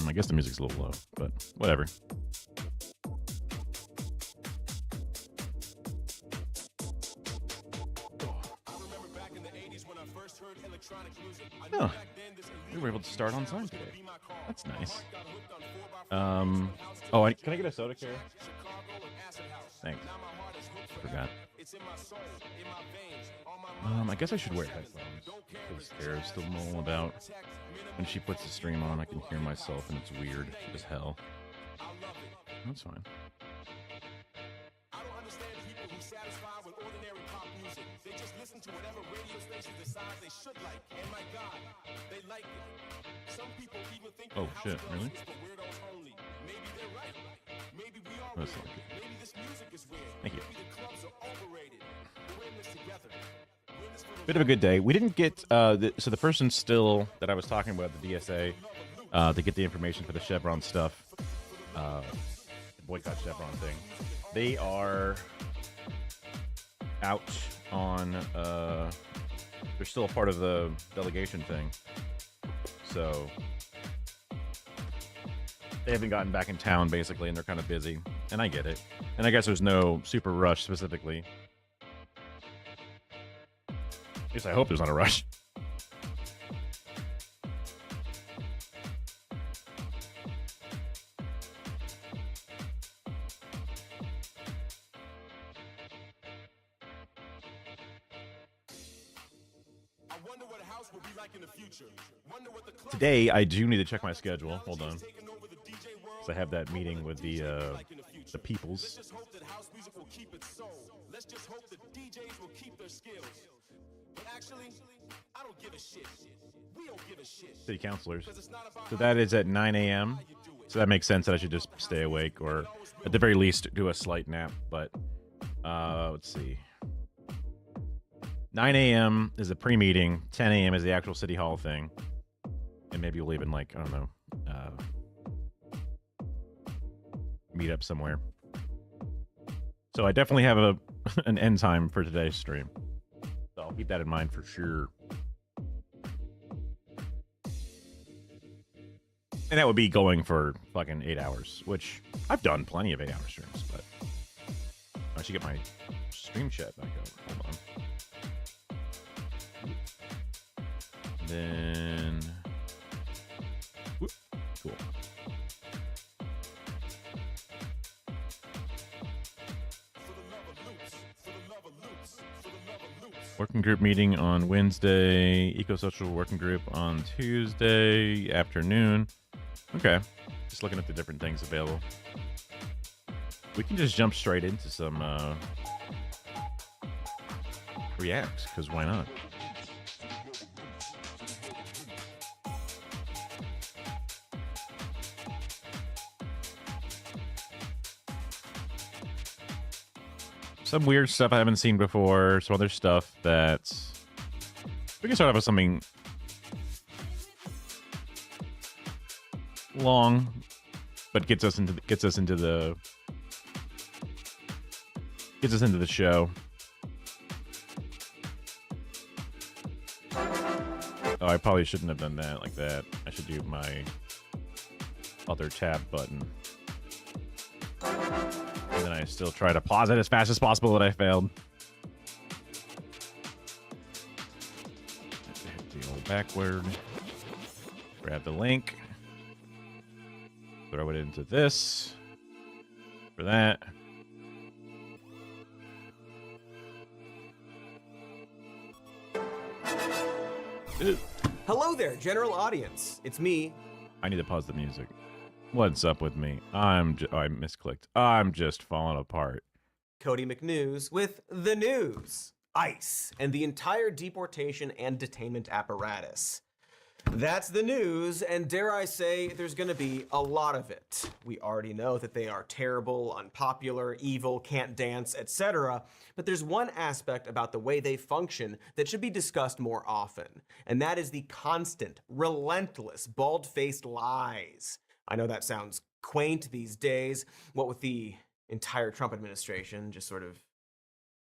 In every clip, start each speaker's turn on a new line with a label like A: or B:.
A: I guess the music's a little low, but whatever. Oh, we were able to start on time today. That's nice. Can I get a soda, Kara? Thanks. Forgot. I guess I should wear headphones because Kara's still mulling about. When she puts the stream on, I can hear myself, and it's weird as hell. That's fine. I don't understand people who satisfy with ordinary pop music. They just listen to whatever radio station decides they should like. And my God, they like it. Some people even think shit, really? Weirdos only. Maybe they're right. Maybe we are weird. Maybe this music is weird. Thank you. Maybe the clubs are overrated. We're in this together. Bit of a good day. We didn't get so the person still that I was talking about, the DSA, to get the information for the Chevron stuff, boycott Chevron thing. They are out on. They're still a part of the delegation thing, so they haven't gotten back in town basically, and they're kind of busy. And I get it. And I guess there's no super rush specifically. At least I hope there's not a rush. Today, I do need to check my schedule. Hold on. So I have that meeting with the peoples. City councilors. So that is at 9 a.m. So that makes sense that I should just stay awake, or at the very least do a slight nap. But let's see. 9 a.m. is a pre-meeting. 10 a.m. is the actual city hall thing. And maybe we'll even, like, I don't know, meet up somewhere. So I definitely have an end time for today's stream. So I'll keep that in mind for sure. And that would be going for fucking 8 hours, which I've done plenty of 8-hour streams, but I should get my stream chat back up. Hold on. Then, whoop, cool. Working group meeting on Wednesday, eco-social working group on Tuesday afternoon. Okay, just looking at the different things available. We can just jump straight into some reacts, because why not? Some weird stuff I haven't seen before, some other stuff that... We can start off with something long, but gets us into the show. Oh, I probably shouldn't have done that like that. I should do my other tab button. And then I still try to pause it as fast as possible, that I failed. Hit the old backward. Grab the link. Throw it into this. For that.
B: Hello there, general audience. It's me.
A: I need to pause the music. What's up with me? I misclicked. I'm just falling apart.
B: Cody McNews with the news. ICE and the entire deportation and detainment apparatus. That's the news, and dare I say, there's gonna be a lot of it. We already know that they are terrible, unpopular, evil, can't dance, etc. But there's one aspect about the way they function that should be discussed more often, and that is the constant, relentless, bald-faced lies. I know that sounds quaint these days, what with the entire Trump administration just sort of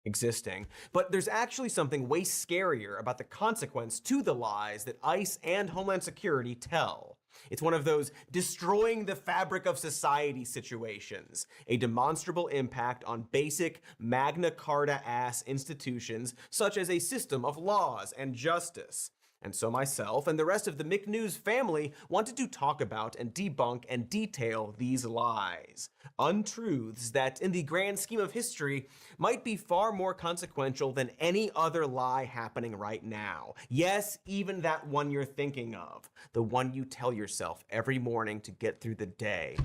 B: existing, but there's actually something way scarier about the consequence to the lies that ICE and Homeland Security tell. It's one of those destroying the fabric of society situations, a demonstrable impact on basic Magna Carta-ass institutions such as a system of laws and justice. And so myself and the rest of the McNews family wanted to talk about and debunk and detail these lies. Untruths that, in the grand scheme of history, might be far more consequential than any other lie happening right now. Yes, even that one you're thinking of. The one you tell yourself every morning to get through the day.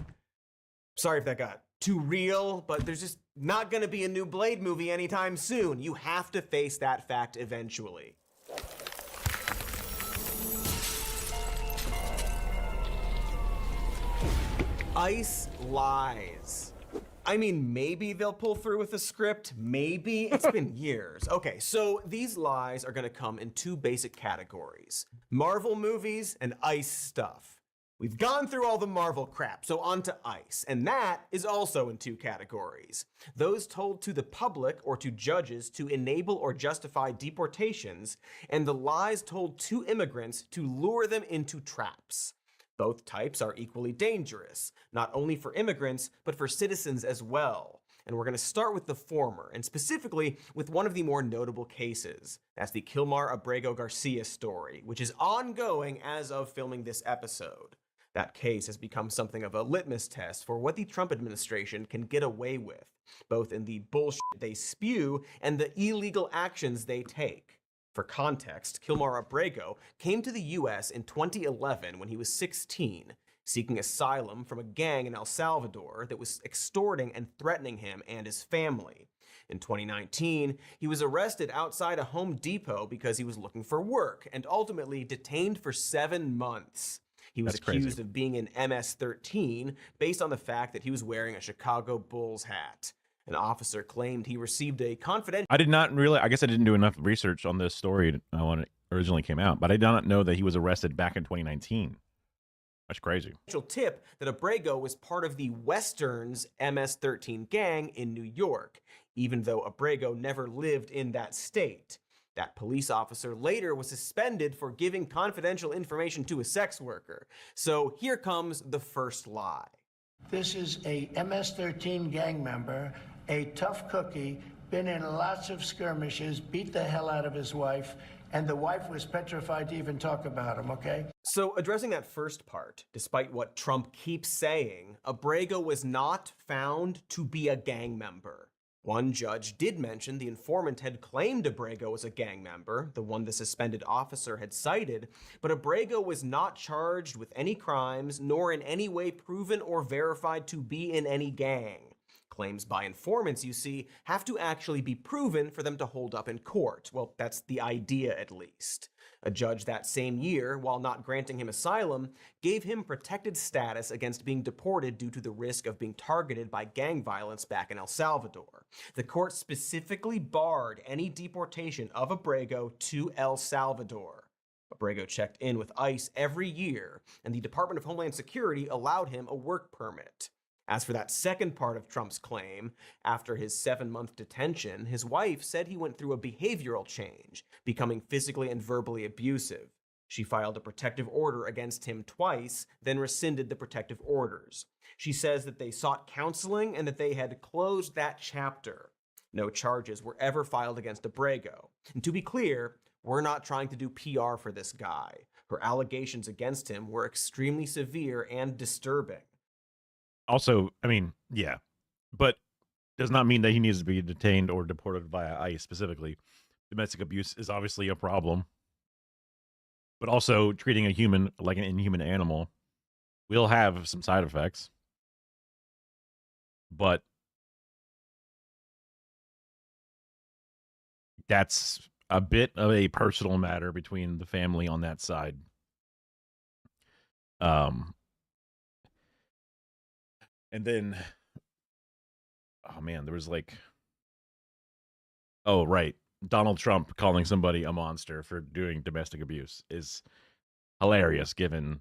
B: Sorry if that got too real, but there's just not gonna be a new Blade movie anytime soon. You have to face that fact eventually. ICE lies. I mean, maybe they'll pull through with a script, maybe. It's been years. Okay, so these lies are gonna come in two basic categories: Marvel movies and ICE stuff. We've gone through all the Marvel crap, so on to ICE, and that is also in two categories. Those told to the public or to judges to enable or justify deportations, and the lies told to immigrants to lure them into traps. Both types are equally dangerous, not only for immigrants, but for citizens as well. And we're going to start with the former, and specifically with one of the more notable cases. That's the Kilmar Abrego Garcia story, which is ongoing as of filming this episode. That case has become something of a litmus test for what the Trump administration can get away with, both in the bullshit they spew and the illegal actions they take. For context, Kilmar Abrego came to the US in 2011 when he was 16, seeking asylum from a gang in El Salvador that was extorting and threatening him and his family. In 2019, he was arrested outside a Home Depot because he was looking for work and ultimately detained for 7 months. He was accused of being an MS-13 based on the fact that he was wearing a Chicago Bulls hat. An officer claimed he received a confidential...
A: I did not really... I guess I didn't do enough research on this story when it originally came out, but I did not know that he was arrested back in 2019. That's crazy.
B: Tip that Abrego was part of the Westerns MS-13 gang in New York, even though Abrego never lived in that state. That police officer later was suspended for giving confidential information to a sex worker. So here comes the first lie.
C: This is a MS-13 gang member, a tough cookie, been in lots of skirmishes, beat the hell out of his wife, and the wife was petrified to even talk about him, okay?
B: So addressing that first part, despite what Trump keeps saying, Abrego was not found to be a gang member. One judge did mention the informant had claimed Abrego was a gang member, the one the suspended officer had cited, but Abrego was not charged with any crimes, nor in any way proven or verified to be in any gang. Claims by informants, you see, have to actually be proven for them to hold up in court. Well, that's the idea, at least. A judge that same year, while not granting him asylum, gave him protected status against being deported due to the risk of being targeted by gang violence back in El Salvador. The court specifically barred any deportation of Abrego to El Salvador. Abrego checked in with ICE every year, and the Department of Homeland Security allowed him a work permit. As for that second part of Trump's claim, after his 7-month detention, his wife said he went through a behavioral change, becoming physically and verbally abusive. She filed a protective order against him twice, then rescinded the protective orders. She says that they sought counseling and that they had closed that chapter. No charges were ever filed against Abrego. And to be clear, we're not trying to do PR for this guy. Her allegations against him were extremely severe and disturbing.
A: Also, I mean, yeah, but does not mean that he needs to be detained or deported via ICE specifically. Domestic abuse is obviously a problem, but also treating a human like an inhuman animal will have some side effects. But that's a bit of a personal matter between the family on that side. And then, oh man, there was like, oh, right. Donald Trump calling somebody a monster for doing domestic abuse is hilarious given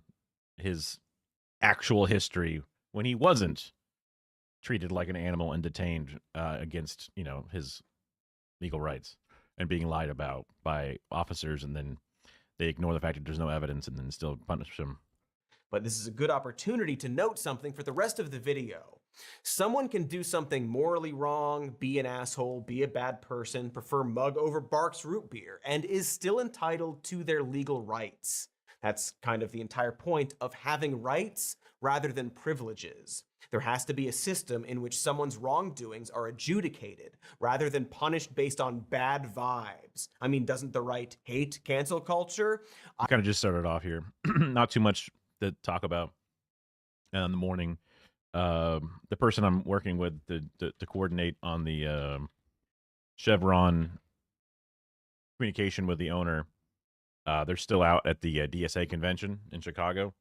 A: his actual history when he wasn't treated like an animal and detained against, you know, his legal rights and being lied about by officers. And then they ignore the fact that there's no evidence and then still punish him.
B: But this is a good opportunity to note something for the rest of the video. Someone can do something morally wrong, be an asshole, be a bad person, prefer mug over Barq's root beer, and is still entitled to their legal rights. That's kind of the entire point of having rights rather than privileges. There has to be a system in which someone's wrongdoings are adjudicated rather than punished based on bad vibes. I mean, doesn't the right hate cancel culture?
A: I kind of just started off here. Not too much to talk about in the morning. The person I'm working with to coordinate on the Chevron communication with the owner, they're still out at the DSA convention in Chicago.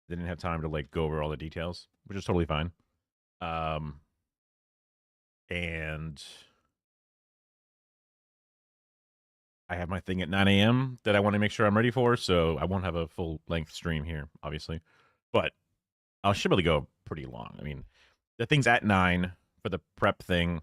A: They didn't have time to like go over all the details, which is totally fine. And I have my thing at 9 a.m. that I want to make sure I'm ready for, so I won't have a full-length stream here, obviously. But I should be able to go pretty long. I mean, the thing's at 9 for the prep thing,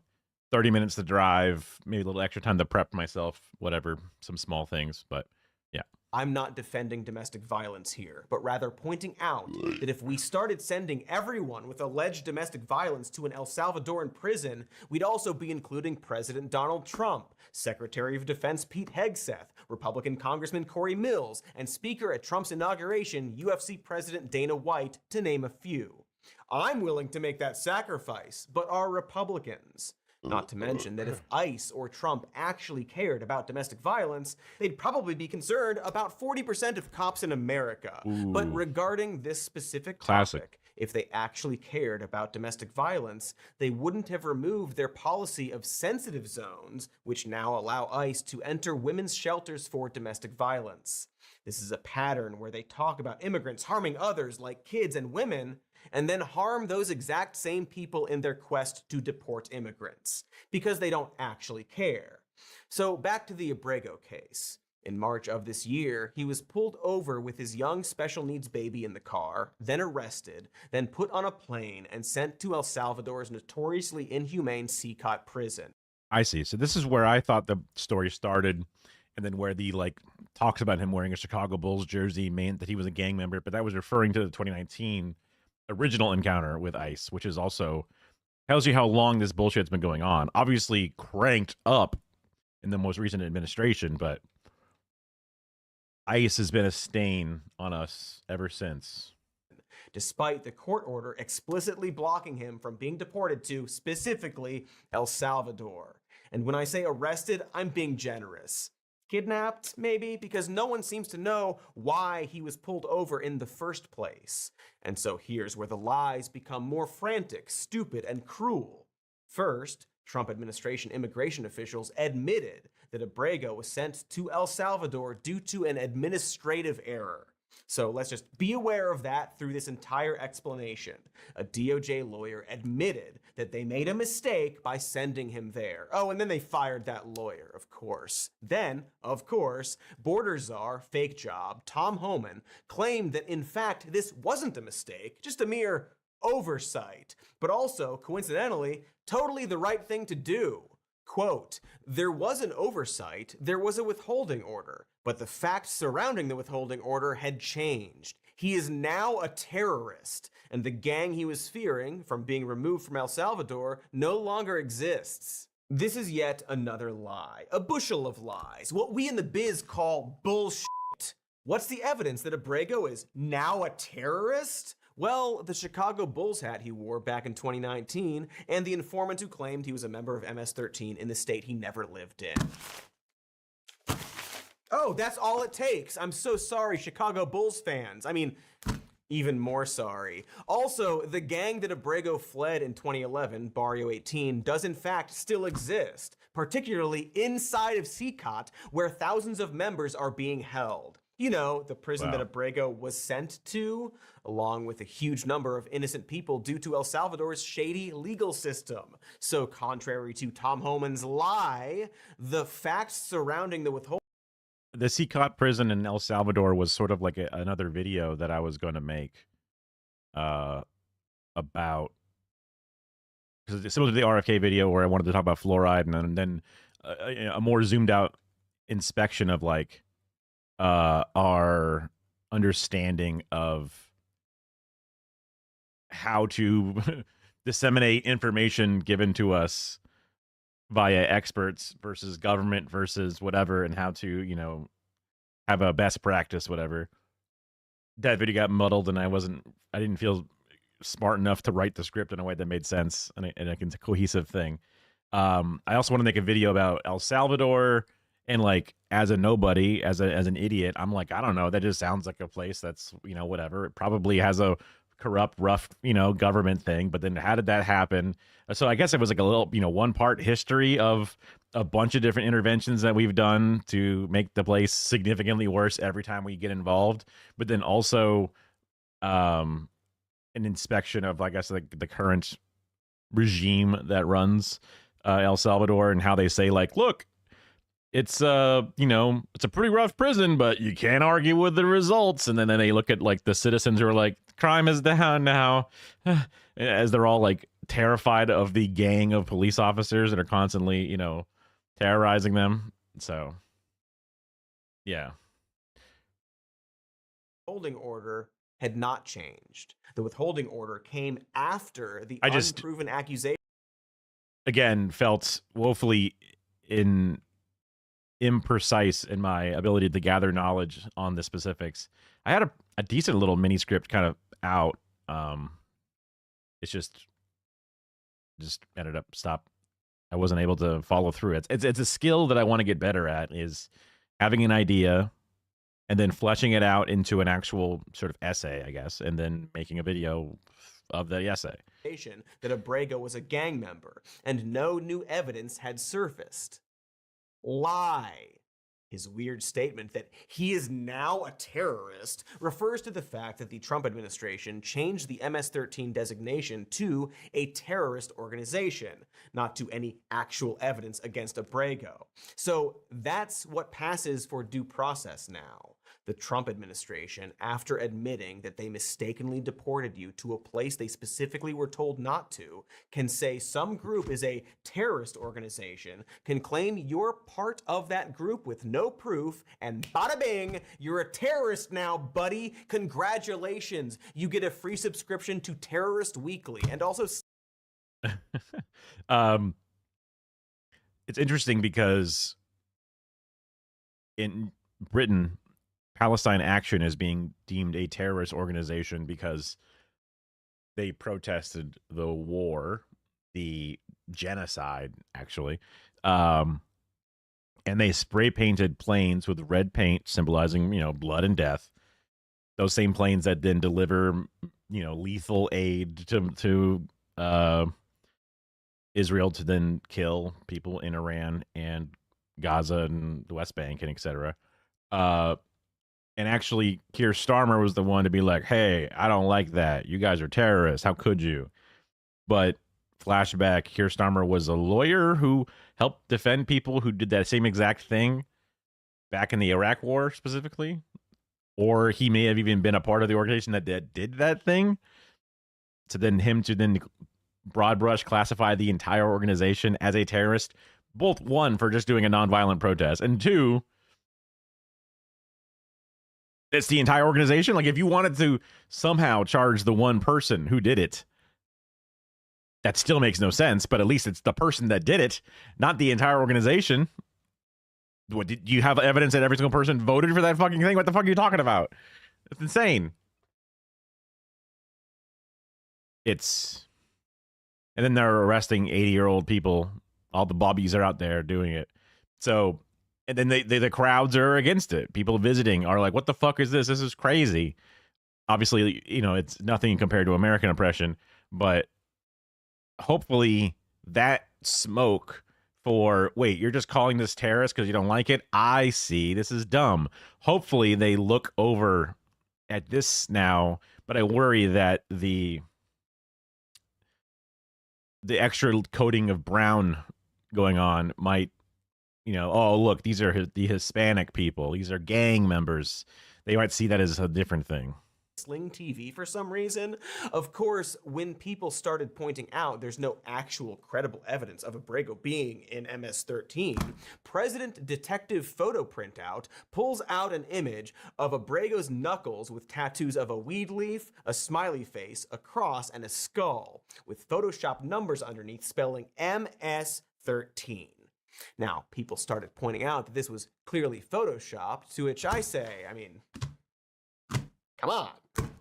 A: 30 minutes to drive, maybe a little extra time to prep myself, whatever, some small things, but yeah.
B: I'm not defending domestic violence here, but rather pointing out that if we started sending everyone with alleged domestic violence to an El Salvadoran prison, we'd also be including President Donald Trump, Secretary of Defense Pete Hegseth, Republican Congressman Corey Mills, and Speaker at Trump's inauguration, UFC President Dana White, to name a few. I'm willing to make that sacrifice, but are Republicans. Not to mention that if ICE or Trump actually cared about domestic violence, they'd probably be concerned about 40% of cops in America. But regarding this specific topic, if they actually cared about domestic violence, they wouldn't have removed their policy of sensitive zones, which now allow ICE to enter women's shelters for domestic violence. This is a pattern where they talk about immigrants harming others like kids and women, and then harm those exact same people in their quest to deport immigrants, because they don't actually care. So back to the Abrego case. In March of this year, he was pulled over with his young special needs baby in the car, then arrested, then put on a plane and sent to El Salvador's notoriously inhumane CCOT prison.
A: I see. So this is where I thought the story started, and then where the talks about him wearing a Chicago Bulls jersey meant that he was a gang member, but that was referring to the 2019 original encounter with ICE, which is also tells you how long this bullshit's been going on. Obviously cranked up in the most recent administration, but ICE has been a stain on us ever since.
B: Despite the court order explicitly blocking him from being deported to, specifically, El Salvador. And when I say arrested, I'm being generous. Kidnapped, maybe, because no one seems to know why he was pulled over in the first place. And so here's where the lies become more frantic, stupid, and cruel. First, Trump administration immigration officials admitted that Abrego was sent to El Salvador due to an administrative error. So let's just be aware of that through this entire explanation. A DOJ lawyer admitted that they made a mistake by sending him there. Oh, and then they fired that lawyer, of course. Then, of course, border czar, fake job, Tom Homan, claimed that in fact this wasn't a mistake, just a mere oversight, but also, coincidentally, totally the right thing to do. Quote, there was an oversight, there was a withholding order, but the facts surrounding the withholding order had changed. He is now a terrorist, and the gang he was fearing from being removed from El Salvador no longer exists. This is yet another lie, a bushel of lies, what we in the biz call bullshit. What's the evidence that Abrego is now a terrorist? Well, the Chicago Bulls hat he wore back in 2019, and the informant who claimed he was a member of MS-13 in the state he never lived in. Oh, that's all it takes. I'm so sorry, Chicago Bulls fans. I mean, even more sorry. Also, the gang that Abrego fled in 2011, Barrio 18, does in fact still exist, particularly inside of CCOT, where thousands of members are being held. You know, the prison that Abrego was sent to, along with a huge number of innocent people due to El Salvador's shady legal system. So contrary to Tom Homan's lie, the facts surrounding the withholding...
A: The CCOT prison in El Salvador was sort of like another video that I was going to make about, because it's similar to the RFK video where I wanted to talk about fluoride, and then a more zoomed out inspection of our understanding of how to disseminate information given to us via experts versus government versus whatever, and how to, have a best practice, whatever. That video got muddled, and I didn't feel smart enough to write the script in a way that made sense and a cohesive thing. I also want to make a video about El Salvador, and as a nobody, as an idiot, I'm like, I don't know, that just sounds like a place that's, whatever. It probably has a corrupt, rough, government thing, but then how did that happen? So I guess it was like a little, one part history of a bunch of different interventions that we've done to make the place significantly worse every time we get involved, but then also an inspection of, I guess, the current regime that runs El Salvador, and how they say, look, it's it's a pretty rough prison, but you can't argue with the results. And then they look at the citizens who are like, crime is down now, as they're all terrified of the gang of police officers that are constantly terrorizing them. So yeah,
B: withholding order had not changed. The withholding order came after the unproven accusation.
A: Again, felt woefully imprecise in my ability to gather knowledge on the specifics. I had a decent little mini script kind of out. It's just ended up I wasn't able to follow through. It's a skill that I want to get better at, is having an idea and then fleshing it out into an actual sort of essay, I guess, and then making a video of the essay.
B: That Abrego was a gang member and no new evidence had surfaced. Lie. His weird statement that he is now a terrorist refers to the fact that the Trump administration changed the MS-13 designation to a terrorist organization, not to any actual evidence against Abrego. So that's what passes for due process now. The Trump administration, after admitting that they mistakenly deported you to a place they specifically were told not to, can say some group is a terrorist organization, can claim you're part of that group with no proof, and bada bing, you're a terrorist now, buddy. Congratulations. You get a free subscription to Terrorist Weekly, and also...
A: It's interesting because in Britain, Palestine Action is being deemed a terrorist organization because they protested the war, the genocide, actually. And they spray painted planes with red paint symbolizing, blood and death. Those same planes that then deliver, lethal aid to Israel to then kill people in Iran and Gaza and the West Bank and etc. And actually, Keir Starmer was the one to be like, hey, I don't like that. You guys are terrorists. How could you? But flashback, Keir Starmer was a lawyer who helped defend people who did that same exact thing back in the Iraq War specifically. Or he may have even been a part of the organization that did that thing. So then him to then broad brush classify the entire organization as a terrorist, both one, for just doing a nonviolent protest, and two, it's the entire organization. Like, if you wanted to somehow charge the one person who did it, that still makes no sense, but at least it's the person that did it, not the entire organization. What, did you have evidence that every single person voted for that fucking thing? What the fuck are you talking about? It's insane. And then they're arresting 80-year-old people. All the bobbies are out there doing it. So, and then the crowds are against it. People visiting are like, what the fuck is this? This is crazy. Obviously, it's nothing compared to American oppression, but hopefully that smoke for, wait, you're just calling this terrorist because you don't like it? I see. This is dumb. Hopefully they look over at this now, but I worry that the extra coating of brown going on might, oh, look, these are the Hispanic people. These are gang members. They might see that as a different thing.
B: Sling TV for some reason. Of course, when people started pointing out there's no actual credible evidence of Abrego being in MS-13, President Detective Photo Printout pulls out an image of Abrego's knuckles with tattoos of a weed leaf, a smiley face, a cross, and a skull, with Photoshop numbers underneath spelling MS-13. Now, people started pointing out that this was clearly Photoshopped, to which I say, come on.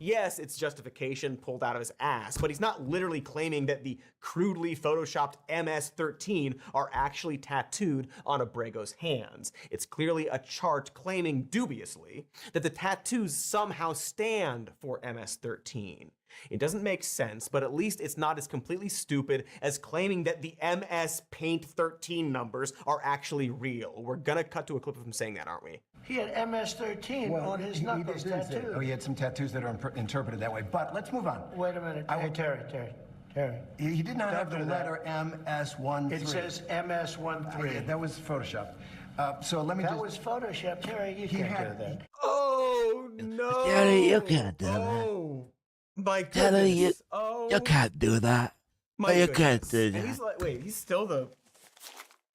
B: Yes, it's justification pulled out of his ass, but he's not literally claiming that the crudely photoshopped MS-13 are actually tattooed on Abrego's hands. It's clearly a chart claiming dubiously that the tattoos somehow stand for MS-13. It doesn't make sense, but at least it's not as completely stupid as claiming that the MS Paint 13 numbers are actually real. We're gonna cut to a clip of him saying that, aren't we?
C: He had MS-13 on his knuckles tattooed.
D: Oh, he had some tattoos that are interpreted that way. But let's move on.
C: Wait a minute. Hey, Terry.
D: He did not
C: Don't
D: have the
C: do that.
D: letter MS-13.
C: It says MS-13.
D: That was Photoshopped. So let me
C: That was Photoshop. Terry, you can't do that.
B: Oh, no.
E: Terry, you can't do that.
B: Oh, my
E: Terry,
B: goodness. Oh,
E: you can't do that.
B: my
E: you
B: goodness.
E: can't do
B: And
E: that.
B: he's like, wait, he's still the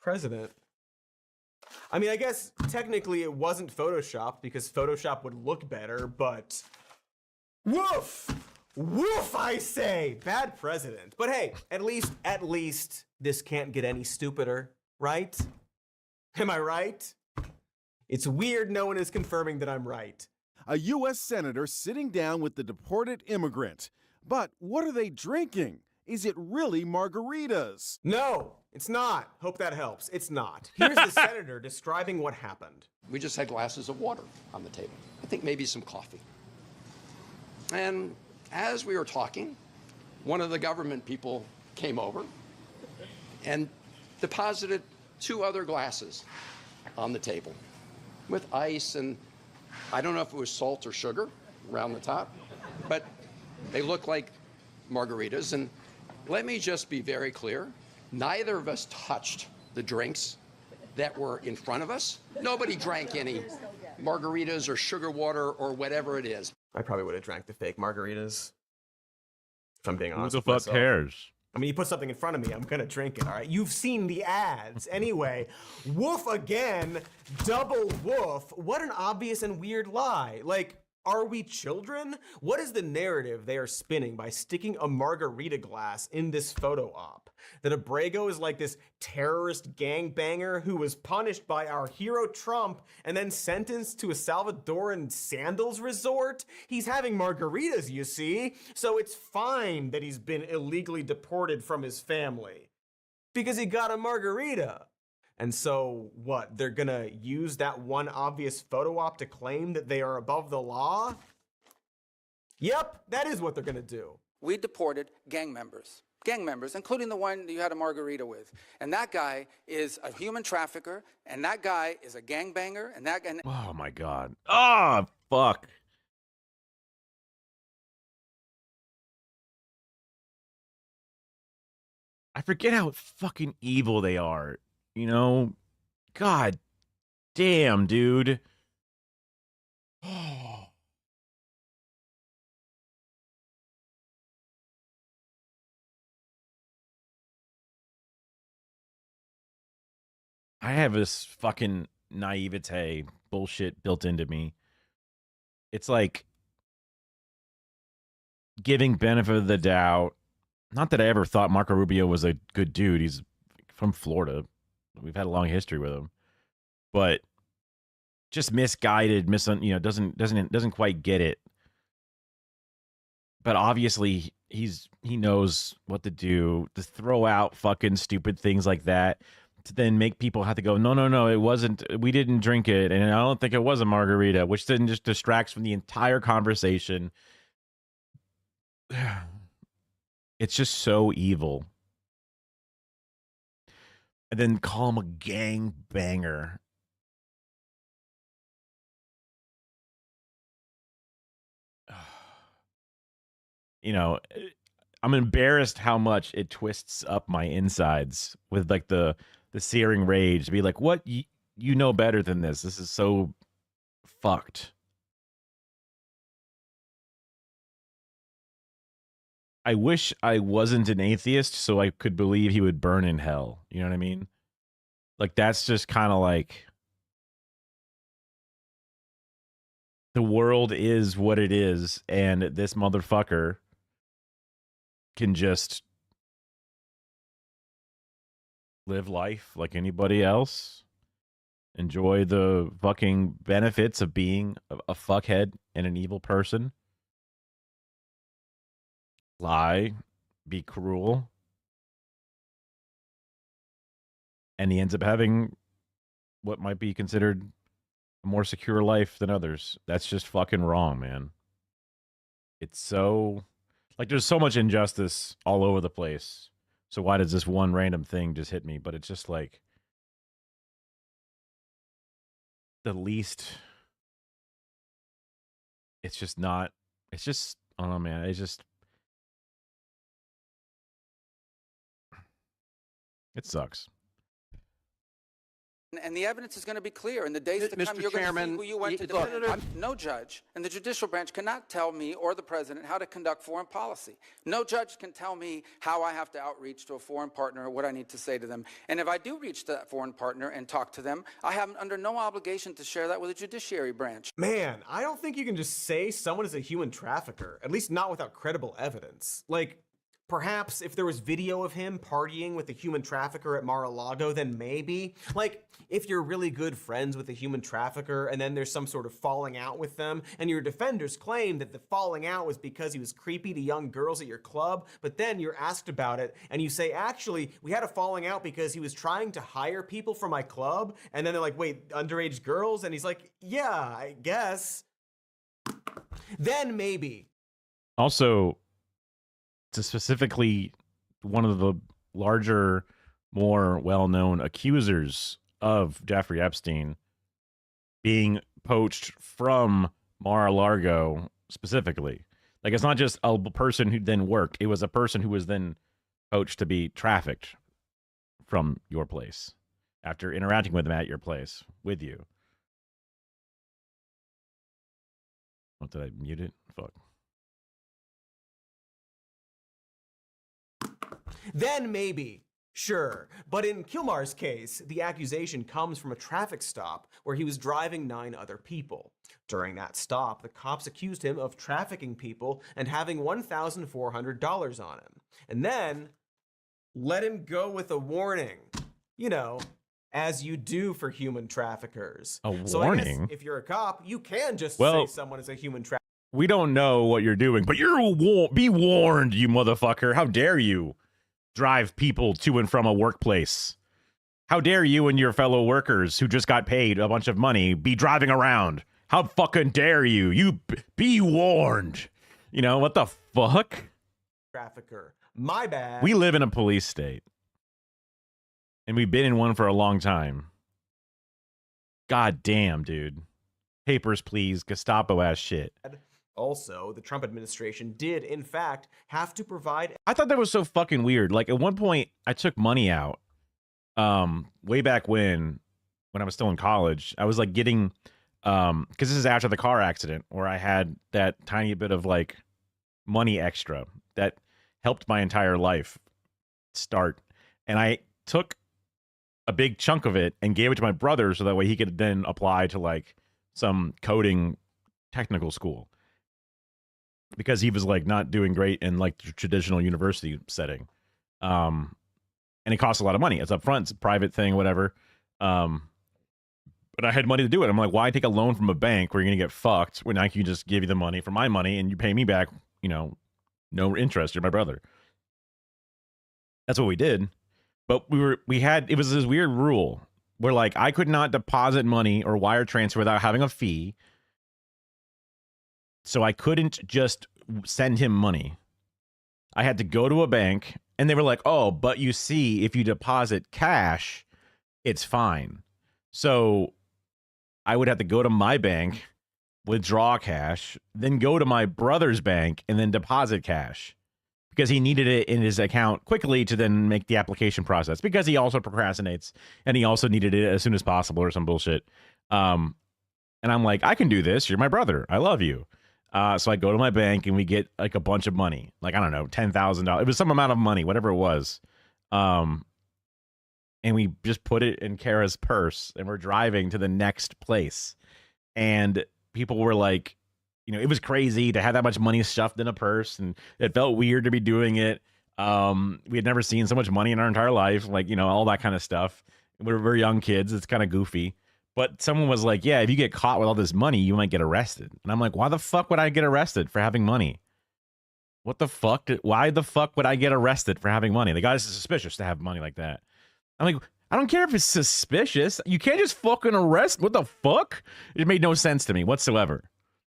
B: president. I mean, I guess technically it wasn't Photoshopped because Photoshop would look better, but woof! Woof, I say! Bad president. But hey, at least this can't get any stupider, right? Am I right? It's weird no one is confirming that I'm right.
F: A U.S. senator sitting down with the deported immigrant. But what are they drinking? Is it really margaritas?
B: No, it's not. Hope that helps. It's not. Here's the senator describing what happened.
G: We just had glasses of water on the table. I think maybe some coffee. And as we were talking, one of the government people came over and deposited 2 other glasses on the table with ice, and I don't know if it was salt or sugar around the top, but they look like margaritas. And let me just be very clear. Neither of us touched the drinks that were in front of us. Nobody drank any margaritas or sugar water or whatever it is.
B: I probably would have drank the fake margaritas. If I'm being
A: Who
B: honest.
A: the
B: with
A: fuck
B: myself.
A: cares?
B: I mean, you put something in front of me, I'm gonna drink it, all right? You've seen the ads. Anyway, woof again, double woof. What an obvious and weird lie. Like, are we children? What is the narrative they are spinning by sticking a margarita glass in this photo op? That Abrego is like this terrorist gangbanger who was punished by our hero Trump and then sentenced to a Salvadoran sandals resort? He's having margaritas, you see, so it's fine that he's been illegally deported from his family because he got a margarita. And so what, they're gonna use that one obvious photo op to claim that they are above the law? Yep, that is what they're gonna do.
H: We deported gang members, including the one that you had a margarita with. And that guy is a human trafficker, and that guy is a gangbanger, and that guy...
A: Oh my god. Oh, fuck. I forget how fucking evil they are. You know? God damn, dude. I have this fucking naivete bullshit built into me. It's like giving benefit of the doubt. Not that I ever thought Marco Rubio was a good dude. He's from Florida. We've had a long history with him. But just misguided, doesn't quite get it. But obviously he knows what to do, to throw out fucking stupid things like that, to then make people have to go, no, it wasn't, we didn't drink it, and I don't think it was a margarita, which then just distracts from the entire conversation. It's just so evil. And then call him a gang banger. You know, I'm embarrassed how much it twists up my insides with like the searing rage to be like, what? You know better than this. This is so fucked. I wish I wasn't an atheist so I could believe he would burn in hell. You know what I mean? Like, that's just kind of like the world is what it is, and this motherfucker can just live life like anybody else, enjoy the fucking benefits of being a fuckhead and an evil person, lie, be cruel, and he ends up having what might be considered a more secure life than others. That's just fucking wrong, man. It's so, like, there's so much injustice all over the place. So why does this one random thing just hit me? But it's just like the least, it's just not, it's just, I don't know, man. It's just, it sucks.
H: And the evidence is going to be clear. In the days to come,
G: Mr.
H: you're going to see
G: Chairman,
H: who you went to
G: look,
H: defend. No judge in the judicial branch cannot tell me or the president how to conduct foreign policy. No judge can tell me how I have to outreach to a foreign partner or what I need to say to them. And if I do reach to that foreign partner and talk to them, I have under no obligation to share that with the judiciary branch.
B: Man, I don't think you can just say someone is a human trafficker, at least not without credible evidence. Like, perhaps if there was video of him partying with a human trafficker at Mar-a-Lago, then maybe. Like, if you're really good friends with a human trafficker and then there's some sort of falling out with them, and your defenders claim that the falling out was because he was creepy to young girls at your club, but then you're asked about it and you say, actually, we had a falling out because he was trying to hire people for my club, and then they're like, wait, underage girls? And he's like, yeah, I guess. Then maybe.
A: Also, to specifically one of the larger, more well-known accusers of Jeffrey Epstein being poached from Mar-a-Lago specifically. Like, it's not just a person who then worked. It was a person who was then poached to be trafficked from your place after interacting with them at your place with you. What, did I mute it? Fuck.
B: Then maybe. Sure. But in Kilmar's case, the accusation comes from a traffic stop where he was driving 9 other people. During that stop, the cops accused him of trafficking people and having $1,400 on him. And then let him go with a warning. You know, as you do for human traffickers.
A: A warning?
B: So I guess if you're a cop, you can just say someone is a human trafficker.
A: We don't know what you're doing, but be warned, you motherfucker. How dare you drive people to and from a workplace? How dare you and your fellow workers who just got paid a bunch of money be driving around? How fucking dare you? You be warned. You know, what the fuck?
B: Trafficker. My bad.
A: We live in a police state. And we've been in one for a long time. God damn, dude. Papers, please. Gestapo ass shit.
B: Also, the Trump administration did, in fact, have to provide.
A: I thought that was so fucking weird. Like, at one point, I took money out. Way back when I was still in college, I was like getting, because this is after the car accident where I had that tiny bit of like money extra that helped my entire life start. And I took a big chunk of it and gave it to my brother so that way he could then apply to like some coding technical school. Because he was like not doing great in like the traditional university setting. And it costs a lot of money. It's upfront, it's a private thing, whatever. But I had money to do it. I'm like, why take a loan from a bank where you're gonna get fucked when I can just give you the money for my money and you pay me back, you know, no interest. You're my brother. That's what we did. But it was this weird rule where like I could not deposit money or wire transfer without having a fee. So I couldn't just send him money. I had to go to a bank, and they were like, oh, but you see, if you deposit cash, it's fine. So I would have to go to my bank, withdraw cash, then go to my brother's bank, and then deposit cash. Because he needed it in his account quickly to then make the application process. Because he also procrastinates, and he also needed it as soon as possible or some bullshit. And I'm like, I can do this. You're my brother. I love you. So I go to my bank and we get like a bunch of money, like, I don't know, $10,000. It was some amount of money, whatever it was. And we just put it in Kara's purse and we're driving to the next place. And people were like, you know, it was crazy to have that much money stuffed in a purse and it felt weird to be doing it. We had never seen so much money in our entire life, like, you know, all that kind of stuff. We're young kids. It's kind of goofy. But someone was like, yeah, if you get caught with all this money, you might get arrested. And I'm like, why the fuck would I get arrested for having money? What the fuck? Why the fuck would I get arrested for having money? The guy's suspicious to have money like that. I'm like, I don't care if it's suspicious. You can't just fucking arrest. What the fuck? It made no sense to me whatsoever.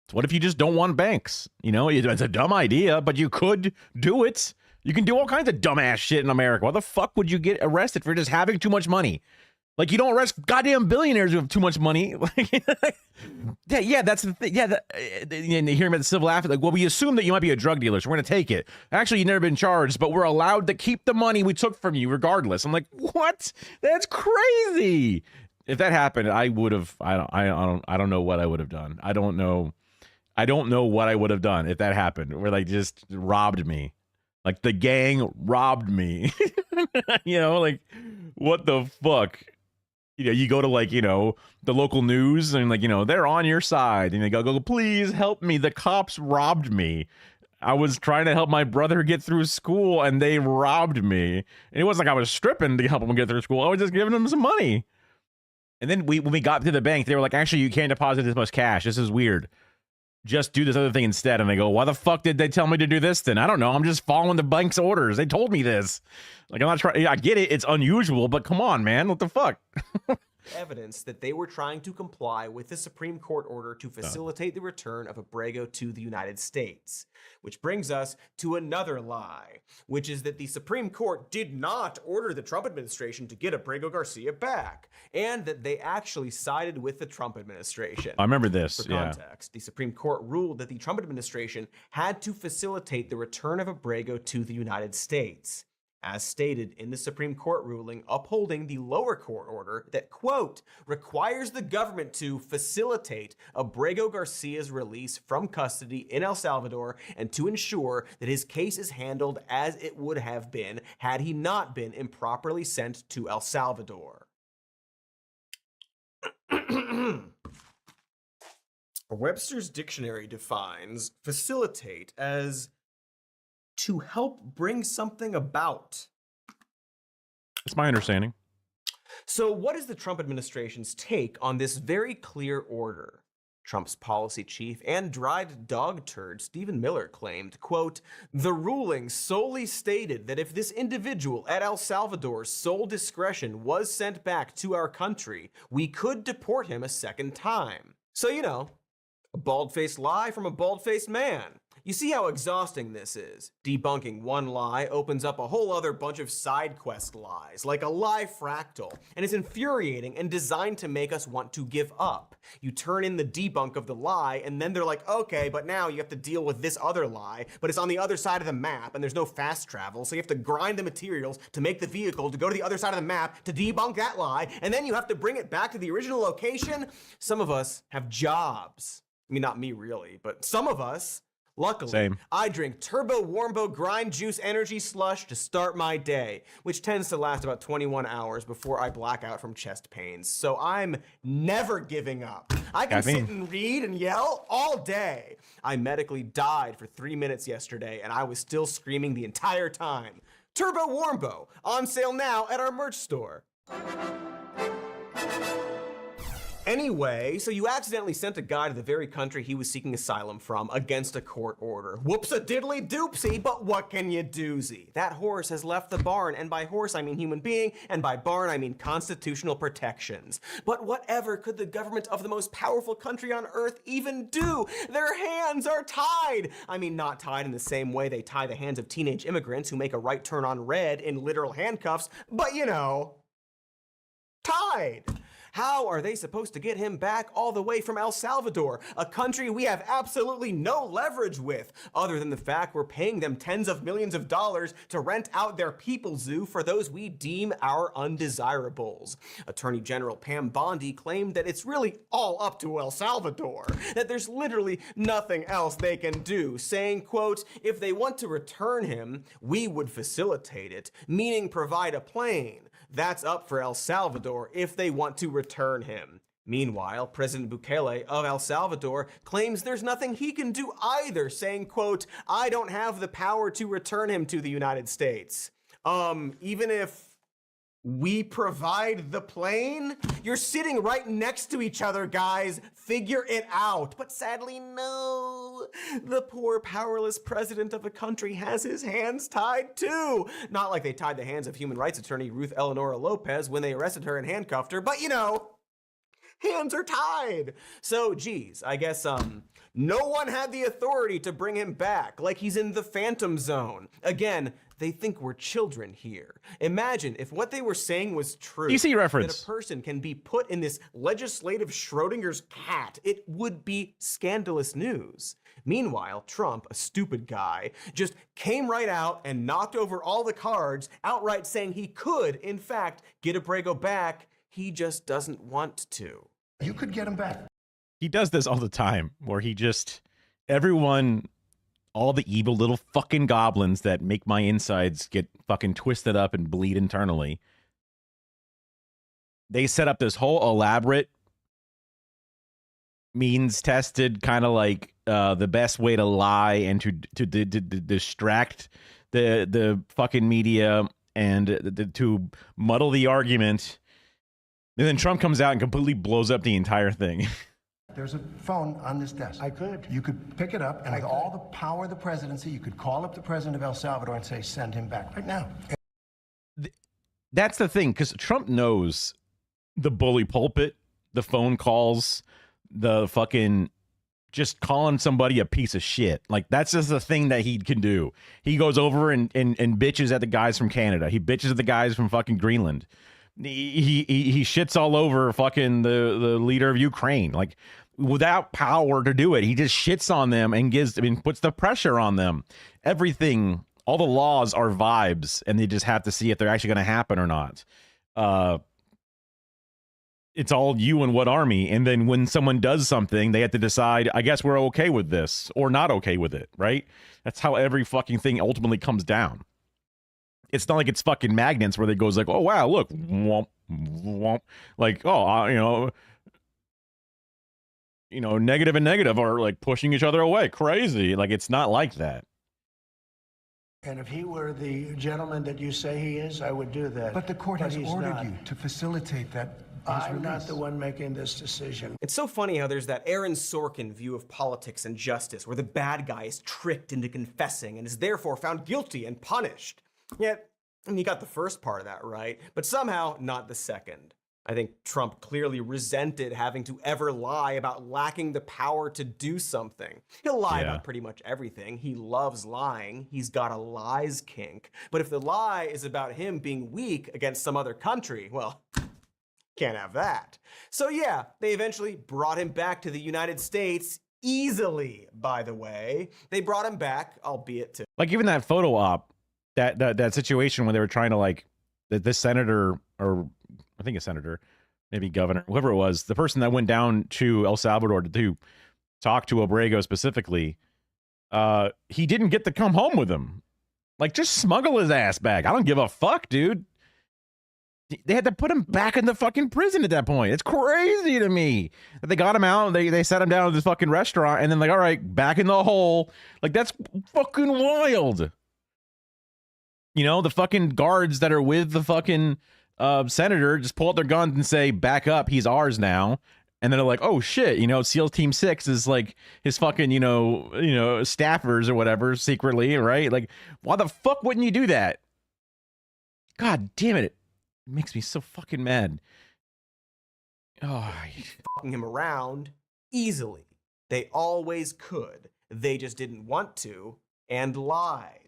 A: So what if you just don't want banks? You know, it's a dumb idea, but you could do it. You can do all kinds of dumbass shit in America. Why the fuck would you get arrested for just having too much money? Like, you don't arrest goddamn billionaires who have too much money. yeah, that's the thing. Yeah, and they hear about the civil affidavit. Like, well, we assume that you might be a drug dealer, so we're going to take it. Actually, you've never been charged, but we're allowed to keep the money we took from you regardless. I'm like, what? That's crazy. If that happened, I would have. I don't know what I would have done. I don't know what I would have done if that happened. Where like just robbed me. Like the gang robbed me. You know, like what the fuck? You know, you go to like, you know, the local news and like, you know, they're on your side and they go, please help me. The cops robbed me. I was trying to help my brother get through school, and they robbed me. And it wasn't like I was stripping to help him get through school. I was just giving him some money. And then when we got to the bank, they were like, actually, you can't deposit this much cash. This is weird. Just do this other thing instead. And they go, why the fuck did they tell me to do this then? I don't know. I'm just following the bank's orders. They told me this. Like, I'm not trying. I get it. It's unusual, but come on, man. What the fuck?
B: Evidence that they were trying to comply with the Supreme Court order to facilitate the return of Abrego to the United States. Which brings us to another lie, which is that the Supreme Court did not order the Trump administration to get Abrego Garcia back, and that they actually sided with the Trump administration.
A: I remember this,
B: For context, the Supreme Court ruled that the Trump administration had to facilitate the return of Abrego to the United States, as stated in the Supreme Court ruling upholding the lower court order that, quote, requires the government to facilitate Abrego Garcia's release from custody in El Salvador and to ensure that his case is handled as it would have been had he not been improperly sent to El Salvador. Webster's dictionary defines facilitate as to help bring something about.
A: That's my understanding.
B: So what is the Trump administration's take on this very clear order? Trump's policy chief and dried dog turd Stephen Miller claimed, quote, the ruling solely stated that if this individual at El Salvador's sole discretion was sent back to our country, we could deport him a second time. So, you know, a bald-faced lie from a bald-faced man. You see how exhausting this is? Debunking one lie opens up a whole other bunch of side quest lies, like a lie fractal, and it's infuriating and designed to make us want to give up. You turn in the debunk of the lie, and then they're like, okay, but now you have to deal with this other lie, but it's on the other side of the map, and there's no fast travel, so you have to grind the materials to make the vehicle to go to the other side of the map to debunk that lie, and then you have to bring it back to the original location. Some of us have jobs. I mean, not me really, but some of us. Luckily,
A: Same.
B: I drink Turbo Warmbo Grind Juice Energy Slush to start my day, which tends to last about 21 hours before I black out from chest pains. So I'm never giving up. I can sit and read and yell all day. I medically died for 3 minutes yesterday, and I was still screaming the entire time. Turbo Warmbo, on sale now at our merch store. Anyway, so you accidentally sent a guy to the very country he was seeking asylum from against a court order. Whoops-a-diddly-doopsie, but what can you doozy? That horse has left the barn, and by horse I mean human being, and by barn I mean constitutional protections. But whatever could the government of the most powerful country on earth even do? Their hands are tied! I mean, not tied in the same way they tie the hands of teenage immigrants who make a right turn on red in literal handcuffs, but you know, tied. How are they supposed to get him back all the way from El Salvador, a country we have absolutely no leverage with, other than the fact we're paying them tens of millions of dollars to rent out their people zoo for those we deem our undesirables? Attorney General Pam Bondi claimed that it's really all up to El Salvador, that there's literally nothing else they can do, saying, quote, if they want to return him, we would facilitate it, meaning provide a plane. That's up for El Salvador if they want to return him. Meanwhile, President Bukele of El Salvador claims there's nothing he can do either, saying, quote, I don't have the power to return him to the United States. Even if we provide the plane? You're sitting right next to each other, guys. Figure it out. But sadly, no. The poor, powerless president of a country has his hands tied too. Not like they tied the hands of human rights attorney Ruth Eleonora Lopez when they arrested her and handcuffed her, but you know, hands are tied. So, geez, I guess, no one had the authority to bring him back, like he's in the Phantom Zone. Again, they think we're children here. Imagine if what they were saying was true.
A: DC reference.
B: That a person can be put in this legislative Schrodinger's cat. It would be scandalous news. Meanwhile, Trump, a stupid guy, just came right out and knocked over all the cards, outright saying he could, in fact, get Abrego back. He just doesn't want to.
D: You could get him back.
A: He does this all the time, where he just, everyone, all the evil little fucking goblins that make my insides get fucking twisted up and bleed internally, they set up this whole elaborate means tested, kind of like the best way to lie and to distract the fucking media and to muddle the argument. And then Trump comes out and completely blows up the entire thing.
D: There's a phone on this desk.
C: I could.
D: You could pick it up, and with all the power of the presidency, you could call up the president of El Salvador and say, send him back right now.
A: That's the thing, because Trump knows the bully pulpit, the phone calls, the fucking just calling somebody a piece of shit. Like, that's just the thing that he can do. He goes over and bitches at the guys from Canada. He bitches at the guys from fucking Greenland. He shits all over fucking the leader of Ukraine. Like, without power to do it, he just shits on them and puts the pressure on them. Everything, all the laws are vibes, and they just have to see if they're actually going to happen or not. It's all you and what army, and then when someone does something, they have to decide, I guess we're okay with this or not okay with it, right? That's how every fucking thing ultimately comes down. It's not like it's fucking magnets where it goes like, oh wow, look, womp, womp. Like, oh, negative and negative are like pushing each other away. Crazy. Like, it's not like that.
C: And if he were the gentleman that you say he is, I would do that.
D: But the court has
C: he's
D: ordered
C: not.
D: you to facilitate that.
C: I'm not the one making this decision.
B: It's so funny how there's that Aaron Sorkin view of politics and justice where the bad guy is tricked into confessing and is therefore found guilty and punished. Yet, you got the first part of that right, but somehow not the second. I think Trump clearly resented having to ever lie about lacking the power to do something. He'll lie about pretty much everything. He loves lying. He's got a lies kink. But if the lie is about him being weak against some other country, well, can't have that. So yeah, they eventually brought him back to the United States easily, by the way. They brought him back, albeit to...
A: Like, even that photo op, that situation when they were trying to, like, this senator, or I think a senator, maybe governor, whoever it was, the person that went down to El Salvador to talk to Obrego specifically, he didn't get to come home with him. Like, just smuggle his ass back. I don't give a fuck, dude. They had to put him back in the fucking prison at that point. It's crazy to me that they got him out. They sat him down at this fucking restaurant and then, like, all right, back in the hole. Like, that's fucking wild. You know, the fucking guards that are with the fucking senator just pull out their guns and say, back up, he's ours now. And then they're like, oh shit, SEAL Team 6 is like his fucking, staffers or whatever secretly, right? Like, why the fuck wouldn't you do that? God damn it. It makes me so fucking mad. Oh,
B: fucking him around easily. They always could. They just didn't want to and lied.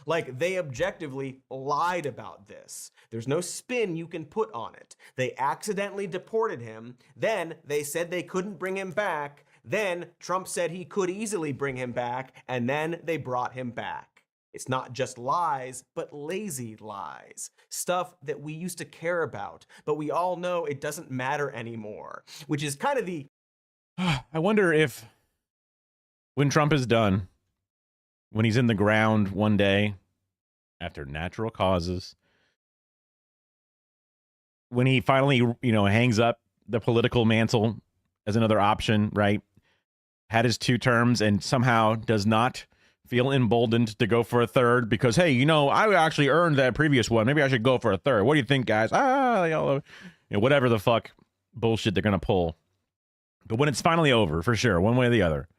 B: Like, they objectively lied about this. There's no spin you can put on it. They accidentally deported him. Then they said they couldn't bring him back. Then Trump said he could easily bring him back. And then they brought him back. It's not just lies, but lazy lies. Stuff that we used to care about, but we all know it doesn't matter anymore, which is kind of the...
A: I wonder if when Trump is done, when he's in the ground one day, after natural causes, when he finally, hangs up the political mantle as another option, right? Had his 2 terms and somehow does not feel emboldened to go for a third because, hey, I actually earned that previous one. Maybe I should go for a third. What do you think, guys? Whatever the fuck bullshit they're going to pull. But when it's finally over, for sure, one way or the other,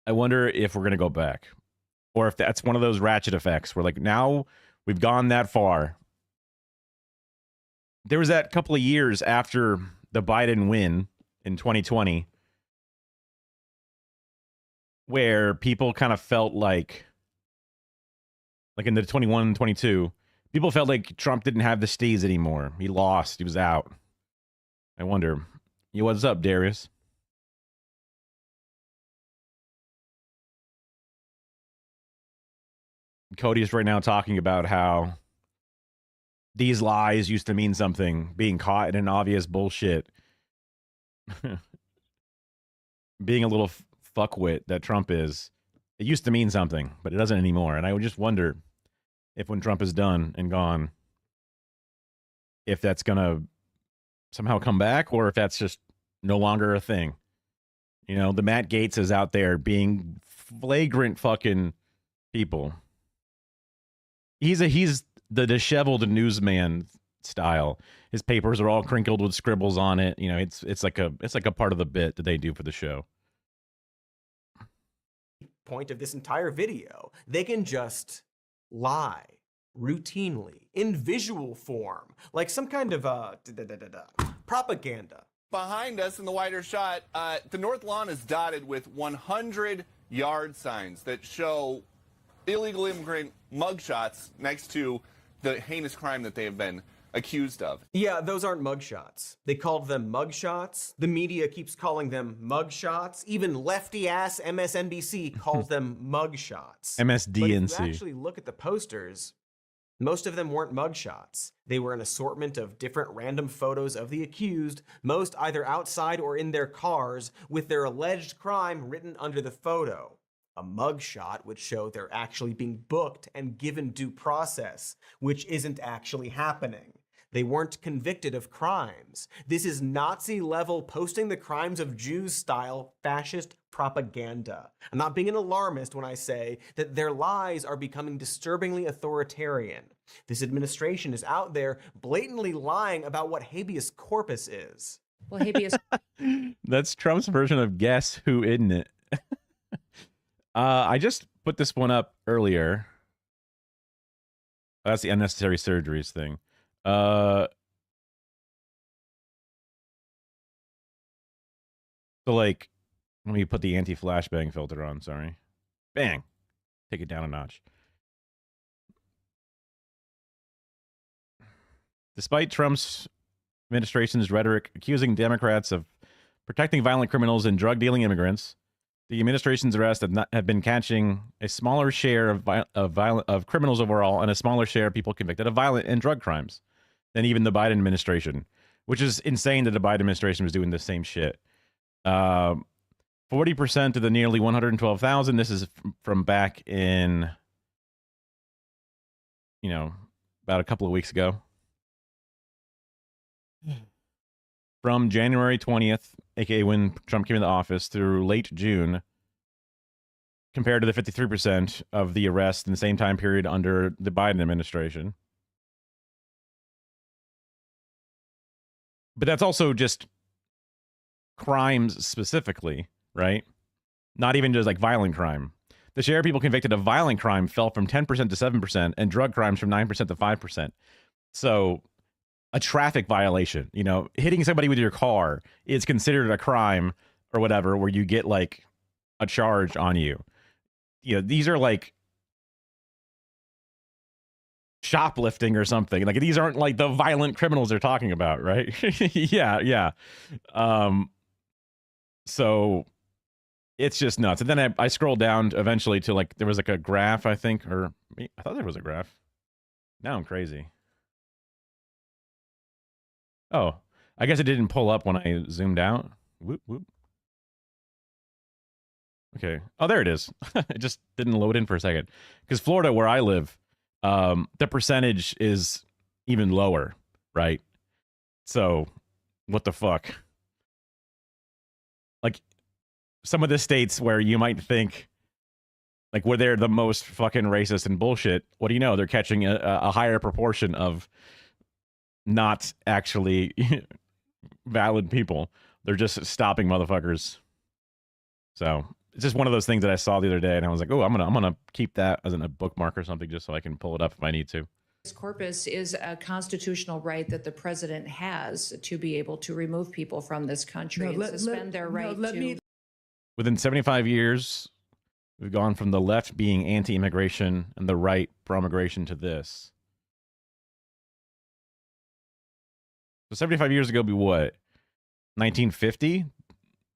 A: I wonder if we're going to go back. Or if that's one of those ratchet effects where, like, now we've gone that far. There was that couple of years after the Biden win in 2020 where people kind of felt like in the 21, 22, people felt like Trump didn't have the steez anymore. He lost. He was out. I wonder, what's up, Darius? Cody is right now talking about how these lies used to mean something, being caught in an obvious bullshit. Being a little fuckwit that Trump is, it used to mean something, but it doesn't anymore. And I would just wonder if when Trump is done and gone, if that's going to somehow come back or if that's just no longer a thing. You know, the Matt Gaetz is out there being flagrant fucking people. He's the disheveled newsman style. His papers are all crinkled with scribbles on it. You know, it's like a part of the bit that they do for the show.
B: Point of this entire video, they can just lie routinely in visual form, like some kind of propaganda.
I: Behind us in the wider shot, the North Lawn is dotted with 100 yard signs that show illegal immigrant mugshots next to the heinous crime that they have been accused of.
B: Yeah, those aren't mugshots. They called them mugshots. The media keeps calling them mugshots. Even lefty-ass MSNBC calls them mugshots.
A: MSDNC.
B: But if you actually look at the posters, most of them weren't mugshots. They were an assortment of different random photos of the accused, most either outside or in their cars, with their alleged crime written under the photo. A mugshot would show they're actually being booked and given due process, which isn't actually happening. They weren't convicted of crimes. This is Nazi-level posting the crimes of Jews style fascist propaganda. I'm not being an alarmist when I say that their lies are becoming disturbingly authoritarian. This administration is out there blatantly lying about what habeas corpus is.
J: Well, habeas.
A: That's Trump's version of guess who, isn't it? I just put this one up earlier. That's the unnecessary surgeries thing. So like, let me put the anti-flashbang filter on, sorry. Bang. Take it down a notch. Despite Trump's administration's rhetoric accusing Democrats of protecting violent criminals and drug-dealing immigrants, the administration's arrests have been catching a smaller share of criminals overall and a smaller share of people convicted of violent and drug crimes than even the Biden administration, which is insane that the Biden administration was doing the same shit. 40% of the nearly 112,000, this is from back in, you know, about a couple of weeks ago. From January 20th, aka when Trump came into office, through late June, compared to the 53% of the arrests in the same time period under the Biden administration. But that's also just crimes specifically, right? Not even just like violent crime. The share of people convicted of violent crime fell from 10% to 7%, and drug crimes from 9% to 5%. So a traffic violation, you know, hitting somebody with your car is considered a crime or whatever, where you get like a charge on you. You know, these are like shoplifting or something. Like, these aren't like the violent criminals they're talking about, right? yeah. So it's just nuts. And then I scrolled down eventually to like, there was like a graph, I think, or I thought there was a graph. Now I'm crazy. Oh, I guess it didn't pull up when I zoomed out. Whoop, whoop. Okay. Oh, there it is. It just didn't load in for a second. Because Florida, where I live, the percentage is even lower, right? So, what the fuck? Like, some of the states where you might think, like, where they're the most fucking racist and bullshit, what do you know? They're catching a higher proportion of not actually valid people. They're just stopping motherfuckers. So it's just one of those things that I saw the other day, and I was like, oh, I'm gonna keep that as a bookmark or something, just so I can pull it up if I need to.
J: Corpus is a constitutional right that the president has to be able to remove people from this country and suspend their right to.
A: Within 75 years, we've gone from the left being anti-immigration and the right pro-immigration to this. So 75 years ago, be what? 1950?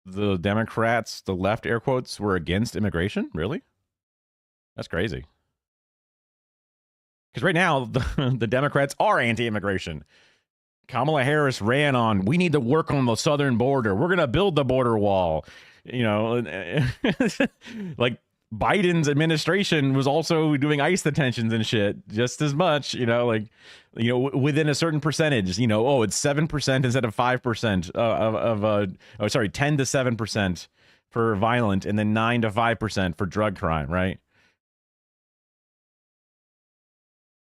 A: The Democrats, the left, air quotes, were against immigration? Really? That's crazy. Because right now, the Democrats are anti-immigration. Kamala Harris ran on, we need to work on the southern border. We're going to build the border wall. You know, like, Biden's administration was also doing ICE detentions and shit just as much, within a certain percentage, it's 7% instead of 5% of 10 to 7% for violent, and then 9 to 5% for drug crime, right?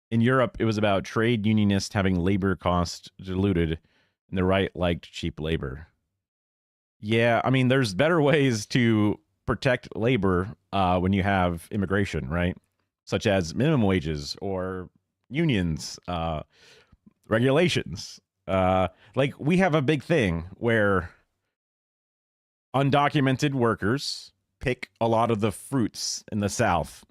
A: In Europe, it was about trade unionists having labor costs diluted, and the right liked cheap labor. Yeah, I mean, there's better ways to protect labor when you have immigration, right? Such as minimum wages or unions, regulations. Like, we have a big thing where undocumented workers pick a lot of the fruits in the South.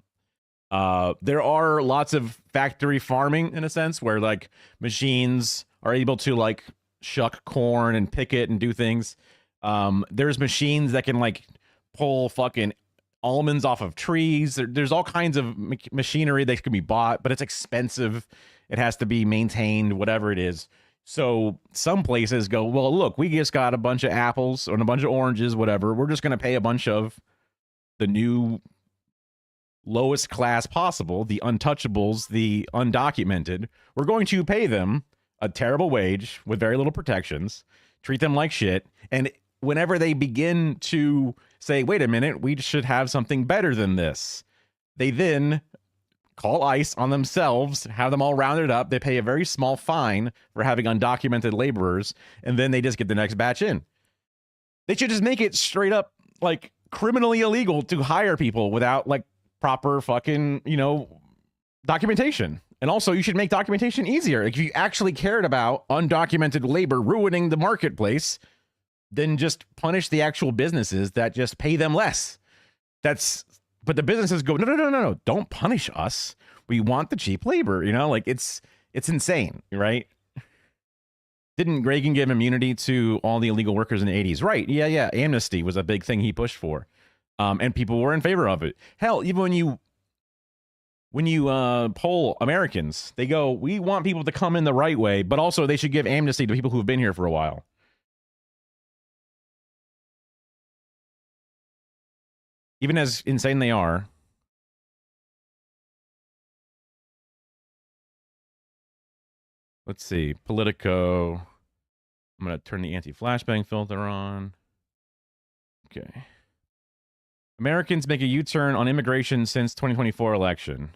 A: There are lots of factory farming, in a sense, where like machines are able to like shuck corn and pick it and do things. There's machines that can like pull fucking almonds off of trees. There's all kinds of machinery that can be bought, but it's expensive. It has to be maintained, whatever it is. So some places go, well, look, we just got a bunch of apples and a bunch of oranges, whatever. We're just going to pay a bunch of the new lowest class possible, the untouchables, the undocumented. We're going to pay them a terrible wage with very little protections, treat them like shit. And whenever they begin to say, wait a minute, we should have something better than this, they then call ICE on themselves, have them all rounded up. They pay a very small fine for having undocumented laborers, and then they just get the next batch in. They should just make it straight up like criminally illegal to hire people without like proper fucking, documentation. And also, you should make documentation easier. Like, if you actually cared about undocumented labor ruining the marketplace, then just punish the actual businesses that just pay them less. But the businesses go, no, don't punish us. We want the cheap labor, it's insane, right? Didn't Reagan give immunity to all the illegal workers in the 80s? Right, yeah. Amnesty was a big thing he pushed for. And people were in favor of it. Hell, even when you poll Americans, they go, we want people to come in the right way, but also they should give amnesty to people who have been here for a while. Even as insane they are. Let's see. Politico. I'm going to turn the anti-flashbang filter on. Okay. Americans make a U-turn on immigration since 2024 election.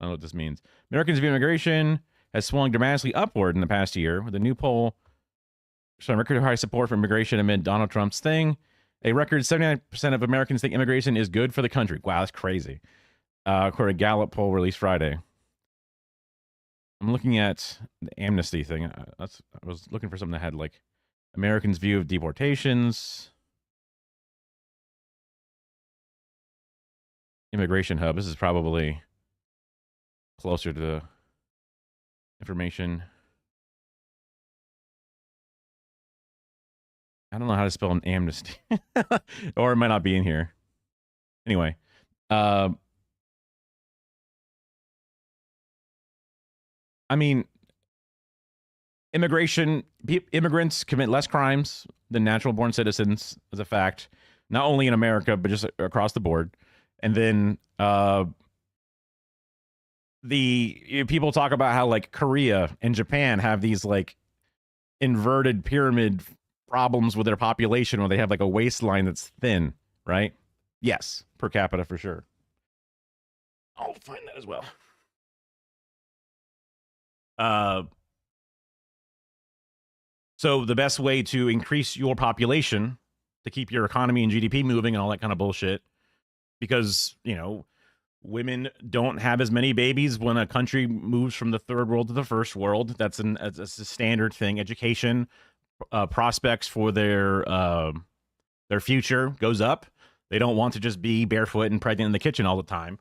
A: I don't know what this means. Americans view immigration has swung dramatically upward in the past year, with a new poll showing record high support for immigration amid Donald Trump's thing. A record 79% of Americans think immigration is good for the country. Wow, that's crazy. According to a Gallup poll released Friday. I'm looking at the amnesty thing. I was looking for something that had like Americans' view of deportations. Immigration Hub. This is probably closer to the information. I don't know how to spell an amnesty. Or it might not be in here. Anyway. I mean, immigrants commit less crimes than natural-born citizens, as a fact. Not only in America, but just across the board. And then people talk about how like Korea and Japan have these like inverted pyramid problems with their population where they have like a waistline that's thin, right? Yes, per capita for sure. I'll find that as well. So the best way to increase your population to keep your economy and GDP moving and all that kind of bullshit, because, women don't have as many babies when a country moves from the third world to the first world. That's a standard thing. Education, prospects for their future goes up. They don't want to just be barefoot and pregnant in the kitchen all the time.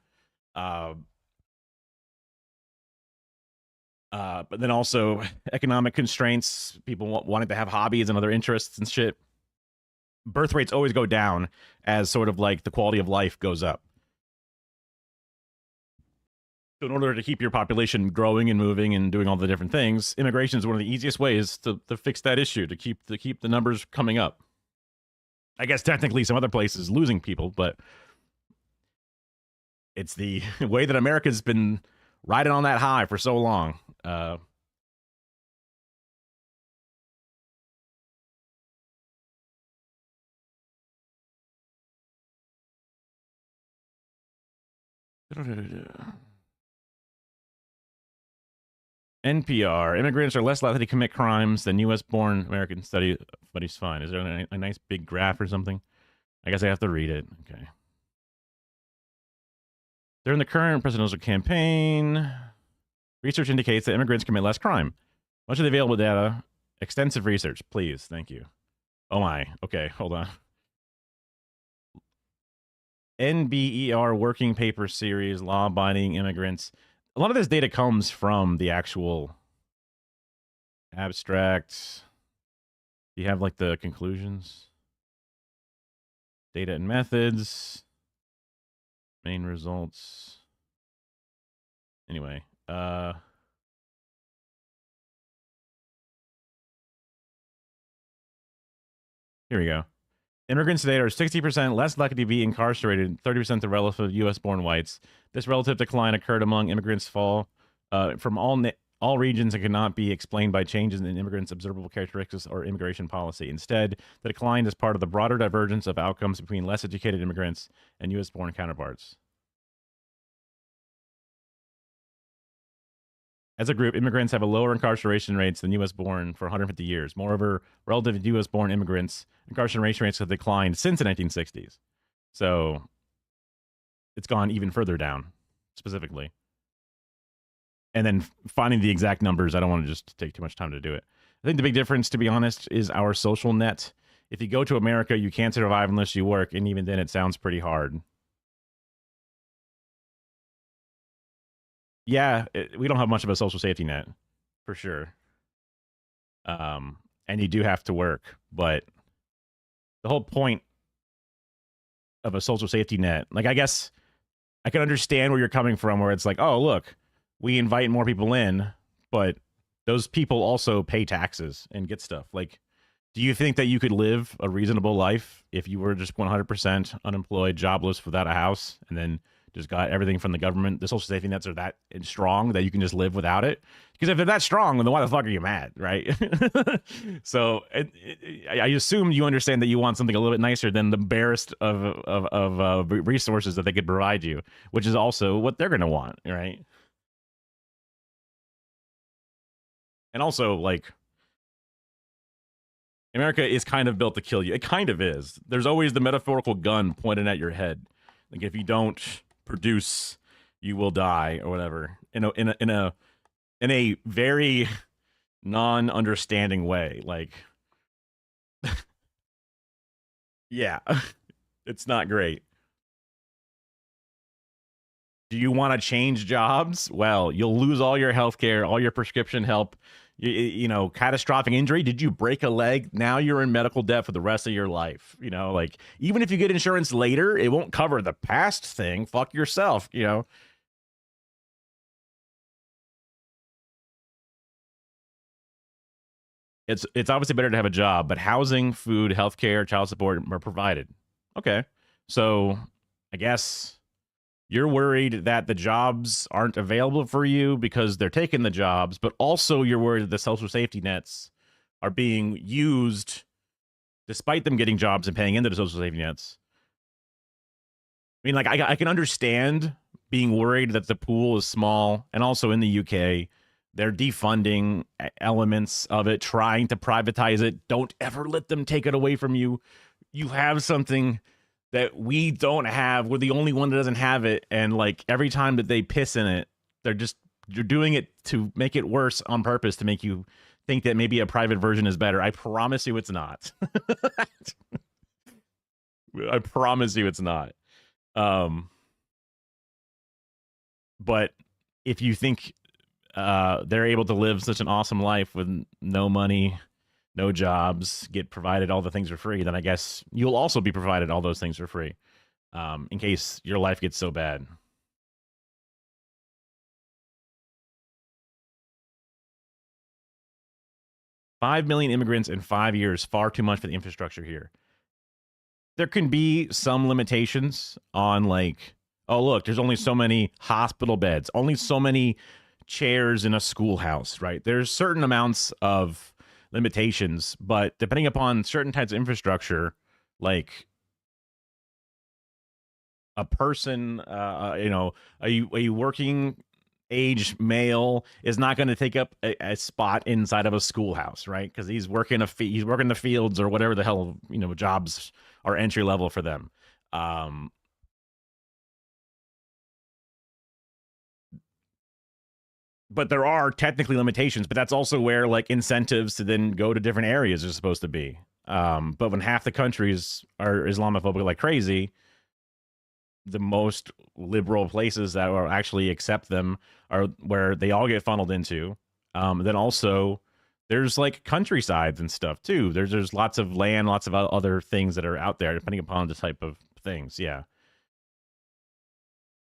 A: But then also economic constraints, people wanting to have hobbies and other interests and shit. Birth rates always go down as sort of like the quality of life goes up. So in order to keep your population growing and moving and doing all the different things, immigration is one of the easiest ways to fix that issue, to keep the numbers coming up. I guess technically some other places losing people, but it's the way that America's been riding on that high for so long. NPR, immigrants are less likely to commit crimes than U.S.-born Americans. Studies find. Is there a nice big graph or something? I guess I have to read it. Okay. During the current presidential campaign, research indicates that immigrants commit less crime. Much of the available data, extensive research, please. Thank you. Oh my. Okay, hold on. NBER working paper series, law-abiding immigrants. A lot of this data comes from the actual abstract. You have like the conclusions, data and methods, main results. Anyway, here we go. Immigrants today are 60% less likely to be incarcerated, 30% the relative U.S.-born whites. This relative decline occurred among immigrants from all regions and cannot be explained by changes in immigrants' observable characteristics or immigration policy. Instead, the decline is part of the broader divergence of outcomes between less educated immigrants and U.S.-born counterparts. As a group, immigrants have a lower incarceration rates than U.S.-born for 150 years. Moreover, relative to U.S.-born immigrants, incarceration rates have declined since the 1960s. So it's gone even further down, specifically. And then finding the exact numbers, I don't want to just take too much time to do it. I think the big difference, to be honest, is our social net. If you go to America, you can't survive unless you work, and even then it sounds pretty hard. Yeah, we don't have much of a social safety net, for sure. And you do have to work, but the whole point of a social safety net, like, I guess I can understand where you're coming from, where it's like, oh, look, we invite more people in, but those people also pay taxes and get stuff. Like, do you think that you could live a reasonable life if you were just 100% unemployed, jobless, without a house, and then just got everything from the government? The social safety nets are that strong that you can just live without it? Because if they're that strong, then why the fuck are you mad, right? So I assume you understand that you want something a little bit nicer than the barest of resources that they could provide you, which is also what they're going to want, right? And also, like, America is kind of built to kill you. It kind of is. There's always the metaphorical gun pointed at your head. Like, if you don't produce, you will die, or whatever. In a very non-understanding way. Like, yeah, it's not great. Do you want to change jobs? Well, you'll lose all your health care, all your prescription help. You know, catastrophic injury. Did you break a leg? Now you're in medical debt for the rest of your life. You know, like, even if you get insurance later, it won't cover the past thing. Fuck yourself, you know. It's obviously better to have a job, but housing, food, healthcare, child support are provided. Okay. So I guess you're worried that the jobs aren't available for you because they're taking the jobs, but also you're worried that the social safety nets are being used despite them getting jobs and paying into the social safety nets. I mean, like, I can understand being worried that the pool is small, and also in the UK, they're defunding elements of it, trying to privatize it. Don't ever let them take it away from you. You have something that we don't have. We're the only one that doesn't have it. And, like, every time that they piss in it, you're doing it to make it worse on purpose, to make you think that maybe a private version is better. I promise you it's not. I promise you it's not. But if you think they're able to live such an awesome life with no money, no jobs, get provided all the things for free, then I guess you'll also be provided all those things for free, in case your life gets so bad. $5 million immigrants in 5 years, far too much for the infrastructure here. There can be some limitations on, like, Oh, look, there's only so many hospital beds, only so many chairs in a schoolhouse, right? There's certain amounts of limitations, but depending upon certain types of infrastructure, like a person, a working age male is not going to take up a spot inside of a schoolhouse, right? Because he's working the fields or whatever the hell jobs are entry level for them. But there are technically limitations, but that's also where like incentives to then go to different areas are supposed to be. But when half the countries are Islamophobic like crazy, the most liberal places that will actually accept them are where they all get funneled into. Then also there's like countrysides and stuff too. There's lots of land, lots of other things that are out there depending upon the type of things. Yeah.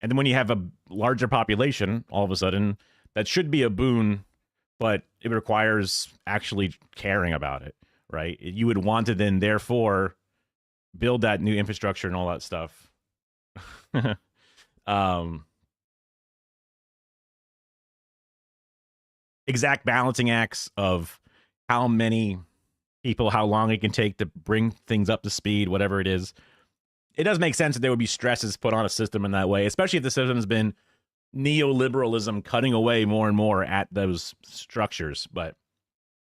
A: And then when you have a larger population, all of a sudden that should be a boon, but it requires actually caring about it, right? You would want to then therefore build that new infrastructure and all that stuff. Exact balancing acts of how many people, how long it can take to bring things up to speed, whatever it is. It does make sense that there would be stresses put on a system in that way, especially if the system has been neoliberalism cutting away more and more at those structures. But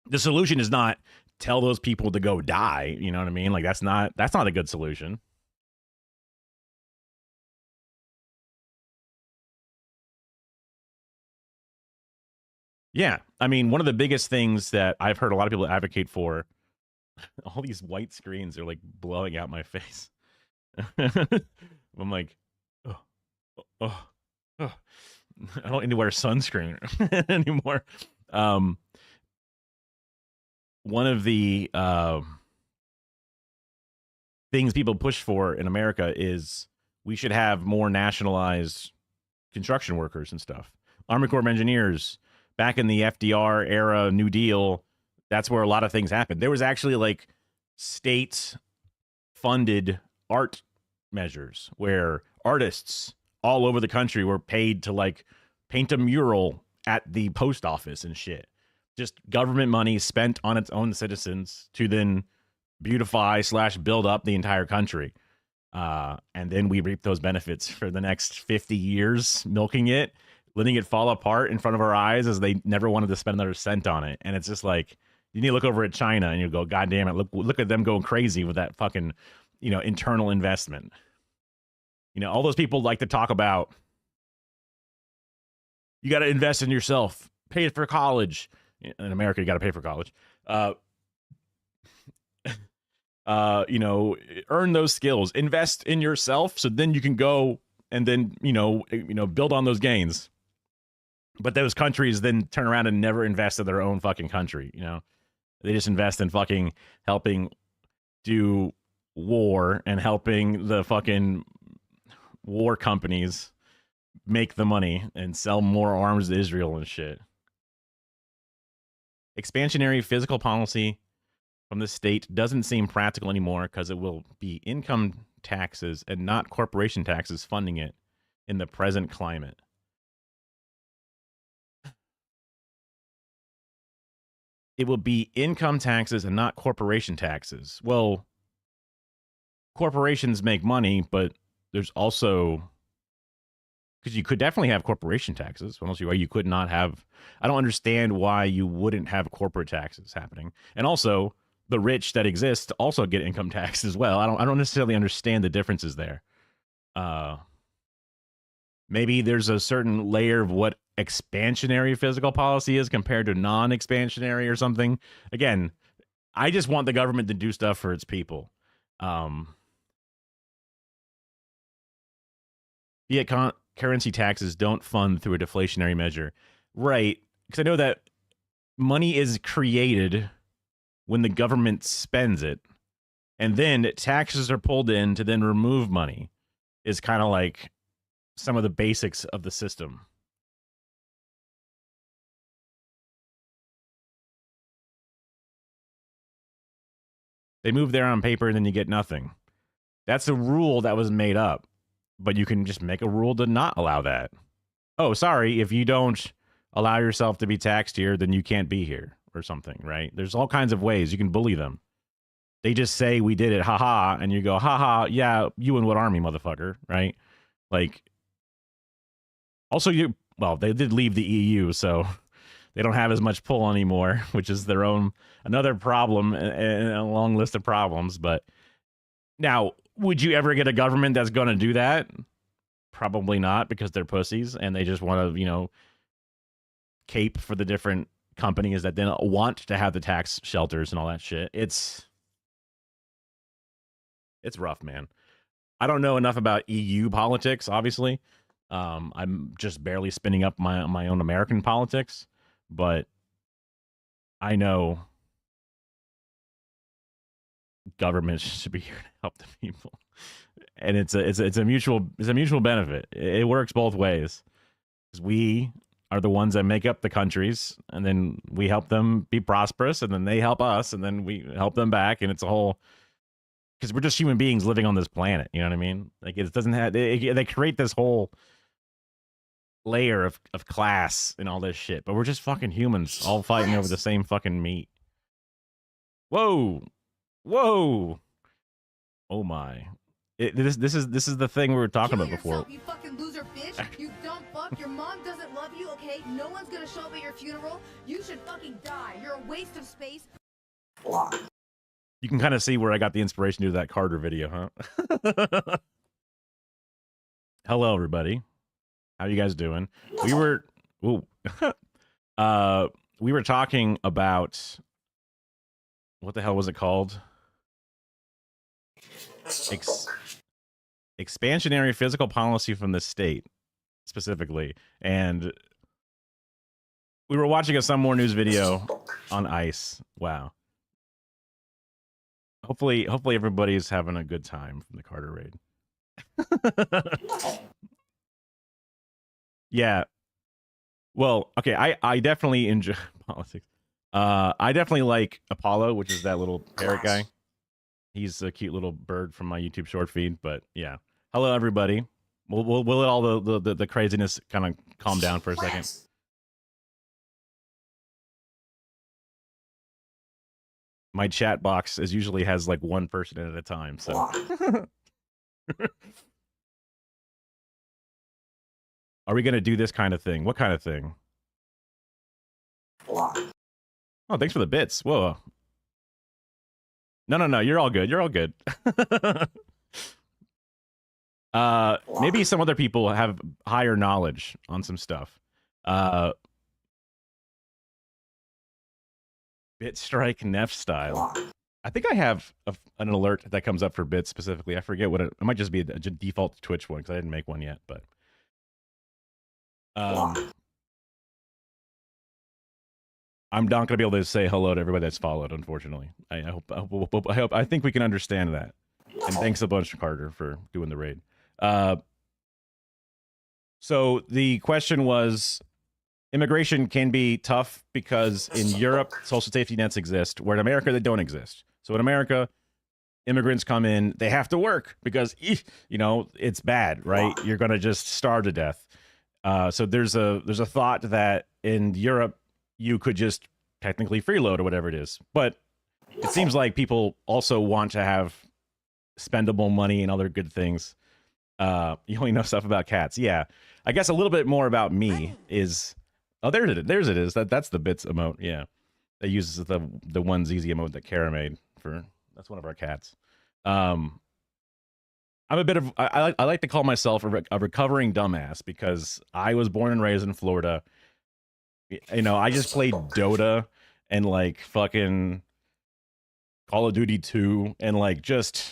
A: the solution is not tell those people to go die. You know what I mean? Like that's not a good solution. Yeah, I mean, one of the biggest things that I've heard a lot of people advocate for, all these white screens are like blowing out my face. I'm like, oh, I don't need to wear sunscreen anymore. One of the things people push for in America is we should have more nationalized construction workers and stuff. Army Corps of Engineers. Back in the FDR era, New Deal, that's where a lot of things happened. There was actually like state-funded art measures where artists all over the country were paid to like paint a mural at the post office and shit. Just government money spent on its own citizens to then beautify / build up the entire country. And then we reap those benefits for the next 50 years, milking it, letting it fall apart in front of our eyes as they never wanted to spend another cent on it. And it's just like, you need to look over at China and you go, God damn it, look at them going crazy with that fucking, internal investment. All those people like to talk about, you got to invest in yourself, pay for college. In America, you got to pay for college. Earn those skills, invest in yourself. So then you can go and then, build on those gains. But those countries then turn around and never invest in their own fucking country. They just invest in fucking helping do war and helping the fucking war companies make the money and sell more arms to Israel and shit. Expansionary physical policy from the state doesn't seem practical anymore because it will be income taxes and not corporation taxes funding it in the present climate. It will be income taxes and not corporation taxes. Well, corporations make money, but there's also, because you could definitely have corporation taxes. You could not have. I don't understand why you wouldn't have corporate taxes happening. And also, the rich that exist also get income tax as well. I don't necessarily understand the differences there. Maybe there's a certain layer of what expansionary physical policy is compared to non-expansionary or something. Again, I just want the government to do stuff for its people. Fiat currency taxes don't fund through a deflationary measure. Right, because I know that money is created when the government spends it, and then taxes are pulled in to then remove money, is kind of like some of the basics of the system. They move there on paper and then you get nothing. That's a rule that was made up. but you can just make a rule to not allow that. Oh, sorry, if you don't allow yourself to be taxed here, then you can't be here or something, right? There's all kinds of ways you can bully them. They just say we did it, haha, and you go, haha, yeah, you in what army, motherfucker, right? Like, also they did leave the EU, so they don't have as much pull anymore, which is their own, another problem and a long list of problems. But now, would you ever get a government that's going to do that? Probably not, because they're pussies and they just want to, cape for the different companies that then want to have the tax shelters and all that shit. It's rough, man. I don't know enough about EU politics, obviously. I'm just barely spinning up my own American politics, but I know governments should be here to help the people. And it's a mutual benefit. It works both ways. Because we are the ones that make up the countries, and then we help them be prosperous, and then they help us, and then we help them back, and it's a whole, because we're just human beings living on this planet, you know what I mean? Like, it doesn't have, they create this whole layer of class and all this shit, but we're just fucking humans all fighting over the same fucking meat. Whoa. Oh my. This is the thing we were talking about before.
K: You fucking loser bitch. You dumb fuck. Your mom doesn't love you, okay? No one's gonna show up at your funeral. You should fucking die. You're a waste of space.
A: You can kind of see where I got the inspiration to do that Carter video, huh? Hello, everybody. How you guys doing? We were talking about, what the hell was it called? Expansionary physical policy from the state, specifically. And we were watching a Some More News video on ICE. Wow. Hopefully everybody's having a good time from the Carter raid. Yeah. Well, okay, I definitely enjoy politics. I definitely like Apollo, which is that little parrot guy. He's a cute little bird from my YouTube short feed, but yeah. Hello, everybody. We'll let all the craziness kind of calm down for a second. My chat box usually has like one person at a time, so. Are we going to do this kind of thing? What kind of thing? Oh, thanks for the bits. Whoa. No. You're all good. You're all good. Maybe some other people have higher knowledge on some stuff. Bit strike Neff style. I think I have an alert that comes up for bits specifically. I forget what it might just be a default Twitch one because I didn't make one yet, but. I'm not gonna be able to say hello to everybody that's followed, unfortunately. I think we can understand that. And thanks a bunch, Carter, for doing the raid. So the question was, immigration can be tough because in Europe, social safety nets exist, where in America, they don't exist. So in America, immigrants come in, they have to work because, it's bad, right? You're gonna just starve to death. So there's a thought that in Europe, you could just technically freeload or whatever it is. But it seems like people also want to have spendable money and other good things. You only know stuff about cats. Yeah. I guess a little bit more about me is... Oh, there's it is. That's the bits emote. Yeah. That uses the one ZZ emote that Kara made for... That's one of our cats. I'm a bit of... I like to call myself a recovering dumbass because I was born and raised in Florida. I just played Dota and like fucking Call of Duty 2 and like just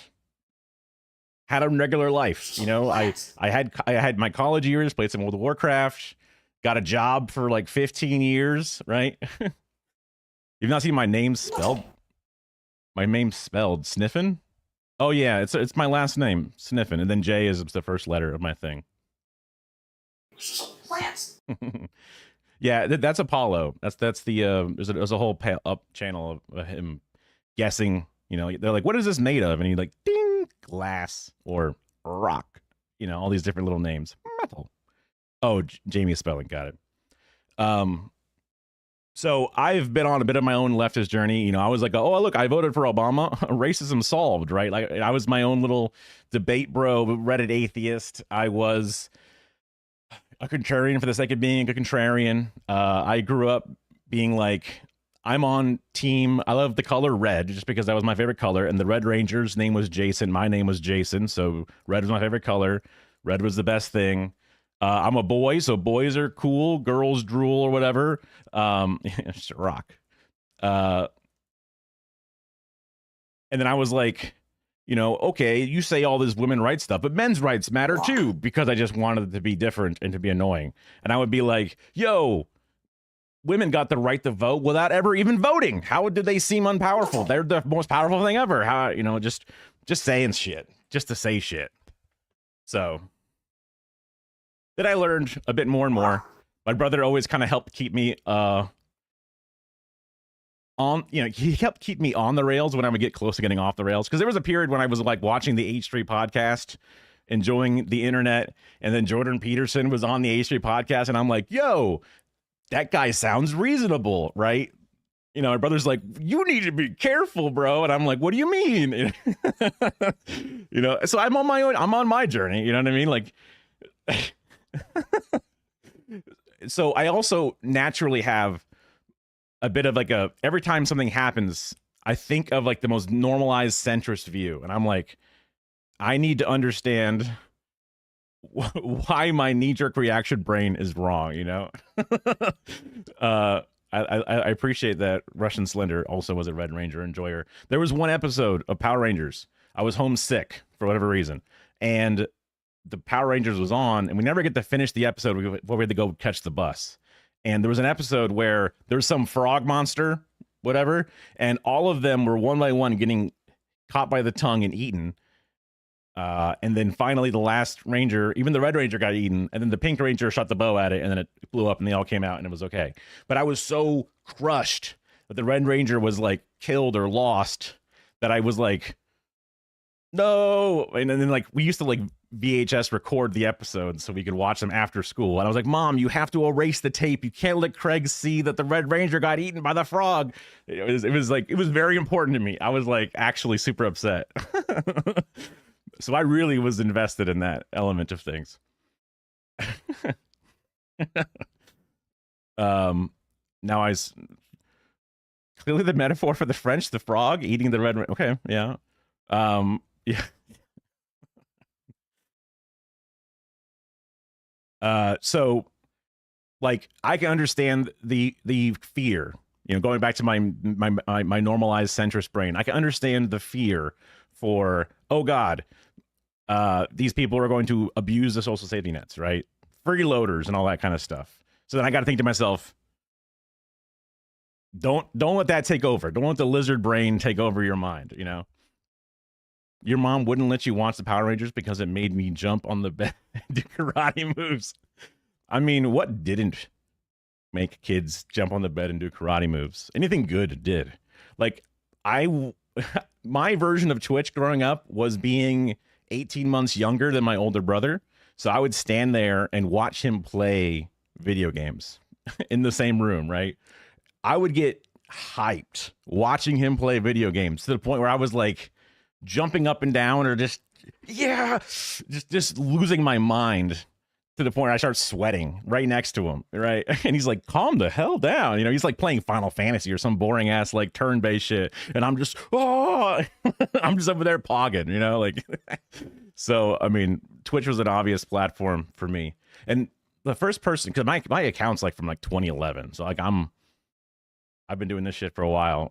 A: had a regular life. I had my college years, played some World of Warcraft, got a job for like 15 years, right? You've not seen my name spelled? My name's spelled Sniffin? Oh yeah, it's my last name, Sniffin, and then J is the first letter of my thing.
K: Plants.
A: Yeah, that's Apollo. That's the there's a whole up channel of him guessing. They're like, "What is this made of?" And he's like, "Ding, glass or rock." all these different little names. Metal. Oh, Jamie Spelling, got it. So I've been on a bit of my own leftist journey. I was like, oh, look, I voted for Obama. Racism solved, right? Like I was my own little debate bro, Reddit atheist. I was a contrarian for the sake of being a contrarian. I grew up being like, I'm on team. I love the color red just because that was my favorite color. And the Red Ranger's name was Jason. My name was Jason. So red was my favorite color. Red was the best thing. I'm a boy, so boys are cool. Girls drool or whatever. Rock. And then I was like, okay, you say all this women rights stuff, but men's rights matter too, because I just wanted it to be different and to be annoying. And I would be like, yo, women got the right to vote without ever even voting. How did they seem unpowerful? They're the most powerful thing ever. How, just saying shit, just to say shit. So then I learned a bit more and more. My brother always kind of helped keep me he helped keep me on the rails when I would get close to getting off the rails. Because there was a period when I was like watching the H3 podcast, enjoying the internet, and then Jordan Peterson was on the H3 podcast, and I'm like, yo, that guy sounds reasonable, right? My brother's like, you need to be careful, bro. And I'm like, what do you mean? So I'm on my own. I'm on my journey. You know what I mean? Like, so I also naturally have a bit of like every time something happens, I think of like the most normalized centrist view. And I'm like, I need to understand why my knee-jerk reaction brain is wrong, I appreciate that Russian Slender also was a Red Ranger enjoyer. There was one episode of Power Rangers. I was homesick for whatever reason. And the Power Rangers was on, and we never get to finish the episode where we had to go catch the bus. And there was an episode where there was some frog monster, whatever, and all of them were one by one getting caught by the tongue and eaten. And then finally the last Ranger, even the Red Ranger got eaten, and then the Pink Ranger shot the bow at it, and then it blew up, and they all came out, and it was okay. But I was so crushed that the Red Ranger was like killed or lost that I was like, no. And then like we used to like VHS record the episodes so we could watch them after school. And I was like, Mom, you have to erase the tape. You can't let Craig see that the Red Ranger got eaten by the frog. It was very important to me. I was like actually super upset. So I really was invested in that element of things. Now clearly the metaphor for the French, the frog eating the red. Okay. Yeah. Yeah. So like I can understand the fear, going back to my normalized centrist brain. I can understand the fear for, oh God, these people are going to abuse the social safety nets, right? Freeloaders and all that kind of stuff. So then I got to think to myself, don't let that take over. Don't let the lizard brain take over your mind. Your mom wouldn't let you watch the Power Rangers because it made me jump on the bed and do karate moves. I mean, what didn't make kids jump on the bed and do karate moves? Anything good did. Like my version of Twitch growing up was being 18 months younger than my older brother. So I would stand there and watch him play video games in the same room, right? I would get hyped watching him play video games to the point where I was like jumping up and down or just losing my mind to the point where I start sweating right next to him, right? And he's like, calm the hell down. He's like playing Final Fantasy or some boring ass like turn-based shit. And I'm just, I'm just over there pogging, like. So, I mean, Twitch was an obvious platform for me. And the first person, because my account's like from like 2011. So like I've been doing this shit for a while.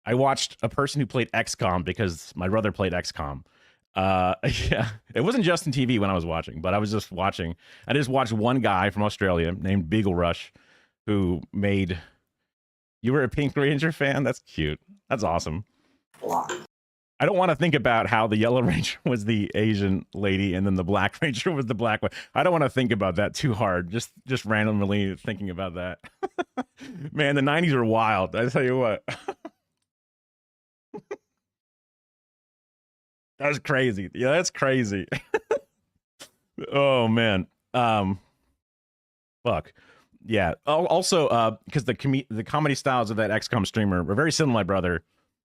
A: I watched a person who played XCOM because my brother played XCOM. Yeah, it wasn't Justin TV when I was watching, but I was just watching. I just watched one guy from Australia named Beagle Rush who made. You were a Pink Ranger fan? That's cute. That's awesome. I don't want to think about how the Yellow Ranger was the Asian lady and then the Black Ranger was the black one. I don't want to think about that too hard. Just randomly thinking about that. Man, the 90s were wild. I tell you what. That's crazy. Yeah, that's crazy. Oh man. Fuck. Yeah. Also, because the comedy styles of that XCOM streamer were very similar to my brother.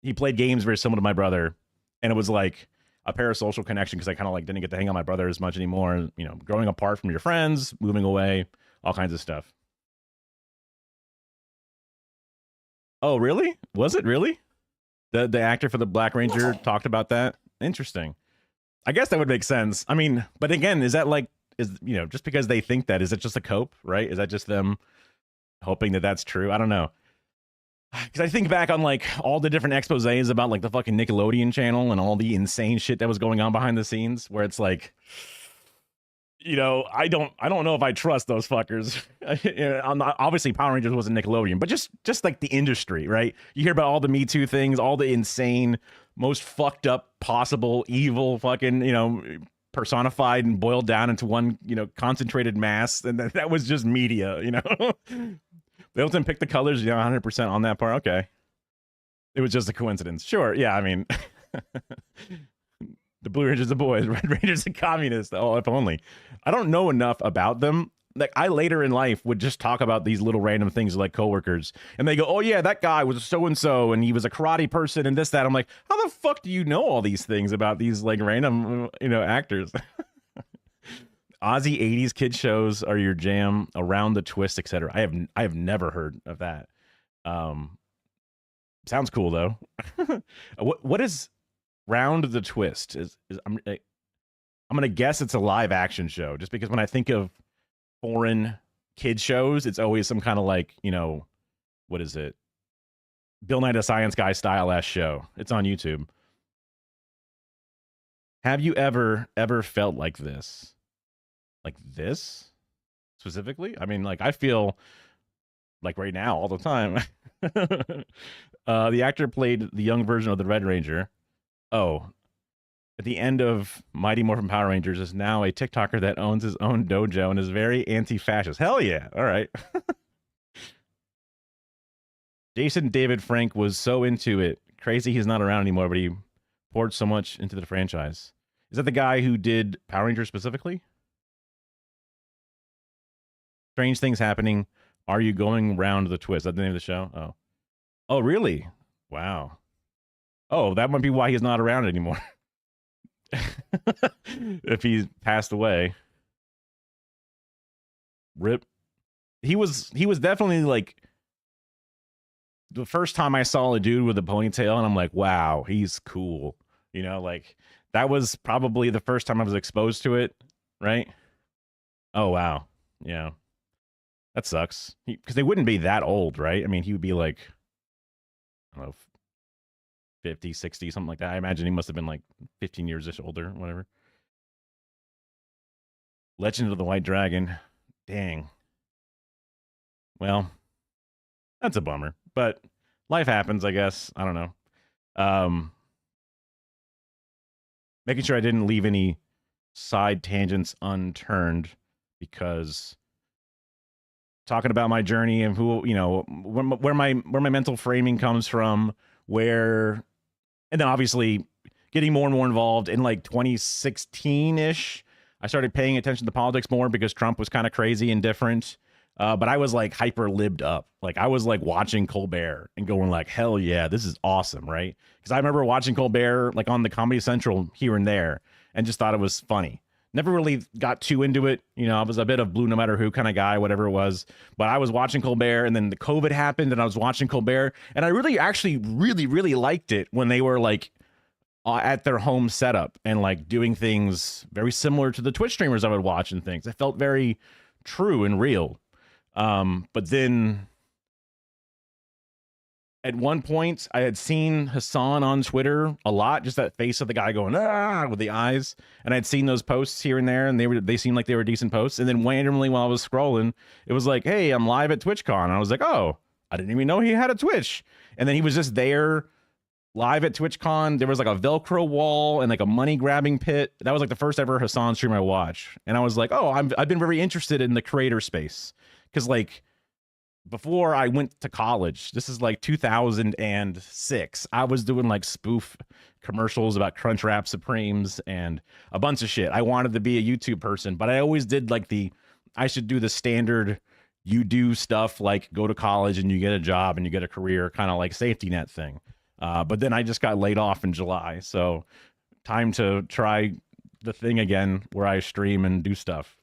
A: He played games very similar to my brother, and it was like a parasocial connection because I kind of like didn't get to hang out with my brother as much anymore. You know, growing apart from your friends, moving away, all kinds of stuff. Oh, really? Was it really? The actor for the Black Ranger talked about that? Interesting. I guess that would make sense. I mean, but again, is that like, just because they think that, is it just a cope, right? Is that just them hoping that that's true? I don't know. Because I think back on like all the different exposés about like the fucking Nickelodeon channel and all the insane shit that was going on behind the scenes, where it's like, I don't know if I trust those fuckers. Obviously, Power Rangers wasn't Nickelodeon, but just like the industry, right? You hear about all the Me Too things, all the insane, most fucked up possible evil fucking, personified and boiled down into one, concentrated mass. And that was just media, They didn't pick the colors, 100% on that part. Okay. It was just a coincidence. Sure. Yeah. I mean, the Blue Rangers are boys, Red Rangers are communists. Oh, if only. I don't know enough about them. Like, I later in life would just talk about these little random things like coworkers, and they go, "Oh yeah, that guy was so and so, and he was a karate person, and this, that." I'm like, how the fuck do you know all these things about these like random, actors? Aussie 80s kid shows are your jam. Around the Twist, etc. I have never heard of that. Sounds cool though. What is Round the Twist? I'm gonna guess it's a live action show, just because when I think of foreign kid shows, it's always some kind of like, what is it? Bill Nye the Science Guy style ass show. It's on YouTube. Have you ever felt like this? Like this specifically? I mean, like, I feel like right now all the time. The actor played the young version of the Red Ranger. Oh, at the end of Mighty Morphin Power Rangers, is now a TikToker that owns his own dojo and is very anti-fascist. Hell yeah. All right. Jason David Frank was so into it. Crazy he's not around anymore, but he poured so much into the franchise. Is that the guy who did Power Rangers specifically? Strange Things Happening. Are you going round the twist? Is that the name of the show? Oh. Oh, really? Wow. Oh, that might be why he's not around anymore. If he's passed away. Rip. He was definitely like the first time I saw a dude with a ponytail, and I'm like, wow, he's cool. Like that was probably the first time I was exposed to it, right? Oh, wow. Yeah. That sucks. Because they wouldn't be that old, right? I mean, he would be like, I don't know, 50, 60, something like that. I imagine he must have been like 15 years-ish older, whatever. Legend of the White Dragon. Dang. Well, that's a bummer. But life happens, I guess. I don't know. Making sure I didn't leave any side tangents unturned, because talking about my journey and who, where my mental framing comes from, and then obviously getting more and more involved in like 2016-ish. I started paying attention to politics more because Trump was kind of crazy and different. But I was like hyper libbed up. Like I was like watching Colbert and going like, hell yeah, this is awesome, right? Because I remember watching Colbert like on the Comedy Central here and there and just thought it was funny. Never really got too into it. I was a bit of blue no matter who kind of guy, whatever it was. But I was watching Colbert, and then the COVID happened, and I was watching Colbert. And I really liked it when they were like at their home setup and like doing things very similar to the Twitch streamers I would watch and things. It felt very true and real. But then at one point I had seen Hassan on Twitter a lot, just that face of the guy going, with the eyes. And I'd seen those posts here and there, and they seemed like they were decent posts. And then randomly while I was scrolling, it was like, hey, I'm live at TwitchCon. And I was like, oh, I didn't even know he had a Twitch. And then he was just there live at TwitchCon. There was like a Velcro wall and like a money grabbing pit. That was like the first ever Hassan stream I watched. And I was like, oh, I've been very interested in the creator space. Because like before I went to college, this is like 2006, I was doing like spoof commercials about Crunchwrap Supremes and a bunch of shit. I wanted to be a YouTube person, but I always did like I should do the standard, you do stuff like go to college and you get a job and you get a career, kind of like safety net thing. But then I just got laid off in July. So time to try the thing again where I stream and do stuff.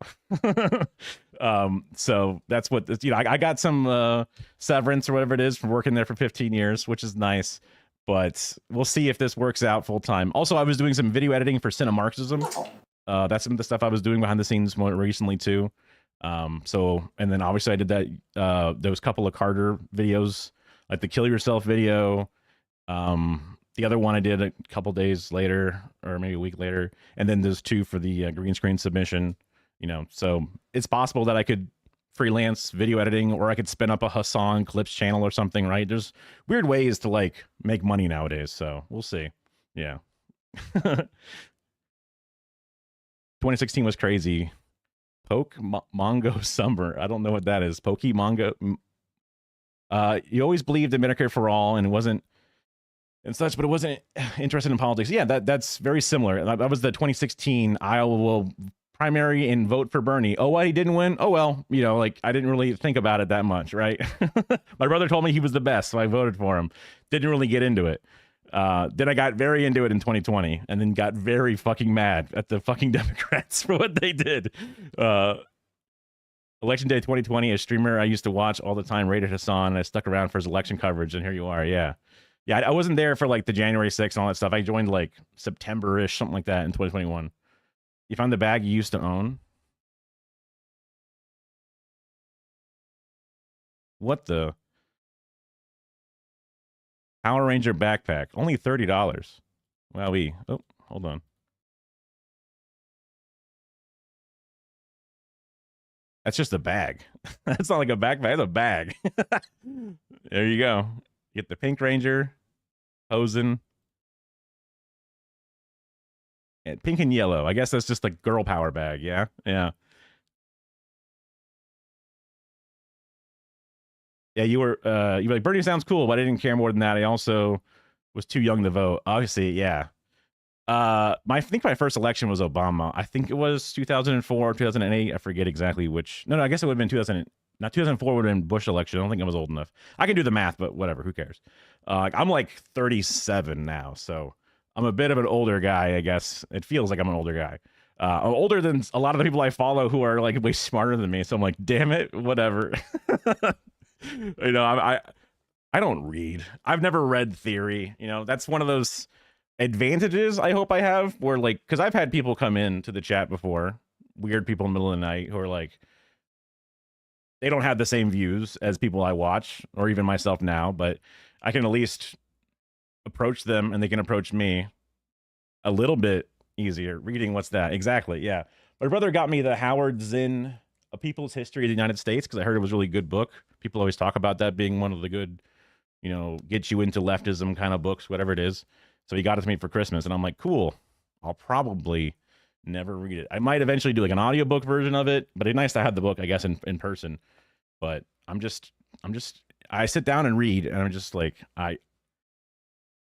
A: So that's what, I got some severance or whatever it is from working there for 15 years, which is nice, but we'll see if this works out full time. Also, I was doing some video editing for Cinemarxism. That's some of the stuff I was doing behind the scenes more recently too. And then obviously I did that, those couple of Carter videos, like the Kill Yourself video. The other one I did a couple days later, or maybe a week later, and then there's 2 for the green screen submission. So it's possible that I could freelance video editing, or I could spin up a Hassan Clips channel or something, right? There's weird ways to like make money nowadays, so we'll see. Yeah. 2016 was crazy. Mongo Summer. I don't know what that is. Mongo. You always believed in Medicare for all and it wasn't and such, but it wasn't interested in politics. Yeah, that's very similar. That was the 2016 Iowa primary and vote for Bernie. Oh, why he didn't win? Oh, well, like I didn't really think about it that much, right? My brother told me he was the best, so I voted for him. Didn't really get into it. Then I got very into it in 2020 and then got very fucking mad at the fucking Democrats for what they did. Election day 2020, a streamer I used to watch all the time rated Hassan. I stuck around for his election coverage, and here you are. Yeah, I wasn't there for like the January 6th and all that stuff. I joined like September-ish, something like that in 2021. You found the bag you used to own? What the? Power Ranger backpack, only $30. Wowee. Oh, hold on. That's just a bag. That's not like a backpack, it's a bag. There you go. Get the Pink Ranger, Hosen. And pink and yellow. I guess that's just a girl power bag, yeah? Yeah. Yeah, you were like, Bernie sounds cool, but I didn't care more than that. I also was too young to vote. Obviously, yeah. I think my first election was Obama. I think it was 2004, 2008. I forget exactly which. No, I guess it would have been 2004 would have been Bush election. I don't think I was old enough. I can do the math, but whatever. Who cares? I'm like 37 now, so I'm a bit of an older guy, I guess. It feels like I'm an older guy. I'm older than a lot of the people I follow who are like way smarter than me. So I'm like, damn it, whatever. I don't read. I've never read theory. That's one of those advantages I hope I have, where like, because I've had people come in to the chat before, weird people in the middle of the night who are like, they don't have the same views as people I watch, or even myself now, but I can at least approach them and they can approach me a little bit easier. Reading, what's that? Exactly, yeah. My brother got me the Howard Zinn, A People's History of the United States, because I heard it was a really good book. People always talk about that being one of the good, get you into leftism kind of books, whatever it is. So he got it to me for Christmas, and I'm like, cool. I'll probably never read it. I might eventually do like an audiobook version of it, but it's nice to have the book, I guess, in person. But I sit down and read, and I'm just like, I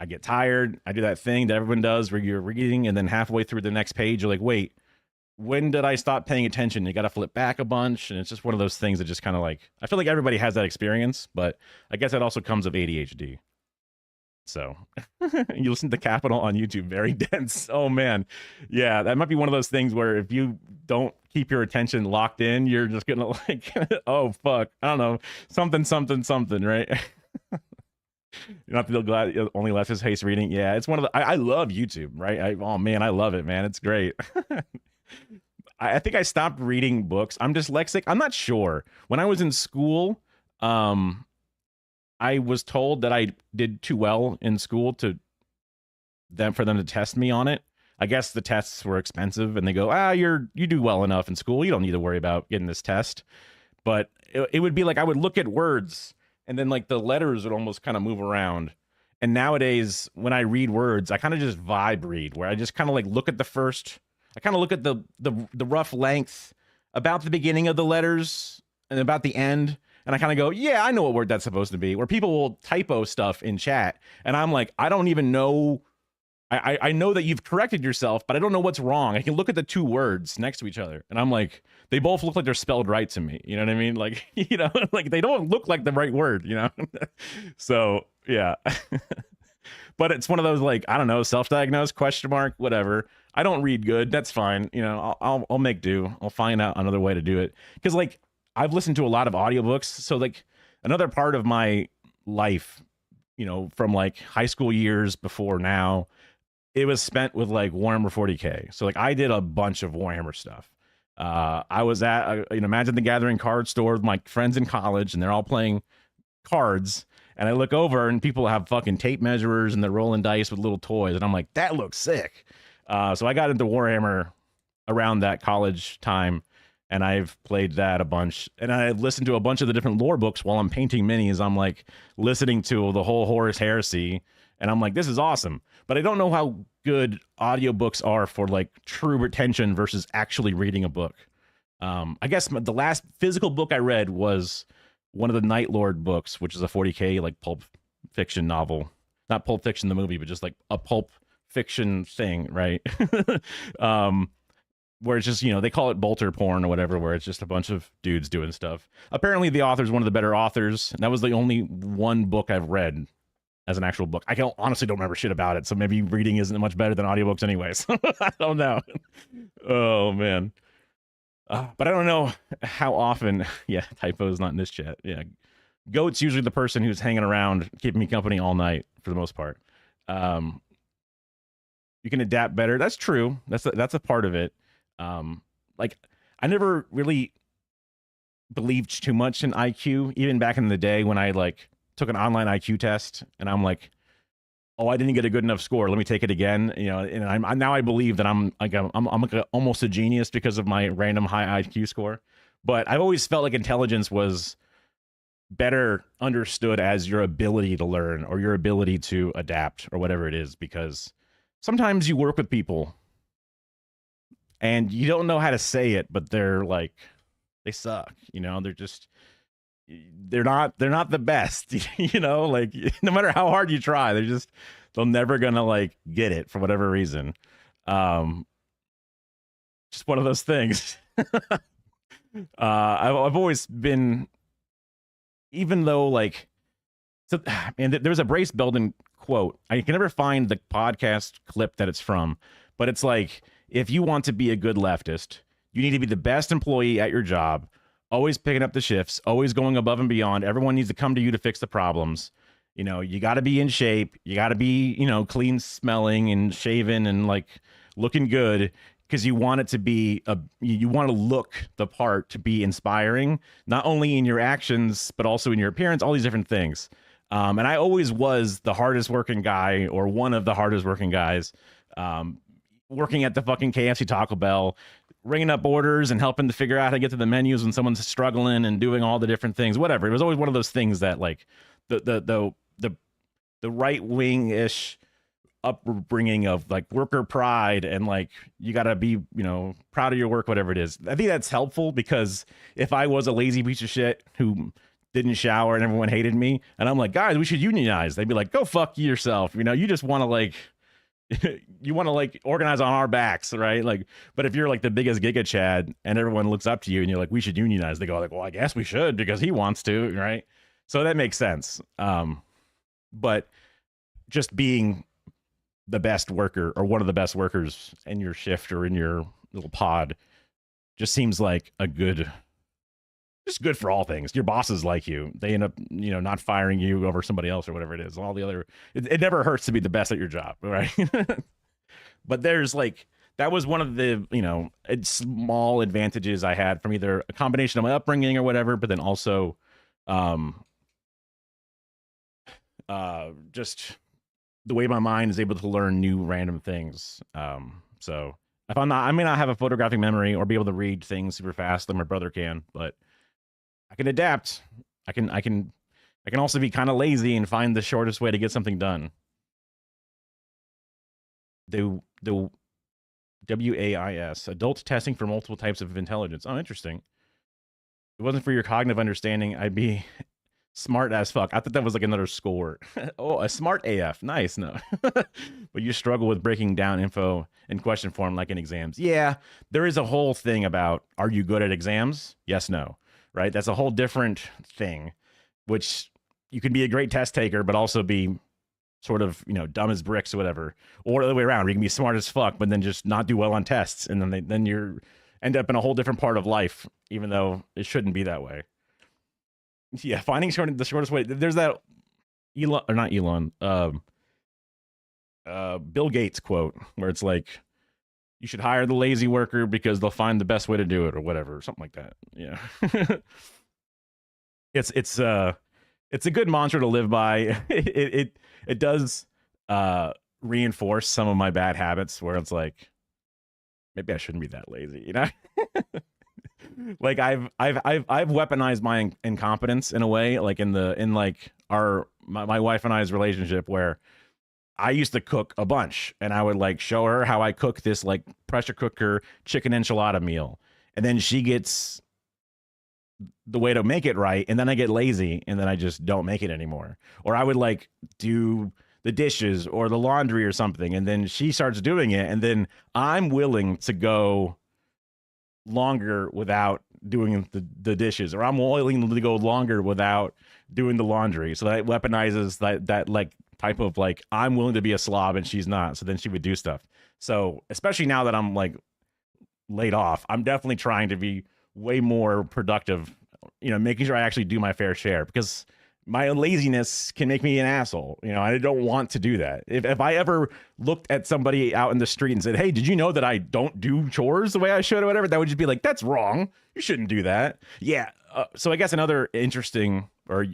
A: get tired. I do that thing that everyone does where you're reading, and then halfway through the next page, you're like, wait, when did I stop paying attention? You got to flip back a bunch, and it's just one of those things that just kind of like, I feel like everybody has that experience, but I guess that also comes of ADHD. So you listen to Capital on YouTube, very dense. Oh man. Yeah, that might be one of those things where if you don't keep your attention locked in, you're just gonna like, oh fuck, I don't know, something, right? You're not feel glad only left his haste reading. Yeah, it's one of the, I love YouTube, right? Oh man, I love it, man. It's great. I think I stopped reading books. I'm dyslexic. I'm not sure. When I was in school, I was told that I did too well in school for them to test me on it. I guess the tests were expensive, and they go, you do well enough in school. You don't need to worry about getting this test. But it would be like I would look at words, and then like the letters would almost kind of move around. And nowadays, when I read words, I kind of just vibe read, where I just kind of like look at I kind of look at the rough length about the beginning of the letters and about the end. and I kind of go, yeah, I know what word that's supposed to be. Where people will typo stuff in chat, and I'm like, I don't even know. I know that you've corrected yourself, but I don't know what's wrong. I can look at the two words next to each other, and I'm like, they both look like they're spelled right to me. You know what I mean? Like, you know, like they don't look like the right word, you know? So, yeah. But it's one of those, like, I don't know, self-diagnosed, question mark, whatever. I don't read good. That's fine. You know, I'll make do. I'll find out another way to do it. Because, like, I've listened to a lot of audiobooks. So, like, another part of my life, you know, from, like, high school years before now, it was spent with, like, Warhammer 40K. So, like, I did a bunch of Warhammer stuff. I was at, you know, Magic the Gathering card store with my friends in college, and they're all playing cards. And I look over, and people have fucking tape measurers, and they're rolling dice with little toys. And I'm like, that looks sick. So I got into Warhammer around that college time, and I've played that a bunch. And I've listened to a bunch of the different lore books while I'm painting minis. I'm like listening to the whole Horus Heresy, and I'm like, this is awesome. But I don't know how good audiobooks are for, like, true retention versus actually reading a book. I guess the last physical book I read was one of the Night Lord books, which is a 40K, like, pulp fiction novel. Not Pulp Fiction, the movie, but just, like, a pulp fiction thing, right? Where it's just, you know, they call it bolter porn or whatever, where it's just a bunch of dudes doing stuff. Apparently the author's one of the better authors, and that was the only one book I've read as an actual book. I honestly don't remember shit about it, so maybe reading isn't much better than audiobooks anyways. I don't know. Oh, man. But I don't know how often. Yeah, typos not in this chat. Yeah, Goat's usually the person who's hanging around, keeping me company all night for the most part. You can adapt better. That's true. That's a part of it. Like, I never really believed too much in IQ, even back in the day when I, like, took an online IQ test, and I'm like, oh, I didn't get a good enough score. Let me take it again. You know, and now I believe that I'm like almost a genius because of my random high IQ score. But I've always felt like intelligence was better understood as your ability to learn or your ability to adapt or whatever it is, because sometimes you work with people and you don't know how to say it, but they're like, they suck. You know, they're not the best, you know, like, no matter how hard you try, they're never gonna, like, get it for whatever reason. Just one of those things. I've always been, even though, like, so, and there's a Brace Belden quote. I can never find the podcast clip that it's from, but it's like, if you want to be a good leftist, you need to be the best employee at your job, always picking up the shifts, always going above and beyond. Everyone needs to come to you to fix the problems. You know, you got to be in shape. You got to be, you know, clean smelling and shaven and, like, looking good, because you want it to be you want to look the part, to be inspiring, not only in your actions, but also in your appearance, all these different things. And I always was the hardest working guy, or one of the hardest working guys, working at the fucking KFC Taco Bell, ringing up orders and helping to figure out how to get to the menus when someone's struggling, and doing all the different things, whatever. It was always one of those things that, like, the right wing-ish upbringing of, like, worker pride, and, like, you gotta be, you know, proud of your work, whatever it is. I think that's helpful, because if I was a lazy piece of shit who didn't shower and everyone hated me, and I'm like, guys, we should unionize, they'd be like, go fuck yourself. You know, you just want to, like, you want to, like, organize on our backs, right? Like, but if you're, like, the biggest Giga Chad and everyone looks up to you and you're like, we should unionize, they go, like, well, I guess we should because he wants to, right? So that makes sense. But just being the best worker, or one of the best workers in your shift or in your little pod, just seems like just good for all things. Your bosses like you. They end up, you know, not firing you over somebody else or whatever it is. All the other, it never hurts to be the best at your job, right? But there's, like, that was one of the, you know, small advantages I had from either a combination of my upbringing or whatever, but then also just the way my mind is able to learn new random things. So if I may not have a photographic memory or be able to read things super fast like my brother can, but I can adapt. I can also be kind of lazy and find the shortest way to get something done. The WAIS, adult testing for multiple types of intelligence. Oh, interesting. it wasn't for your cognitive understanding, I'd be smart as fuck. I thought that was like another school word. Oh, a smart AF. Nice. No. But you struggle with breaking down info in question form like in exams. Yeah, there is a whole thing about, are you good at exams? Yes, no. Right? That's a whole different thing, which you can be a great test taker, but also be sort of, dumb as bricks or whatever. Or the other way around, where you can be smart as fuck, but then just not do well on tests. And then you're end up in a whole different part of life, even though it shouldn't be that way. Yeah, finding the shortest way. There's that Bill Gates quote where it's like, you should hire the lazy worker because they'll find the best way to do it or whatever, something like that. Yeah. It's a good mantra to live by. It does reinforce some of my bad habits where it's like, maybe I shouldn't be that lazy, Like I've weaponized my incompetence in a way, like in my wife and I's relationship, where I used to cook a bunch and I would like show her how I cook this like pressure cooker chicken enchilada meal, and then she gets the way to make it right, and then I get lazy and then I just don't make it anymore. Or I would like do the dishes or the laundry or something, and then she starts doing it, and then I'm willing to go longer without doing the dishes, or I'm willing to go longer without doing the laundry. So that weaponizes that like type of like, I'm willing to be a slob and she's not. So then she would do stuff. So especially now that I'm like laid off, I'm definitely trying to be way more productive, making sure I actually do my fair share, because my laziness can make me an asshole. I don't want to do that. If I ever looked at somebody out in the street and said, hey, did you know that I don't do chores the way I should or whatever? That would just be like, that's wrong. You shouldn't do that. Yeah. So I guess another interesting or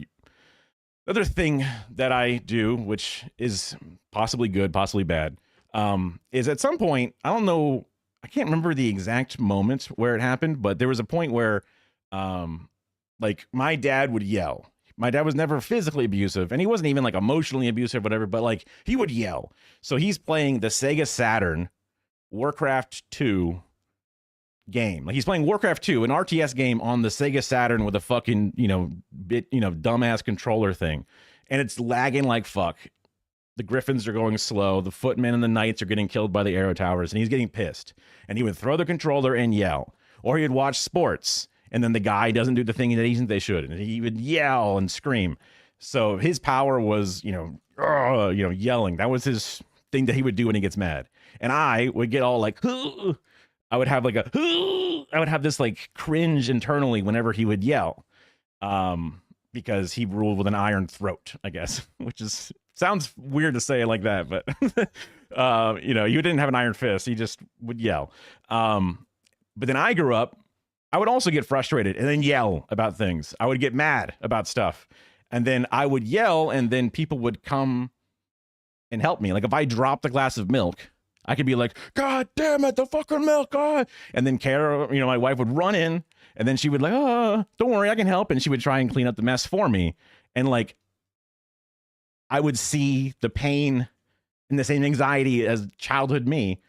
A: another thing that I do, which is possibly good, possibly bad, is at some point, I don't know, I can't remember the exact moment where it happened, but there was a point where like my dad would yell. My dad was never physically abusive, and he wasn't even like emotionally abusive, whatever, but like he would yell. So he's playing the Sega Saturn Warcraft 2 game. Like he's playing Warcraft 2, an RTS game on the Sega Saturn with a fucking, dumbass controller thing. And it's lagging like fuck. The Griffins are going slow. The Footmen and the Knights are getting killed by the arrow towers, and he's getting pissed. And he would throw the controller and yell. Or he'd watch sports, and then the guy doesn't do the thing that he thinks they should, and he would yell and scream. So his power was, yelling. That was his thing that he would do when he gets mad. And I would get all like, I would have this like cringe internally whenever he would yell, because he ruled with an iron throat, I guess, which sounds weird to say it like that, but you didn't have an iron fist. He just would yell. But then I grew up. I would also get frustrated and then yell about things. I would get mad about stuff. And then I would yell, and then people would come and help me. Like if I dropped a glass of milk, I could be like, God damn it, the fucking milk, God. And then Kara, my wife would run in, and then she would like, don't worry, I can help. And she would try and clean up the mess for me. And like, I would see the pain and the same anxiety as childhood me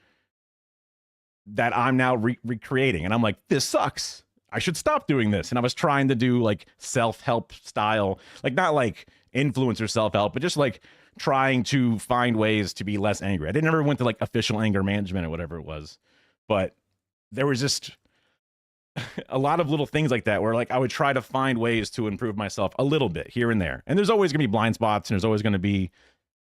A: that I'm now recreating. And I'm like, this sucks. I should stop doing this. And I was trying to do like self-help style, like not like influencer self-help, but just like trying to find ways to be less angry. I never went to like official anger management or whatever it was, but there was just a lot of little things like that where like I would try to find ways to improve myself a little bit here and there. And there's always gonna be blind spots and there's always gonna be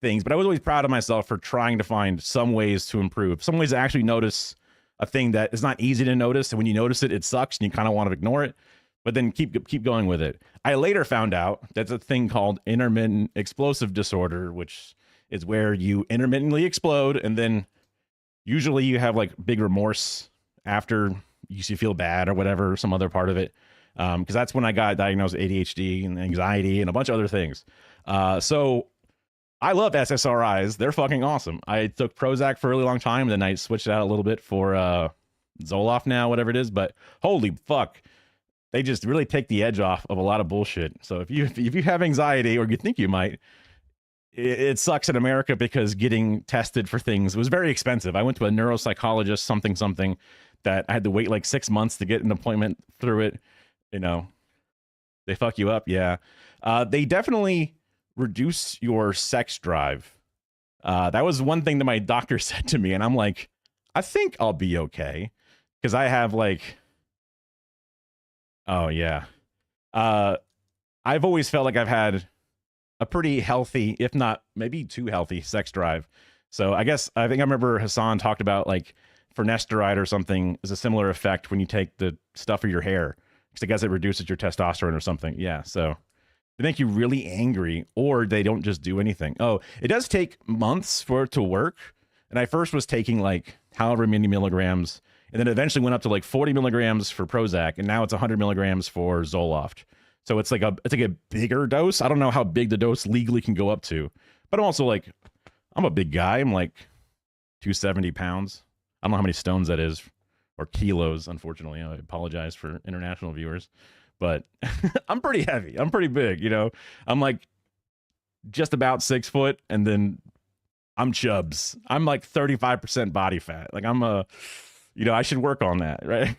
A: things, but I was always proud of myself for trying to find some ways to improve, some ways to actually notice a thing that is not easy to notice. And when you notice it, it sucks and you kind of want to ignore it, but then keep going with it. I later found out that's a thing called intermittent explosive disorder, which is where you intermittently explode. And then usually you have like big remorse after you feel bad or whatever, some other part of it. Because that's when I got diagnosed with ADHD and anxiety and a bunch of other things. So I love SSRIs. They're fucking awesome. I took Prozac for a really long time, then I switched it out a little bit for Zoloft now, whatever it is. But holy fuck, they just really take the edge off of a lot of bullshit. So if you have anxiety or you think you might, it sucks in America because getting tested for things was very expensive. I went to a neuropsychologist, something, that I had to wait like 6 months to get an appointment through it. They fuck you up. Yeah. They definitely reduce your sex drive. That was one thing that my doctor said to me. And I'm like, I think I'll be okay. Because I have like, oh yeah. I've always felt like I've had a pretty healthy, if not maybe too healthy, sex drive. So I think I remember Hassan talked about like finasteride or something is a similar effect when you take the stuff of your hair. Because I guess it reduces your testosterone or something. Yeah, so they make you really angry, or they don't just do anything. Oh, it does take months for it to work. And I first was taking like however many milligrams, and then eventually went up to like 40 milligrams for Prozac, and now it's 100 milligrams for Zoloft. So it's like a bigger dose. I don't know how big the dose legally can go up to, but I'm also like, I'm a big guy. I'm like 270 pounds. I don't know how many stones that is, or kilos, unfortunately. I apologize for international viewers, but I'm pretty heavy. I'm pretty big, you know. I'm like just about 6 foot, and then I'm chubs. I'm like 35% body fat. Like I should work on that, right?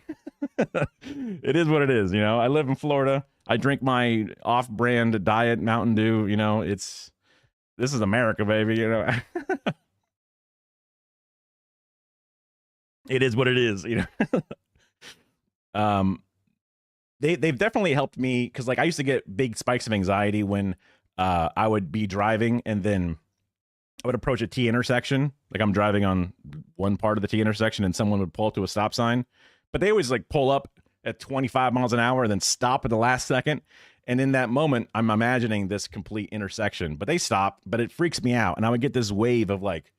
A: It is what it is, you know. I live in Florida. I drink my off-brand diet Mountain Dew, you know. This is America, baby, you know. It is what it is, you know. They've definitely helped me, because like I used to get big spikes of anxiety when I would be driving, and then I would approach a T intersection. Like I'm driving on one part of the T intersection, and someone would pull up to a stop sign, but they always like pull up at 25 miles an hour and then stop at the last second. And in that moment, I'm imagining this complete intersection, but they stop, but it freaks me out. And I would get this wave of like,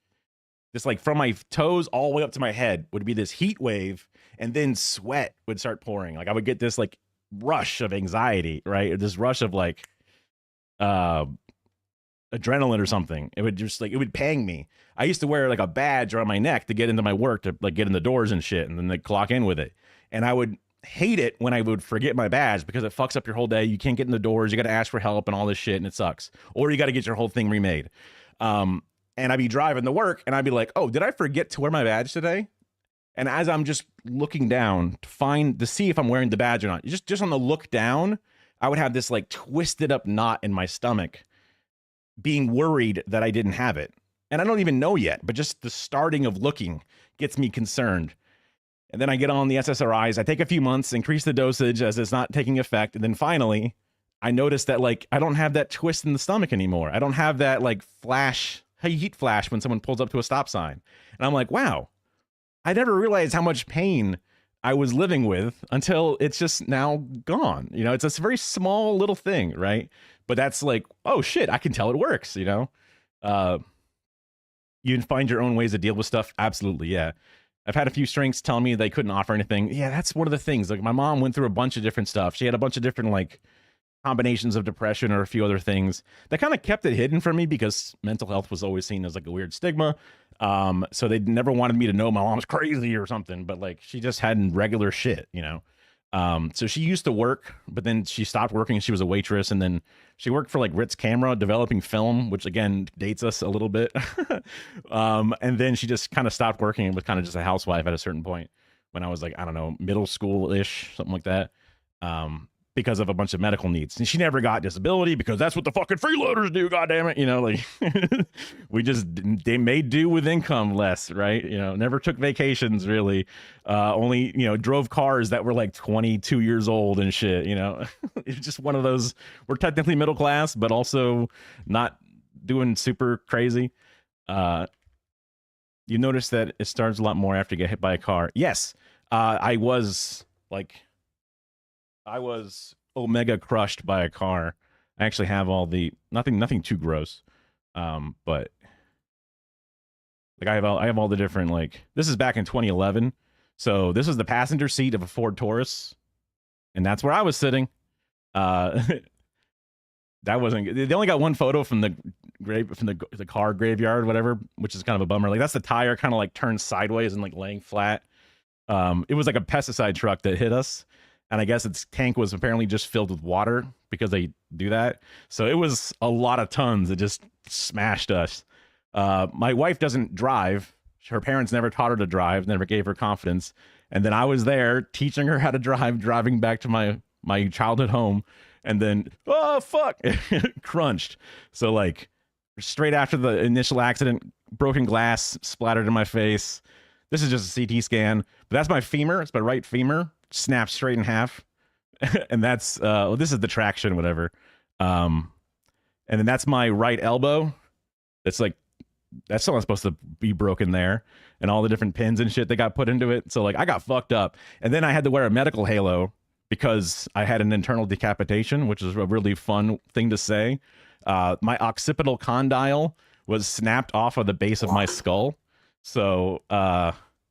A: this like from my toes all the way up to my head would be this heat wave, and then sweat would start pouring. Like I would get this like rush of anxiety, right? Or this rush of like adrenaline or something. It would just like, it would pang me. I used to wear like a badge around my neck to get into my work, to like get in the doors and shit, and then they clock in with it. And I would hate it when I would forget my badge, because it fucks up your whole day. You can't get in the doors. You got to ask for help and all this shit, and it sucks. Or you got to get your whole thing remade. And I'd be driving to work, and I'd be like, oh, did I forget to wear my badge today? And as I'm just looking down to see if I'm wearing the badge or not, just on the look down, I would have this like twisted up knot in my stomach, being worried that I didn't have it. And I don't even know yet, but just the starting of looking gets me concerned. And then I get on the SSRIs. I take a few months, increase the dosage as it's not taking effect. And then finally, I notice that like I don't have that twist in the stomach anymore. I don't have that like heat flash when someone pulls up to a stop sign. And I'm like, wow, I never realized how much pain I was living with until it's just now gone. You know, it's a very small little thing, right? But that's like, oh shit, I can tell it works, you know? You can find your own ways to deal with stuff. Absolutely, yeah. I've had a few strengths tell me they couldn't offer anything. Yeah, that's one of the things. Like my mom went through a bunch of different stuff. She had a bunch of different like combinations of depression or a few other things that kind of kept it hidden from me, because mental health was always seen as like a weird stigma. So they never wanted me to know my mom's crazy or something, but like she just had regular shit, you know? So she used to work, but then she stopped working. She was a waitress, and then she worked for like Ritz Camera developing film, which again dates us a little bit. And then she just kind of stopped working and was kind of just a housewife at a certain point when I was like, I don't know, middle school-ish, something like that. Because of a bunch of medical needs. And she never got disability, because that's what the fucking freeloaders do, goddammit. You know, like they made do with income less, right? You know, never took vacations really. Only, you know, drove cars that were like 22 years old and shit, you know. It's just one of those, we're technically middle class, but also not doing super crazy. You notice that it starts a lot more after you get hit by a car. Yes, I was omega crushed by a car. I actually have all the nothing too gross, but like I have all the different, like, this is back in 2011, so this is the passenger seat of a Ford Taurus, and that's where I was sitting. That wasn't. They only got one photo from the car graveyard, whatever, which is kind of a bummer. Like that's the tire kind of like turned sideways and like laying flat. It was like a pesticide truck that hit us. And I guess its tank was apparently just filled with water, because they do that. So it was a lot of tons. It just smashed us. My wife doesn't drive. Her parents never taught her to drive, never gave her confidence. And then I was there teaching her how to drive, driving back to my childhood home. and then oh fuck, crunched. So like straight after the initial accident, broken glass splattered in my face. This is just a CT scan, but that's my femur. It's my right femur, snapped straight in half, and that's well, this is the traction, whatever. And then that's my right elbow. It's like that's still not supposed to be broken there, and all the different pins and shit that got put into it. So like I got fucked up, and then I had to wear a medical halo because I had an internal decapitation, which is a really fun thing to say. My occipital condyle was snapped off of the base of my skull. So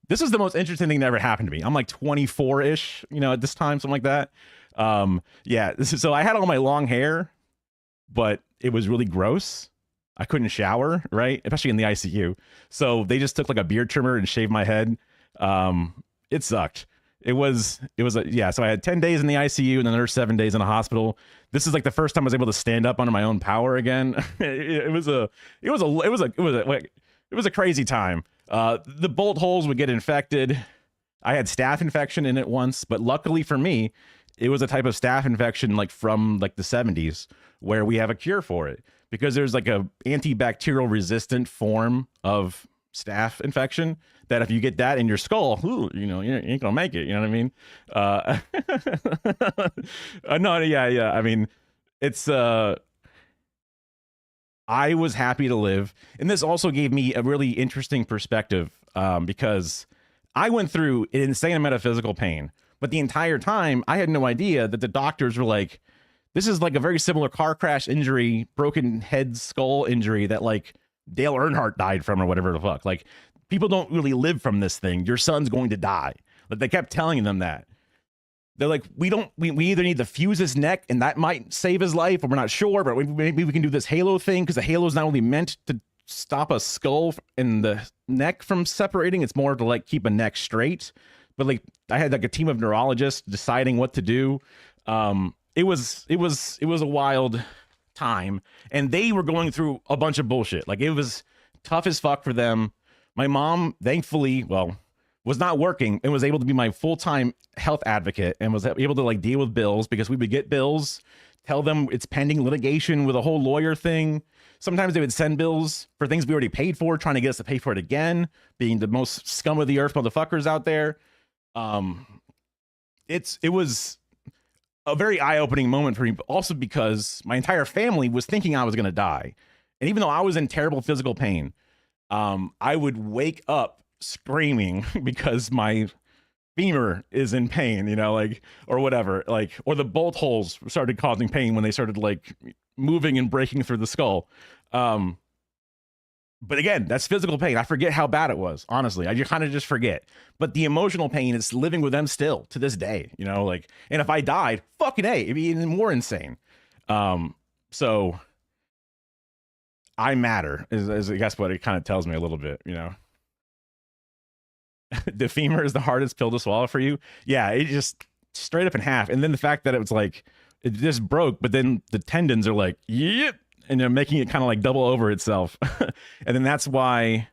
A: this is the most interesting thing that ever happened to me. I'm like 24-ish, you know, at this time, something like that. Yeah, so I had all my long hair, but it was really gross. I couldn't shower, right? Especially in the ICU. So they just took like a beard trimmer and shaved my head. It sucked. Yeah. So I had 10 days in the ICU and then another 7 days in a hospital. This is like the first time I was able to stand up under my own power again. It was a crazy time. The bolt holes would get infected. I had staph infection in it once, but luckily for me, it was a type of staph infection like from like the 70s where we have a cure for it because there's like a antibacterial resistant form of staph infection that if you get that in your skull, you know, you ain't gonna make it. You know what I mean? No, yeah. I mean, it's I was happy to live, and this also gave me a really interesting perspective because I went through an insane amount of physical pain, but the entire time I had no idea that the doctors were like, this is like a very similar car crash injury, broken head skull injury that like Dale Earnhardt died from or whatever the fuck. Like people don't really live from this thing. Your son's going to die. But they kept telling them that. They're like, we either need to fuse his neck and that might save his life, or we're not sure, but maybe we can do this halo thing because the halo is not only meant to stop a skull and the neck from separating, it's more to like keep a neck straight. But like I had like a team of neurologists deciding what to do. It was a wild time, and they were going through a bunch of bullshit. Like it was tough as fuck for them. My mom, thankfully, was not working and was able to be my full-time health advocate and was able to like deal with bills because we would get bills, tell them it's pending litigation with a whole lawyer thing. Sometimes they would send bills for things we already paid for, trying to get us to pay for it again, being the most scum of the earth motherfuckers out there. It was a very eye-opening moment for me, but also because my entire family was thinking I was going to die. And even though I was in terrible physical pain, I would wake up screaming because my femur is in pain, you know, like, or whatever, like, or the bolt holes started causing pain when they started like moving and breaking through the skull. But again, that's physical pain. I forget how bad it was, honestly. I kind of just forget. But the emotional pain is living with them still to this day, you know, like, and if I died, fucking A, it'd be even more insane. So I matter is I guess what it kind of tells me a little bit, you know. The femur is the hardest pill to swallow for you. Yeah, it just straight up in half. And then the fact that it was like, it just broke, but then the tendons are like, yep. And they're making it kind of like double over itself. And then that's why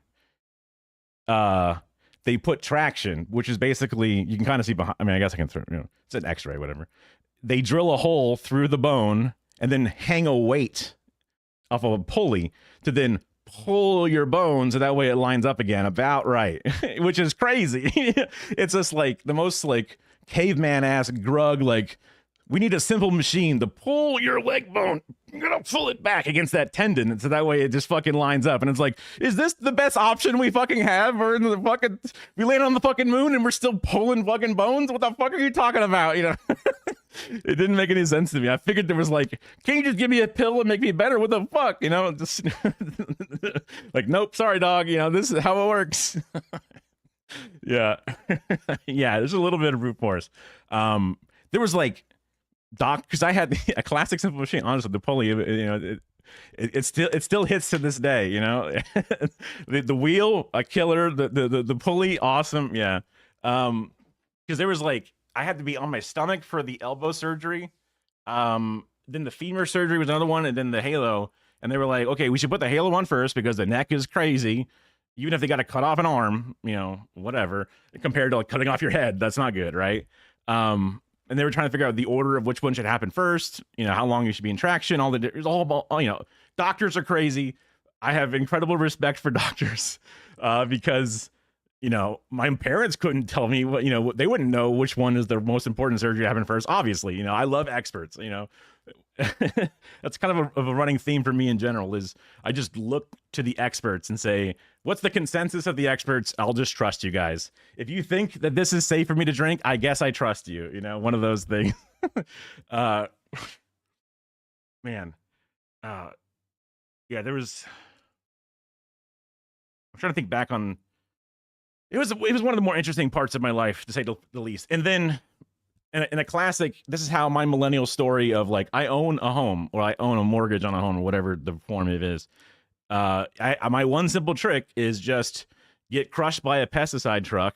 A: they put traction, which is basically, you can kind of see behind, I mean, I guess I can throw, you know, it's an x-ray, whatever. They drill a hole through the bone and then hang a weight off of a pulley to then pull your bone so that way it lines up again about right, which is crazy. It's just like the most like caveman ass grug, like, we need a simple machine to pull your leg bone. You're gonna pull it back against that tendon, and so that way it just fucking lines up. And it's like, is this the best option we fucking have? We're in the fucking, we landed on the fucking moon and we're still pulling fucking bones? What the fuck are you talking about? You know, it didn't make any sense to me. I figured there was like, can you just give me a pill and make me better? What the fuck? You know, just like, nope, sorry, dog. You know, this is how it works. Yeah, yeah. There's a little bit of brute force. There was like, because I had a classic simple machine, honestly, the pulley, you know, it still hits to this day, you know. the wheel, a killer, the pulley, awesome, yeah. Because there was like, I had to be on my stomach for the elbow surgery, then the femur surgery was another one, and then the halo, and they were like, okay, we should put the halo on first because the neck is crazy. Even if they got to cut off an arm, you know, whatever, compared to like cutting off your head, that's not good, right? and they were trying to figure out the order of which one should happen first, you know, how long you should be in traction, all the, it's all about, you know, doctors are crazy. I have incredible respect for doctors because, you know, my parents couldn't tell me what, you know, they wouldn't know which one is the most important surgery to happen first. Obviously, you know, I love experts, you know. That's kind of a running theme for me in general is I just look to the experts and say, what's the consensus of the experts? I'll just trust you guys. If you think that this is safe for me to drink, I guess I trust you, you know, one of those things. Man. Yeah, there was, I'm trying to think back on, it was one of the more interesting parts of my life, to say the least. And then in a classic, this is how my millennial story of like, I own a home or I own a mortgage on a home or whatever the form it is. My one simple trick is just get crushed by a pesticide truck.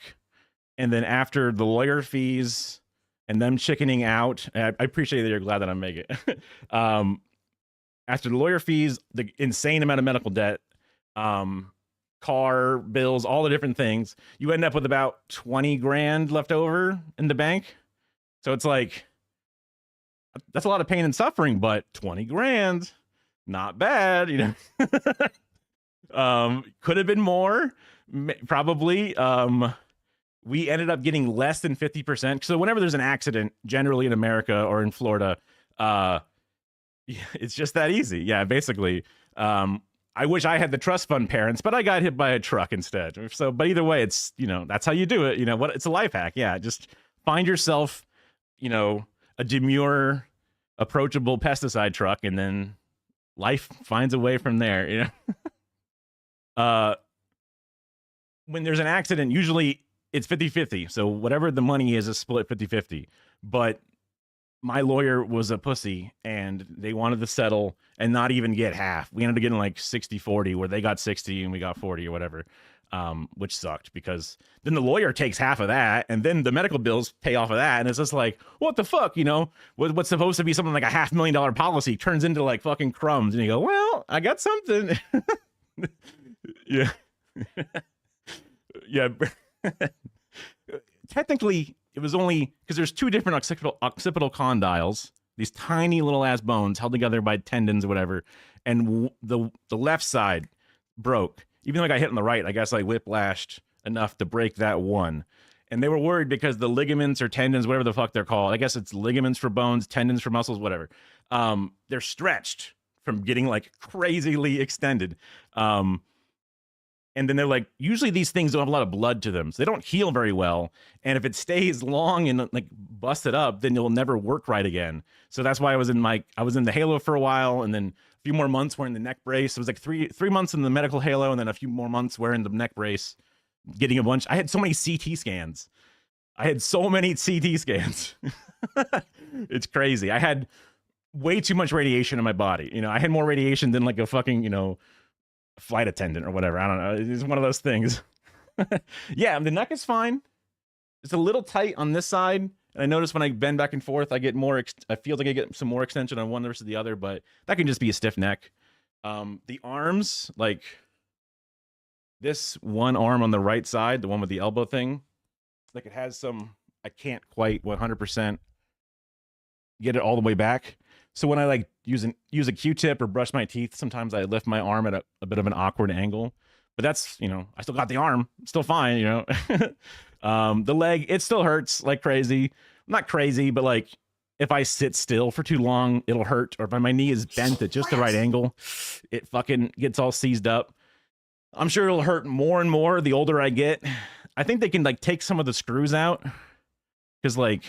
A: And then after the lawyer fees and them chickening out, I appreciate that you're glad that I'm making it. After the lawyer fees, the insane amount of medical debt, car bills, all the different things, you end up with about 20 grand left over in the bank. So it's like, that's a lot of pain and suffering, but 20 grand, not bad, you know. Could have been more, probably. We ended up getting less than 50%. So whenever there's an accident, generally in America or in Florida, it's just that easy. Yeah, basically. I wish I had the trust fund parents, but I got hit by a truck instead. So, but either way, it's, you know, that's how you do it. You know what? It's a life hack. Yeah, just find yourself, you know, a demure, approachable pesticide truck, and then life finds a way from there, you know. When there's an accident, usually it's 50-50. So whatever the money is split 50-50. But my lawyer was a pussy and they wanted to settle and not even get half. We ended up getting like 60-40 where they got 60 and we got 40 or whatever. Which sucked because then the lawyer takes half of that and then the medical bills pay off of that. And it's just like, what the fuck, you know, what's supposed to be something like a $500,000 policy turns into like fucking crumbs. And you go, well, I got something. Yeah. Yeah. Technically it was only because there's two different occipital condyles, these tiny little ass bones held together by tendons or whatever. And the left side broke. Even though I got hit on the right, I guess I whiplashed enough to break that one. And they were worried because the ligaments or tendons, whatever the fuck they're called, I guess it's ligaments for bones, tendons for muscles, whatever. They're stretched from getting like crazily extended. And then they're like, usually these things don't have a lot of blood to them. So they don't heal very well. And if it stays long and like busted up, then it'll never work right again. So that's why I was in the Halo for a while. And then a few more months wearing the neck brace. It was like three months in the medical Halo. And then a few more months wearing the neck brace, getting a bunch. I had so many CT scans. It's crazy. I had way too much radiation in my body. You know, I had more radiation than like a fucking, you know, flight attendant or whatever. I don't know. It's one of those things. Yeah, the neck is fine. It's a little tight on this side. And I notice when I bend back and forth, I get more, I feel like I get some more extension on one versus the other, but that can just be a stiff neck. The arms, like this one arm on the right side, the one with the elbow thing, like it has some, I can't quite 100% get it all the way back. So when I like use a Q-tip or brush my teeth, sometimes I lift my arm at a bit of an awkward angle. But that's, you know, I still got the arm, still fine, you know. The leg, it still hurts like crazy. Not crazy, but like if I sit still for too long, it'll hurt. Or if my knee is bent at just the right angle, it fucking gets all seized up. I'm sure it'll hurt more and more the older I get. I think they can like take some of the screws out because like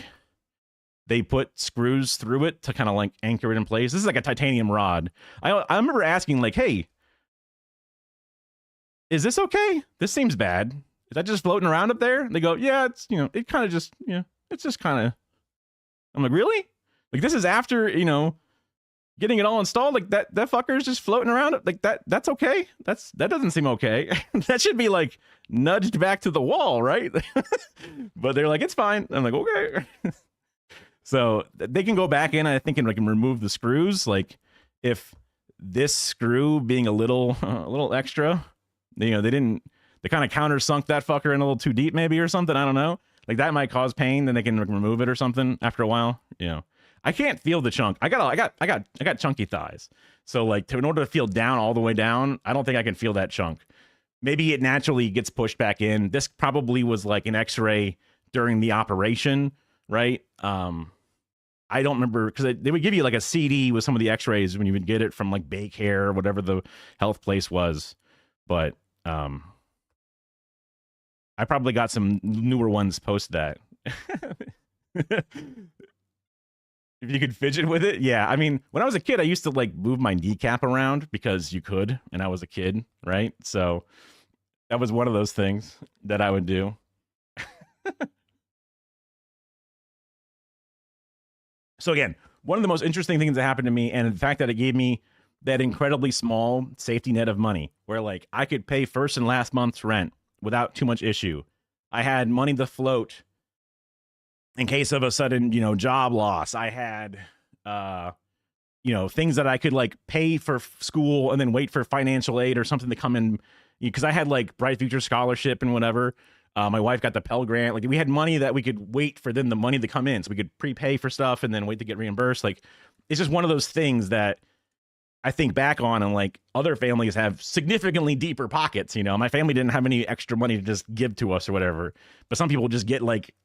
A: they put screws through it to kind of like anchor it in place. This is like a titanium rod. I remember asking like, hey, is this okay? This seems bad. Is that just floating around up there? They go, yeah, it's, you know, it kind of just, you know, it's just kind of, I'm like, really? Like this is after, you know, getting it all installed, like that fucker is just floating around. Like that's okay. That doesn't seem okay. That should be like nudged back to the wall, right? But they're like, it's fine. I'm like, okay. So they can go back in, I think, and like remove the screws. Like if this screw being a little extra, you know, they kind of countersunk that fucker in a little too deep maybe or something. I don't know. Like that might cause pain, then they can remove it or something after a while. You know, I can't feel the chunk. I got chunky thighs. So like in order to feel down all the way down, I don't think I can feel that chunk. Maybe it naturally gets pushed back in. This probably was like an X-ray during the operation, right? I don't remember because they would give you like a CD with some of the X-rays when you would get it from like Bake Hair or whatever the health place was. But I probably got some newer ones post that. If you could fidget with it, yeah. I mean, when I was a kid, I used to like move my kneecap around because you could, and I was a kid, right? So that was one of those things that I would do. So again, one of the most interesting things that happened to me, and the fact that it gave me that incredibly small safety net of money, where like I could pay first and last month's rent without too much issue. I had money to float in case of a sudden, job loss. I had, things that I could like pay for school and then wait for financial aid or something to come in, because I had like Bright Future Scholarship and whatever. My wife got the Pell Grant. Like we had money that we could wait for then the money to come in, so we could prepay for stuff and then wait to get reimbursed. Like it's just one of those things that I think back on, and like other families have significantly deeper pockets. My family didn't have any extra money to just give to us or whatever, but some people just get like,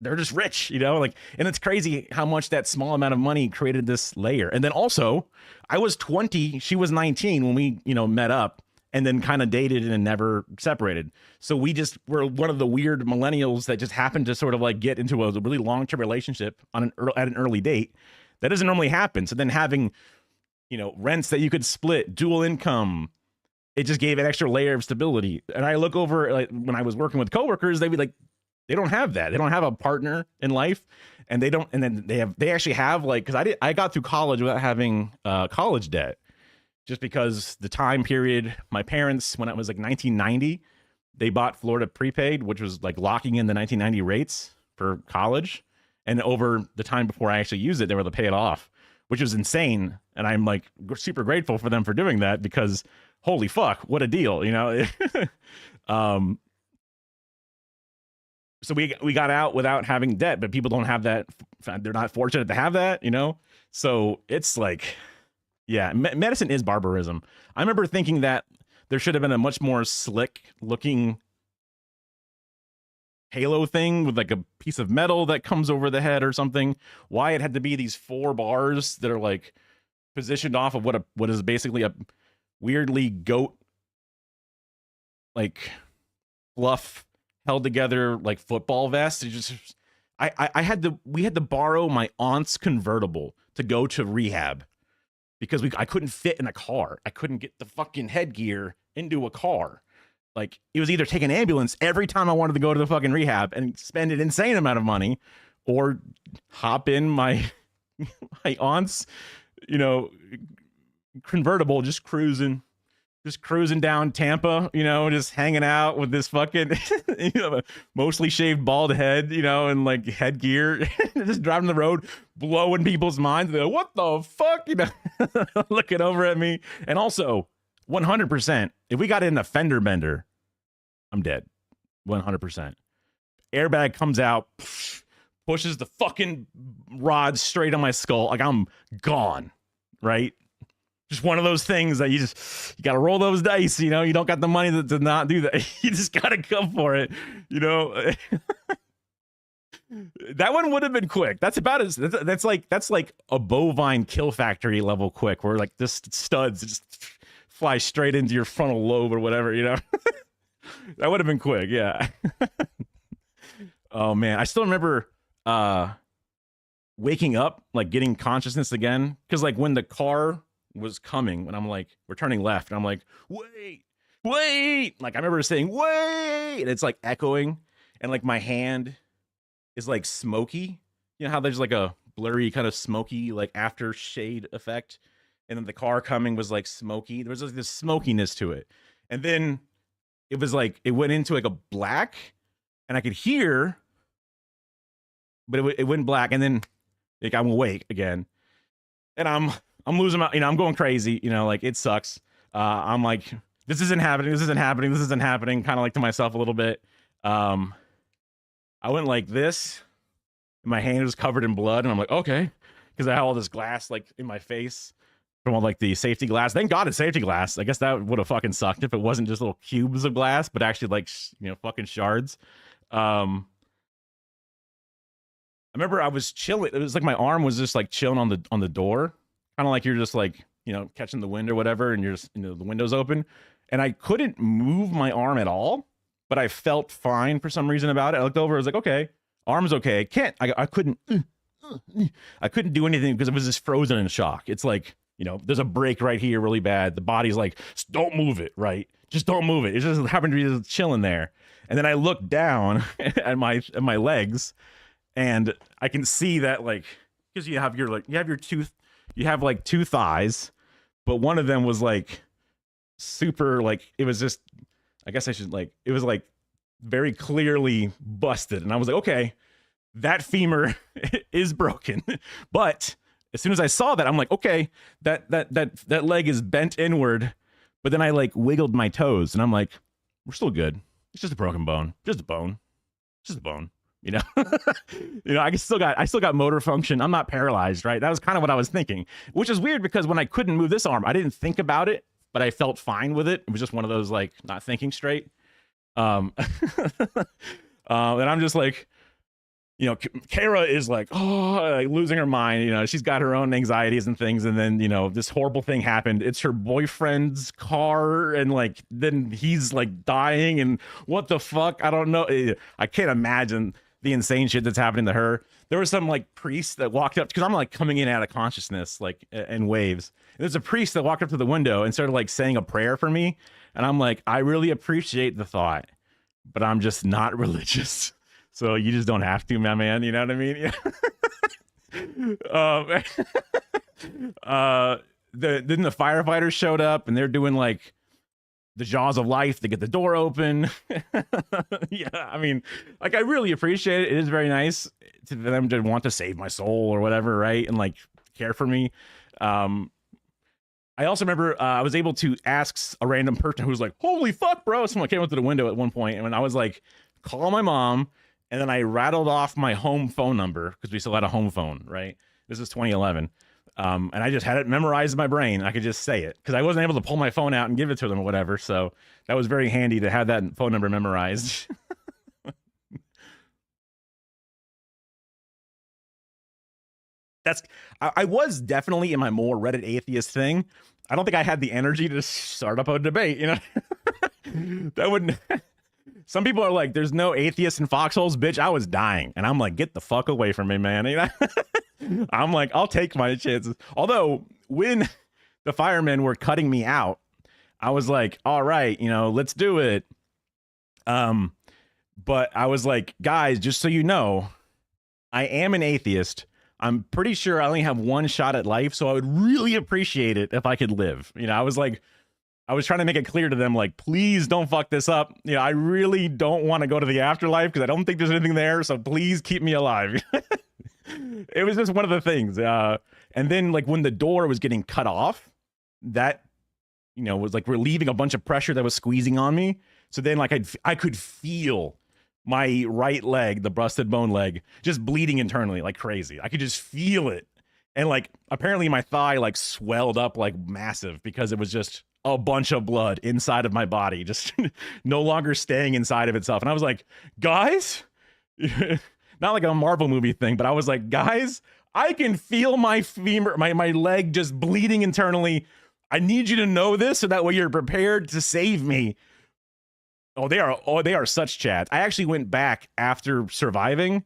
A: they're just rich, and it's crazy how much that small amount of money created this layer. And then also I was 20, she was 19 when we, met up, and then kind of dated and never separated. So we just were one of the weird millennials that just happened to sort of like get into a really long-term relationship at an early date. That doesn't normally happen. So then having, rents that you could split, dual income, it just gave an extra layer of stability. And I look over, like when I was working with coworkers, they'd be like, they don't have that. They don't have a partner in life, and they don't. And then they actually have like, because I got through college without having college debt. Just because the time period, my parents, when it was like 1990, they bought Florida prepaid, which was like locking in the 1990 rates for college. And over the time before I actually used it, they were able to pay it off, which was insane. And I'm like super grateful for them for doing that, because holy fuck, what a deal, So we got out without having debt, but people don't have that. They're not fortunate to have that, So it's like, yeah, medicine is barbarism. I remember thinking that there should have been a much more slick looking halo thing with like a piece of metal that comes over the head or something. Why it had to be these 4 bars that are like positioned off of what is basically a weirdly goat like fluff held together like football vest. It just we had to borrow my aunt's convertible to go to rehab, because I couldn't fit in a car. I couldn't get the fucking headgear into a car. Like it was either take an ambulance every time I wanted to go to the fucking rehab and spend an insane amount of money, or hop in my aunt's, convertible, just cruising down Tampa, just hanging out with this fucking, mostly shaved bald head, and like headgear, just driving the road, blowing people's minds. They're like, what the fuck, looking over at me. And also 100%, if we got in a fender bender, I'm dead. 100%. Airbag comes out, pushes the fucking rod straight on my skull. Like I'm gone, right? Just one of those things that you got to roll those dice, you don't got the money to not do that. You just got to go for it, That one would have been quick. That's about as, that's like a bovine kill factory level quick, where like this studs just fly straight into your frontal lobe or whatever, That would have been quick, yeah. Oh man, I still remember waking up, like getting consciousness again, because like when the car was coming, when I'm like, we're turning left, and I'm like, wait, like I remember saying wait, and it's like echoing, and like my hand is like smoky, how there's like a blurry kind of smoky like after shade effect, and then the car coming was like smoky. There was like this smokiness to it, and then it was like it went into like a black, and I could hear, but it went black, and then like I'm awake again, and I'm losing my, I'm going crazy, like it sucks. I'm like, this isn't happening, kind of like to myself a little bit. I went like this. And my hand was covered in blood, and I'm like, okay, because I had all this glass like in my face from all like the safety glass. Thank God it's safety glass. I guess that would have fucking sucked if it wasn't just little cubes of glass, but actually like fucking shards. I remember I was chilling. It was like my arm was just like chilling on the door, kind of like you're just like catching the wind or whatever, and you're just the window's open, and I couldn't move my arm at all, but I felt fine for some reason about it. I looked over, I was like, okay, arm's okay. I couldn't do anything because it was just frozen in shock. It's like there's a break right here really bad. The body's like, don't move it, right? Just don't move it. It just happened to be just chilling there. And then I look down at my legs, and I can see that like because you have like two thighs, but one of them was like super like it was just I guess I should like it was like very clearly busted, and I was like, okay, that femur is broken. But as soon as I saw that, I'm like, okay, that leg is bent inward. But then I like wiggled my toes, and I'm like, we're still good. It's just a broken bone, just a bone, just a bone. I still got motor function. I'm not paralyzed, right? That was kind of what I was thinking, which is weird because when I couldn't move this arm, I didn't think about it, but I felt fine with it. It was just one of those like not thinking straight. And I'm just like, Kara is like, like losing her mind. She's got her own anxieties and things. And then, this horrible thing happened. It's her boyfriend's car. And like, then he's like dying. And what the fuck? I don't know. I can't imagine the insane shit that's happening to her. There was some like priest that walked up because I'm like coming in out of consciousness, like in waves. And there's a priest that walked up to the window and started like saying a prayer for me. And I'm like, I really appreciate the thought, but I'm just not religious. So you just don't have to, my man. You know what I mean? Then the firefighters showed up, and they're doing like the jaws of life to get the door open. Yeah, I mean, like I really appreciate it. It is very nice to them to want to save my soul or whatever, right? And like care for me. I also remember I was able to ask a random person who was like, "Holy fuck, bro!" Someone came up to the window at one point, and when I was like, "Call my mom." And then I rattled off my home phone number because we still had a home phone, right? This is 2011. And I just had it memorized in my brain. I could just say it because I wasn't able to pull my phone out and give it to them or whatever. So that was very handy to have that phone number memorized. I was definitely in my more Reddit atheist thing. I don't think I had the energy to start up a debate, that wouldn't... Some people are like, there's no atheists in foxholes. Bitch, I was dying. And I'm like, get the fuck away from me, man. I'm like, I'll take my chances. Although, when the firemen were cutting me out, I was like, all right, let's do it. But I was like, guys, just so you know, I am an atheist. I'm pretty sure I only have one shot at life, so I would really appreciate it if I could live. I was trying to make it clear to them, like, please don't fuck this up. I really don't want to go to the afterlife because I don't think there's anything there. So please keep me alive. It was just one of the things. And then like when the door was getting cut off, that, was like relieving a bunch of pressure that was squeezing on me. So then like I could feel my right leg, the busted bone leg, just bleeding internally like crazy. I could just feel it. And like apparently my thigh like swelled up like massive because it was just a bunch of blood inside of my body, just no longer staying inside of itself. And I was like, guys, not like a Marvel movie thing, but I was like, guys, I can feel my femur, my leg just bleeding internally. I need you to know this so that way you're prepared to save me. They are such chads. I actually went back after surviving,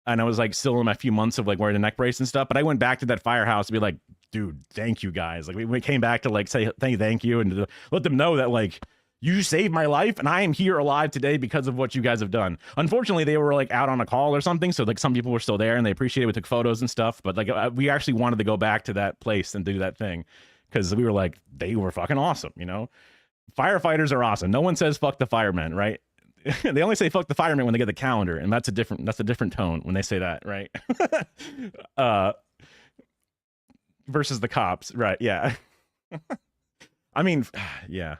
A: and I was like still in my few months of like wearing a neck brace and stuff, but I went back to that firehouse to be like, dude, thank you guys. Like we came back to like say thank you and to let them know that like you saved my life and I am here alive today because of what you guys have done. Unfortunately, they were like out on a call or something, so like some people were still there and they appreciated it. We took photos and stuff, but like we actually wanted to go back to that place and do that thing because we were like, they were fucking awesome. Firefighters are awesome. No one says fuck the firemen, right? They only say fuck the firemen when they get the calendar, and that's a different tone when they say that, right? Versus the cops, right? Yeah. I mean, yeah.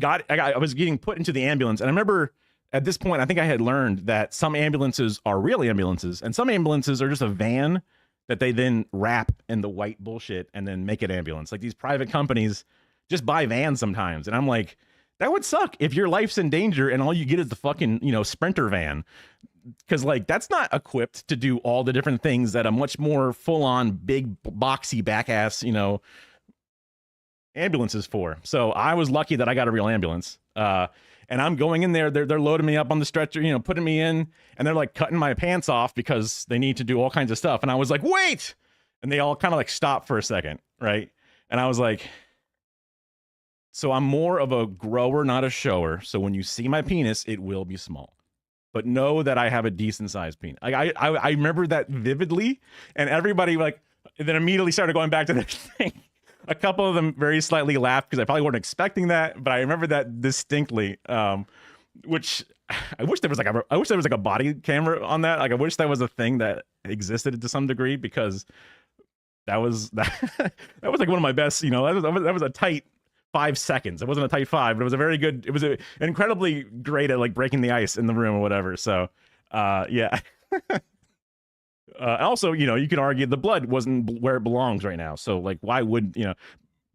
A: I was getting put into the ambulance, and I remember at this point, I think I had learned that some ambulances are real ambulances, and some ambulances are just a van that they then wrap in the white bullshit and then make it ambulance. Like these private companies just buy vans sometimes, and I'm like, that would suck if your life's in danger and all you get is the fucking, you know, Sprinter van. Because like that's not equipped to do all the different things that a much more full-on big boxy back ass, you know, ambulance is for. So I was lucky that I got a real ambulance. And I'm going in there, they're loading me up on the stretcher, you know, putting me in, and they're like cutting my pants off because they need to do all kinds of stuff. And I was like, wait! And they all kind of like stopped for a second, right? And I was like, so I'm more of a grower, not a shower. So when you see my penis, it will be small. But know that I have a decent sized penis. I remember that vividly, and everybody like then immediately started going back to their thing. A couple of them very slightly laughed because I probably weren't expecting that, but I remember that distinctly. Which I wish there was like a body camera on that. Like I wish that was a thing that existed to some degree, because that was that was like one of my best. You know, that was a tight 5 seconds. It wasn't a tight 5, but it was a very good. It was incredibly great at like breaking the ice in the room or whatever. So, yeah. Also, you know, you can argue the blood wasn't where it belongs right now. So, like, why would, you know?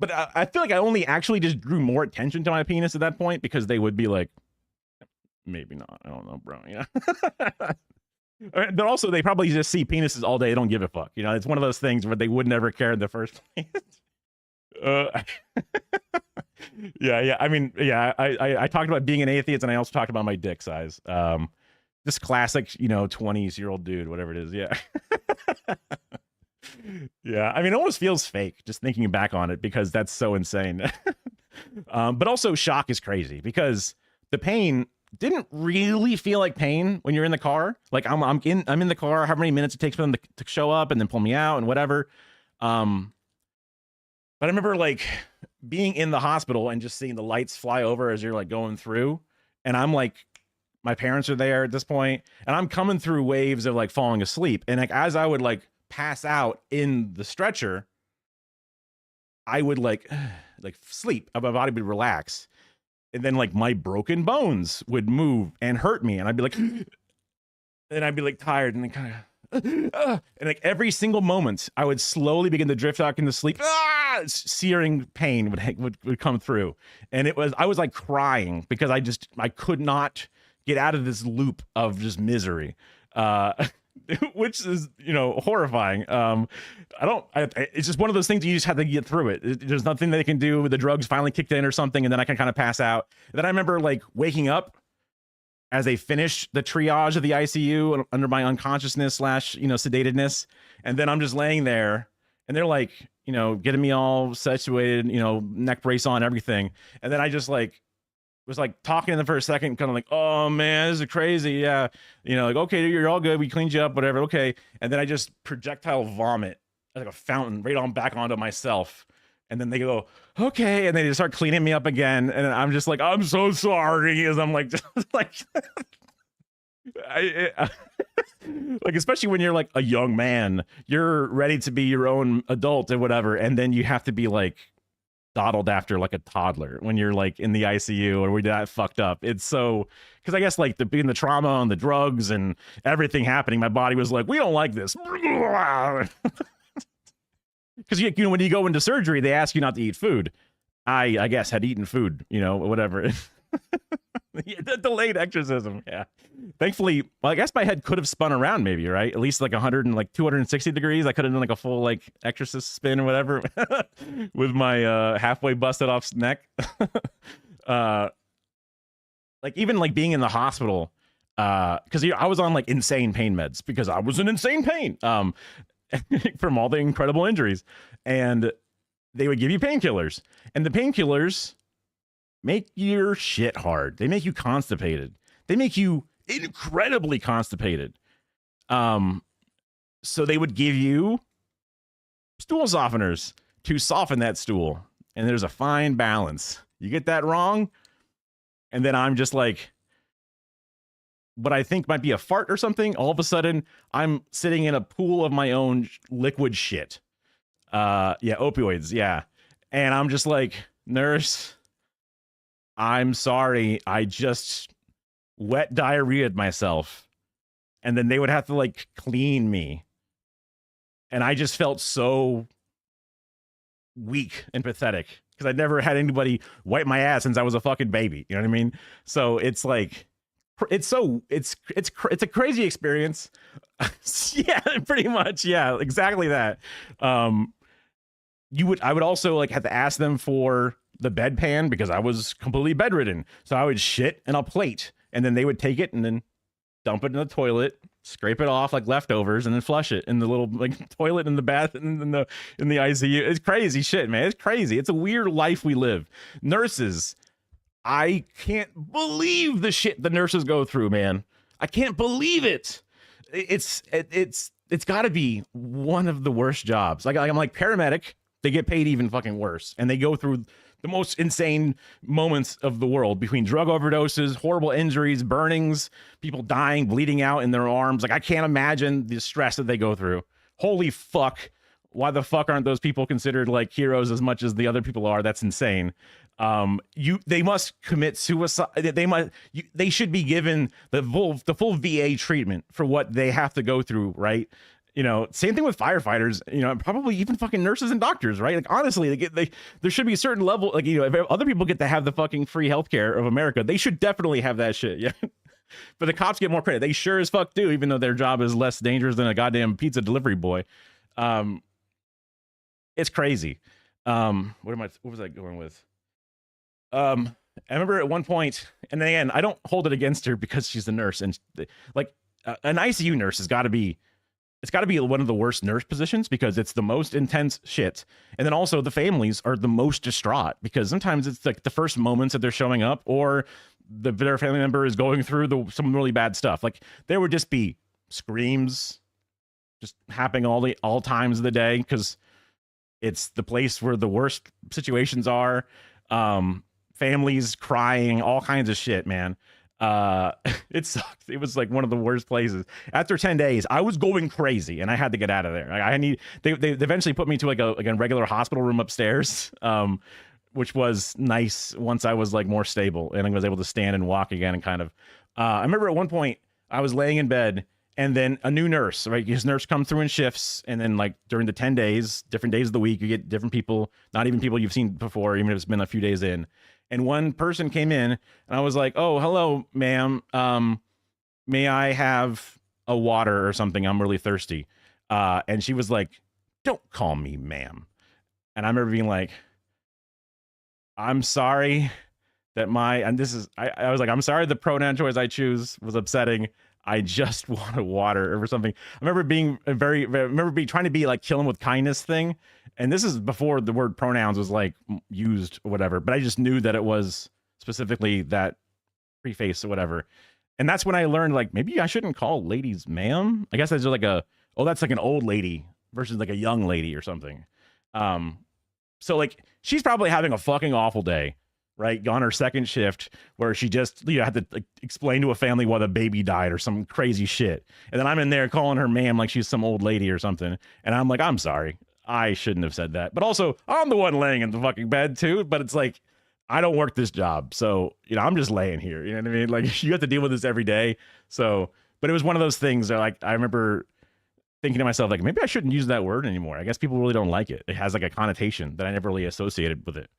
A: But I feel like I only actually just drew more attention to my penis at that point, because they would be like, maybe not. I don't know, bro. Yeah. But also, they probably just see penises all day. They don't give a fuck. You know, it's one of those things where they would never care in the first place. Yeah. I mean, yeah, I talked about being an atheist, and I also talked about my dick size. This classic, you know, 20-year-old dude, whatever it is. Yeah. Yeah. I mean, it almost feels fake just thinking back on it, because that's so insane. But also shock is crazy, because the pain didn't really feel like pain when you're in the car. Like I'm in the car, how many minutes it takes for them to show up and then pull me out and whatever. But I remember like being in the hospital and just seeing the lights fly over as you're like going through. And I'm like, my parents are there at this point, and I'm coming through waves of like falling asleep. And like, as I would like pass out in the stretcher, I would like sleep. My body would relax. And then like my broken bones would move and hurt me. And I'd be like, and I'd be like tired, and then kind of, and like every single moment I would slowly begin to drift out into sleep. Searing pain would come through. And I was like crying, because I could not get out of this loop of just misery, which is, you know, horrifying. It's just one of those things you just have to get through it. There's nothing they can do. The drugs finally kicked in or something, and then I can kind of pass out. And then I remember like waking up as they finished the triage of the ICU under my unconsciousness / you know, sedatedness. And then I'm just laying there, and they're like, you know, getting me all situated, you know, neck brace on, everything. And then I just like was like talking to them for a second, kind of like, oh man, this is crazy. Yeah. You know, like, okay, you're all good. We cleaned you up, whatever. Okay. And then I just projectile vomit like a fountain right on back onto myself. And then they go, okay. And they just start cleaning me up again. And I'm just like, I'm so sorry. As I'm like, just like, like, especially when you're like a young man, you're ready to be your own adult or whatever. And then you have to be like coddled after like a toddler when you're like in the ICU or we're that fucked up. It's so, because I guess like being the trauma and the drugs and everything happening, my body was like, we don't like this. Because you know, when you go into surgery, they ask you not to eat food. I guess had eaten food, you know, whatever. Yeah, the delayed exorcism. Yeah. Thankfully, well, I guess my head could have spun around maybe, right? At least like 260 degrees. I could have done like a full like exorcist spin or whatever with my halfway busted off neck. Like even like being in the hospital, because I was on like insane pain meds because I was in insane pain from all the incredible injuries. And they would give you painkillers. And the painkillers make your shit hard. They make you constipated. They make you incredibly constipated. So they would give you stool softeners to soften that stool. And there's a fine balance. You get that wrong, and then I'm just like, what I think might be a fart or something. All of a sudden, I'm sitting in a pool of my own liquid shit. Yeah, opioids. Yeah. And I'm just like, nurse, I'm sorry. I just wet diarrhea'd myself, and then they would have to like clean me. And I just felt so weak and pathetic because I'd never had anybody wipe my ass since I was a fucking baby. You know what I mean? So it's like, it's a crazy experience. Yeah, pretty much. Yeah, exactly that. I would also like have to ask them for the bedpan because I was completely bedridden. So I would shit in a plate, and then they would take it and then dump it in the toilet, scrape it off like leftovers, and then flush it in the little like toilet in the bath and in the ICU. It's crazy shit, man. It's crazy. It's a weird life we live. Nurses, I can't believe the shit the nurses go through, man. I can't believe it. It's got to be one of the worst jobs. Like I'm like paramedic. They get paid even fucking worse, and they go through the most insane moments of the world between drug overdoses, horrible injuries, burnings, people dying, bleeding out in their arms. Like I can't imagine the stress that they go through. Holy fuck. Why the fuck aren't those people considered like heroes as much as the other people are? That's insane. They must commit suicide. They should be given the full VA treatment for what they have to go through, right? You know, same thing with firefighters, you know, probably even fucking nurses and doctors, right? Like, honestly, there should be a certain level, like, you know, if other people get to have the fucking free healthcare of America, they should definitely have that shit, yeah? But the cops get more credit. They sure as fuck do, even though their job is less dangerous than a goddamn pizza delivery boy. It's crazy. What was I going with? I remember at one point, and then again, I don't hold it against her because she's a nurse, and like an ICU nurse has got to be, it's got to be one of the worst nurse positions because it's the most intense shit. And then also the families are the most distraught because sometimes it's like the first moments that they're showing up, or their family member is going through some really bad stuff. Like there would just be screams just happening all times of the day because it's the place where the worst situations are. Families crying, all kinds of shit, man. It sucked. It was like one of the worst places. After 10 days, I was going crazy and I had to get out of there. They eventually put me to like a regular hospital room upstairs, which was nice once I was like more stable and I was able to stand and walk again and kind of, I remember at one point I was laying in bed and then a new nurse, right? His nurse comes through in shifts. And then like during the 10 days, different days of the week, you get different people, not even people you've seen before, even if it's been a few days in. And one person came in and I was like, oh, hello, ma'am. May I have a water or something? I'm really thirsty. And she was like, don't call me ma'am. And I remember being like, I'm sorry that I was like, I'm sorry the pronoun choice I choose was upsetting. I just want a water or something. I remember being trying to be like killing with kindness thing. And this is before the word pronouns was like used or whatever, but I just knew that it was specifically that preface or whatever. And that's when I learned like, maybe I shouldn't call ladies ma'am. I guess that's just like that's like an old lady versus like a young lady or something. So like she's probably having a fucking awful day, right? On her second shift where she just, had to like, explain to a family why the baby died or some crazy shit. And then I'm in there calling her ma'am like she's some old lady or something. And I'm like, I'm sorry. I shouldn't have said that. But also, I'm the one laying in the fucking bed too. But it's like, I don't work this job. So, I'm just laying here. You know what I mean? Like you have to deal with this every day. So, but it was one of those things that like, I remember thinking to myself, like, maybe I shouldn't use that word anymore. I guess people really don't like it. It has like a connotation that I never really associated with it.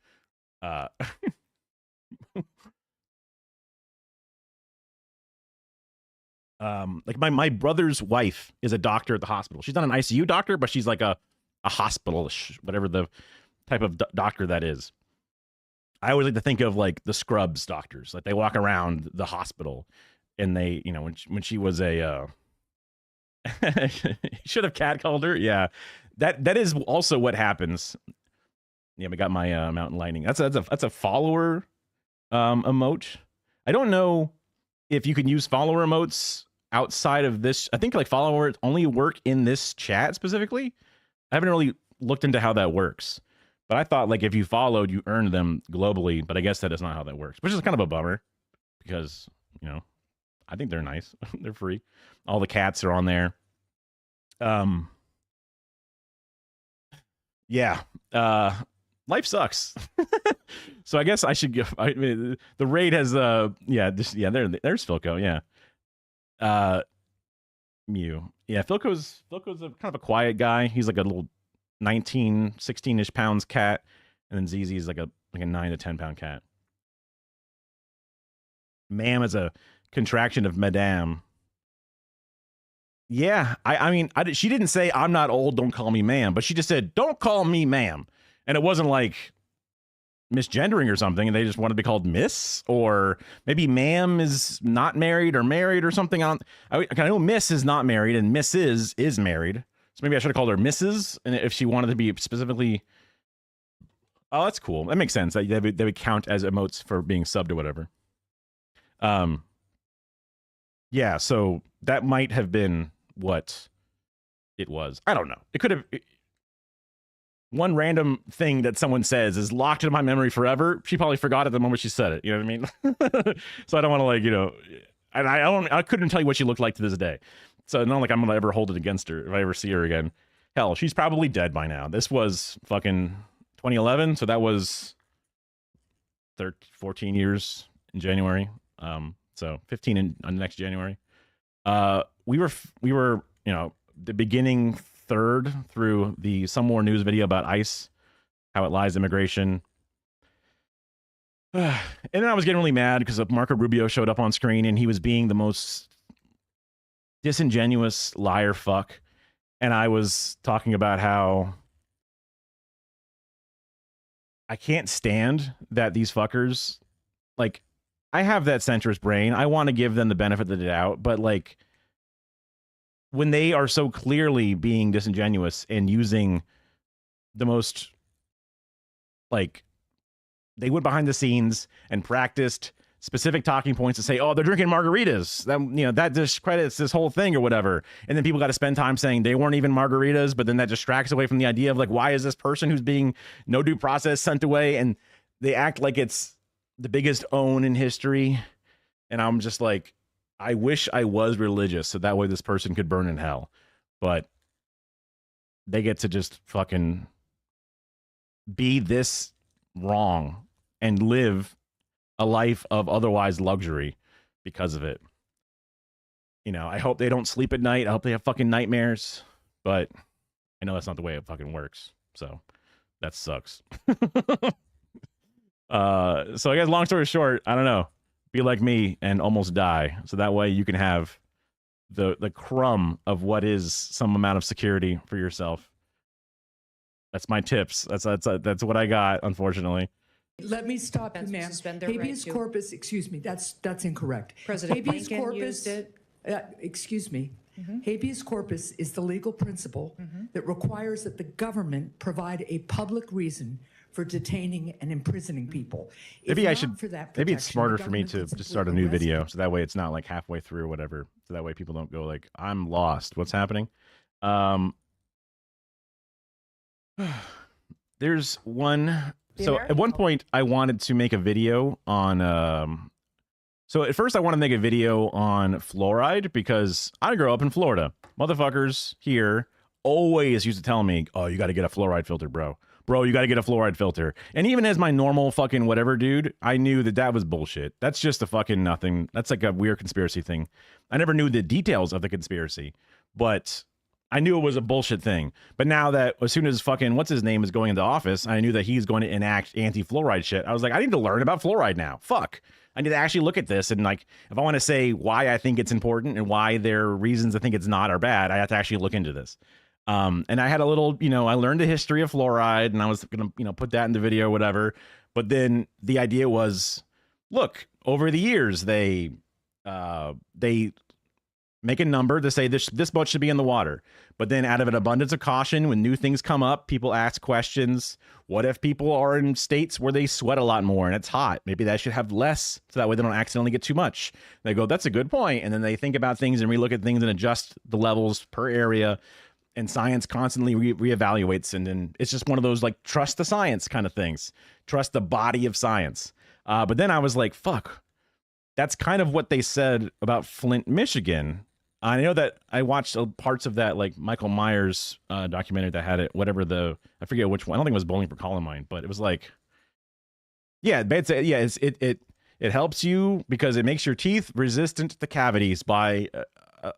A: Like my brother's wife is a doctor at the hospital. She's not an ICU doctor, but she's like a hospital-ish, whatever the type of doctor that is. I always like to think of like the Scrubs doctors. Like they walk around the hospital and they, when she was a, should have catcalled her. Yeah. That is also what happens. Yeah, we got my mountain lightning. That's a follower emote. I don't know if you can use follower emotes outside of this. I think like followers only work in this chat specifically. I haven't really looked into how that works, but I thought like if you followed, you earned them globally, but I guess that is not how that works, which is kind of a bummer because, I think they're nice. They're free. All the cats are on there. Yeah. life sucks. So I guess I should give. I mean, the raid has there's Philco. Yeah. Mew. Yeah, Philco's a kind of a quiet guy. He's like a little 16-ish pounds cat, and then ZZ is like a 9 to 10 pound cat. Ma'am is a contraction of Madame. Yeah, I mean, she didn't say I'm not old, don't call me ma'am, but she just said don't call me ma'am, and it wasn't like misgendering or something, and they just wanted to be called Miss, or maybe ma'am is not married or married or something. I know Miss is not married and Mrs. is married, so maybe I should have called her Mrs. And if she wanted to be specifically, oh, that's cool. That makes sense. They would count as emotes for being subbed or whatever. Yeah, so that might have been what it was. I don't know. It could have. One random thing that someone says is locked in my memory forever. She probably forgot at the moment she said it. You know what I mean? So I don't want to and I couldn't tell you what she looked like to this day. So not like I'm gonna ever hold it against her if I ever see her again. Hell, she's probably dead by now. This was fucking 2011, so that was 14 years in January. So 15 on next January. We were the beginning third through the Some More News video about ICE, how it lies immigration. And then I was getting really mad because Marco Rubio showed up on screen and he was being the most disingenuous liar fuck. And I was talking about how I can't stand that these fuckers, like, I have that centrist brain. I want to give them the benefit of the doubt, but like, when they are so clearly being disingenuous and using the most, like, they went behind the scenes and practiced specific talking points to say, oh, they're drinking margaritas. That discredits this whole thing or whatever. And then people got to spend time saying they weren't even margaritas, but then that distracts away from the idea of like, why is this person who's being no due process sent away? And they act like it's the biggest own in history. And I'm just like, I wish I was religious so that way this person could burn in hell. But they get to just fucking be this wrong and live a life of otherwise luxury because of it. I hope they don't sleep at night. I hope they have fucking nightmares. But I know that's not the way it fucking works. So that sucks. So I guess long story short, I don't know. Be like me and almost die, so that way you can have the crumb of what is some amount of security for yourself. That's my tips. That's what I got, unfortunately.
L: Let me stop you, ma'am. Habeas corpus, excuse me, that's incorrect.
J: President
L: Habeas
J: Lincoln
L: corpus,
J: used it.
L: Excuse me. Habeas corpus is the legal principle that requires that the government provide a public reason for detaining and imprisoning people.
A: Maybe maybe it's smarter for me to just start a new video, so that way it's not like halfway through or whatever. So that way people don't go like, I'm lost. What's happening? There's one. So at one point I wanted to make a video on, so at first I wanted to make a video on fluoride because I grew up in Florida. Motherfuckers here always used to tell me, oh, you got to get a fluoride filter, bro. Bro, you got to get a fluoride filter. And even as my normal fucking whatever dude, I knew that was bullshit. That's just a fucking nothing. That's like a weird conspiracy thing. I never knew the details of the conspiracy, but I knew it was a bullshit thing. But now that as soon as fucking what's his name is going into office, I knew that he's going to enact anti-fluoride shit. I was like, I need to learn about fluoride now. Fuck. I need to actually look at this and like, if I want to say why I think it's important and why there are reasons I think it's not or bad, I have to actually look into this. And I had a little, I learned the history of fluoride and I was going to, put that in the video or whatever. But then the idea was, look, over the years, they make a number to say this much should be in the water. But then out of an abundance of caution, when new things come up, people ask questions. What if people are in states where they sweat a lot more and it's hot? Maybe that should have less so that way they don't accidentally get too much. They go, that's a good point. And then they think about things and relook at things and adjust the levels per area. And science constantly reevaluates. And then it's just one of those like trust the science kind of things. Trust the body of science. But then I was like, fuck, that's kind of what they said about Flint, Michigan. I know that I watched parts of that, like Michael Myers documentary that had it, I forget which one. I don't think it was Bowling for Columbine, but it was like, it helps you because it makes your teeth resistant to cavities by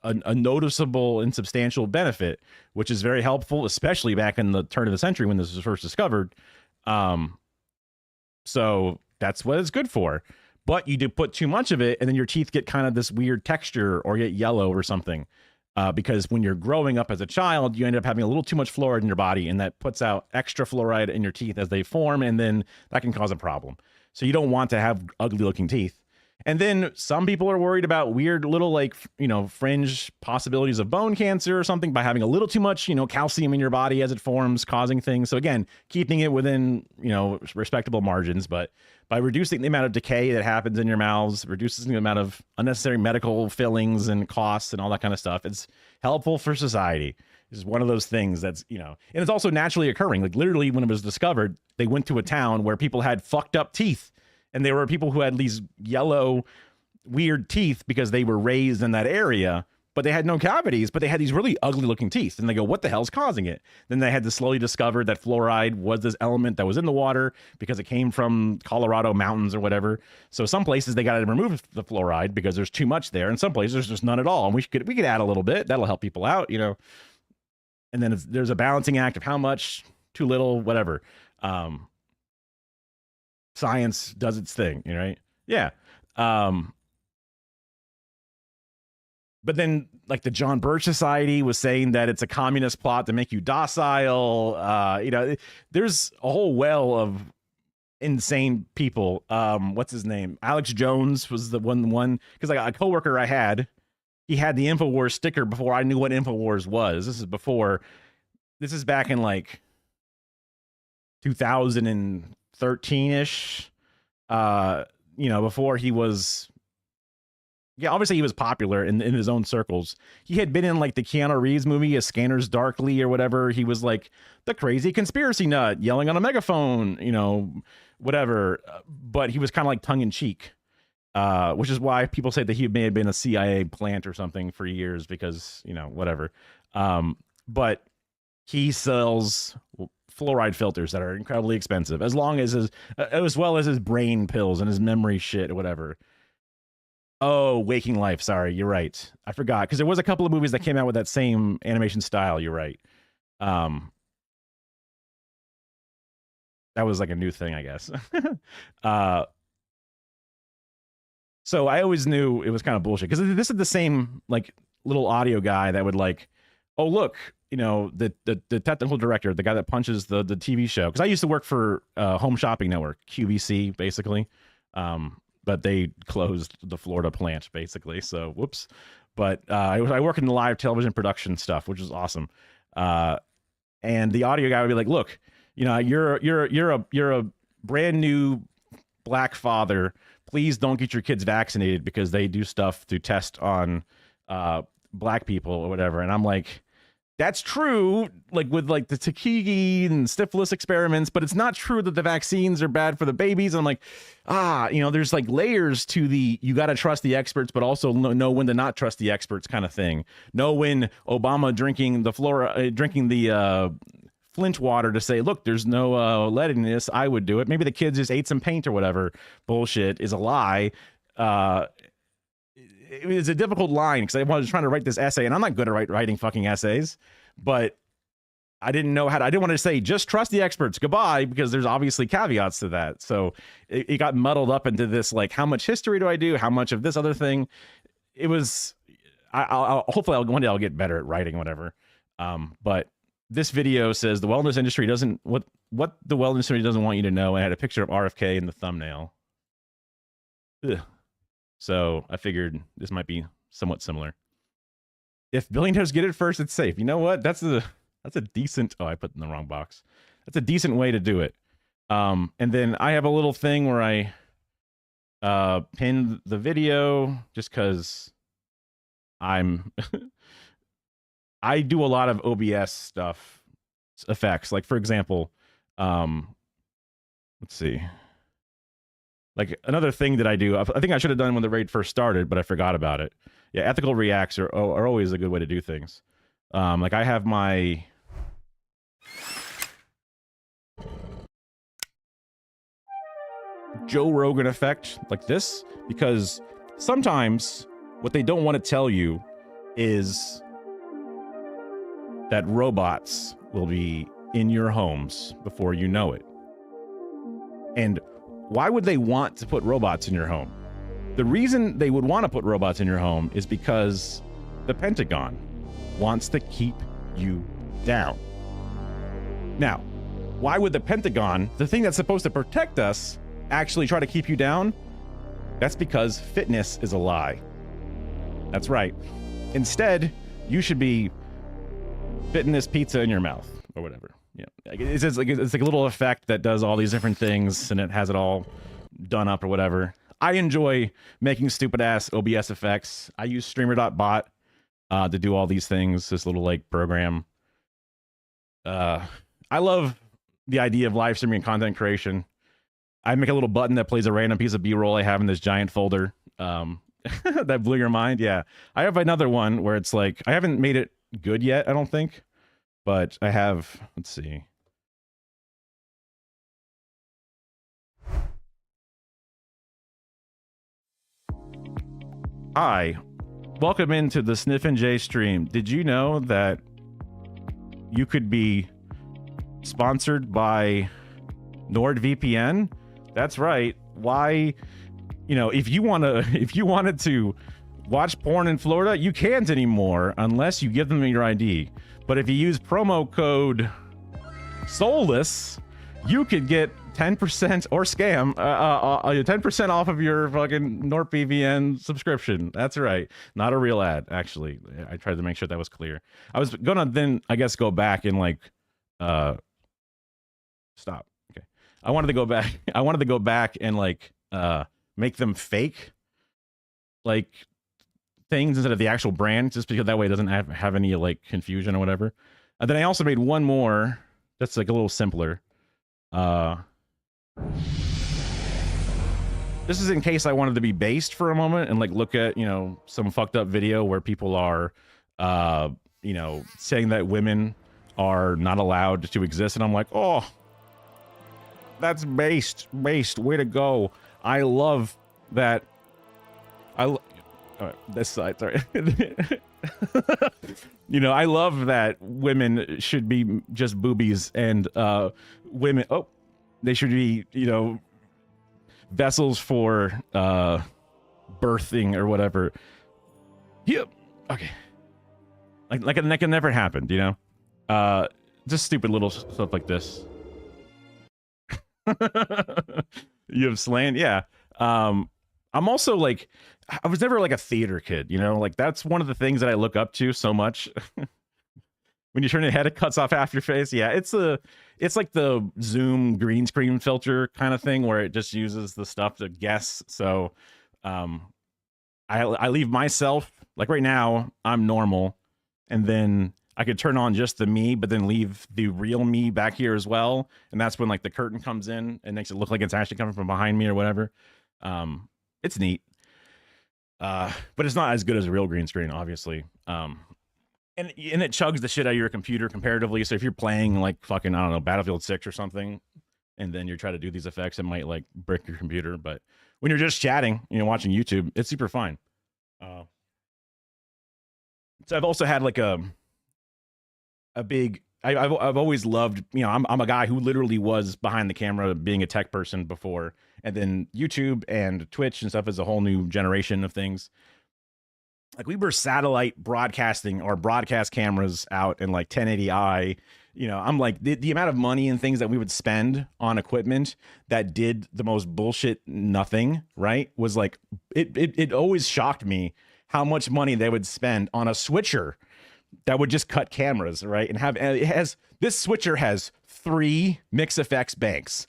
A: a noticeable and substantial benefit, which is very helpful, especially back in the turn of the century when this was first discovered. So that's what it's good for. But you do put too much of it, and then your teeth get kind of this weird texture or get yellow or something. Because when you're growing up as a child, you end up having a little too much fluoride in your body, and that puts out extra fluoride in your teeth as they form, and then that can cause a problem. So you don't want to have ugly looking teeth. And then some people are worried about weird little, like, fringe possibilities of bone cancer or something by having a little too much, calcium in your body as it forms, causing things. So again, keeping it within, respectable margins, but by reducing the amount of decay that happens in your mouths, reduces the amount of unnecessary medical fillings and costs and all that kind of stuff. It's helpful for society. It's one of those things that's, and it's also naturally occurring. Like literally when it was discovered, they went to a town where people had fucked up teeth. And there were people who had these yellow, weird teeth because they were raised in that area, but they had no cavities, but they had these really ugly looking teeth. And they go, what the hell's causing it? Then they had to slowly discover that fluoride was this element that was in the water because it came from Colorado mountains or whatever. So some places they got to remove the fluoride because there's too much there. And some places there's just none at all. And we could add a little bit. That'll help people out, And then there's a balancing act of how much, too little, whatever. Science does its thing, right? Yeah. But then, like, the John Birch Society was saying that it's a communist plot to make you docile. There's a whole well of insane people. What's his name? Alex Jones was the one because like a coworker I had, he had the InfoWars sticker before I knew what InfoWars was. This is back in like 2013-ish. Before he was, obviously he was popular in his own circles. He had been in like the Keanu Reeves movie, A Scanners Darkly or whatever. He was like the crazy conspiracy nut yelling on a megaphone, whatever. But he was kind of like tongue in cheek, which is why people say that he may have been a CIA plant or something for years because, whatever. But he sells fluoride filters that are incredibly expensive, as well as his brain pills and his memory shit or whatever. Oh, Waking Life. Sorry, you're right. I forgot because there was a couple of movies that came out with that same animation style. You're right. That was like a new thing, I guess. So I always knew it was kind of bullshit because this is the same like little audio guy that would like, oh look, the technical director, the guy that punches the TV show. Because I used to work for Home Shopping Network, QVC, basically. But they closed the Florida plant, basically. So, whoops. But I work in the live television production stuff, which is awesome. And the audio guy would be like, look, you're a brand new black father. Please don't get your kids vaccinated because they do stuff to test on black people or whatever. And I'm like, that's true, like with like the Tuskegee and syphilis experiments, but it's not true that the vaccines are bad for the babies. And I'm like, there's like layers to the you got to trust the experts, but also know when to not trust the experts kind of thing. Know when Obama drinking the Flint water to say, look, there's no lead in this. I would do it. Maybe the kids just ate some paint or whatever. Bullshit is a lie. It was a difficult line because I was trying to write this essay, and I'm not good at writing fucking essays, but I didn't know how to. I didn't want to say just trust the experts, goodbye, because there's obviously caveats to that. So it got muddled up into this like, how much history do I do? How much of this other thing? It was. Hopefully one day I'll get better at writing, whatever. But this video says the wellness industry doesn't what the wellness industry doesn't want you to know. I had a picture of RFK in the thumbnail. Ugh. So I figured this might be somewhat similar. If billionaires get it first, it's safe. You know what? That's a decent. Oh, I put it in the wrong box. That's a decent way to do it. And then I have a little thing where I pinned the video just because I'm I do a lot of OBS stuff effects. Like for example, let's see. Like another thing that I do, I think I should have done when the raid first started, but I forgot about it. Yeah, ethical reacts are always a good way to do things. Like I have my Joe Rogan effect like this, because sometimes what they don't want to tell you is that robots will be in your homes before you know it. And why would they want to put robots in your home? The reason they would want to put robots in your home is because the Pentagon wants to keep you down. Now, why would the Pentagon, the thing that's supposed to protect us, actually try to keep you down? That's because fitness is a lie. That's right. Instead, you should be fitting this pizza in your mouth or whatever. Yeah, it's like a little effect that does all these different things, and it has it all done up or whatever. I enjoy making stupid ass OBS effects. I use Streamer.bot to do all these things. This little like program. I love the idea of live streaming and content creation. I make a little button that plays a random piece of B-roll I have in this giant folder. That blew your mind. Yeah, I have another one where it's like I haven't made it good yet, I don't think. But I have, let's see. Hi, welcome into the Sniff and Jay stream. Did you know that you could be sponsored by NordVPN? That's right. Why, you know, if you wanted to watch porn in Florida, you can't anymore unless you give them your ID. But if you use promo code Soulless, you could get 10% or scam, 10% off of your fucking NordVPN subscription. That's right. Not a real ad, actually. I tried to make sure that was clear. I was gonna then, I guess, go back and like, stop. Okay. I wanted to go back and like, make them fake, like, things instead of the actual brand, just because that way it doesn't have any like confusion or whatever. And then I also made one more that's like a little simpler. This is in case I wanted to be based for a moment and like look at, you know, some fucked up video where people are you know, saying that women are not allowed to exist, and I'm like, oh, that's based, way to go. I love that. All right, this side, sorry. You know, I love that women should be just boobies, and women, they should be, you know, vessels for birthing or whatever. Yep. Okay. Like it never happened, you know? Just stupid little stuff like this. You have Slain? Yeah. I'm also like, I was never like a theater kid, you know, like that's one of the things that I look up to so much. When you turn your head, it cuts off half your face. Yeah, it's like the Zoom green screen filter kind of thing where it just uses the stuff to guess. So I leave myself, like right now, I'm normal, and then I could turn on just the me, but then leave the real me back here as well. And that's when like the curtain comes in and makes it look like it's actually coming from behind me or whatever. It's neat. But it's not as good as a real green screen, obviously. And it chugs the shit out of your computer comparatively. So if you're playing like fucking, I don't know, Battlefield 6 or something, and then you're trying to do these effects, it might like brick your computer. But when you're just chatting, you know, watching YouTube, it's super fine. So I've also had like a big, I've always loved, you know, I'm a guy who literally was behind the camera being a tech person before. And then YouTube and Twitch and stuff is a whole new generation of things. Like we were satellite broadcasting our broadcast cameras out in like 1080i. You know, I'm like the amount of money and things that we would spend on equipment that did the most bullshit nothing, right? Was like, it always shocked me how much money they would spend on a switcher that would just cut cameras, right? And this switcher has 3 Mix FX banks.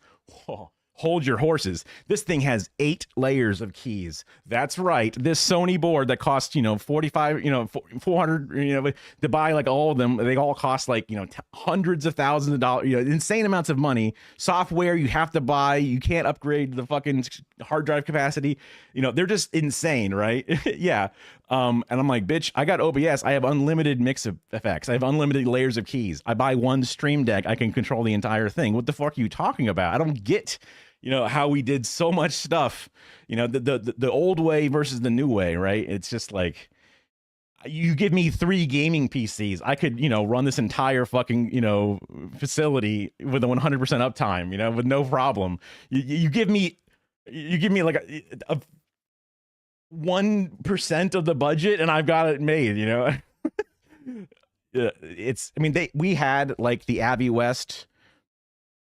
A: Oh, hold your horses. This thing has 8 layers of keys. That's right. This Sony board that costs, 45, 400, to buy like all of them, they all cost like, hundreds of thousands of dollars, insane amounts of money. Software you have to buy. You can't upgrade the fucking hard drive capacity. They're just insane, right? Yeah. And I'm like, bitch, I got OBS. I have unlimited mix of effects. I have unlimited layers of keys. I buy one Stream Deck. I can control the entire thing. What the fuck are you talking about? I don't get how we did so much stuff, the old way versus the new way, right? It's just like, you give me 3 gaming PCs, I could, run this entire fucking, facility with a 100% uptime, with no problem. You give me like a 1% of the budget and I've got it made, we had like the Avi West,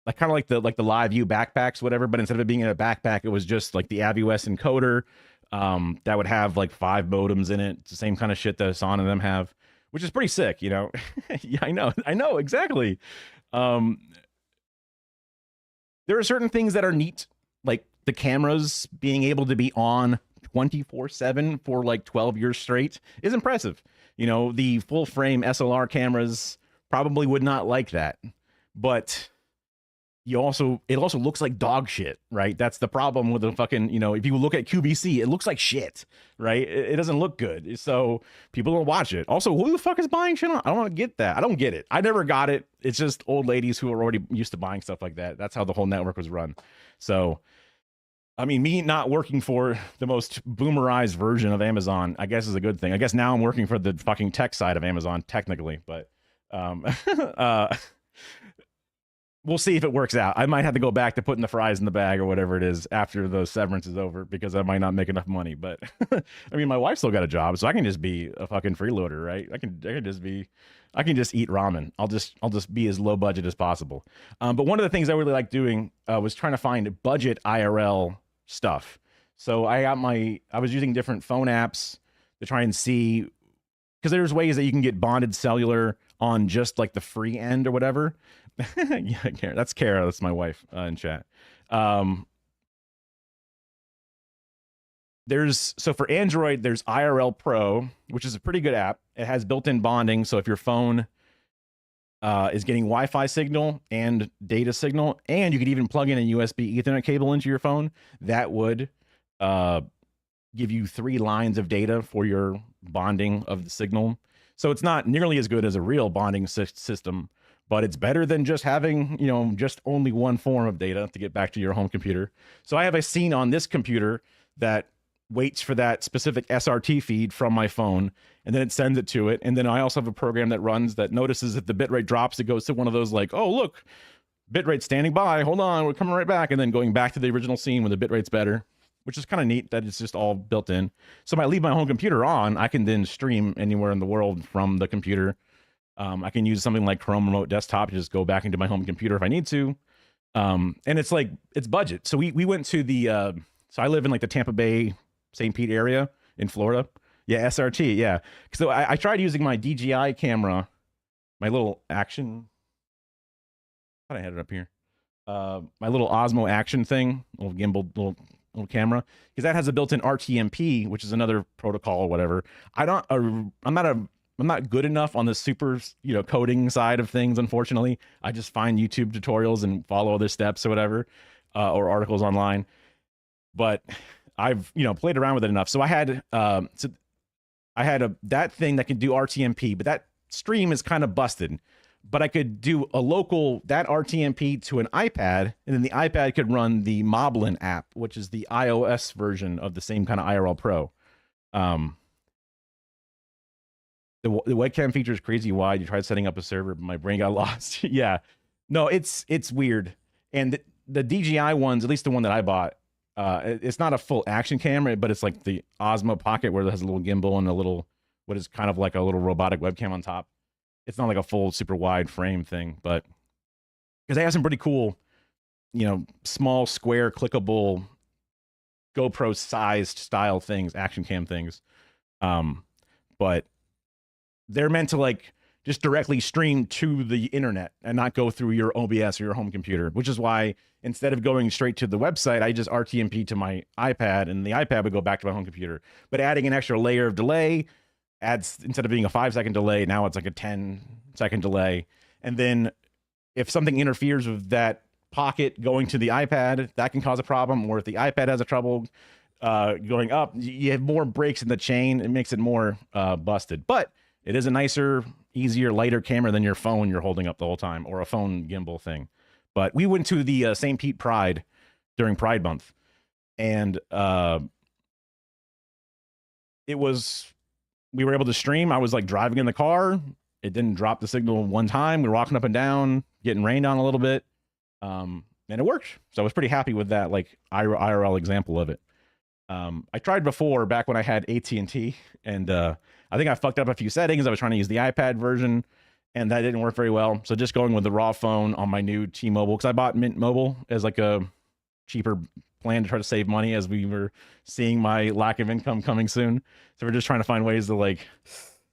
A: like kind of like the Live View backpacks, whatever. But instead of it being in a backpack, it was just like the Avi West encoder that would have like 5 modems in it. It's the same kind of shit that Hasan and them have, which is pretty sick, Yeah, I know exactly. There are certain things that are neat, like the cameras being able to be on 24/7 for like 12 years straight is impressive. The full frame SLR cameras probably would not like that, but it also looks like dog shit, right? That's the problem with the fucking, if you look at QVC, it looks like shit, right? It doesn't look good. So people don't watch it. Also, who the fuck is buying shit on? I don't get that. I don't get it. I never got it. It's just old ladies who are already used to buying stuff like that. That's how the whole network was run. So, me not working for the most boomerized version of Amazon, I guess is a good thing. I guess now I'm working for the fucking tech side of Amazon, technically, but, we'll see if it works out. I might have to go back to putting the fries in the bag or whatever it is after the severance is over because I might not make enough money. But my wife still got a job, so I can just be a fucking freeloader, right? I can just eat ramen. I'll just be as low budget as possible. But one of the things I really like doing was trying to find budget IRL stuff. So I was using different phone apps to try and see, because there's ways that you can get bonded cellular on just like the free end or whatever. Yeah, Kara. That's Kara. That's my wife in chat. So for Android, there's IRL Pro, which is a pretty good app. It has built-in bonding. So if your phone is getting Wi-Fi signal and data signal, and you could even plug in a USB Ethernet cable into your phone, that would give you 3 lines of data for your bonding of the signal. So it's not nearly as good as a real bonding system, but it's better than just having, just only one form of data to get back to your home computer. So I have a scene on this computer that waits for that specific SRT feed from my phone, and then it sends it to it. And then I also have a program that runs that notices if the bitrate drops, it goes to one of those like, oh, look, bitrate standing by. Hold on, we're coming right back. And then going back to the original scene when the bitrate's better, which is kind of neat that it's just all built in. So if I leave my home computer on, I can then stream anywhere in the world from the computer. I can use something like Chrome Remote Desktop to just go back into my home computer if I need to. And it's budget. So we went to so I live in like the Tampa Bay, St. Pete area in Florida. Yeah, SRT, yeah. So I tried using my DJI camera, my little action. I thought I had it up here. My little Osmo Action thing, little gimbal, little camera, because that has a built-in RTMP, which is another protocol or whatever. I'm not good enough on the super, coding side of things, unfortunately. I just find YouTube tutorials and follow other steps or whatever, or articles online. But I've, played around with it enough. So I had, that thing that can do RTMP, but that stream is kind of busted. But I could do that RTMP to an iPad, and then the iPad could run the Moblin app, which is the iOS version of the same kind of IRL Pro. The webcam feature is crazy wide. You tried setting up a server, but my brain got lost. Yeah. No, it's weird. And the DJI ones, at least the one that I bought, it's not a full action camera, but it's like the Osmo Pocket where it has a little gimbal and what is kind of like a little robotic webcam on top. It's not like a full super wide frame thing, but because they have some pretty cool, small square clickable GoPro sized style things, action cam things. But they're meant to like just directly stream to the internet and not go through your OBS or your home computer, which is why instead of going straight to the website, I just RTMP to my iPad and the iPad would go back to my home computer. But adding an extra layer of delay adds, instead of being a 5-second delay, now it's like a 10-second delay. And then if something interferes with that pocket going to the iPad, that can cause a problem. Or if the iPad has a trouble going up, you have more breaks in the chain. It makes it more busted. But it is a nicer, easier, lighter camera than your phone you're holding up the whole time, or a phone gimbal thing. But we went to the St. Pete Pride during Pride Month, and we were able to stream. I was like driving in the car. It didn't drop the signal one time. We were walking up and down, getting rained on a little bit, and it worked. So I was pretty happy with that, like IRL example of it. I tried before, back when I had AT&T, and I think I fucked up a few settings. I was trying to use the iPad version, and that didn't work very well. So just going with the raw phone on my new T-Mobile, because I bought Mint Mobile as like a cheaper plan to try to save money as we were seeing my lack of income coming soon. So we're just trying to find ways to like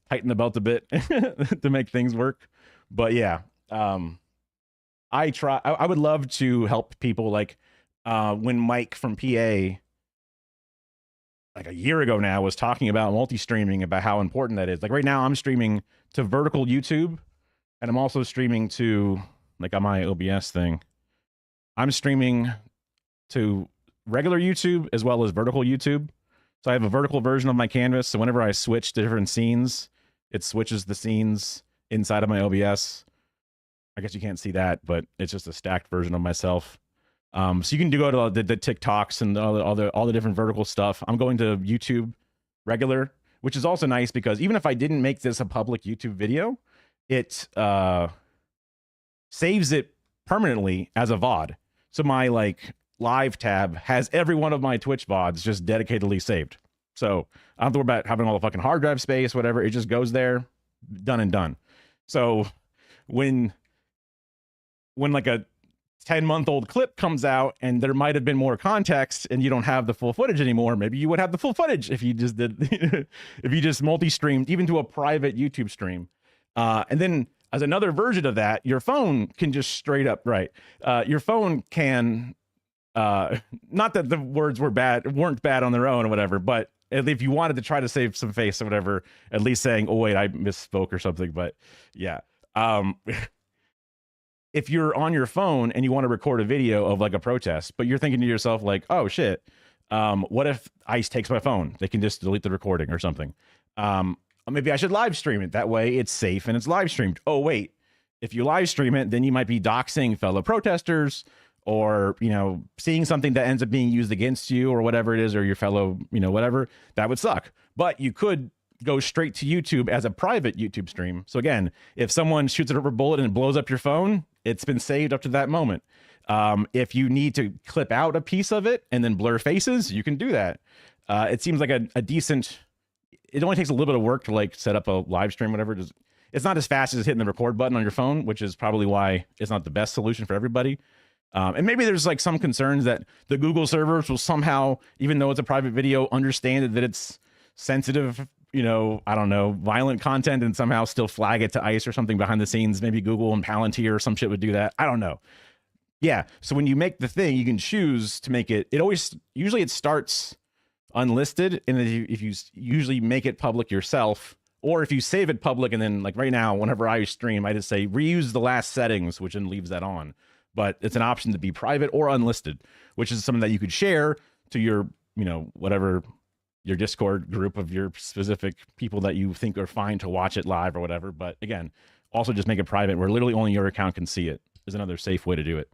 A: tighten the belt a bit to make things work. But yeah, I would love to help people, like when Mike from PA, like a year ago now, was talking about multi-streaming, about how important that is. Like right now I'm streaming to vertical YouTube, and I'm also streaming to, like on my OBS thing, I'm streaming to regular YouTube as well as vertical YouTube. So I have a vertical version of my canvas. So whenever I switch to different scenes, it switches the scenes inside of my OBS. I guess you can't see that, but it's just a stacked version of myself. So you can go to the TikToks and all the different vertical stuff. I'm going to YouTube regular, which is also nice because even if I didn't make this a public YouTube video, it saves it permanently as a VOD. So my like live tab has every one of my Twitch VODs just dedicatedly saved. So I don't have to worry about having all the fucking hard drive space, whatever. It just goes there, done and done. So when like a 10-month-old clip comes out and there might have been more context and you don't have the full footage anymore, maybe you would have the full footage if you just did if you just multi-streamed even to a private YouTube stream. And then as another version of that, your phone can just straight up, your phone can not that the words weren't bad on their own or whatever, but if you wanted to try to save some face or whatever, at least saying, oh wait, I misspoke or something. But yeah, if you're on your phone and you want to record a video of like a protest, but you're thinking to yourself like, oh shit, what if ICE takes my phone? They can just delete the recording or something. Maybe I should live stream it. That way it's safe and it's live streamed. Oh wait, if you live stream it, then you might be doxing fellow protesters, or, you know, seeing something that ends up being used against you or whatever it is, or your fellow, you know, whatever. That would suck. But you could go straight to YouTube as a private YouTube stream. So again, if someone shoots a rubber bullet and it blows up your phone, it's been saved up to that moment. If you need to clip out a piece of it and then blur faces, you can do that. It seems like a decent, it only takes a little bit of work to like set up a live stream, whatever. It's not as fast as hitting the record button on your phone, which is probably why it's not the best solution for everybody. And maybe there's like some concerns that the Google servers will somehow, even though it's a private video, understand that it's sensitive, you know, I don't know, violent content, and somehow still flag it to ICE or something behind the scenes. Maybe Google and Palantir or some shit would do that. I don't know. Yeah. So when you make the thing, you can choose to make it. Usually it starts unlisted. And if you usually make it public yourself, or if you save it public, and then like right now, whenever I stream, I just say reuse the last settings, which then leaves that on. But it's an option to be private or unlisted, which is something that you could share to your, you know, whatever, your Discord group of your specific people that you think are fine to watch it live or whatever. But again, also just make it private where literally only your account can see it is another safe way to do it.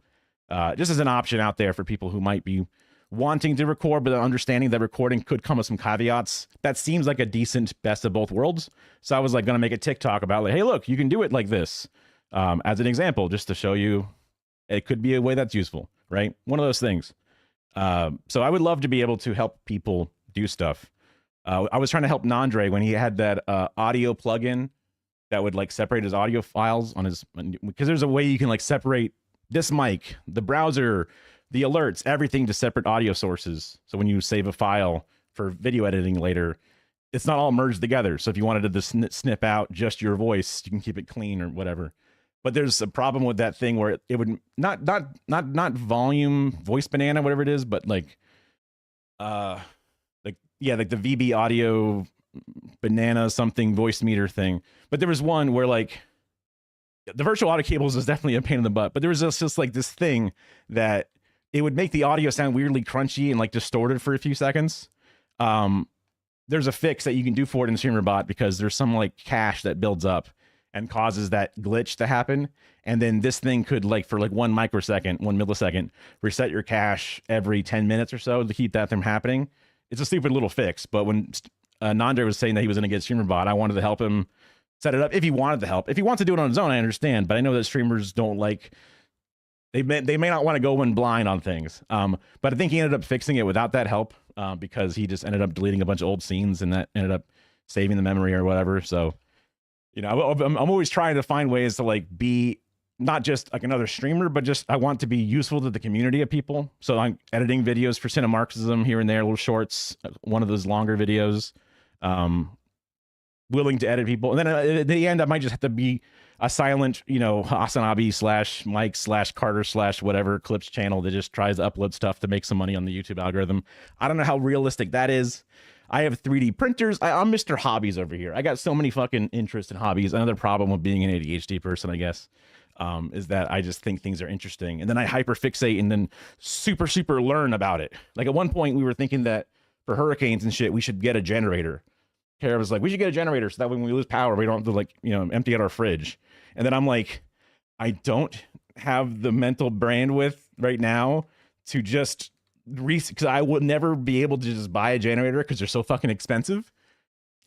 A: Just as an option out there for people who might be wanting to record, but understanding that recording could come with some caveats. That seems like a decent best of both worlds. So I was like going to make a TikTok about like, hey, look, you can do it like this as an example, just to show you. It could be a way that's useful, right? One of those things. So I would love to be able to help people do stuff. I was trying to help Nandre when he had that audio plugin that would like separate his audio files on his, because there's a way you can like separate this mic, the browser, the alerts, everything to separate audio sources. So when you save a file for video editing later, it's not all merged together. So if you wanted to just snip out just your voice, you can keep it clean or whatever. But there's a problem with that thing where it would not volume voice banana, whatever it is, but like the VB audio banana something voice meter thing. But there was one where like the virtual audio cables is definitely a pain in the butt, but there was just like this thing that it would make the audio sound weirdly crunchy and like distorted for a few seconds. There's a fix that you can do for it in StreamerBot because there's some like cache that builds up and causes that glitch to happen. And then this thing could like for like 1 millisecond, reset your cache every 10 minutes or so to keep that from happening. It's a stupid little fix, but when Nandre was saying that he was going to get StreamerBot, I wanted to help him set it up if he wanted the help. If he wants to do it on his own, I understand, but I know that streamers don't like, they may not want to go in blind on things. But I think he ended up fixing it without that help because he just ended up deleting a bunch of old scenes and that ended up saving the memory or whatever. So, you know, I'm always trying to find ways to like be not just like another streamer, but just I want to be useful to the community of people. So I'm editing videos for Cinemarxism here and there, little shorts, one of those longer videos, willing to edit people. And then at the end, I might just have to be a silent, you know, Asanabi / Mike / Carter / whatever Clips channel that just tries to upload stuff to make some money on the YouTube algorithm. I don't know how realistic that is. I have 3D printers. I'm Mr. Hobbies over here. I got so many fucking interests and hobbies. Another problem with being an ADHD person, I guess, is that I just think things are interesting. And then I hyperfixate and then super learn about it. Like at one point we were thinking that for hurricanes and shit, we should get a generator. Kara was like, we should get a generator so that when we lose power, we don't have to like, you know, empty out our fridge. And then I'm like, I don't have the mental bandwidth right now to just because I would never be able to just buy a generator because they're so fucking expensive.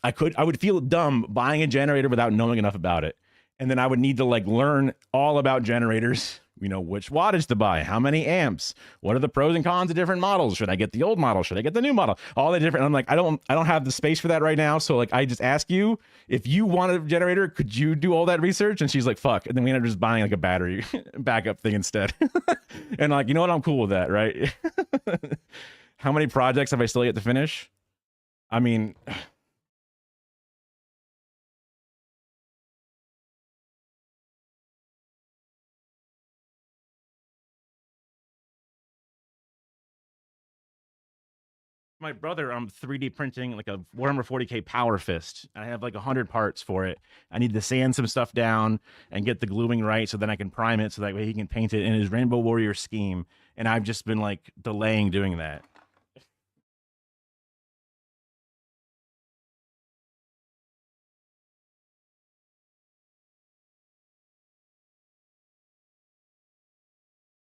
A: I would feel dumb buying a generator without knowing enough about it. And then I would need to like learn all about generators, you know, which wattage to buy, how many amps, what are the pros and cons of different models? Should I get the old model? Should I get the new model? All the different, I'm like, I don't have the space for that right now. So like, I just ask you, if you want a generator, could you do all that research? And she's like, fuck. And then we ended up just buying like a battery backup thing instead. And like, you know what? I'm cool with that, right? How many projects have I still yet to finish? I mean, my brother, I'm 3D printing like a Warhammer 40K Power Fist. I have like 100 parts for it. I need to sand some stuff down and get the gluing right so then I can prime it so that way he can paint it in his Rainbow Warrior scheme. And I've just been like delaying doing that.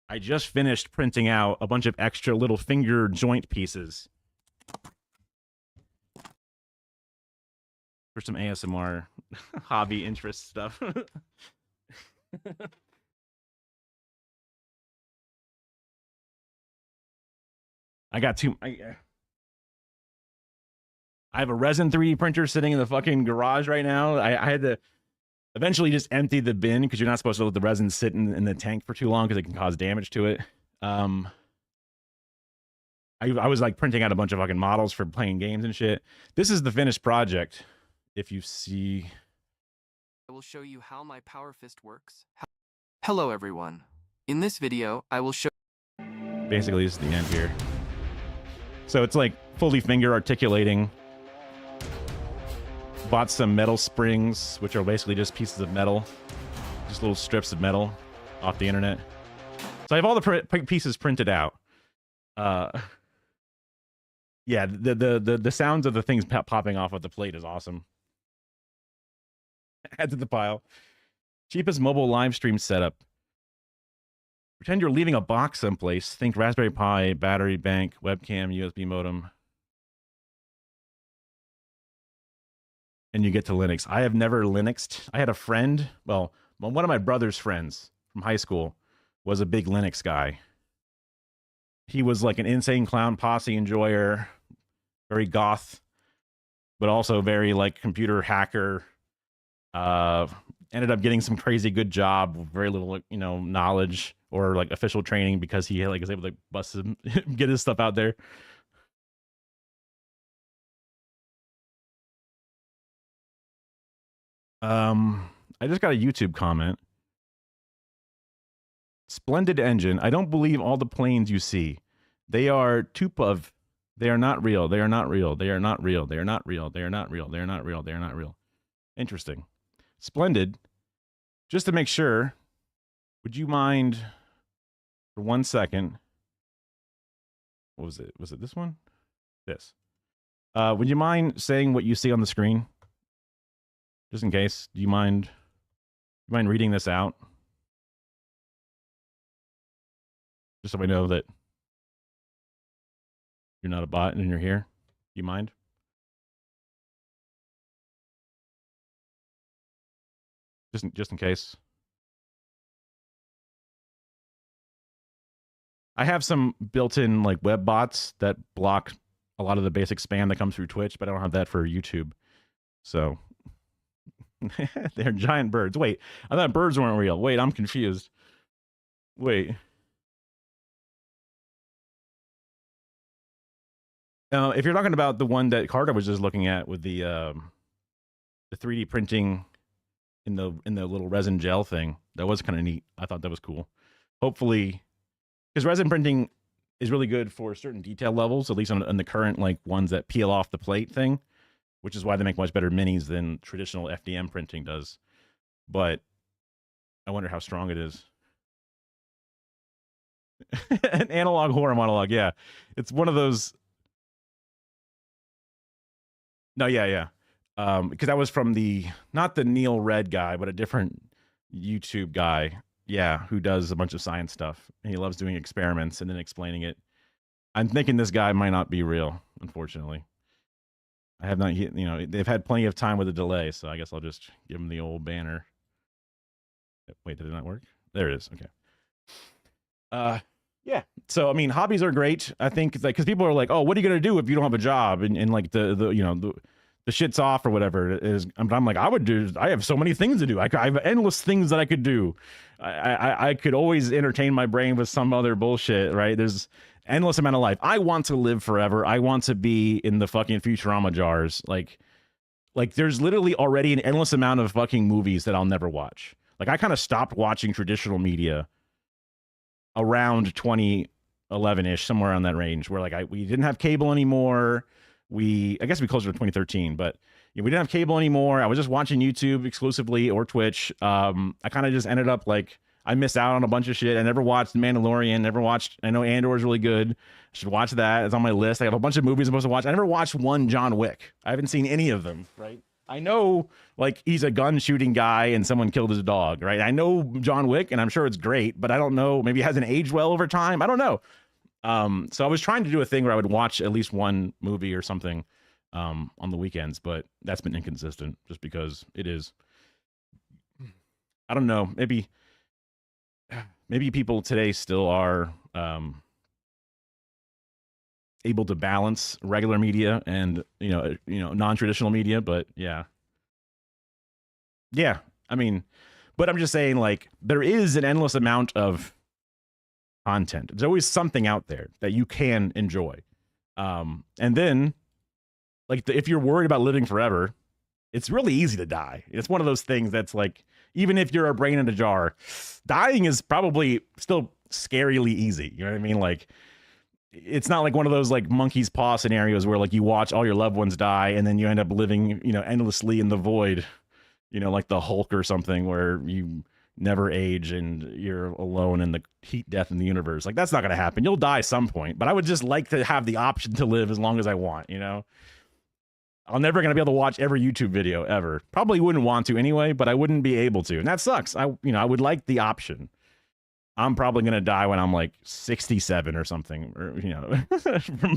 A: I just finished printing out a bunch of extra little finger joint pieces for some ASMR hobby interest stuff. I got I have a resin 3D printer sitting in the fucking garage right now. I had to eventually just empty the bin because you're not supposed to let the resin sit in the tank for too long because it can cause damage to it. I was like printing out a bunch of fucking models for playing games and shit. This is the finished project. If you see,
M: I will show you how my Power Fist works. Hello everyone. In this video, I will show.
A: Basically, this is the end here. So it's like fully finger articulating. Bought some metal springs, which are basically just pieces of metal, just little strips of metal off the internet. So I have all the pieces printed out. Yeah, the sounds of the things popping off of the plate is awesome. Add to the pile. Cheapest mobile live stream setup. Pretend you're leaving a box someplace. Think Raspberry Pi, battery bank, webcam, USB modem. And you get to Linux. I have never Linuxed. I had a friend, well, one of my brother's friends from high school was a big Linux guy. He was like an Insane Clown Posse enjoyer, very goth, but also very like computer hacker. Ended up getting some crazy good job, very little, you know, knowledge or like official training because he like was able to bust him, get his stuff out there. I just got a YouTube comment. Splendid engine. I don't believe all the planes you see. They are Tupow. They are not real. They are not real. They are not real. They are not real. They are not real. They are not real. They are not real. Interesting. Splendid. Just to make sure, would you mind for 1 second? What was it? Was it this one? This. Would you mind saying what you see on the screen? Just in case. Do you mind reading this out? Just so I know that you're not a bot and you're here. Do you mind? Just in case. I have some built-in like web bots that block a lot of the basic spam that comes through Twitch, but I don't have that for YouTube. So they're giant birds. Wait, I thought birds weren't real. Wait, I'm confused. Wait. If you're talking about the one that Carter was just looking at with the 3D printing in the little resin gel thing, that was kind of neat. I thought that was cool. Hopefully, because resin printing is really good for certain detail levels, at least on the current like ones that peel off the plate thing, which is why they make much better minis than traditional FDM printing does. But I wonder how strong it is. An analog horror monologue, yeah. It's one of those. No, yeah. Because that was from not the Neil Red guy, but a different YouTube guy. Yeah, who does a bunch of science stuff. And he loves doing experiments and then explaining it. I'm thinking this guy might not be real, unfortunately. I have not, they've had plenty of time with a delay, so I guess I'll just give him the old banner. Wait, did it not work? There it is. Okay. Yeah. So, I mean, hobbies are great. I think like, because people are like, oh, what are you going to do if you don't have a job? And like the shit's off or whatever it is. But I'm like, I have so many things to do. I have endless things that I could do. I could always entertain my brain with some other bullshit, right? There's endless amount of life. I want to live forever. I want to be in the fucking Futurama jars. Like there's literally already an endless amount of fucking movies that I'll never watch. Like I kind of stopped watching traditional media around 2011-ish, somewhere around that range, where like we didn't have cable anymore. I guess we closer to 2013, but we didn't have cable anymore. I was just watching YouTube exclusively or Twitch. I kind of just ended up like I missed out on a bunch of shit. I never watched The Mandalorian. I know Andor is really good. I should watch that. It's on my list. I have a bunch of movies I'm supposed to watch. I never watched one John Wick. I haven't seen any of them, right? I know like he's a gun shooting guy and someone killed his dog, right? I know John Wick and I'm sure it's great, but I don't know. Maybe it hasn't aged well over time. I don't know. So I was trying to do a thing where I would watch at least one movie or something on the weekends, but that's been inconsistent just because it is. I don't know. Maybe people today still are able to balance regular media and non-traditional media, but yeah. I mean, but I'm just saying like there is an endless amount of content. There's always something out there that you can enjoy. And then like if you're worried about living forever, it's really easy to die. It's one of those things that's like, even if you're a brain in a jar, dying is probably still scarily easy. You know what I mean? Like, it's not like one of those like monkey's paw scenarios where like you watch all your loved ones die and then you end up living, endlessly in the void, like the Hulk or something where you never age and you're alone in the heat death in the universe. Like that's not going to happen. You'll die some point, but I would just like to have the option to live as long as I want, I'm never going to be able to watch every YouTube video ever. Probably wouldn't want to anyway, but I wouldn't be able to. And that sucks. I would like the option. I'm probably going to die when I'm like 67 or something, or,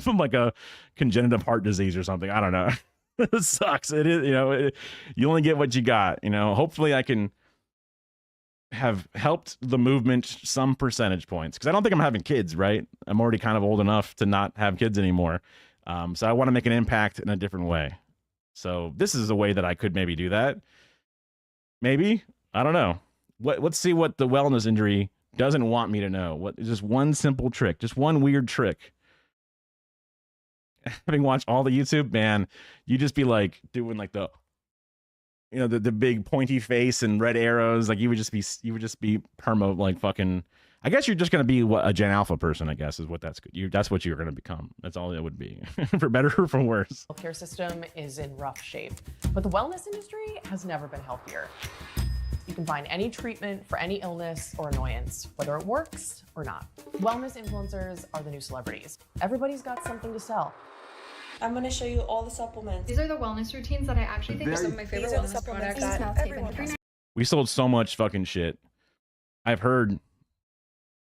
A: from like a congenital heart disease or something. I don't know. It sucks. It is, you only get what you got, hopefully I can have helped the movement some percentage points. Cause I don't think I'm having kids, right? I'm already kind of old enough to not have kids anymore. So I want to make an impact in a different way. So this is a way that I could maybe do that. Maybe, I don't know. Let's see what the wellness injury doesn't want me to know. What is just one simple trick, just one weird trick. Having watched all the YouTube, man, you just be like doing like the you know, the big pointy face and red arrows. Like you would just be perma like fucking. I guess you're just gonna be a Gen Alpha person. I guess is what that's good. That's what you're gonna become. That's all it would be, for better or for worse.
N: The healthcare system is in rough shape, but the wellness industry has never been healthier. You can find any treatment for any illness or annoyance, whether it works or not. Wellness influencers are the new celebrities. Everybody's got something to sell.
O: I'm going to show you all the supplements.
K: These are the wellness routines that I actually think are some of my favorite wellness products that everyone has.
A: We sold so much fucking shit. I've heard.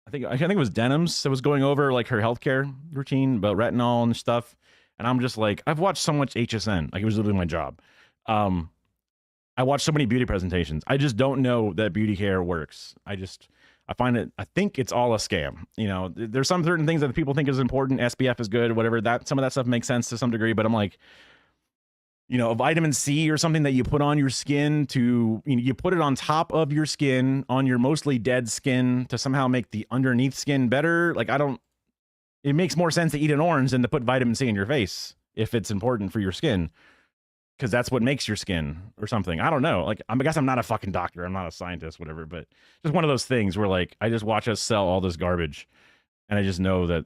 A: I think it was Denims that was going over like her healthcare routine about retinol and stuff, and I'm just like, I've watched so much HSN. Like it was literally my job. I watched so many beauty presentations. I just don't know that beauty care works. I find it, I think it's all a scam. You know, there's some certain things that people think is important. SPF is good, whatever. Some of that stuff makes sense to some degree, but I'm like, you know, a vitamin C or something that you put on your skin to, you know, you put it on top of your skin, on your mostly dead skin to somehow make the underneath skin better. Like, it makes more sense to eat an orange than to put vitamin C in your face if it's important for your skin. Because that's what makes your skin or something. I don't know. Like, I guess I'm not a fucking doctor. I'm not a scientist, whatever. But just one of those things where, like, I just watch us sell all this garbage, and I just know that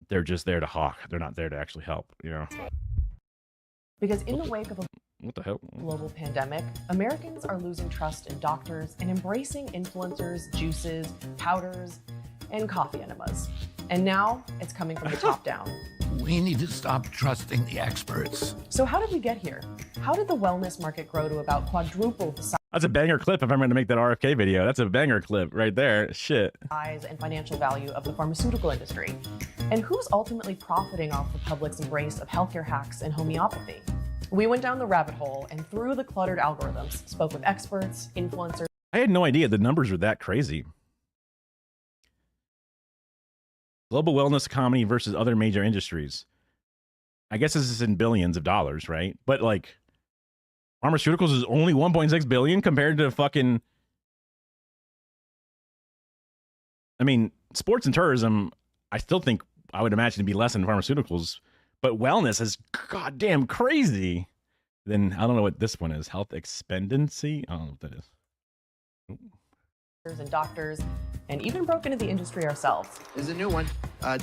A: they're just there to hawk. They're not there to actually help, you know?
N: Because in the wake of a
A: what the hell?
N: global pandemic, Americans are losing trust in doctors and embracing influencers, juices, powders, and coffee enemas. And now it's coming from the top down.
E: We need to stop trusting the experts.
N: So how did we get here? How did the wellness market grow to about quadruple the
A: That's a banger clip if I'm going to make that RFK video. That's a banger clip right there. Shit.
N: size and financial value of the pharmaceutical industry? And who's ultimately profiting off the public's embrace of healthcare hacks and homeopathy? We went down the rabbit hole and through the cluttered algorithms, spoke with experts, influencers.
A: I had no idea the numbers were that crazy. Global wellness economy versus other major industries. I guess this is in billions of dollars, right? But like, pharmaceuticals is only 1.6 billion compared to fucking. I mean, sports and tourism, I still think I would imagine to be less than pharmaceuticals, but wellness is goddamn crazy. Then I don't know what this one is. Health expectancy? I don't know what that is.
N: and doctors, and even broke into the industry ourselves.
P: There's a new one,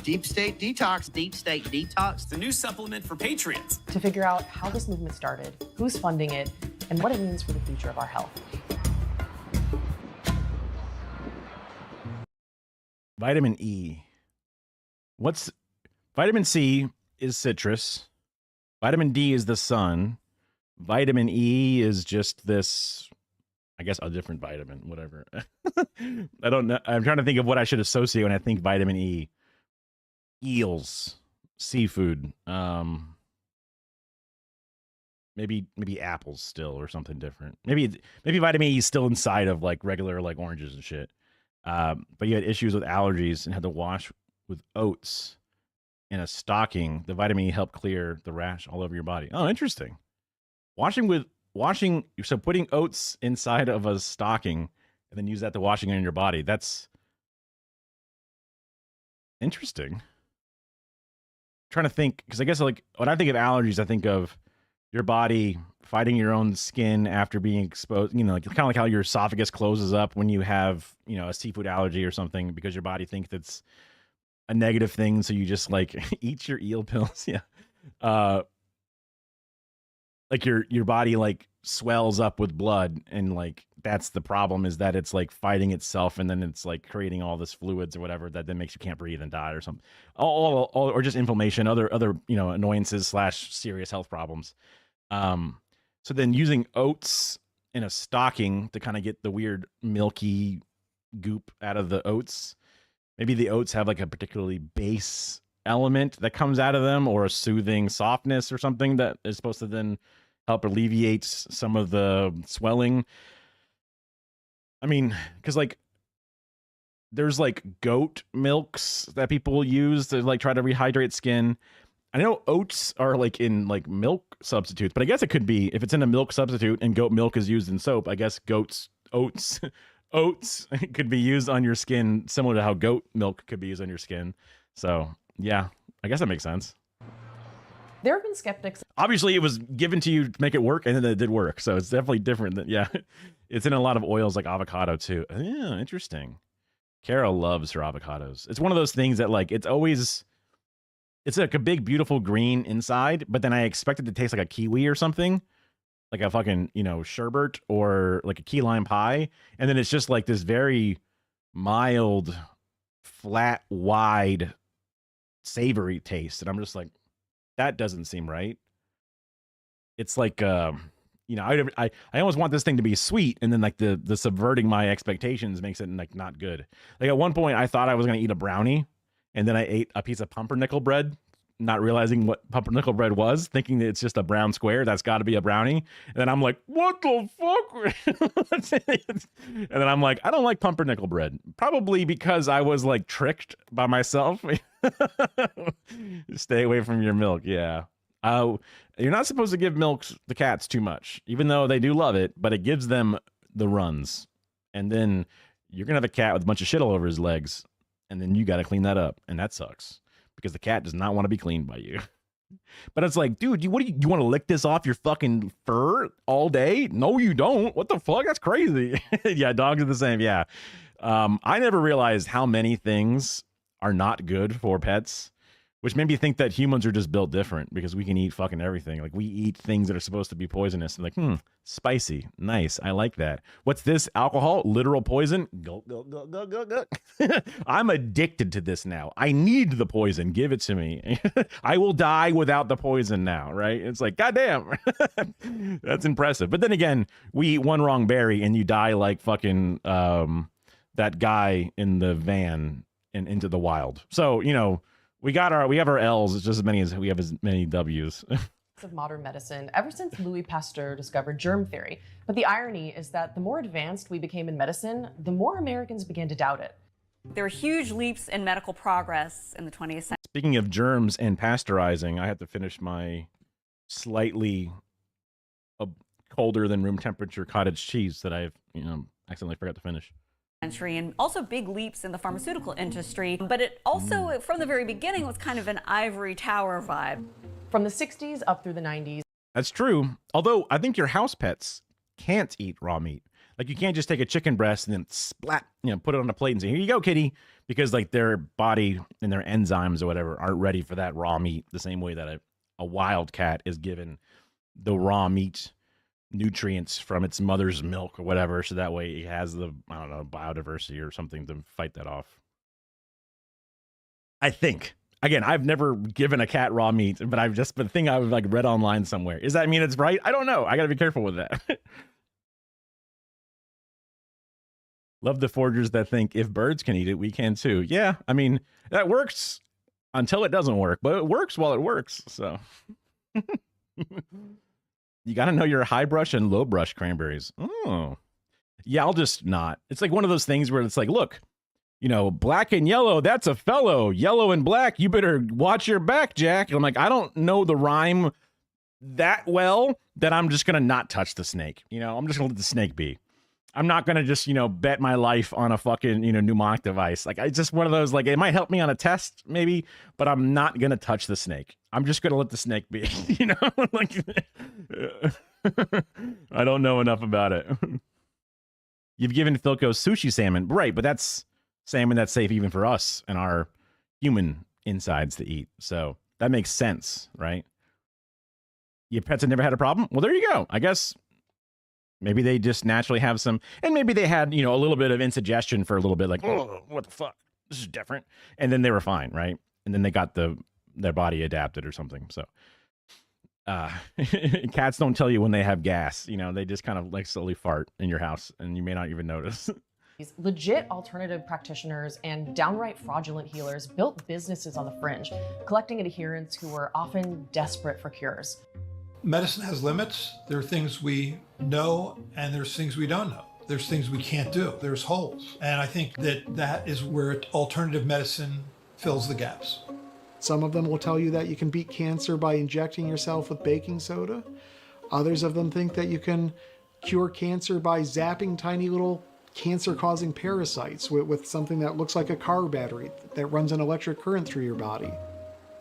P: Deep State Detox. Deep State Detox. It's a new supplement for patriots.
N: To figure out how this movement started, who's funding it, and what it means for the future of our health.
A: Vitamin E. Vitamin C is citrus. Vitamin D is the sun. Vitamin E is just this, I guess, a different vitamin, whatever. I don't know. I'm trying to think of what I should associate when I think vitamin E. Eels, seafood, maybe apples still or something different. Maybe vitamin E is still inside of like regular like oranges and shit. But you had issues with allergies and had to wash with oats in a stocking. The vitamin E helped clear the rash all over your body. Oh, interesting. So putting oats inside of a stocking and then use that to washing in your body. That's interesting. I'm trying to think, because I guess like when I think of allergies, I think of your body fighting your own skin after being exposed, you know, like, kind of like how your esophagus closes up when you have, you know, a seafood allergy or something because your body thinks it's a negative thing. So you just like eat your eel pills. Yeah. Like your body like swells up with blood, and like that's the problem, is that it's like fighting itself, and then it's like creating all this fluids or whatever that then makes you can't breathe and die or something, or just inflammation, other you know, annoyances / serious health problems. So then using oats in a stocking to kind of get the weird milky goop out of the oats. Maybe the oats have like a particularly base element that comes out of them, or a soothing softness or something that is supposed to then help alleviate some of the swelling. I mean, because like there's like goat milks that people use to like try to rehydrate skin. I know oats are like in like milk substitutes, but I guess it could be, if it's in a milk substitute and goat milk is used in soap, I guess oats could be used on your skin similar to how goat milk could be used on your skin. So yeah, I guess that makes sense.
N: There have been skeptics.
A: Obviously, it was given to you to make it work, and then it did work. So it's definitely different. Than, yeah, it's in a lot of oils like avocado too. Yeah, interesting. Kara loves her avocados. It's one of those things that like it's like a big beautiful green inside, but then I expect it to taste like a kiwi or something, like a fucking sherbet or like a key lime pie, and then it's just like this very mild, flat, wide, savory taste, and I'm just like, that doesn't seem right. It's like I almost want this thing to be sweet, and then like the subverting my expectations makes it like not good. Like at one point I thought I was gonna eat a brownie, and then I ate a piece of pumpernickel bread, not realizing what pumpernickel bread was, thinking that it's just a brown square that's got to be a brownie. And then I'm like, what the fuck? And then I'm like, I don't like pumpernickel bread, probably because I was like tricked by myself. Stay away from your milk. Yeah. You're not supposed to give milk to cats too much, even though they do love it, but it gives them the runs. And then you're going to have a cat with a bunch of shit all over his legs, and then you got to clean that up. And that sucks because the cat does not want to be cleaned by you. But it's like, dude, you want to lick this off your fucking fur all day? No, you don't. What the fuck? That's crazy. Yeah, dogs are the same. Yeah. I never realized how many things are not good for pets, which made me think that humans are just built different because we can eat fucking everything. Like we eat things that are supposed to be poisonous. And like, spicy. Nice. I like that. What's this? Alcohol? Literal poison? Go, go, go, go, go, go. I'm addicted to this now. I need the poison. Give it to me. I will die without the poison now, right? It's like, goddamn. That's impressive. But then again, we eat one wrong berry and you die like fucking that guy in the van and Into the Wild. So, we have our L's just as many as we have as many W's.
N: Of modern medicine ever since Louis Pasteur discovered germ theory. But the irony is that the more advanced we became in medicine, the more Americans began to doubt it.
Q: There were huge leaps in medical progress in the 20th century.
A: Speaking of germs and pasteurizing, I have to finish my slightly colder than room temperature cottage cheese that I've accidentally forgot to finish.
Q: And also big leaps in the pharmaceutical industry, but it also from the very beginning was kind of an ivory tower vibe.
N: From the 60s up through the 90s.
A: That's true. Although I think your house pets can't eat raw meat. Like you can't just take a chicken breast and then splat, put it on a plate and say, here you go, kitty. Because like their body and their enzymes or whatever aren't ready for that raw meat the same way that a wild cat is given the raw meat nutrients from its mother's milk or whatever. So that way it has the, biodiversity or something to fight that off. I think. Again, I've never given a cat raw meat, but the thing I've like read online somewhere. Does that mean it's right? I don't know. I got to be careful with that. Love the forgers that think if birds can eat it, we can too. Yeah, I mean, that works until it doesn't work, but it works while it works. So you got to know your high brush and low brush cranberries. Oh, yeah, I'll just not. It's like one of those things where it's like, look, black and yellow, that's a fellow. Yellow and black, you better watch your back, Jack. And I'm like, I don't know the rhyme that well that I'm just going to not touch the snake. I'm just going to let the snake be. I'm not going to just, bet my life on a fucking, mnemonic device. Like, it's just one of those, like, it might help me on a test, maybe, but I'm not going to touch the snake. I'm just going to let the snake be, like, I don't know enough about it. You've given Philco sushi salmon. Right, but that's salmon that's safe even for us and our human insides to eat. So that makes sense, right? Your pets have never had a problem? Well, there you go. I guess maybe they just naturally have some, and maybe they had, a little bit of indigestion for a little bit, like, oh, what the fuck? This is different. And then they were fine, right? And then they got their body adapted or something. So cats don't tell you when they have gas. They just kind of like slowly fart in your house and you may not even notice.
N: These legit alternative practitioners and downright fraudulent healers built businesses on the fringe, collecting adherents who were often desperate for cures.
R: Medicine has limits. There are things we know and there's things we don't know. There's things we can't do. There's holes. And I think that is where alternative medicine fills the gaps.
S: Some of them will tell you that you can beat cancer by injecting yourself with baking soda. Others of them think that you can cure cancer by zapping tiny little cancer-causing parasites with something that looks like a car battery that runs an electric current through your body.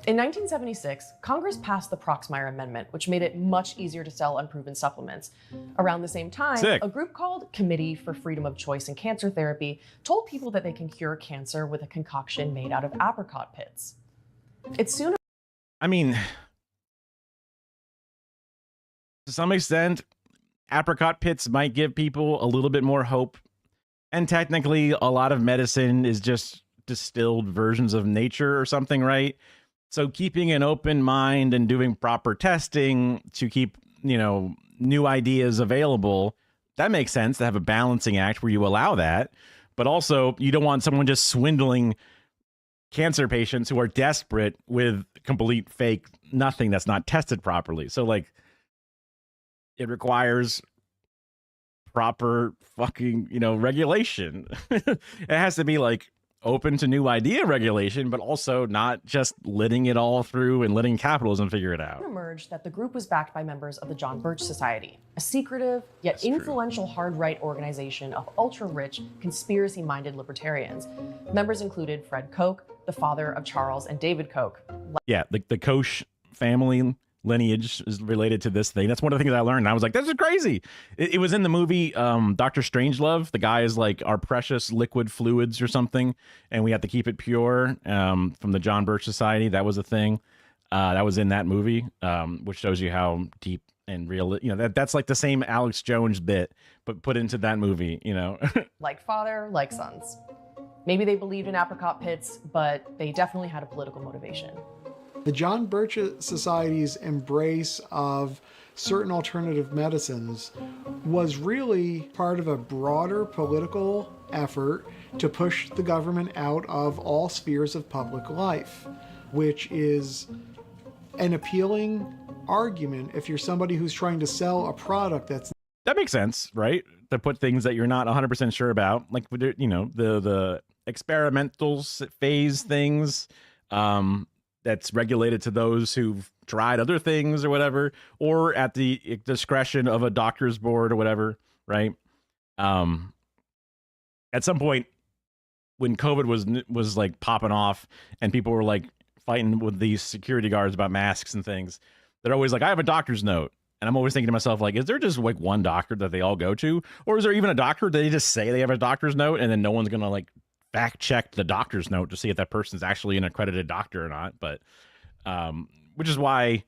N: In 1976, Congress passed the Proxmire Amendment, which made it much easier to sell unproven supplements. Around the same time, a group called Committee for Freedom of Choice in Cancer Therapy told people that they can cure cancer with a concoction made out of apricot pits. It soon...
A: I mean, to some extent, apricot pits might give people a little bit more hope. And technically, a lot of medicine is just distilled versions of nature or something, right? So keeping an open mind and doing proper testing to keep, new ideas available, that makes sense to have a balancing act where you allow that. But also, you don't want someone just swindling cancer patients who are desperate with complete fake nothing that's not tested properly. So, like, it requires proper fucking, regulation. It has to be, like, open to new idea regulation, but also not just letting it all through and letting capitalism figure it out.
N: It emerged that the group was backed by members of the John Birch Society, a secretive yet influential hard-right organization of ultra-rich, conspiracy-minded libertarians. Members included Fred Koch, the father of Charles and David Koch.
A: Yeah, the Koch family lineage is related to this thing. That's one of the things I learned. And I was like, this is crazy. It was in the movie Dr. Strangelove. The guy is like our precious liquid fluids or something, and we have to keep it pure from the John Birch Society. That was a thing that was in that movie, which shows you how deep and real, that's like the same Alex Jones bit, but put into that movie,
N: Like father, like sons. Maybe they believed in apricot pits, but they definitely had a political motivation.
S: The John Birch Society's embrace of certain alternative medicines was really part of a broader political effort to push the government out of all spheres of public life, which is an appealing argument if you're somebody who's trying to sell a product that's...
A: That makes sense, right? To put things that you're not 100% sure about, like, the experimental phase things, that's regulated to those who've tried other things or whatever, or at the discretion of a doctor's board or whatever, right? At some point, when COVID was like popping off and people were like fighting with these security guards about masks and things, they're always like, I have a doctor's note. And I'm always thinking to myself, like, is there just like one doctor that they all go to? Or is there even a doctor that they just say they have a doctor's note and then no one's going to like fact check the doctor's note to see if that person's actually an accredited doctor or not? But which is why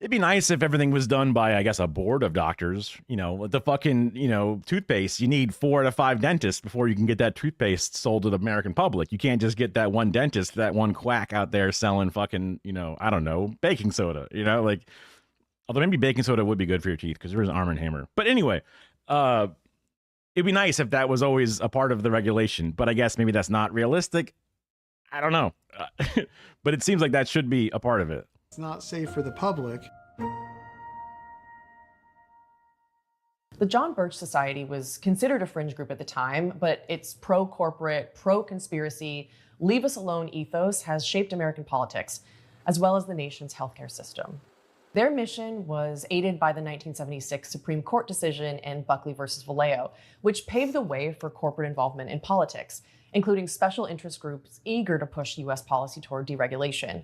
A: it'd be nice if everything was done by, I guess, a board of doctors. The fucking, toothpaste, you need 4 out of 5 dentists before you can get that toothpaste sold to the American public. You can't just get that one dentist, that one quack out there selling fucking, I don't know, baking soda, like, although maybe baking soda would be good for your teeth because there is Arm & Hammer. But anyway, it'd be nice if that was always a part of the regulation, but I guess maybe that's not realistic. I don't know. But it seems like that should be a part of it.
S: It's not safe for the public.
N: The John Birch Society was considered a fringe group at the time, but its pro-corporate, pro-conspiracy, leave us alone ethos has shaped American politics, as well as the nation's healthcare system. Their mission was aided by the 1976 Supreme Court decision in Buckley versus Vallejo, which paved the way for corporate involvement in politics, including special interest groups eager to push U.S. policy toward deregulation.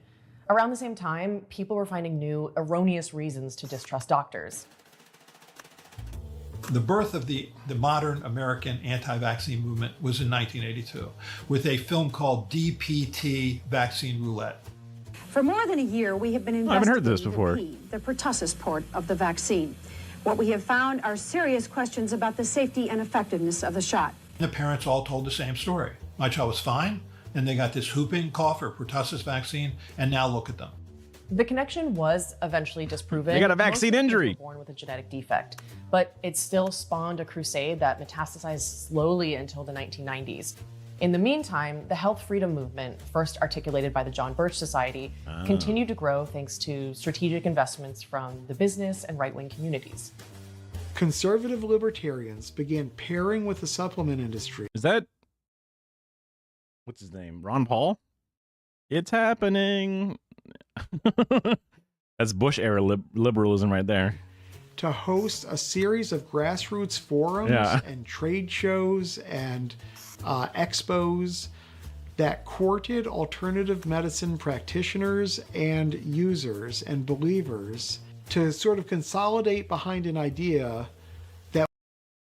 N: Around the same time, people were finding new, erroneous reasons to distrust doctors.
R: The birth of the modern American anti-vaccine movement was in 1982 with a film called DPT Vaccine Roulette.
T: For more than a year, we have been investigating
A: I haven't heard this before.
T: the pertussis port of the vaccine. What we have found are serious questions about the safety and effectiveness of the shot.
R: The parents all told the same story. My child was fine, and they got this whooping cough or pertussis vaccine, and now look at them.
N: The connection was eventually disproven.
A: They got a vaccine injury.
N: Born with a genetic defect, but it still spawned a crusade that metastasized slowly until the 1990s. In the meantime, the health freedom movement, first articulated by the John Birch Society, continued to grow thanks to strategic investments from the business and right-wing communities.
S: Conservative libertarians began pairing with the supplement industry.
A: Is that, what's his name, Ron Paul? It's happening. That's Bush era liberalism right there.
S: To host a series of grassroots forums and trade shows and expos that courted alternative medicine practitioners and users and believers to sort of consolidate behind an idea that,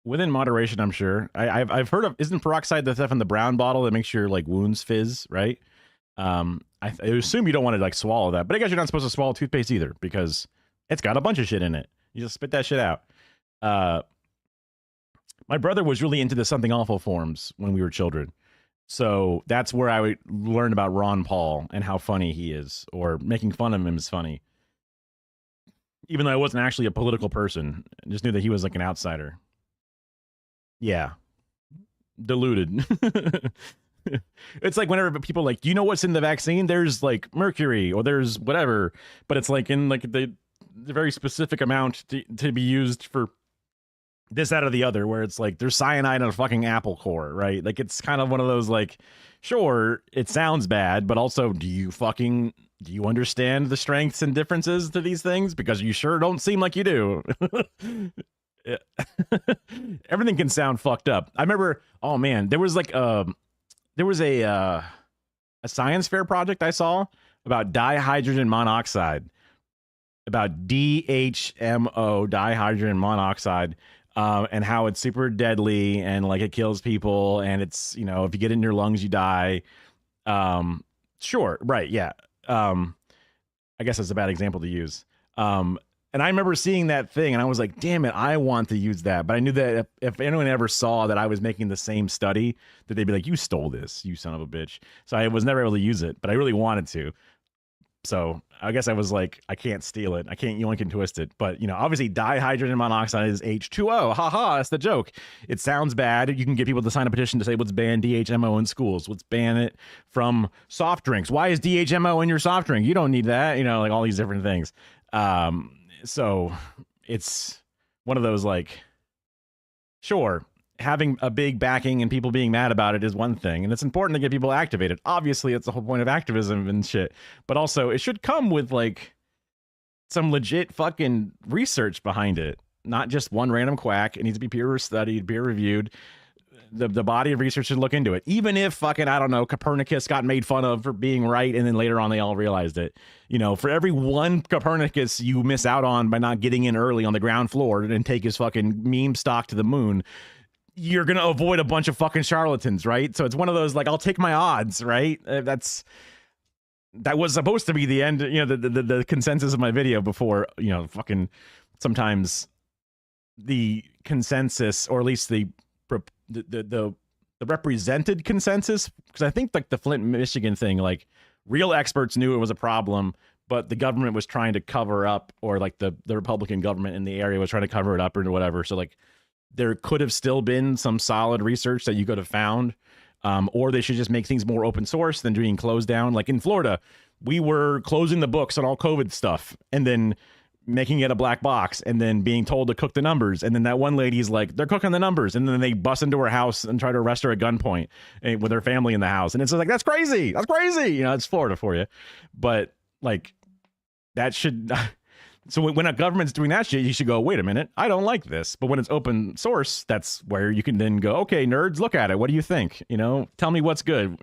A: within moderation, I'm sure. I've heard of, isn't peroxide the stuff in the brown bottle that makes your like wounds fizz, right? I assume you don't want to like swallow that, but I guess you're not supposed to swallow toothpaste either because it's got a bunch of shit in it. You just spit that shit out. My brother was really into the Something Awful forums when we were children. So that's where I would learn about Ron Paul and how funny he is, or making fun of him is funny. Even though I wasn't actually a political person, I just knew that he was like an outsider. Yeah. Deluded. It's like whenever people like, do you know what's in the vaccine? There's like mercury or there's whatever, but it's like in like the very specific amount to be used for this, that, or the other, where it's like there's cyanide in a fucking apple core, right? Like it's kind of one of those like, sure, it sounds bad, but also do you understand the strengths and differences to these things? Because you sure don't seem like you do. Everything can sound fucked up. I remember, oh man, there was a science fair project I saw about dihydrogen monoxide, about DHMO, dihydrogen monoxide, and how it's super deadly and like it kills people, and it's, you know, if you get it in your lungs, you die. Sure, right, yeah. I guess that's a bad example to use. And I remember seeing that thing and I was like, damn it, I want to use that. But I knew that if anyone ever saw that I was making the same study, that they'd be like, you stole this, you son of a bitch. So I was never able to use it, but I really wanted to. So I guess I was like, I can't steal it. I can't yoink and twist it. But, you know, obviously dihydrogen monoxide is H2O. Haha, that's the joke. It sounds bad. You can get people to sign a petition to say, let's ban DHMO in schools. Let's ban it from soft drinks. Why is DHMO in your soft drink? You don't need that. You know, like all these different things. So it's one of those like, sure, having a big backing and people being mad about it is one thing, and it's important to get people activated. Obviously, it's the whole point of activism and shit, but also it should come with like some legit fucking research behind it, not just one random quack. It needs to be peer studied, peer reviewed. The body of research should look into it. Even if fucking, I don't know, Copernicus got made fun of for being right and then later on they all realized it. You know, for every one Copernicus you miss out on by not getting in early on the ground floor and take his fucking meme stock to the moon, you're going to avoid a bunch of fucking charlatans, right? So it's one of those, like, I'll take my odds, right? That was supposed to be the end, you know, the consensus of my video before, you know, fucking sometimes the consensus, or at least the represented consensus, because I think like the Flint, Michigan thing, like real experts knew it was a problem, but the government was trying to cover up, or like the Republican government in the area was trying to cover it up or whatever. So like there could have still been some solid research that you could have found, or they should just make things more open source than being closed down. Like in Florida, we were closing the books on all COVID stuff and then making it a black box and then being told to cook the numbers. And then that one lady's like, they're cooking the numbers. And then they bust into her house and try to arrest her at gunpoint with her family in the house. And it's like, that's crazy. That's crazy. You know, it's Florida for you. But like that should, so when a government's doing that shit, you should go, wait a minute, I don't like this. But when it's open source, that's where you can then go, okay, nerds, look at it. What do you think? You know, tell me what's good.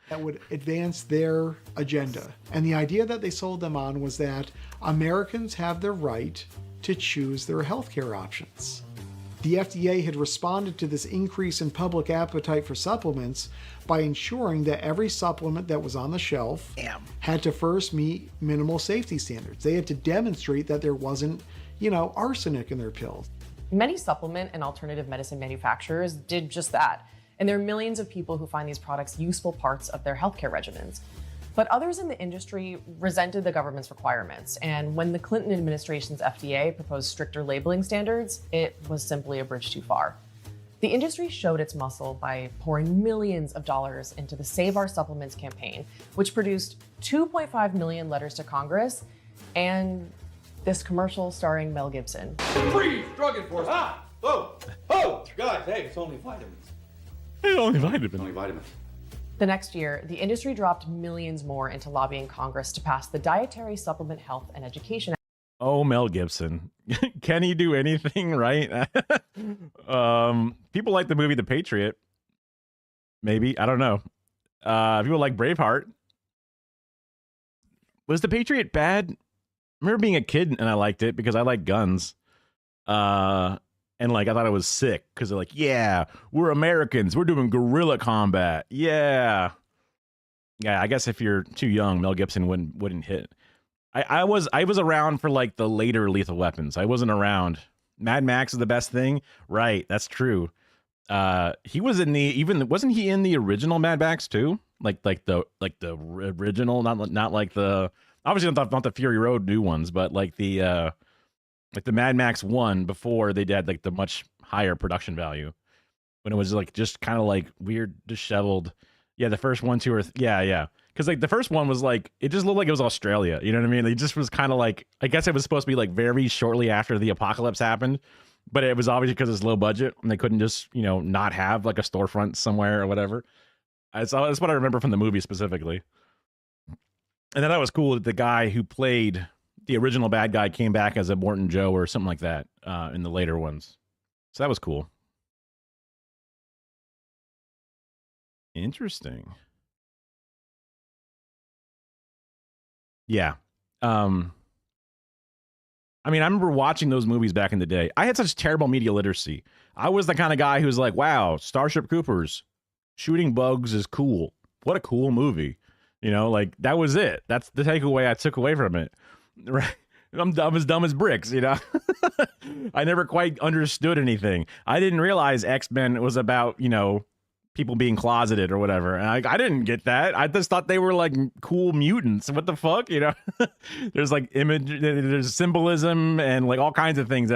S: that would advance their agenda. And the idea that they sold them on was that Americans have the right to choose their healthcare options. The FDA had responded to this increase in public appetite for supplements by ensuring that every supplement that was on the shelf had to first meet minimal safety standards. They had to demonstrate that there wasn't, you know, arsenic in their pills.
N: Many supplement and alternative medicine manufacturers did just that. And there are millions of people who find these products useful parts of their healthcare regimens. But others in the industry resented the government's requirements. And when the Clinton administration's FDA proposed stricter labeling standards, it was simply a bridge too far. The industry showed its muscle by pouring millions of dollars into the Save Our Supplements campaign, which produced 2.5 million letters to Congress and this commercial starring Mel Gibson.
U: Freeze! Drug enforcement! Ah! Oh! Oh! God, hey, it's only vitamins.
A: It's only vitamins.
U: Only vitamins.
N: The next year, the industry dropped millions more into lobbying Congress to pass the Dietary Supplement Health and Education Act.
A: Oh, Mel Gibson. Can he do anything right? People like the movie The Patriot. Maybe. I don't know. People like Braveheart. Was The Patriot bad? I remember being a kid and I liked it because I like guns. And like I thought it was sick because they're like, yeah, we're Americans. We're doing guerrilla combat. Yeah. Yeah, I guess if you're too young, Mel Gibson wouldn't hit. I was around for like the later Lethal Weapons. I wasn't around. Mad Max is the best thing. Right, that's true. He was in wasn't he in the original Mad Max too? Like the original, not like the obviously not the Fury Road new ones, but like the Mad Max 1 before they did like the much higher production value when it was like just kind of like weird, disheveled. Yeah, the first 1, 2, or yeah. Because like the first one was like it just looked like it was Australia. You know what I mean? It just was kind of like I guess it was supposed to be like very shortly after the apocalypse happened, but it was obviously because it's low budget and they couldn't just not have like a storefront somewhere or whatever. That's what I remember from the movie specifically. And then that was cool that the guy who played the original bad guy came back as a Morton Joe or something like that in the later ones. So that was cool. Interesting. Yeah. I mean, I remember watching those movies back in the day. I had such terrible media literacy. I was the kind of guy who's like, wow, Starship Troopers, shooting bugs is cool. What a cool movie. Like that was it. That's the takeaway I took away from it. Right. I'm dumb as bricks, I never quite understood anything. I didn't realize X-Men was about, people being closeted or whatever. And I didn't get that. I just thought they were like cool mutants. What the fuck? There's like there's symbolism and like all kinds of things that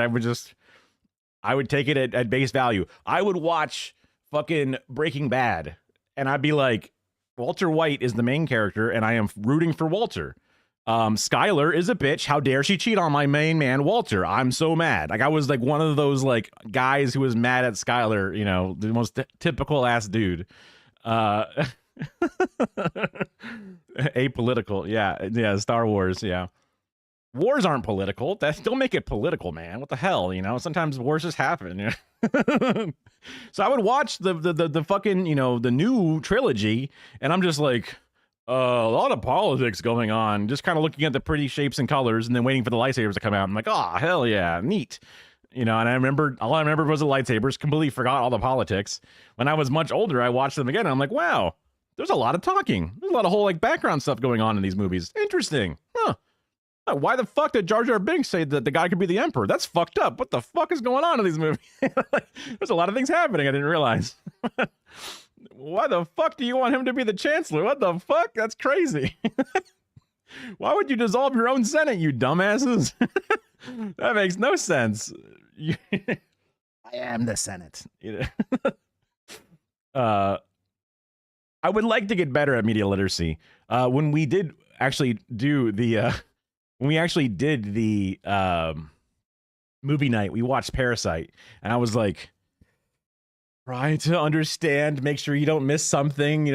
A: I would take it at base value. I would watch fucking Breaking Bad and I'd be like, Walter White is the main character and I am rooting for Walter. Skylar is a bitch. How dare she cheat on my main man, Walter? I'm so mad. Like I was like one of those like guys who was mad at Skylar, the most typical ass dude. Apolitical. Yeah. Star Wars. Yeah. Wars aren't political. Don't make it political, man. What the hell? Sometimes wars just happen. So I would watch the fucking, the new trilogy and I'm just like, a lot of politics going on, just kind of looking at the pretty shapes and colors and then waiting for the lightsabers to come out. I'm like, oh, hell yeah, neat. And all I remember was the lightsabers, completely forgot all the politics. When I was much older, I watched them again and I'm like, wow, there's a lot of talking. There's a lot of whole like background stuff going on in these movies. Interesting. Huh. Why the fuck did Jar Jar Binks say that the guy could be the Emperor? That's fucked up. What the fuck is going on in these movies? There's a lot of things happening I didn't realize. Why the fuck do you want him to be the chancellor? What the fuck? That's crazy. Why would you dissolve your own Senate, you dumbasses? That makes no sense. I am the Senate. I would like to get better at media literacy. When we did actually do the movie night, we watched Parasite, and I was like, try to understand, make sure you don't miss something,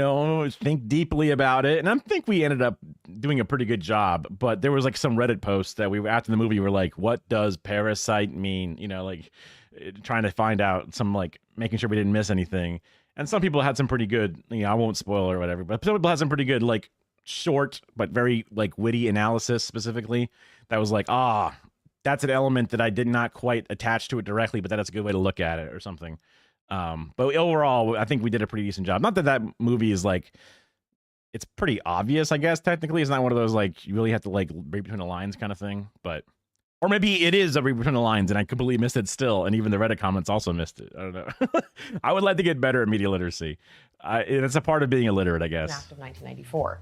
A: think deeply about it. And I think we ended up doing a pretty good job, but there was like some Reddit posts that after the movie were like, what does parasite mean? Like trying to find out some, like making sure we didn't miss anything. And some people had some pretty good, I won't spoil or whatever, but some people had some pretty good, like short, but very like witty analysis specifically. That was like, that's an element that I did not quite attach to it directly, but that's a good way to look at it or something. But overall, I think we did a pretty decent job. Not that movie is like, it's pretty obvious, I guess, technically. It's not one of those, like, you really have to, like, read between the lines kind of thing. But, or maybe it is a read between the lines and I completely missed it still. And even the Reddit comments also missed it. I don't know. I would like to get better at media literacy. It's a part of being illiterate, I guess.
N: Act of 1994.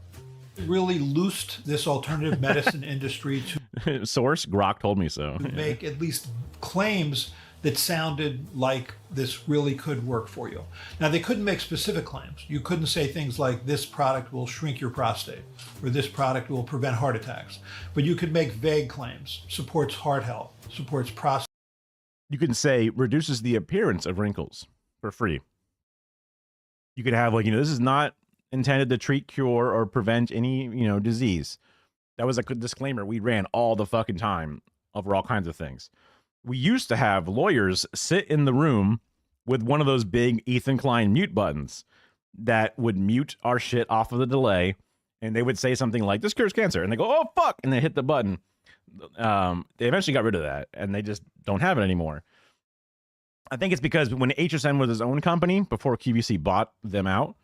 R: Really loosed this alternative medicine industry
A: to source Grok told me so.
R: Make at least claims that sounded like this really could work for you. Now, they couldn't make specific claims. You couldn't say things like this product will shrink your prostate or this product will prevent heart attacks. But you could make vague claims, supports heart health, supports prostate.
A: You can say reduces the appearance of wrinkles for free. You could have like, this is not intended to treat, cure, or prevent any, disease. That was a good disclaimer we ran all the fucking time over all kinds of things. We used to have lawyers sit in the room with one of those big Ethan Klein mute buttons that would mute our shit off of the delay, and they would say something like, "This cures cancer," and they go, "Oh fuck," and they hit the button. They eventually got rid of that, and they just don't have it anymore. I think it's because when HSN was his own company before QVC bought them out,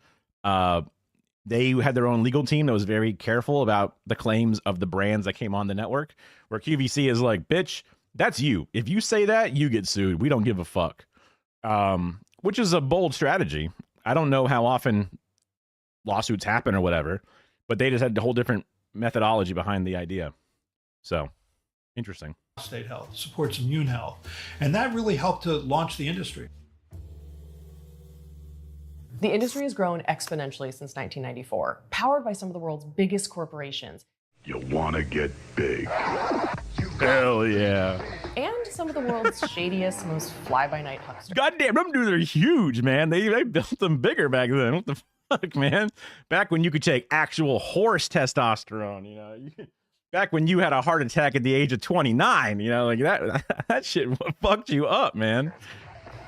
A: they had their own legal team that was very careful about the claims of the brands that came on the network, where QVC is like, bitch, that's you. If you say that, you get sued. We don't give a fuck. Which is a bold strategy. I don't know how often lawsuits happen or whatever, but they just had a whole different methodology behind the idea. So, interesting.
R: Prostate health, supports immune health. And that really helped to launch the industry.
N: The industry has grown exponentially since 1994, powered by some of the world's biggest corporations.
E: You want to get big.
A: Hell yeah.
N: And some of the world's shadiest, most fly-by-night hucksters.
A: Goddamn, them dudes are huge, man. They built them bigger back then. What the fuck, man? Back when you could take actual horse testosterone, you know. Back when you had a heart attack at the age of 29, you know, like that shit fucked you up, man.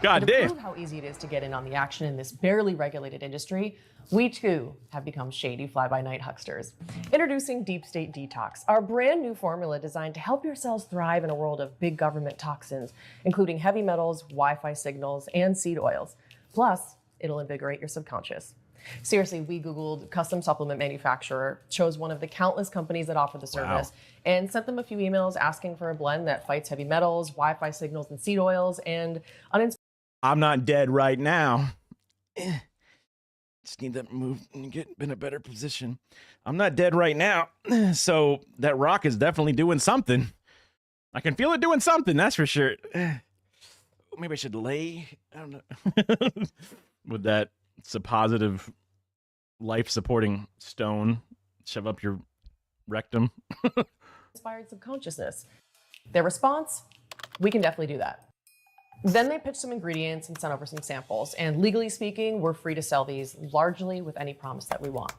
A: God damn.
N: To prove how easy it is to get in on the action in this barely regulated industry, we too have become shady fly-by-night hucksters. Introducing Deep State Detox, our brand new formula designed to help your cells thrive in a world of big government toxins, including heavy metals, Wi-Fi signals, and seed oils. Plus, it'll invigorate your subconscious. Seriously, we Googled custom supplement manufacturer, chose one of the countless companies that offer the service, and sent them a few emails asking for a blend that fights heavy metals, Wi-Fi signals, and seed oils, and
A: I'm not dead right now. Just need to move and get in a better position. I'm not dead right now. So that rock is definitely doing something. I can feel it doing something, that's for sure. Maybe I should lay, I don't know. With that suppositive life-supporting stone shove up your rectum.
N: inspired subconsciousness. Their response, we can definitely do that. Then they pitched some ingredients and sent over some samples. And legally speaking, we're free to sell these largely with any promise that we want.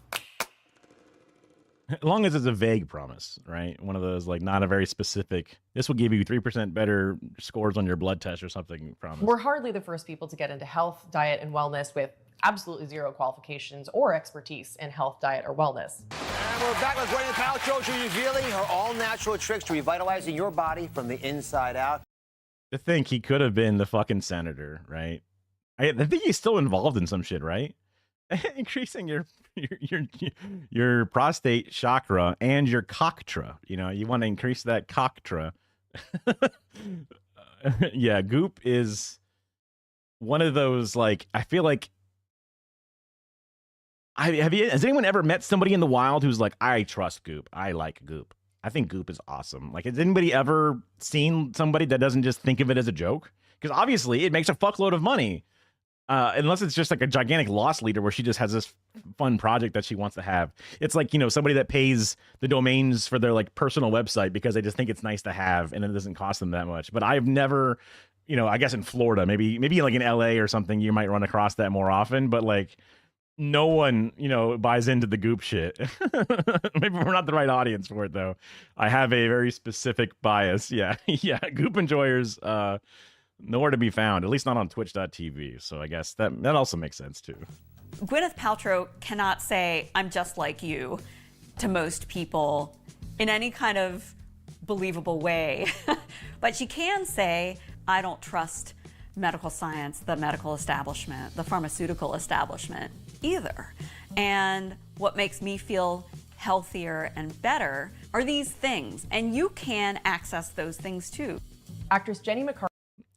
A: As long as it's a vague promise, right? One of those, like, not a very specific, this will give you 3% better scores on your blood test or something promise.
N: We're hardly the first people to get into health, diet, and wellness with absolutely zero qualifications or expertise in health, diet, or wellness.
F: And we're back with Gwyneth Paltrow. She's revealing her all-natural tricks to revitalizing your body from the inside out.
A: To think he could have been the fucking senator, right? I think he's still involved in some shit, right? Increasing your prostate chakra and your cocktra. You know, you want to increase that cocktra. Yeah, Goop is one of those, like, I feel like, has anyone ever met somebody in the wild who's like, I trust Goop, I like Goop? I think Goop is awesome. Like, has anybody ever seen somebody that doesn't just think of it as a joke? Because obviously it makes a fuckload of money. Unless it's just like a gigantic loss leader where she just has this fun project that she wants to have. It's like, you know, somebody that pays the domains for their, like, personal website because they just think it's nice to have and it doesn't cost them that much. But I've never, you know, I guess in Florida, maybe like in LA or something, you might run across that more often. But, like, no one, you know, buys into the Goop shit. Maybe we're not the right audience for it, though. I have a very specific bias. Yeah. Yeah. Goop enjoyers, nowhere to be found, at least not on twitch.tv. So I guess that also makes sense too.
Q: Gwyneth Paltrow cannot say, I'm just like you, to most people in any kind of believable way. But she can say, I don't trust medical science, the medical establishment, the pharmaceutical establishment either. And what makes me feel healthier and better are these things. And you can access those things too.
N: Actress Jenny McCarthy.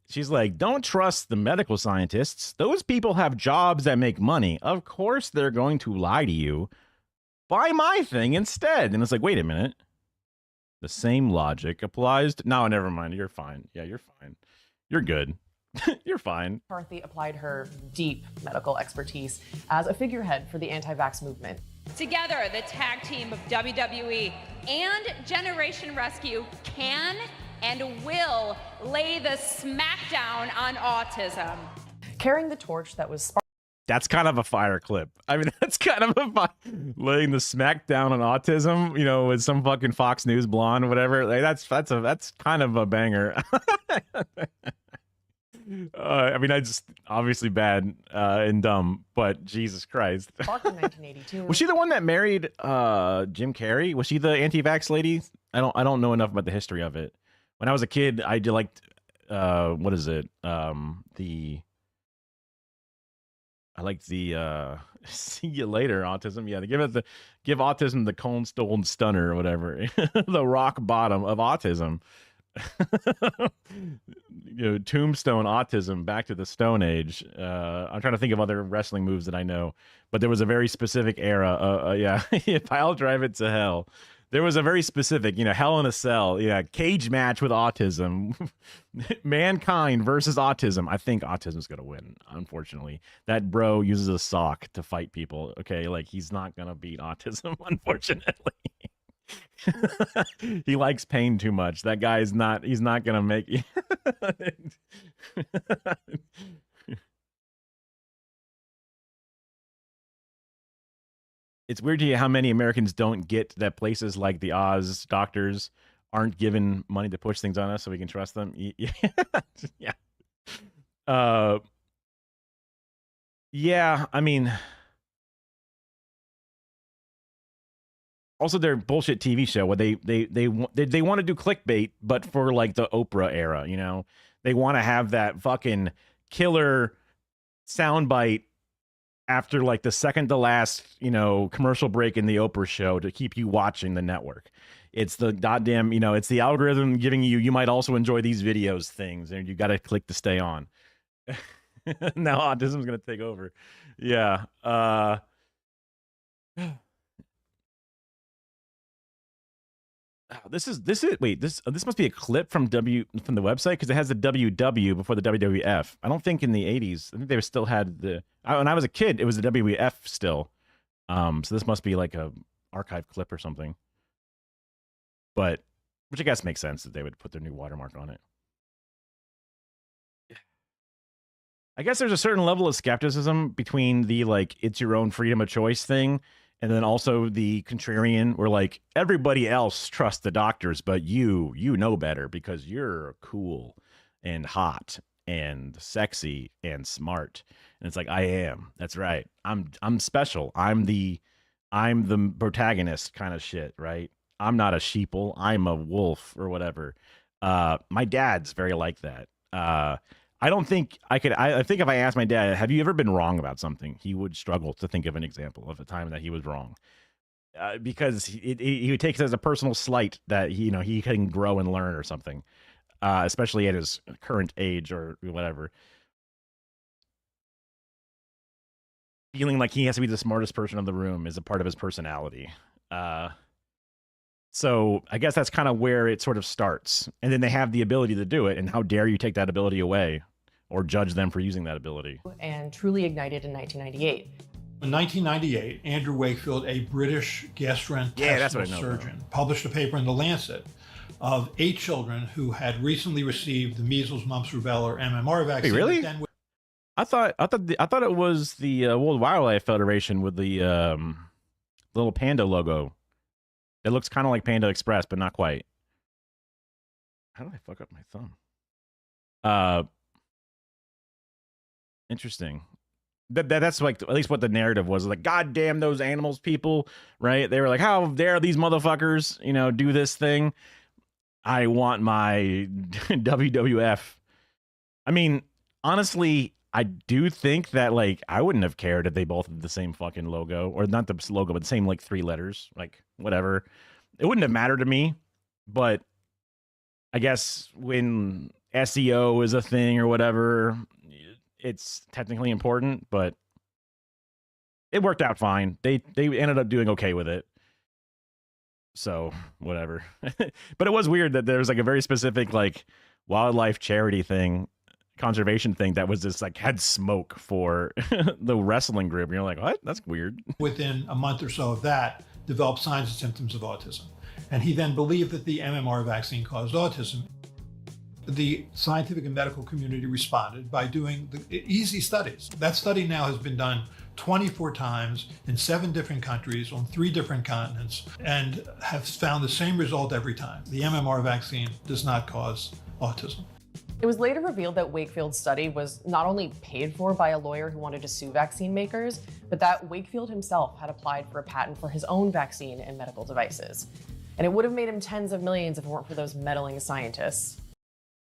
A: She's like, don't trust the medical scientists. Those people have jobs that make money. Of course they're going to lie to you. Buy my thing instead. And it's like, wait a minute. The same logic applies to... No, never mind. You're fine. Yeah, you're fine. You're good. You're fine.
N: McCarthy applied her deep medical expertise as a figurehead for the anti-vax movement.
V: Together, the tag team of WWE and Generation Rescue can and will lay the smackdown on autism.
N: Carrying the torch that was
A: That's kind of a fire clip. I mean, that's kind of a laying the smackdown on autism, you know, with some fucking Fox News blonde or whatever. Like, that's kind of a banger. I mean, I just obviously bad and dumb, but Jesus Christ.
N: Spark in 1982.
A: Was she the one that married Jim Carrey? Was she the anti-vax lady? I don't know enough about the history of it. When I was a kid, I liked what is it? I liked the see you later autism. Yeah, they give autism the Cold Stone Stunner or whatever, the rock bottom of autism. Tombstone autism, back to the Stone Age. I'm trying to think of other wrestling moves that I know, but there was a very specific era. Yeah, I'll drive it to hell. There was a very specific, Hell in a Cell, cage match with autism, Mankind versus autism. I think autism's gonna win. Unfortunately, that bro uses a sock to fight people. Okay, he's not gonna beat autism. Unfortunately. He likes pain too much. That guy is not. He's not gonna make. It's weird to hear how many Americans don't get that places like the Oz doctors aren't given money to push things on us so we can trust them. Yeah. Yeah. I mean. Also, their bullshit TV show where they want to do clickbait, but for the Oprah era, they want to have that fucking killer soundbite after the second to last, commercial break in the Oprah show to keep you watching the network. It's the goddamn, it's the algorithm giving you might also enjoy these videos things, and you got to click to stay on. Now autism's gonna take over. Yeah. This must be a clip from the website because it has the WW before the WWF. I don't think in the 80s. I think they still had when I was a kid, it was the WWF still. So this must be a archive clip or something. But which I guess makes sense that they would put their new watermark on it. I guess there's a certain level of skepticism between the it's your own freedom of choice thing. And then also the contrarian where everybody else trusts the doctors, but you know better because you're cool and hot and sexy and smart. And it's I am. That's right. I'm special. I'm the protagonist kind of shit, right? I'm not a sheeple. I'm a wolf or whatever. My dad's very like that. I don't think I could. I think if I asked my dad, have you ever been wrong about something? He would struggle to think of an example of a time that he was wrong. Because he would take it as a personal slight that he can grow and learn or something, especially at his current age or whatever. Feeling like he has to be the smartest person in the room is a part of his personality. So I guess that's kind of where it sort of starts. And then they have the ability to do it. And how dare you take that ability away or judge them for using that ability?
N: And truly ignited in 1998.
R: In 1998, Andrew Wakefield, a British gastrointestinal surgeon, published a paper in The Lancet of 8 children who had recently received the measles, mumps, rubella, or MMR vaccine.
A: Wait, really? I thought it was the World Wildlife Federation with the little panda logo. It looks kind of like Panda Express, but not quite. How did I fuck up my thumb? Interesting. That's at least what the narrative was. God damn those animals people, right? They were how dare these motherfuckers, do this thing. I want my WWF. I mean, honestly, I do think that I wouldn't have cared if they both had the same fucking logo, or not the logo, but the same 3 letters, whatever. It wouldn't have mattered to me, but I guess when SEO is a thing or whatever, it's technically important, but it worked out fine. They ended up doing okay with it. So whatever. But it was weird that there was a very specific wildlife charity thing, conservation thing that was just had smoke for the wrestling group. And you're what? That's weird.
R: Within a month or so of that, developed signs and symptoms of autism. And he then believed that the MMR vaccine caused autism. The scientific and medical community responded by doing the easy studies. That study now has been done 24 times in 7 different countries on 3 different continents and have found the same result every time. The MMR vaccine does not cause autism.
N: It was later revealed that Wakefield's study was not only paid for by a lawyer who wanted to sue vaccine makers, but that Wakefield himself had applied for a patent for his own vaccine and medical devices. And it would have made him tens of millions if it weren't for those meddling scientists.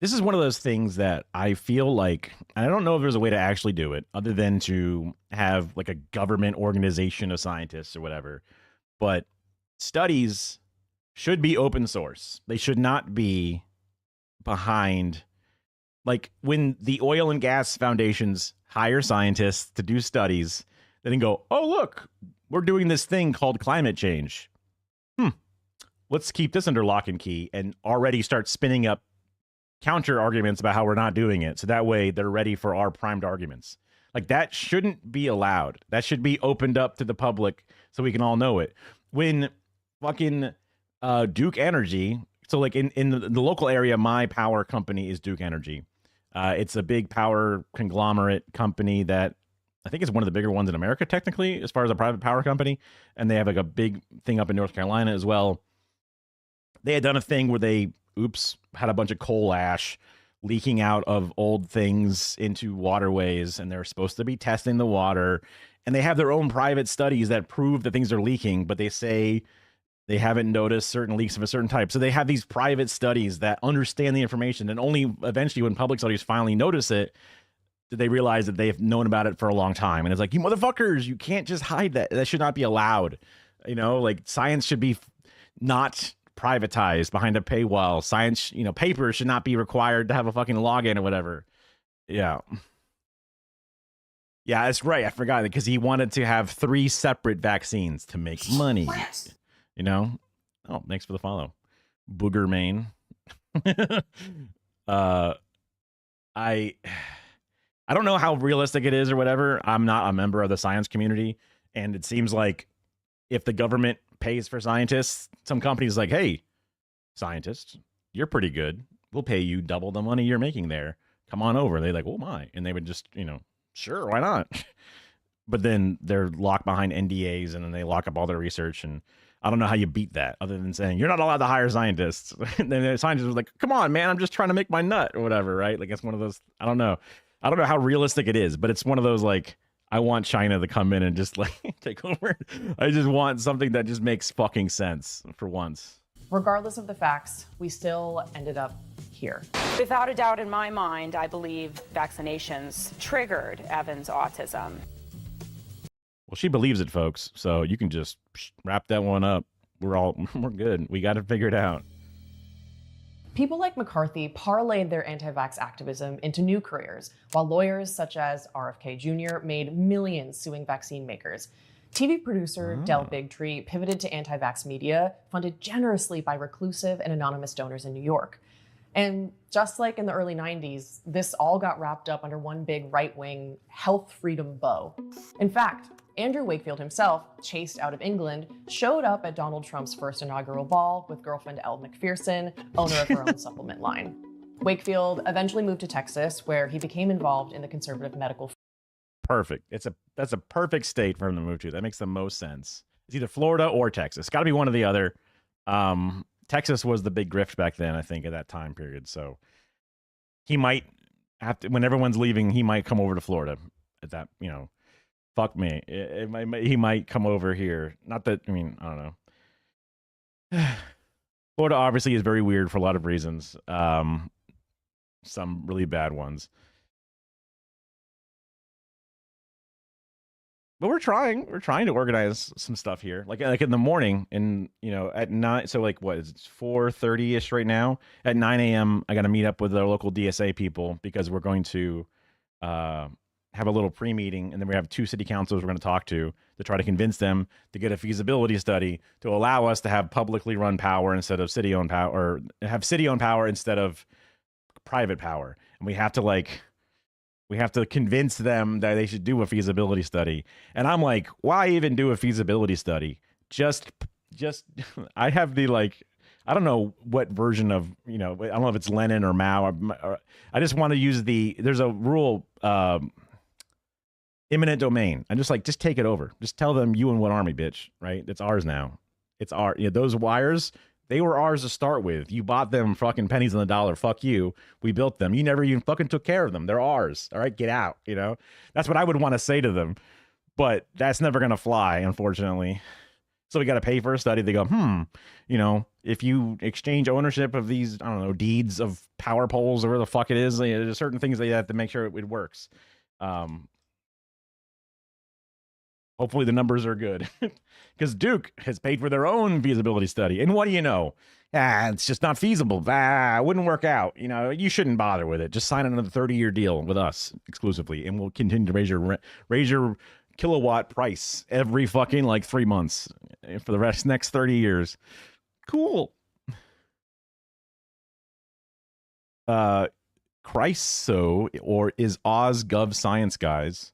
A: This is one of those things that I feel like, I don't know if there's a way to actually do it other than to have like a government organization of scientists or whatever, but studies should be open source. They should not be behind, like when the oil and gas foundations hire scientists to do studies, they then go, oh, look, we're doing this thing called climate change. Let's keep this under lock and key, and already start spinning up counter arguments about how we're not doing it. So that way they're ready for our primed arguments. Like that shouldn't be allowed. That should be opened up to the public so we can all know it. When fucking Duke Energy, so like in the local area, my power company is Duke Energy. It's a big power conglomerate company that I think is one of the bigger ones in America, technically, as far as a private power company. And they have like a big thing up in North Carolina as well. They had done a thing where they, had a bunch of coal ash leaking out of old things into waterways, and they're supposed to be testing the water. And they have their own private studies that prove that things are leaking, but they say they haven't noticed certain leaks of a certain type. So they have these private studies that understand the information, and only eventually when public studies finally notice it, did they realize that they've known about it for a long time. And it's like, you motherfuckers, you can't just hide that. That should not be allowed. You know, like science should be not privatized behind a paywall. Science, papers should not be required to have a fucking login or whatever. Yeah, that's right. I forgot, because he wanted to have 3 separate vaccines to make money. Oh, thanks for the follow, Booger Main. I don't know how realistic it is or whatever. I'm not a member of the science community, and it seems like if the government pays for scientists, some companies like, hey, scientists, you're pretty good. We'll pay you double the money you're making there. Come on over. They're like, oh my. And they would just, sure, why not? But then they're locked behind NDAs, and then they lock up all their research. And I don't know how you beat that other than saying you're not allowed to hire scientists. And then the scientists was like, come on, man, I'm just trying to make my nut or whatever, right? Like it's one of those, I don't know how realistic it is, but it's one of those like, I want China to come in and just like take over. I just want something that just makes fucking sense for once.
N: Regardless of the facts, we still ended up here.
G: Without a doubt in my mind, I believe vaccinations triggered Evan's autism.
A: Well, she believes it, folks. So you can just wrap that one up. We're good. We got to figure it out.
N: People like McCarthy parlayed their anti-vax activism into new careers, while lawyers such as RFK Jr. made millions suing vaccine makers. TV producer Del Bigtree pivoted to anti-vax media, funded generously by reclusive and anonymous donors in New York. And just like in the early 90s, this all got wrapped up under one big right-wing health freedom bow. In fact, Andrew Wakefield himself, chased out of England, showed up at Donald Trump's first inaugural ball with girlfriend Elle Macpherson, owner of her own supplement line. Wakefield eventually moved to Texas, where he became involved in the conservative medical.
A: Perfect. That's a perfect state for him to move to. That makes the most sense. It's either Florida or Texas. Got to be one or the other. Texas was the big grift back then, I think, at that time period. So he might have to, when everyone's leaving, he might come over to Florida at that, fuck me. He might come over here. Not that, I don't know. Florida obviously is very weird for a lot of reasons. Some really bad ones. But we're trying to organize some stuff here. Like in the morning, and at 9. So like what? It's 4:30ish right now. At 9 a.m. I got to meet up with our local DSA people because we're going to have a little pre-meeting, and then we have 2 city councils we're going to talk to try to convince them to get a feasibility study to allow us to have publicly run power instead of city-owned power, or have city-owned power instead of private power. And we have to convince them that they should do a feasibility study. And I'm like, why even do a feasibility study? Just I have the I don't know what version of, I don't know if it's Lenin or Mao. Or I just want to use there's a rule, eminent domain. I'm just take it over. Just tell them you and what army, bitch, right? It's ours now. It's those wires, They were ours to start with. You bought them fucking pennies on the dollar. Fuck you. We built them. You never even fucking took care of them. They're ours. All right, get out. You know, that's what I would want to say to them. But that's never going to fly, unfortunately. So we got to pay for a study. They go, you know, if you exchange ownership of these, I don't know, deeds of power poles or whatever the fuck it is, there's certain things that you have to make sure it works. Hopefully the numbers are good. Because Duke has paid for their own feasibility study. And what do you know? It's just not feasible. It wouldn't work out. You know, you shouldn't bother with it. Just sign another 30-year deal with us exclusively, and we'll continue to raise your kilowatt price every fucking like 3 months for the next 30 years. Cool. Chryso, or is Oz Gov Science guys,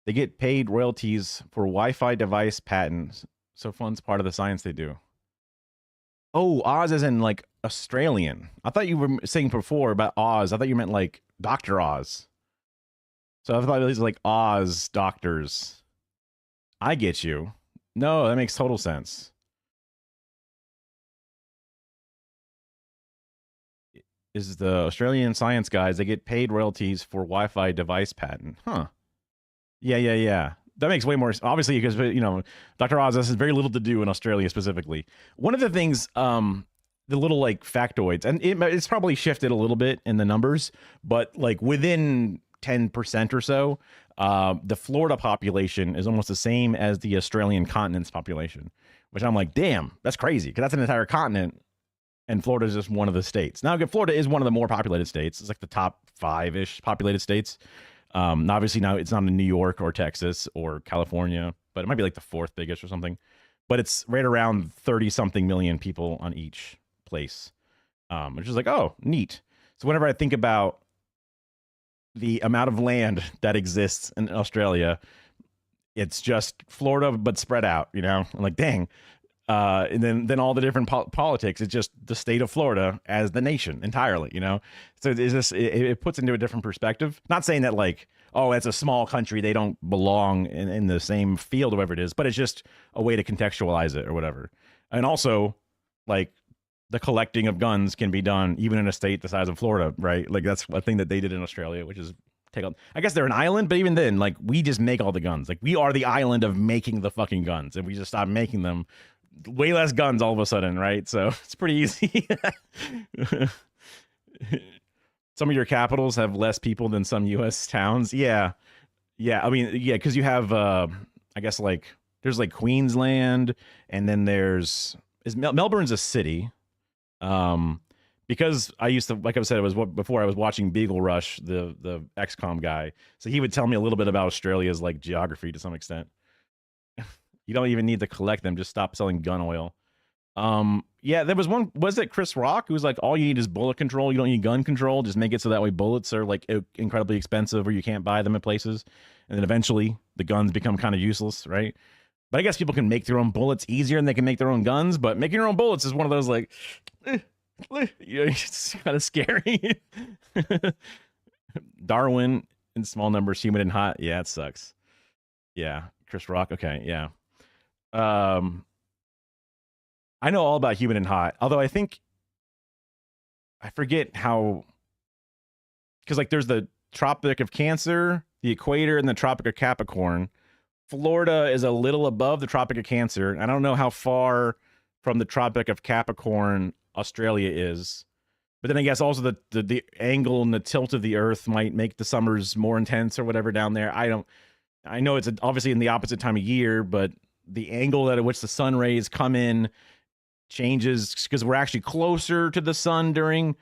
A: they get paid royalties for Wi-Fi device patents, so funds part of the science they do. Oh, Oz as in like Australian. I thought you were saying before about Oz. I thought you meant like Dr. Oz. So I thought these were like Oz doctors. I get you. No, that makes total sense. Is the Australian science guys, they get paid royalties for Wi-Fi device patent. Huh. Yeah. That makes way more, obviously, because, you know, Dr. Oz has very little to do in Australia specifically. One of the things, the little like factoids, and it's probably shifted a little bit in the numbers, but like within 10% or so, the Florida population is almost the same as the Australian continent's population, which I'm like, damn, that's crazy, because that's an entire continent, and Florida is just one of the states. Now, Florida is one of the more populated states. It's like the top 5-ish populated states. Obviously now it's not in New York or Texas or California, but it might be like the 4th biggest or something. But it's right around 30-something million people on each place, which is like, oh, neat. So whenever I think about the amount of land that exists in Australia, it's just Florida but spread out. You know, I'm like, dang. And then all the different politics, it's just the state of Florida as the nation entirely, you know? So it's just, it puts into a different perspective. Not saying that like, oh, it's a small country, they don't belong in the same field, whatever it is, but it's just a way to contextualize it or whatever. And also, like, the collecting of guns can be done even in a state the size of Florida, right? Like, that's a thing that they did in Australia, which is I guess they're an island, but even then, like, we just make all the guns. Like, we are the island of making the fucking guns, and we just stop making them. Way less guns all of a sudden, right? So it's pretty easy. Some of your capitals have less people than some U.S. towns. Yeah. I mean, yeah, because you have, I guess, like, there's like Queensland, and then Melbourne's a city. Because I used to, like I said, it was before I was watching Beagle Rush, the XCOM guy. So he would tell me a little bit about Australia's like geography to some extent. You don't even need to collect them. Just stop selling gun oil. Yeah, there was one. Was it Chris Rock who was like, all you need is bullet control. You don't need gun control. Just make it so that way bullets are like incredibly expensive, or you can't buy them at places. And then eventually the guns become kind of useless, right? But I guess people can make their own bullets easier than they can make their own guns. But making your own bullets is one of those like, it's kind of scary. Darwin in small numbers, humid and hot. Yeah, it sucks. Yeah, Chris Rock. Okay, yeah. I know all about humid and hot, although I forget how, because like there's the Tropic of Cancer, the Equator, and the Tropic of Capricorn. Florida is a little above the Tropic of Cancer. I don't know how far from the Tropic of Capricorn Australia is, but then I guess also the angle and the tilt of the Earth might make the summers more intense or whatever down there. I know it's obviously in the opposite time of year, but the angle at which the sun rays come in changes because we're actually closer to the sun during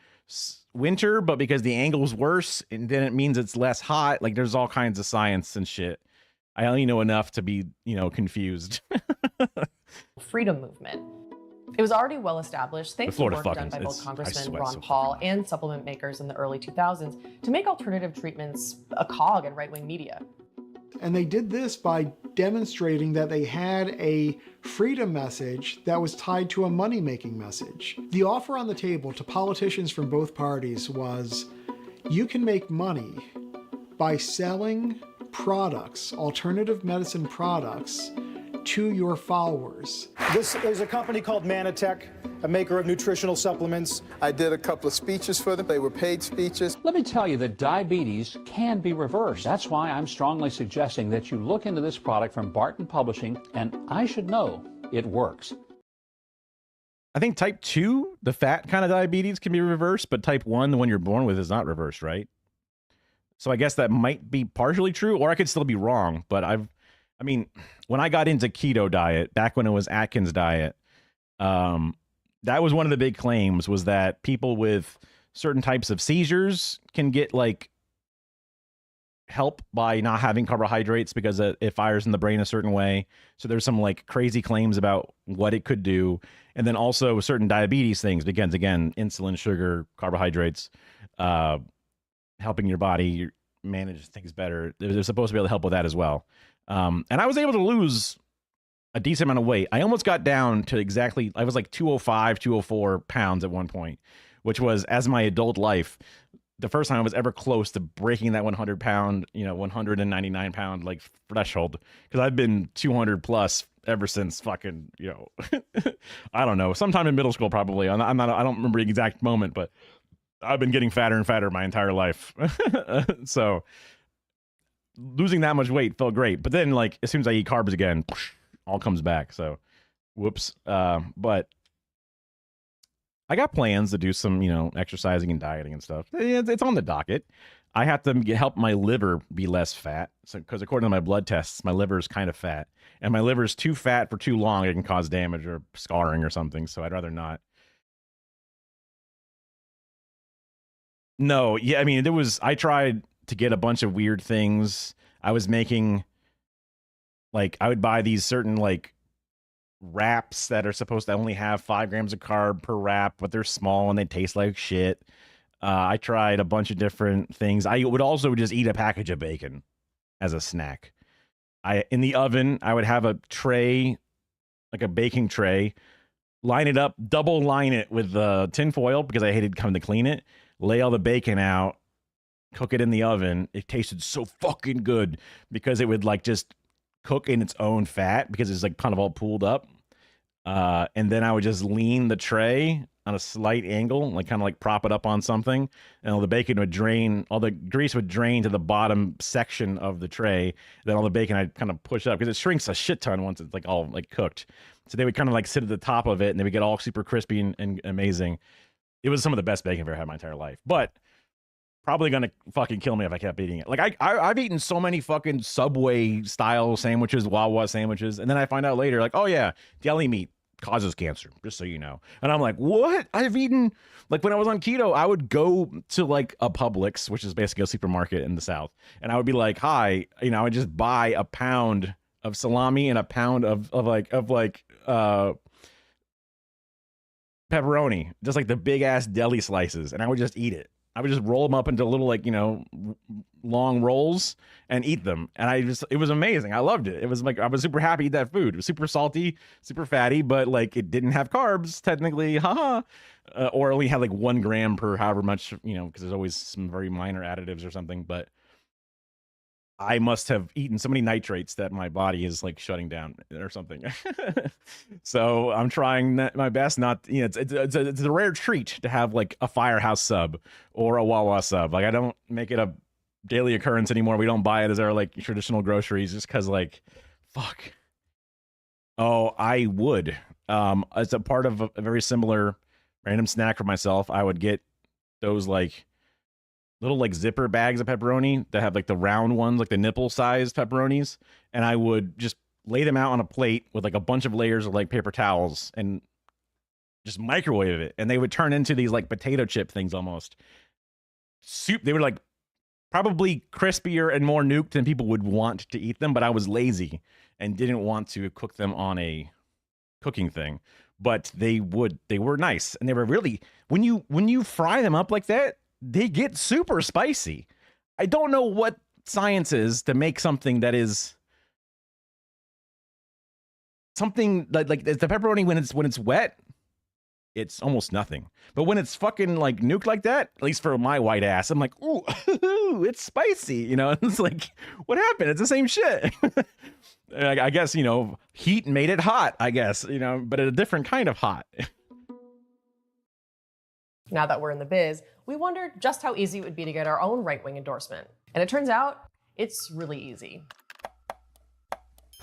A: winter, but because the angle's worse, and then it means it's less hot. Like, there's all kinds of science and shit. I only know enough to be, confused.
N: Freedom movement. It was already well established, thanks to work done by both Congressman Ron Paul and supplement makers in the early 2000s to make alternative treatments a cog in right-wing media.
S: And they did this by demonstrating that they had a freedom message that was tied to a money-making message. The offer on the table to politicians from both parties was, you can make money by selling products, alternative medicine products, to your followers.
D: This is a company called Manatech. a maker of nutritional supplements. I did a couple of speeches for them. They were paid speeches.
H: Let me tell you that diabetes can be reversed. That's why I'm strongly suggesting that you look into this product from Barton Publishing, and I should know it works.
A: I think type 2, the fat kind of diabetes, can be reversed, but type 1, the one you're born with, is not reversed, right? So I guess that might be partially true, or I could still be wrong. But I mean, when I got into keto diet, back when it was Atkins diet, that was one of the big claims, was that people with certain types of seizures can get like help by not having carbohydrates because it fires in the brain a certain way. So there's some like crazy claims about what it could do. And then also certain diabetes things, because again, insulin, sugar, carbohydrates, helping your body manage things better. They're supposed to be able to help with that as well. And I was able to lose a decent amount of weight. I almost got down to exactly, I was like 205, 204 pounds at one point, which was, as my adult life, the first time I was ever close to breaking that 100 pound, 199 pound like threshold. Because I've been 200 plus ever since fucking, I don't know, sometime in middle school probably. I don't remember the exact moment, but I've been getting fatter and fatter my entire life. So losing that much weight felt great. But then like as soon as I eat carbs again, all comes back. So whoops. But I got plans to do some, exercising and dieting and stuff. It's on the docket. I have to help my liver be less fat. So, because according to my blood tests, my liver is kind of fat. And my liver is too fat for too long. It can cause damage or scarring or something. So I'd rather not. No, yeah, I mean, I tried to get a bunch of weird things. I was making, like, I would buy these certain, like, wraps that are supposed to only have 5 grams of carb per wrap, but they're small and they taste like shit. I tried a bunch of different things. I would also just eat a package of bacon as a snack. In the oven, I would have a tray, like a baking tray, line it up, double line it with tin foil because I hated coming to clean it, lay all the bacon out, cook it in the oven. It tasted so fucking good because it would like just cook in its own fat because it's like kind of all pooled up. And then I would just lean the tray on a slight angle, like kind of like prop it up on something, and all the bacon would drain, all the grease would drain to the bottom section of the tray. Then all the bacon I'd kind of push up because it shrinks a shit ton once it's like all like cooked. So they would kind of like sit at the top of it and they would get all super crispy and amazing. It was some of the best bacon I've ever had in my entire life, but probably gonna fucking kill me if I kept eating it. Like I've eaten so many fucking Subway style sandwiches, Wawa sandwiches, and then I find out later, like, oh yeah, deli meat causes cancer, just so you know. And I'm like, what? I've eaten, like when I was on keto, I would go to like a Publix, which is basically a supermarket in the South, and I would be like, hi, I would just buy a pound of salami and a pound of pepperoni, just like the big ass deli slices, and I would just eat it. I would just roll them up into little, like, long rolls and eat them. And it was amazing. I loved it. It was like, I was super happy to eat that food. It was super salty, super fatty, but like it didn't have carbs technically, or only had like 1 gram per however much, because there's always some very minor additives or something. But I must have eaten so many nitrates that my body is like shutting down or something. So I'm trying my best not, it's a rare treat to have like a Firehouse sub or a Wawa sub. Like I don't make it a daily occurrence anymore. We don't buy it as our like traditional groceries just because like, fuck. Oh, I would. As a part of a very similar random snack for myself, I would get those like little like zipper bags of pepperoni that have like the round ones, like the nipple sized pepperonis. And I would just lay them out on a plate with like a bunch of layers of like paper towels and just microwave it. And they would turn into these like potato chip things almost. They were like probably crispier and more nuked than people would want to eat them. But I was lazy and didn't want to cook them on a cooking thing. But they were nice. And they were really, when you fry them up like that, they get super spicy. I don't know what science is to make something that is something like the pepperoni when it's wet, it's almost nothing. But when it's fucking like nuked like that, at least for my white ass, I'm like, ooh, it's spicy. It's like, what happened? It's the same shit. I guess, heat made it hot, I guess, but a different kind of hot.
N: Now that we're in the biz, we wondered just how easy it would be to get our own right-wing endorsement. And it turns out it's really easy.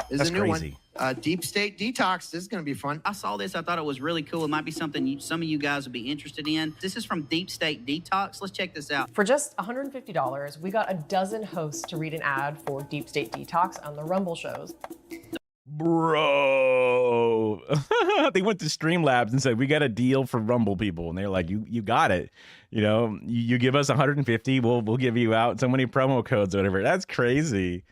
P: This is a new one. Deep State Detox. This is going to be fun. I saw this. I thought it was really cool. It might be something some of you guys would be interested in. This is from Deep State Detox. Let's check this out.
N: For just $150, we got a dozen hosts to read an ad for Deep State Detox on the Rumble shows.
A: Bro. They went to Streamlabs and said, we got a deal for Rumble people. And they're like, you got it. You know, you give us 150, we'll give you out so many promo codes or whatever. That's crazy.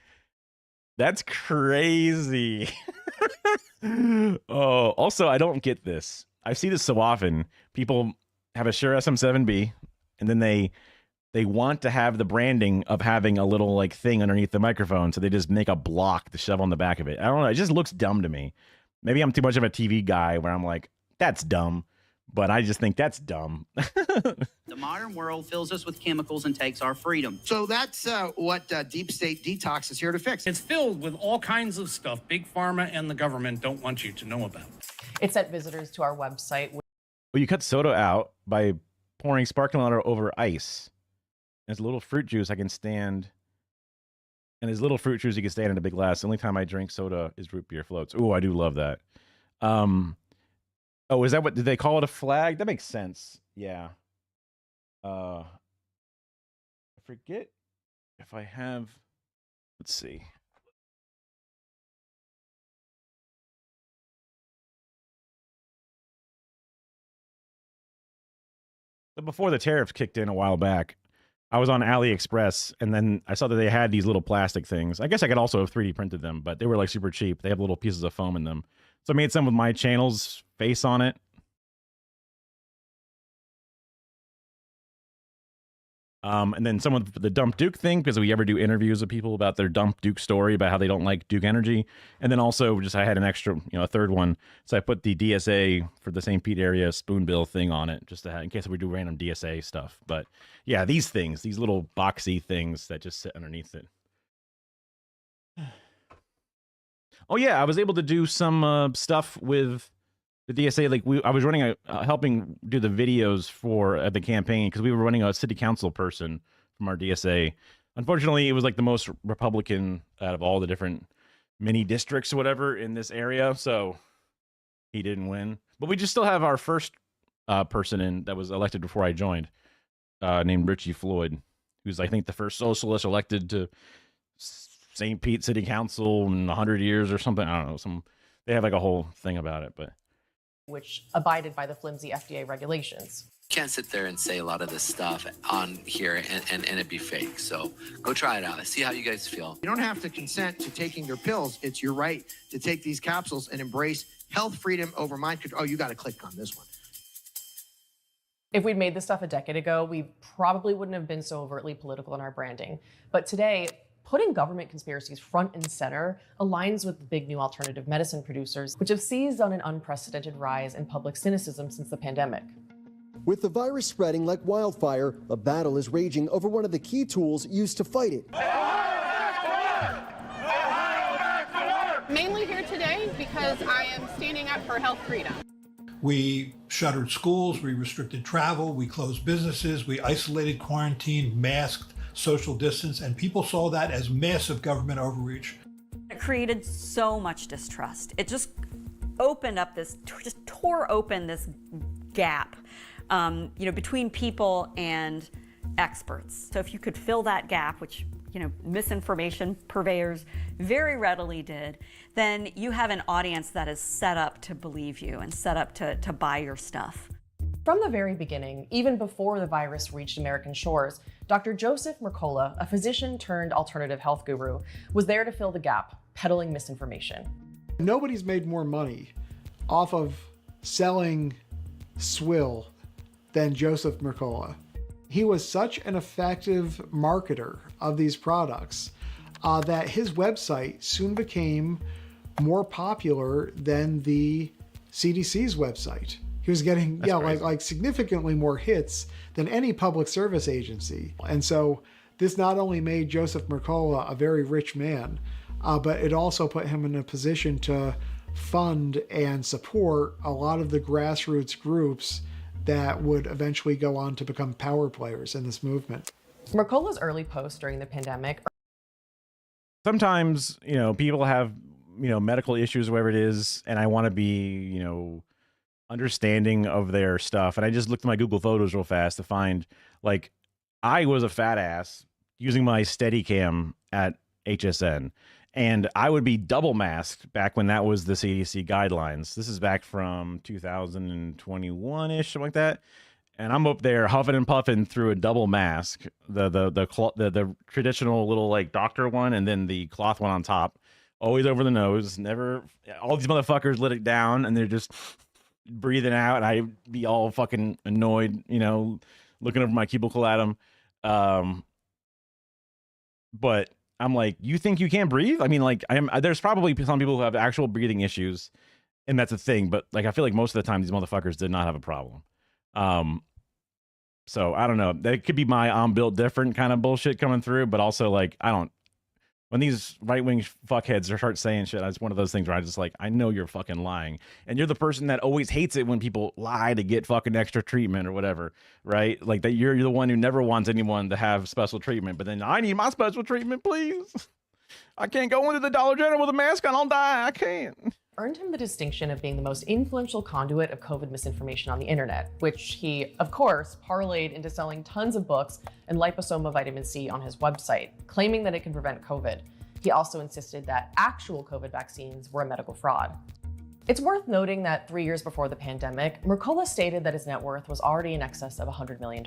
A: That's crazy. Oh, also, I don't get this. I see this so often. People have a Shure SM7B, and then they want to have the branding of having a little like thing underneath the microphone, so they just make a block to shove on the back of it. I don't know. It just looks dumb to me. Maybe I'm too much of a TV guy where I'm like, that's dumb. But I just think that's dumb.
P: The modern world fills us with chemicals and takes our freedom. So that's what Deep State Detox is here to fix.
C: It's filled with all kinds of stuff Big Pharma and the government don't want you to know about.
N: It sent visitors to our website.
A: Well, you cut soda out by pouring sparkling water over ice. There's a little fruit juice I can stand. And there's little fruit juice you can stand in a big glass. The only time I drink soda is root beer floats. Ooh, I do love that. Oh, is that what, did they call it a flag? That makes sense. Yeah. I forget if I have, let's see. But before the tariffs kicked in a while back, I was on AliExpress, and then I saw that they had these little plastic things. I guess I could also have 3D printed them, but they were like super cheap. They have little pieces of foam in them. So I made some with my channel's face on it. And then some of the Dump Duke thing, because we ever do interviews with people about their Dump Duke story, about how they don't like Duke Energy. And then also just I had an extra, a third one. So I put the DSA for the St. Pete area spoonbill thing on it, just to have, in case we do random DSA stuff. But yeah, these things, these little boxy things that just sit underneath it. Oh yeah, I was able to do some stuff with the DSA. Like I was running helping do the videos for the campaign, because we were running a city council person from our DSA. Unfortunately, it was like the most Republican out of all the different mini districts or whatever in this area, so he didn't win. But we just still have our first person in that was elected before I joined, named Richie Floyd, who's I think the first socialist elected to St. Pete City Council in 100 years or something. I don't know. They have like a whole thing about it, but
N: which abided by the flimsy FDA regulations.
I: Can't sit there and say a lot of this stuff on here and it be fake. So go try it out. See how you guys feel.
P: You don't have to consent to taking your pills. It's your right to take these capsules and embrace health freedom over mind control. Oh, you got to click on this one.
N: If we'd made this stuff a decade ago, we probably wouldn't have been so overtly political in our branding. But today, putting government conspiracies front and center aligns with the big new alternative medicine producers, which have seized on an unprecedented rise in public cynicism since the pandemic.
W: With the virus spreading like wildfire, a battle is raging over one of the key tools used to fight it.
X: Mainly here today because I am standing up for health freedom.
R: We shuttered schools, we restricted travel, we closed businesses, we isolated, quarantined, masked, social distance, and people saw that as massive government overreach.
Q: It created so much distrust. It just opened up this, just tore open this gap, between people and experts. So if you could fill that gap, which, misinformation purveyors very readily did, then you have an audience that is set up to believe you and set up to buy your stuff.
N: From the very beginning, even before the virus reached American shores, Dr. Joseph Mercola, a physician turned alternative health guru, was there to fill the gap, peddling misinformation.
S: Nobody's made more money off of selling swill than Joseph Mercola. He was such an effective marketer of these products that his website soon became more popular than the CDC's website. He was getting, like significantly more hits than any public service agency. And so this not only made Joseph Mercola a very rich man, but it also put him in a position to fund and support a lot of the grassroots groups that would eventually go on to become power players in this movement.
N: Mercola's early posts during the pandemic.
A: Sometimes, people have, medical issues, whatever it is, and I want to be, understanding of their stuff. And I just looked at my Google Photos real fast to find, like, I was a fat ass using my Steadicam at HSN, and I would be double masked back when that was the CDC guidelines. This is back from 2021-ish, something like that. And I'm up there huffing and puffing through a double mask, the traditional little like doctor one, and then the cloth one on top, always over the nose. Never, all these motherfuckers let it down, and they're just breathing out, and I'd be all fucking annoyed, looking over my cubicle at them. But I'm like, you think you can't breathe? I mean, like, there's probably some people who have actual breathing issues, and that's a thing. But like, I feel like most of the time these motherfuckers did not have a problem. So I don't know. That could be my I'm built different kind of bullshit coming through, but also like, when these right-wing fuckheads start saying shit, it's one of those things where I just like, I know you're fucking lying. And you're the person that always hates it when people lie to get fucking extra treatment or whatever, right? Like that you're the one who never wants anyone to have special treatment, but then I need my special treatment, please. I can't go into the Dollar General with a mask on, I'll die. I can't.
N: Earned him the distinction of being the most influential conduit of COVID misinformation on the internet, which he, of course, parlayed into selling tons of books and liposoma vitamin C on his website, claiming that it can prevent COVID. He also insisted that actual COVID vaccines were a medical fraud. It's worth noting that 3 years before the pandemic, Mercola stated that his net worth was already in excess of $100 million.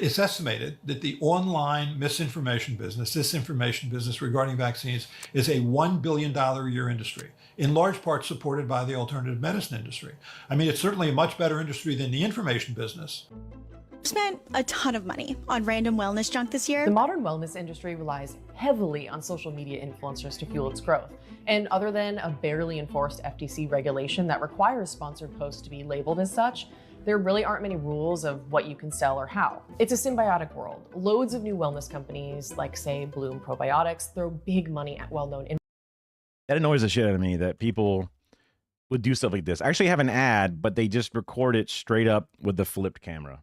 R: It's estimated that the online misinformation business, disinformation business regarding vaccines, is a $1 billion a year industry, in large part supported by the alternative medicine industry. I mean, it's certainly a much better industry than the information business.
B: Spent a ton of money on random wellness junk this year.
N: The modern wellness industry relies heavily on social media influencers to fuel its growth. And other than a barely enforced FTC regulation that requires sponsored posts to be labeled as such, there really aren't many rules of what you can sell or how. It's a symbiotic world. Loads of new wellness companies, like say Bloom Probiotics, throw big money at well-known.
A: That annoys the shit out of me that people would do stuff like this. I actually have an ad, but they just record it straight up with the flipped camera.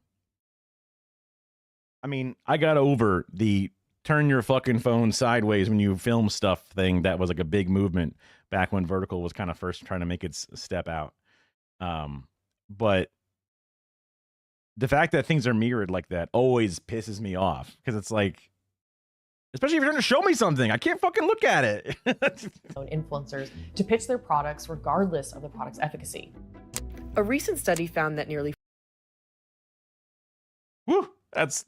A: I mean, I got over the turn your fucking phone sideways when you film stuff thing. That was like a big movement back when vertical was kind of first trying to make its step out. But the fact that things are mirrored like that always pisses me off, because it's like, especially if you're trying to show me something, I can't fucking look at it.
N: Influencers to pitch their products regardless of the product's efficacy. A recent study found that nearly
A: That's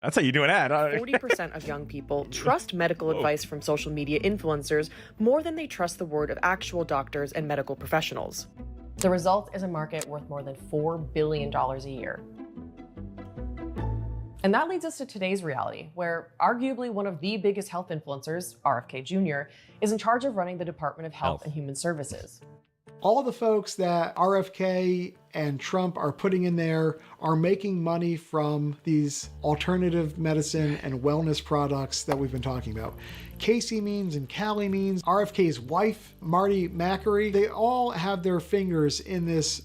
A: how you do an ad.
N: 40% of young people trust medical advice from social media influencers more than they trust the word of actual doctors and medical professionals. The result is a market worth more than $4 billion a year. And that leads us to today's reality, where arguably one of the biggest health influencers, RFK Jr., is in charge of running the Department of Health and Human Services.
S: All the folks that RFK and Trump are putting in there are making money from these alternative medicine and wellness products that we've been talking about. Casey Means and Callie Means, RFK's wife, Marty Makary, they all have their fingers in this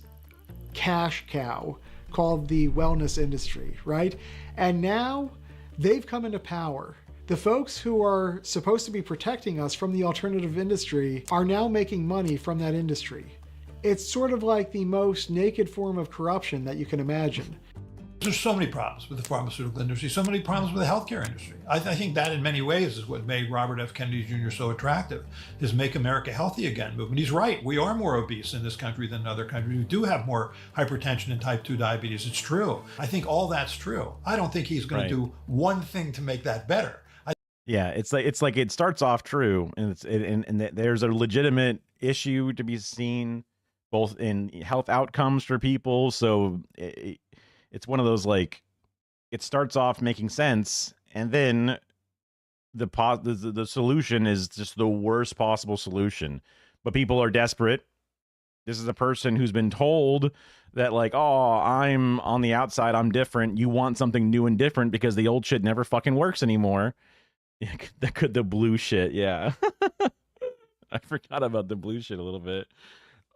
S: cash cow called the wellness industry, right? And now they've come into power. The folks who are supposed to be protecting us from the alternative industry are now making money from that industry. It's sort of like the most naked form of corruption that you can imagine.
R: There's so many problems with the pharmaceutical industry, so many problems with the healthcare industry. I think that in many ways is what made Robert F. Kennedy Jr. so attractive, his Make America Healthy Again movement. He's right, we are more obese in this country than in other countries. We do have more hypertension and type 2 diabetes. It's true. I think all that's true. I don't think he's going to do one thing to make that better.
A: Yeah, it's like it starts off true, and there's a legitimate issue to be seen, both in health outcomes for people. So it's one of those, like, it starts off making sense, and then the solution is just the worst possible solution. But people are desperate. This is a person who's been told that, like, oh, I'm on the outside, I'm different. You want something new and different because the old shit never fucking works anymore. The blue shit, yeah. I forgot about the blue shit a little bit.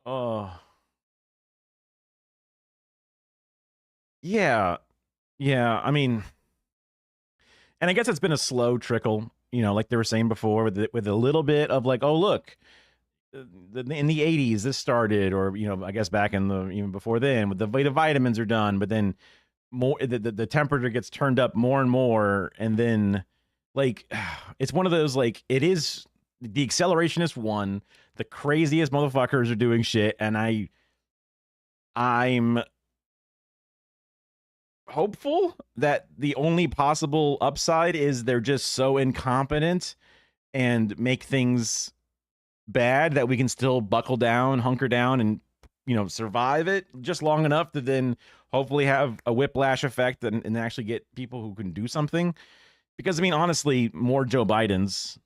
A: Oh. Yeah. Yeah. I mean, and I guess it's been a slow trickle, you know, like they were saying before, with a little bit of like, oh, look, in the 80s, this started, or, you know, I guess back in the, even before then, with the way the vitamins are done, but then more, the temperature gets turned up more and more. And then like, it's one of those, like, it is the accelerationist one, the craziest motherfuckers are doing shit. And I'm hopeful that the only possible upside is they're just so incompetent and make things bad that we can still buckle down, hunker down, and, you know, survive it just long enough to then hopefully have a whiplash effect and actually get people who can do something. Because I mean, honestly, more Joe Bidens,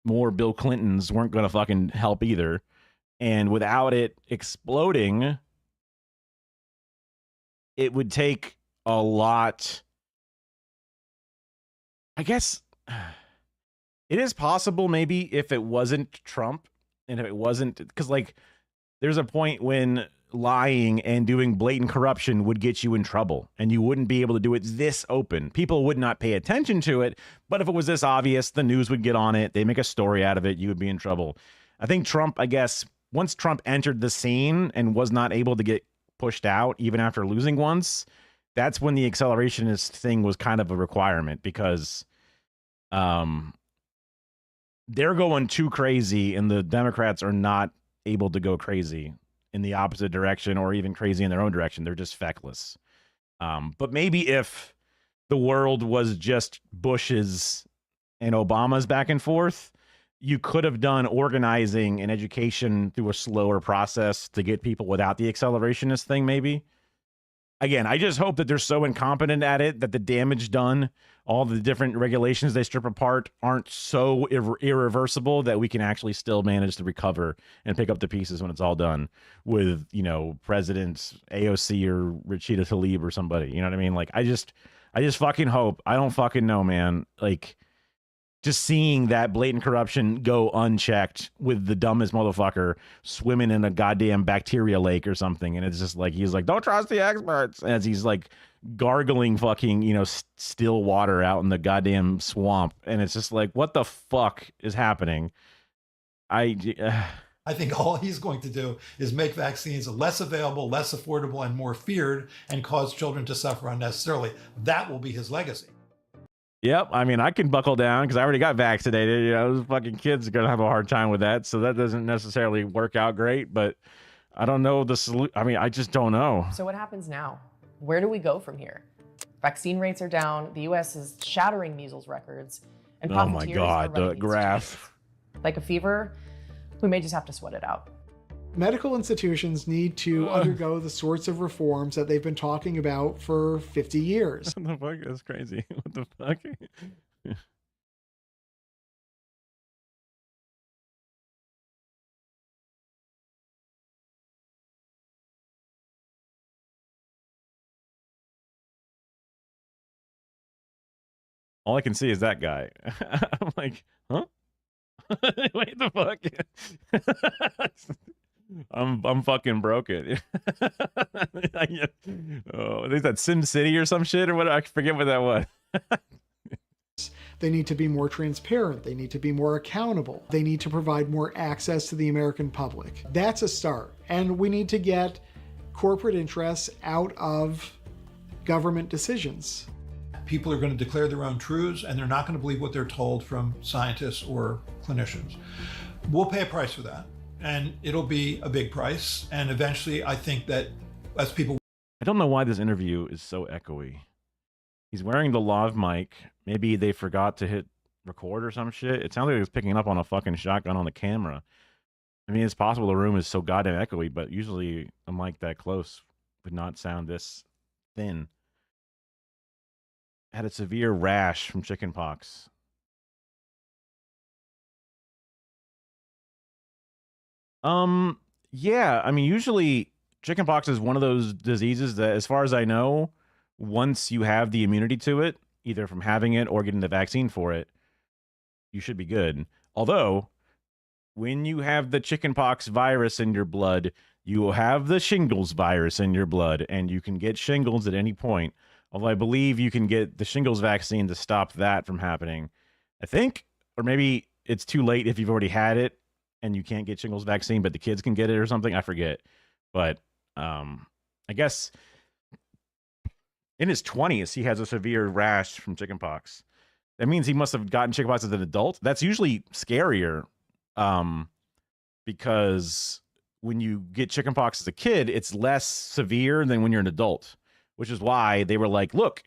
A: more Bill Clintons weren't going to fucking help either. And without it exploding, it would take a lot. I guess it is possible, maybe, if it wasn't Trump, and if it wasn't, because like there's a point when lying and doing blatant corruption would get you in trouble, and you wouldn't be able to do it this open. People would not pay attention to it, but if it was this obvious, the news would get on it, they make a story out of it, you would be in trouble. I think Trump, I guess, once Trump entered the scene and was not able to get pushed out even after losing once, that's when the accelerationist thing was kind of a requirement, because they're going too crazy and the Democrats are not able to go crazy in the opposite direction, or even crazy in their own direction. They're just feckless. But maybe if the world was just Bush's and Obama's back and forth, you could have done organizing and education through a slower process to get people without the accelerationist thing, maybe. Again, I just hope that they're so incompetent at it that the damage done, all the different regulations they strip apart, aren't so irreversible that we can actually still manage to recover and pick up the pieces when it's all done with, you know, President AOC or Rashida Tlaib or somebody. You know what I mean? Like, I just fucking hope. I don't fucking know, man. Like, just seeing that blatant corruption go unchecked with the dumbest motherfucker swimming in a goddamn bacteria lake or something. And it's just like, he's like, don't trust the experts. As he's like gargling fucking, you know, still water out in the goddamn swamp. And it's just like, what the fuck is happening? I
R: think all he's going to do is make vaccines less available, less affordable, and more feared, and cause children to suffer unnecessarily. That will be his legacy.
A: Yep. I mean, I can buckle down because I already got vaccinated. You know, those fucking kids are going to have a hard time with that. So that doesn't necessarily work out great, but I don't know the solution. I mean, I just don't know.
N: So what happens now? Where do we go from here? Vaccine rates are down. The U.S. is shattering measles records. And
A: oh my God, the graph.
N: Like a fever, we may just have to sweat it out.
S: Medical institutions need to undergo the sorts of reforms that they've been talking about for 50 years.
A: What the fuck? That's crazy. What the fuck? All I can see is that guy. I'm like, huh? Wait, the fuck? I'm fucking broken. Oh, is that Sim City or some shit or what? I forget what that was.
S: They need to be more transparent. They need to be more accountable. They need to provide more access to the American public. That's a start. And we need to get corporate interests out of government decisions.
R: People are going to declare their own truths, and they're not going to believe what they're told from scientists or clinicians. We'll pay a price for that, and it'll be a big price. And eventually, I think that as people...
A: I don't know why this interview is so echoey. He's wearing the lav mic. Maybe they forgot to hit record or some shit. It sounds like he was picking up on a fucking shotgun on the camera. I mean, it's possible the room is so goddamn echoey, but usually a mic that close would not sound this thin. Had a severe rash from chickenpox. Yeah, I mean, usually chickenpox is one of those diseases that, as far as I know, once you have the immunity to it, either from having it or getting the vaccine for it, you should be good. Although, when you have the chickenpox virus in your blood, you have the shingles virus in your blood, and you can get shingles at any point. Although I believe you can get the shingles vaccine to stop that from happening. I think, or maybe it's too late if you've already had it and you can't get shingles vaccine, but the kids can get it or something. I forget. But I guess in his 20s, he has a severe rash from chickenpox. That means he must have gotten chickenpox as an adult. That's usually scarier because when you get chickenpox as a kid, it's less severe than when you're an adult, which is why they were like, look,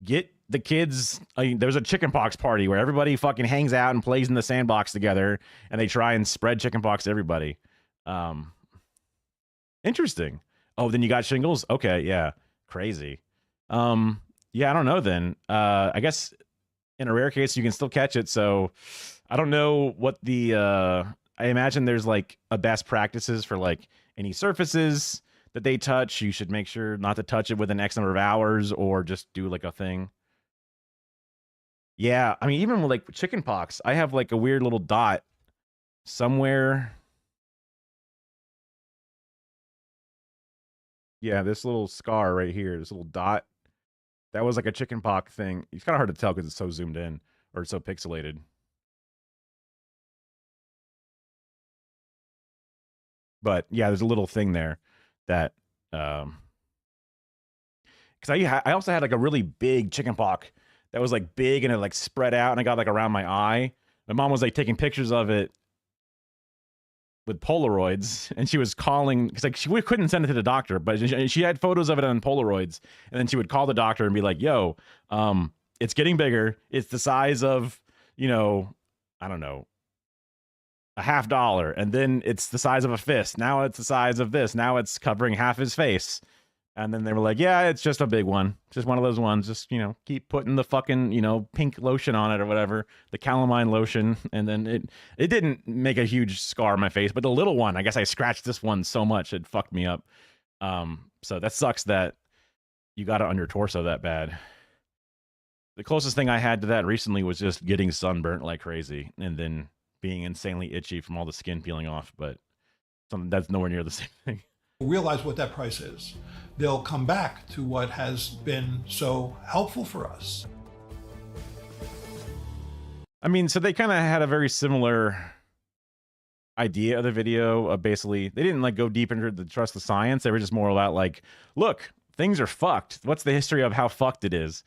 A: get the kids. I mean, there's a chickenpox party where everybody fucking hangs out and plays in the sandbox together, and they try and spread chickenpox to everybody. Interesting. Oh, then you got shingles? Okay, yeah. Crazy. Yeah, I don't know then. I guess in a rare case you can still catch it, so I don't know what the I imagine there's like a best practices for like any surfaces that they touch. You should make sure not to touch it within X number of hours, or just do like a thing. Yeah, I mean, even with like chickenpox, I have like a weird little dot somewhere. Yeah, this little scar right here, this little dot. That was like a chickenpox thing. It's kind of hard to tell because it's so zoomed in, or it's so pixelated. But yeah, there's a little thing there that because I also had like a really big chickenpox that was like big and it like spread out, and I got like around my eye. My mom was like taking pictures of it with Polaroids, and she was calling because like she couldn't send it to the doctor, but she had photos of it on Polaroids, and then she would call the doctor and be like, "Yo, it's getting bigger. It's the size of, you know, I don't know, $50, and then it's the size of a fist. Now it's the size of this. Now it's covering half his face." And then they were like, "Yeah, it's just a big one. Just one of those ones. Just, you know, keep putting the fucking, you know, pink lotion on it or whatever, the calamine lotion." And then it didn't make a huge scar on my face, but the little one, I guess I scratched this one so much it fucked me up. So that sucks that you got it on your torso that bad. The closest thing I had to that recently was just getting sunburnt like crazy, and then being insanely itchy from all the skin peeling off, but something that's nowhere near the same thing.
R: Realize what that price is. They'll come back to what has been so helpful for us.
A: I mean, so they kind of had a very similar idea of the video. Basically, they didn't like go deep into the trust the science. They were just more about like, look, things are fucked. What's the history of how fucked it is?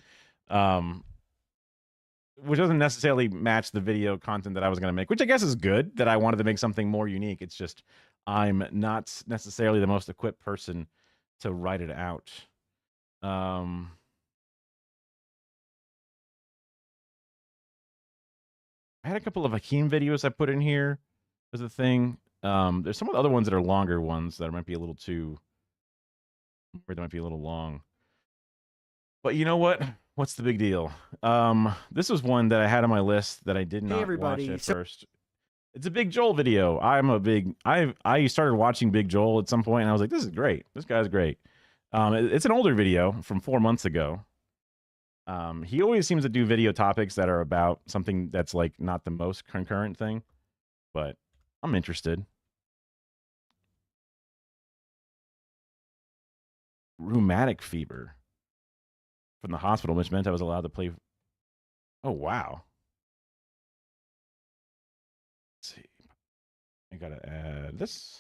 A: Which doesn't necessarily match the video content that I was going to make, which I guess is good that I wanted to make something more unique. It's just I'm not necessarily the most equipped person to write it out. I had a couple of Hakeem videos I put in here as a thing. There's some of the other ones that are longer ones that might be a little too, or they might be a little long. But you know what? What's the big deal? This was one that I had on my list that I did not watch at first. It's a Big Joel video. I started watching Big Joel at some point, and I was like, this is great. This guy's great. It's an older video from 4 months ago. He always seems to do video topics that are about something that's like not the most concurrent thing, but I'm interested. Rheumatic fever from the hospital, which meant I was allowed to play. Oh, wow. Let's see. I gotta add this.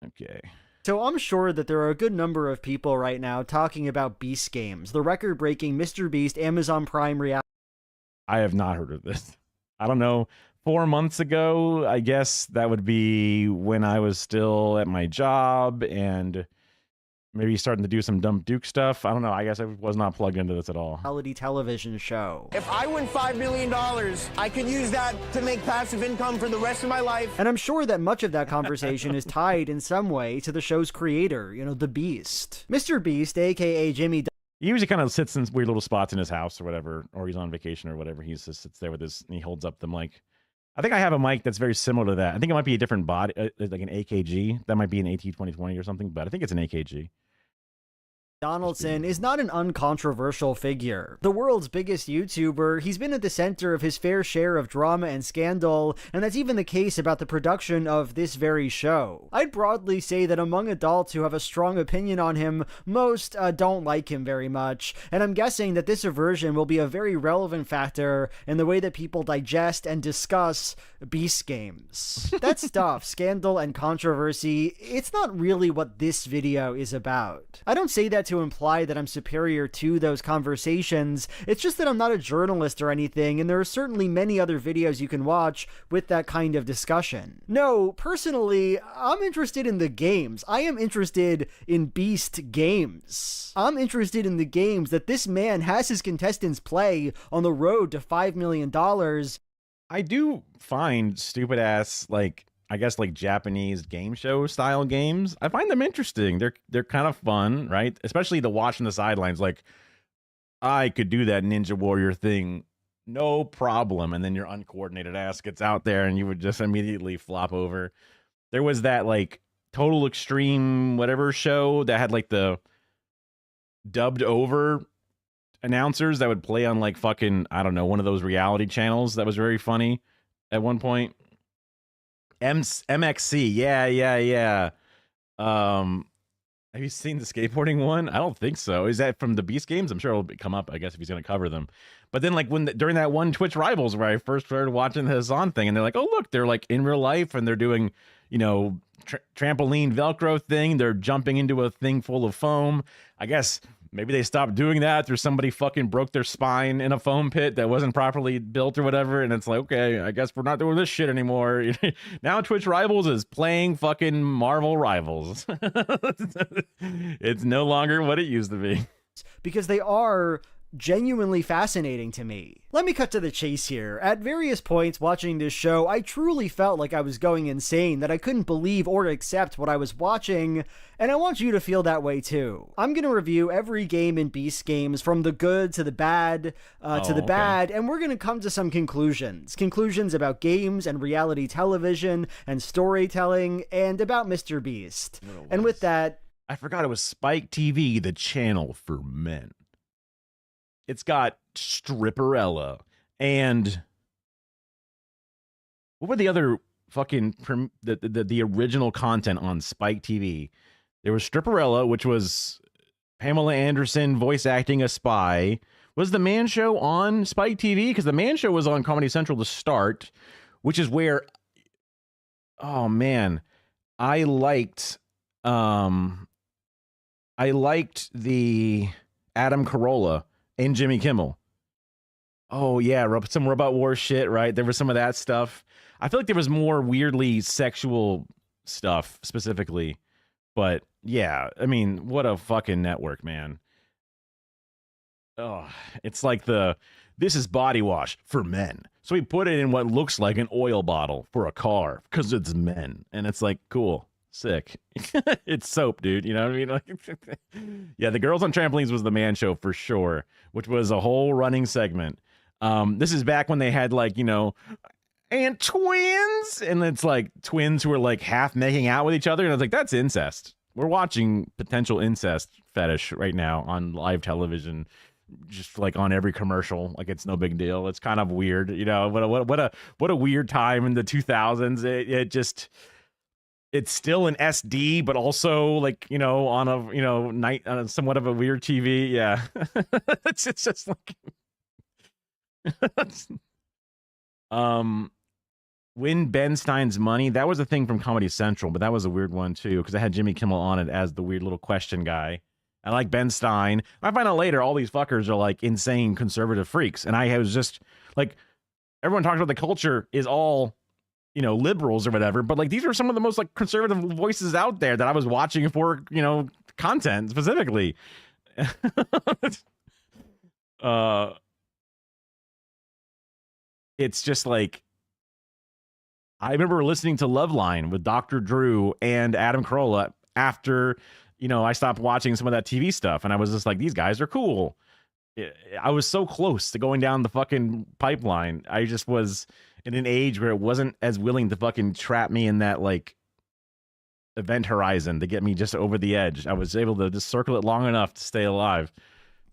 A: Okay.
J: So I'm sure that there are a good number of people right now talking about Beast Games, the record-breaking Mr. Beast Amazon Prime reality.
A: I have not heard of this. I don't know. 4 months ago, I guess that would be when I was still at my job and maybe starting to do some Dumb Duke stuff. I don't know. I guess I was not plugged into this at all.
J: Reality television show.
L: If I win $5 million, I could use that to make passive income for the rest of my life.
J: And I'm sure that much of that conversation is tied in some way to the show's creator, you know, the Beast. Mr. Beast, aka Jimmy.
A: He usually kind of sits in weird little spots in his house or whatever, or he's on vacation or whatever. He just sits there with his, and he holds up the mic. I think I have a mic that's very similar to that. I think it might be a different body, like an AKG. That might be an AT2020 or something, but I think it's an AKG.
J: Donaldson is not an uncontroversial figure. The world's biggest YouTuber, he's been at the center of his fair share of drama and scandal, and that's even the case about the production of this very show. I'd broadly say that among adults who have a strong opinion on him, most don't like him very much, and I'm guessing that this aversion will be a very relevant factor in the way that people digest and discuss Beast Games. That stuff, scandal and controversy, it's not really what this video is about. I don't say that to imply that I'm superior to those conversations. It's just that I'm not a journalist or anything, and there are certainly many other videos you can watch with that kind of discussion. No, personally, I'm interested in the games. I am interested in Beast Games. I'm interested in the games that this man has his contestants play on the road to $5 million.
A: I do find stupid ass, like, I guess like Japanese game show style games. I find them interesting. They're kind of fun, right? Especially the watch on the sidelines. Like, I could do that Ninja Warrior thing, no problem. And then your uncoordinated ass gets out there and you would just immediately flop over. There was that like Total Extreme whatever show that had like the dubbed over announcers that would play on like fucking, I don't know, one of those reality channels. That was very funny at one point. MXC, yeah. Have you seen the skateboarding one? I don't think so. Is that from the Beast Games? I'm sure it'll come up, I guess, if he's going to cover them. But then, like, during that one Twitch Rivals where I first started watching the Hassan thing, and they're like, oh, look, they're like in real life, and they're doing, you know, trampoline Velcro thing. They're jumping into a thing full of foam. I guess maybe they stopped doing that, or somebody fucking broke their spine in a foam pit that wasn't properly built or whatever. And it's like, okay, I guess we're not doing this shit anymore. Now Twitch Rivals is playing fucking Marvel Rivals. It's no longer what it used to be.
J: Because they are genuinely fascinating to me. Let me cut to the chase here. At various points watching this show, I truly felt like I was going insane, that I couldn't believe or accept what I was watching, and I want you to feel that way too. I'm going to review every game in Beast Games, from the good to the bad, bad, and we're going to come to some conclusions. Conclusions about games and reality television and storytelling, and about Mr. Beast. And with that,
A: I forgot it was Spike TV, the channel for men. It's got Stripperella and what were the other fucking the original content on Spike TV? There was Stripperella, which was Pamela Anderson voice acting a spy. Was the Man Show on Spike TV? Because the Man Show was on Comedy Central to start, which is where, oh man, I liked the Adam Carolla and Jimmy Kimmel. Oh yeah, some Robot Wars shit, right? There was some of that stuff. I feel like there was more weirdly sexual stuff specifically, but yeah, I mean, what a fucking network, man. Oh, it's like this is body wash for men. So we put it in what looks like an oil bottle for a car because it's men, and it's like, cool. Sick. It's soap, dude. You know what I mean? Like, yeah, the Girls on Trampolines was the Man Show for sure, which was a whole running segment. This is back when they had like, you know, and twins, and it's like twins who are like half making out with each other, and I was like, that's incest. We're watching potential incest fetish right now on live television, just like on every commercial. Like, it's no big deal. It's kind of weird, you know. What a weird time in the 2000s. It just. It's still an SD, but also like, you know, on a, you know, night on somewhat of a weird TV. Yeah. it's just like, Win Ben Stein's Money. That was a thing from Comedy Central, but that was a weird one too, because I had Jimmy Kimmel on it as the weird little question guy. I like Ben Stein. I find out later all these fuckers are like insane conservative freaks, and I was just like, everyone talks about the culture is all, you know, liberals or whatever, but like these are some of the most like conservative voices out there that I was watching for, you know, content specifically. It's just like, I remember listening to Loveline with Dr. Drew and Adam Carolla after, you know, I stopped watching some of that TV stuff, and I was just like, these guys are cool. I was so close to going down the fucking pipeline. I just was in an age where it wasn't as willing to fucking trap me in that like event horizon to get me just over the edge. I was able to just circle it long enough to stay alive.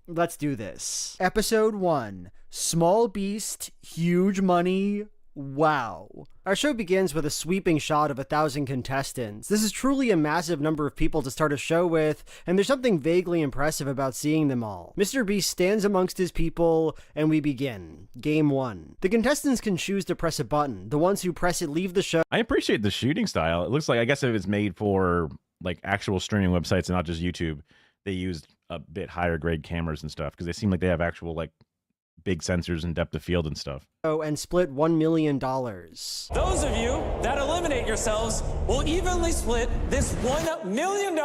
J: Let's do this. Episode 1. Small Beast, Huge Money. Wow. Our show begins with a sweeping shot of 1,000 contestants. This is truly a massive number of people to start a show with, and there's something vaguely impressive about seeing them all. Mr. Beast stands amongst his people, and we begin. Game 1. The contestants can choose to press a button. The ones who press it leave the show.
A: I appreciate the shooting style. It looks like, I guess if it's made for like actual streaming websites and not just YouTube, they used a bit higher grade cameras and stuff because they seem like they have actual like big sensors and depth of field and stuff.
J: And split $1 million.
K: Those of you that eliminate yourselves will evenly split this $1 million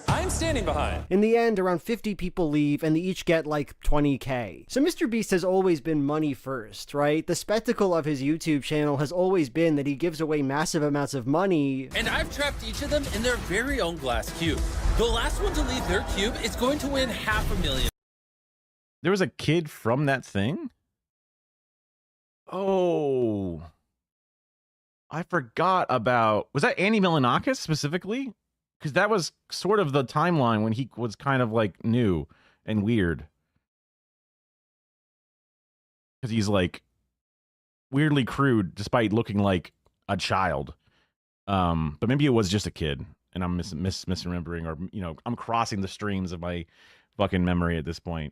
K: I'm standing behind.
J: In the end, around 50 people leave and they each get like 20K. So Mr. Beast has always been money first, right? The spectacle of his YouTube channel has always been that he gives away massive amounts of money.
K: And I've trapped each of them in their very own glass cube. The last one to leave their cube is going to win $500,000.
A: There was a kid from that thing? Oh. I forgot about... Was that Andy Milonakis specifically? Because that was sort of the timeline when he was kind of like new and weird. Because he's like weirdly crude despite looking like a child. But maybe it was just a kid and I'm misremembering, or, you know, I'm crossing the streams of my fucking memory at this point.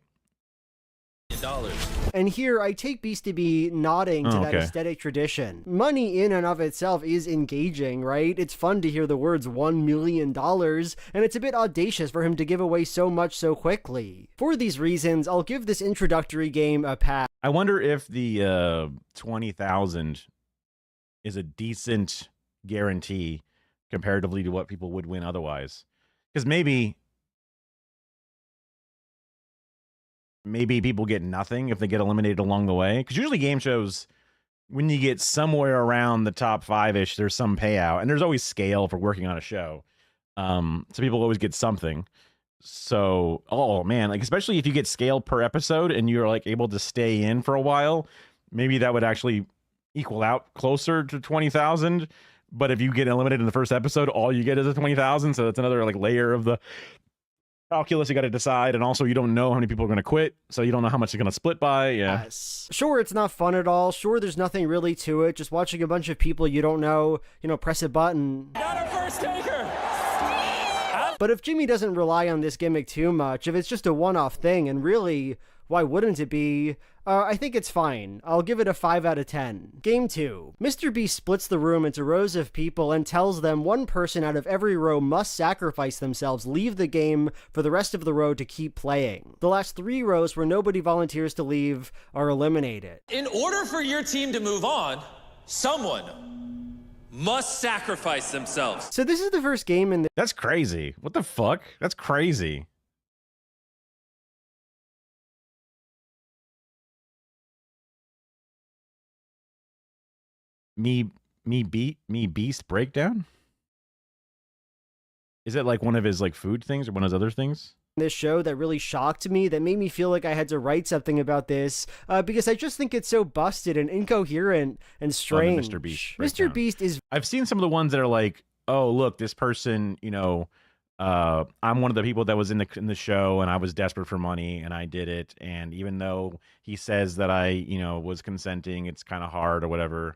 J: And here I take Beast to be nodding to that aesthetic tradition. Money in and of itself is engaging, right? It's fun to hear the words $1 million, and it's a bit audacious for him to give away so much so quickly. For these reasons, I'll give this introductory game a pass.
A: I wonder if the 20,000 is a decent guarantee comparatively to what people would win otherwise. Because maybe people get nothing if they get eliminated along the way. Because usually game shows, when you get somewhere around the top 5-ish, there's some payout. And there's always scale for working on a show. So people always get something. So, oh man, like especially if you get scale per episode and you're like able to stay in for a while, maybe that would actually equal out closer to 20,000. But if you get eliminated in the first episode, all you get is a 20,000. So that's another like layer of the calculus you got to decide, and also you don't know how many people are going to quit, so you don't know how much it's going to split by. Yeah.
J: Yes. Sure, it's not fun at all. Sure, there's nothing really to it. Just watching a bunch of people you don't know, press a button.
K: Got our first taker.
J: But if Jimmy doesn't rely on this gimmick too much, if it's just a one-off thing, and really, why wouldn't it be? I think it's fine. I'll give it a 5 out of 10. Game 2. Mr. Beast splits the room into rows of people and tells them one person out of every row must sacrifice themselves, leave the game for the rest of the row to keep playing. The last 3 rows where nobody volunteers to leave are eliminated.
K: In order for your team to move on, someone must sacrifice themselves.
J: So this is the first game in the...
A: That's crazy. What the fuck? That's crazy. Me Beast breakdown? Is it like one of his like food things or one of his other things?
J: This show that really shocked me, that made me feel like I had to write something about this, because I just think it's so busted and incoherent and strange.
A: Mr. Beast.
J: Mr. Beast is...
A: I've seen some of the ones that are like, oh, look, this person, I'm one of the people that was in the show and I was desperate for money and I did it. And even though he says that I, was consenting, it's kind of hard or whatever.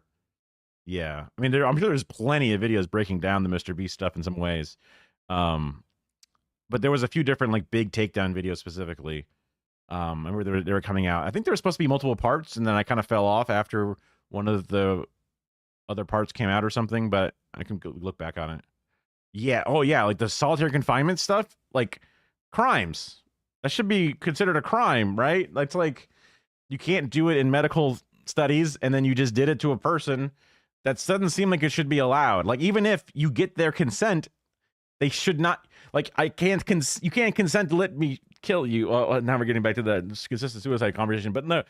A: Yeah. I mean, I'm sure there's plenty of videos breaking down the Mr. Beast stuff in some ways. But there was a few different like big takedown videos specifically. I remember they were coming out. I think there were supposed to be multiple parts, and then I kind of fell off after one of the other parts came out or something, but I can look back on it. Yeah. Oh yeah. Like the solitary confinement stuff, like crimes. That should be considered a crime, right? That's like, you can't do it in medical studies and then you just did it to a person. That doesn't seem like it should be allowed. Like, even if you get their consent, they should not, like, you can't consent to let me kill you. Now we're getting back to the consistent suicide conversation, but no.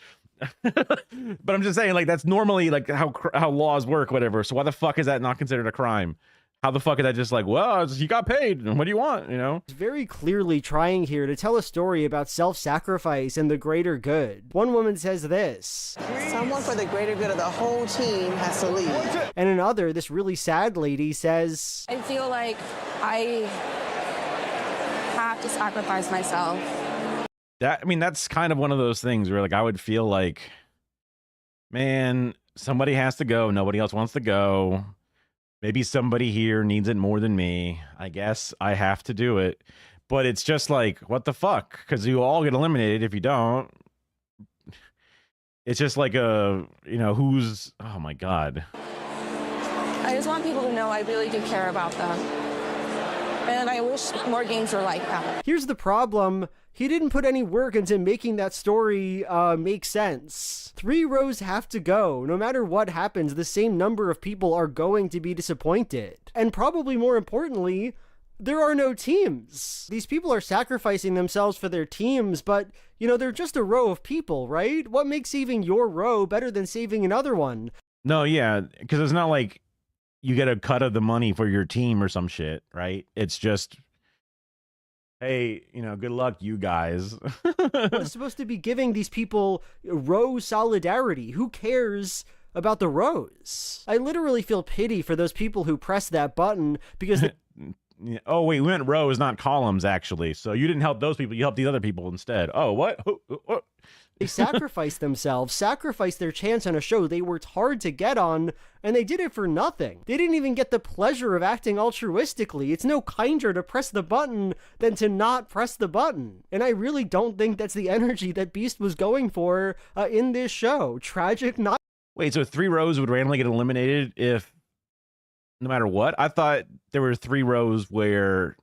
A: But I'm just saying, like, that's normally like how laws work, whatever. So why the fuck is that not considered a crime? How the fuck is that just like, well, you got paid, and what do you want, you know?
J: He's very clearly trying here to tell a story about self-sacrifice and the greater good. One woman says this.
M: Someone for the greater good of the whole team has to leave.
J: And another, this really sad lady, says,
M: I feel like I have to sacrifice myself.
A: That's kind of one of those things where, like, I would feel like, man, somebody has to go. Nobody else wants to go. Maybe somebody here needs it more than me. I guess I have to do it. But it's just like, what the fuck? Because you all get eliminated if you don't. It's just like oh my God.
M: I just want people to know I really do care about them. And I wish more games were like that.
J: Here's the problem. He didn't put any work into making that story make sense. 3 rows have to go. No matter what happens, the same number of people are going to be disappointed. And probably more importantly, there are no teams. These people are sacrificing themselves for their teams, but, they're just a row of people, right? What makes saving your row better than saving another one?
A: No, yeah, because it's not like you get a cut of the money for your team or some shit, right? It's just, hey, good luck, you guys.
J: It's supposed to be giving these people row solidarity. Who cares about the rows? I literally feel pity for those people who press that button because...
A: Oh, wait, we meant rows, not columns, actually. So you didn't help those people. You helped these other people instead. Oh, what?
J: They sacrificed themselves, sacrificed their chance on a show they worked hard to get on, and they did it for nothing. They didn't even get the pleasure of acting altruistically. It's no kinder to press the button than to not press the button. And I really don't think that's the energy that Beast was going for in this show. Tragic, not...
A: Wait, so 3 rows would randomly get eliminated if... no matter what? I thought there were 3 rows where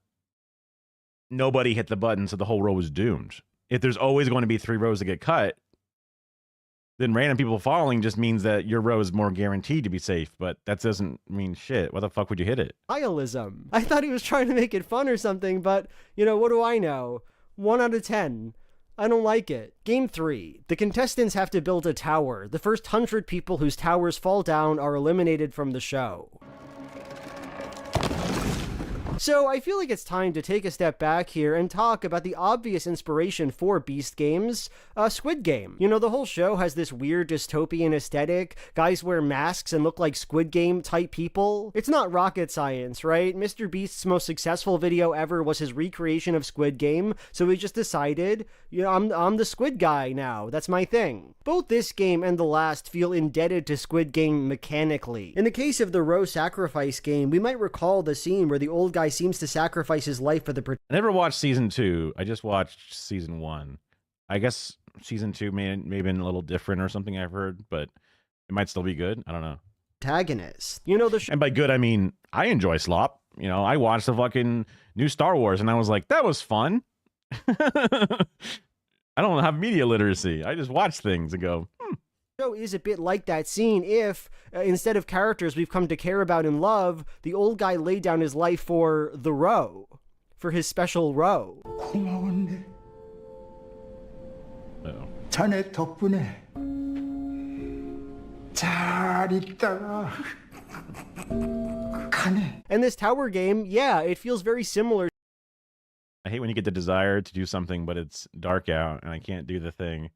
A: nobody hit the button, so the whole row was doomed. If there's always going to be 3 rows that get cut, then random people falling just means that your row is more guaranteed to be safe, but that doesn't mean shit. Why the fuck would you hit it?
J: Nihilism. I thought he was trying to make it fun or something, but, what do I know? 1 out of 10. I don't like it. Game 3. The contestants have to build a tower. The first 100 people whose towers fall down are eliminated from the show. So I feel like it's time to take a step back here and talk about the obvious inspiration for Beast games, Squid Game. The whole show has this weird dystopian aesthetic. Guys wear masks and look like Squid Game type people. It's not rocket science, right? Mr. Beast's most successful video ever was his recreation of Squid Game, so he just decided, I'm the Squid guy now. That's my thing. Both this game and the last feel indebted to Squid Game mechanically. In the case of the row sacrifice game, we might recall the scene where the old guy seems to sacrifice his life for the...
A: I never watched season 2. I just watched season 1. I guess season 2 may have been a little different or something I've heard, but it might still be good. I don't know.
J: Protagonist.
A: And by good, I mean, I enjoy slop. I watched the fucking new Star Wars and I was like, that was fun. I don't have media literacy. I just watch things and go,
J: show is a bit like that scene if, instead of characters we've come to care about and love, the old guy laid down his life for the row. For his special row.
O: 고마웠네. 자네 덕분에 잘 있다가 가네.
J: And this tower game, yeah, it feels very similar.
A: I hate when you get the desire to do something, but it's dark out and I can't do the thing.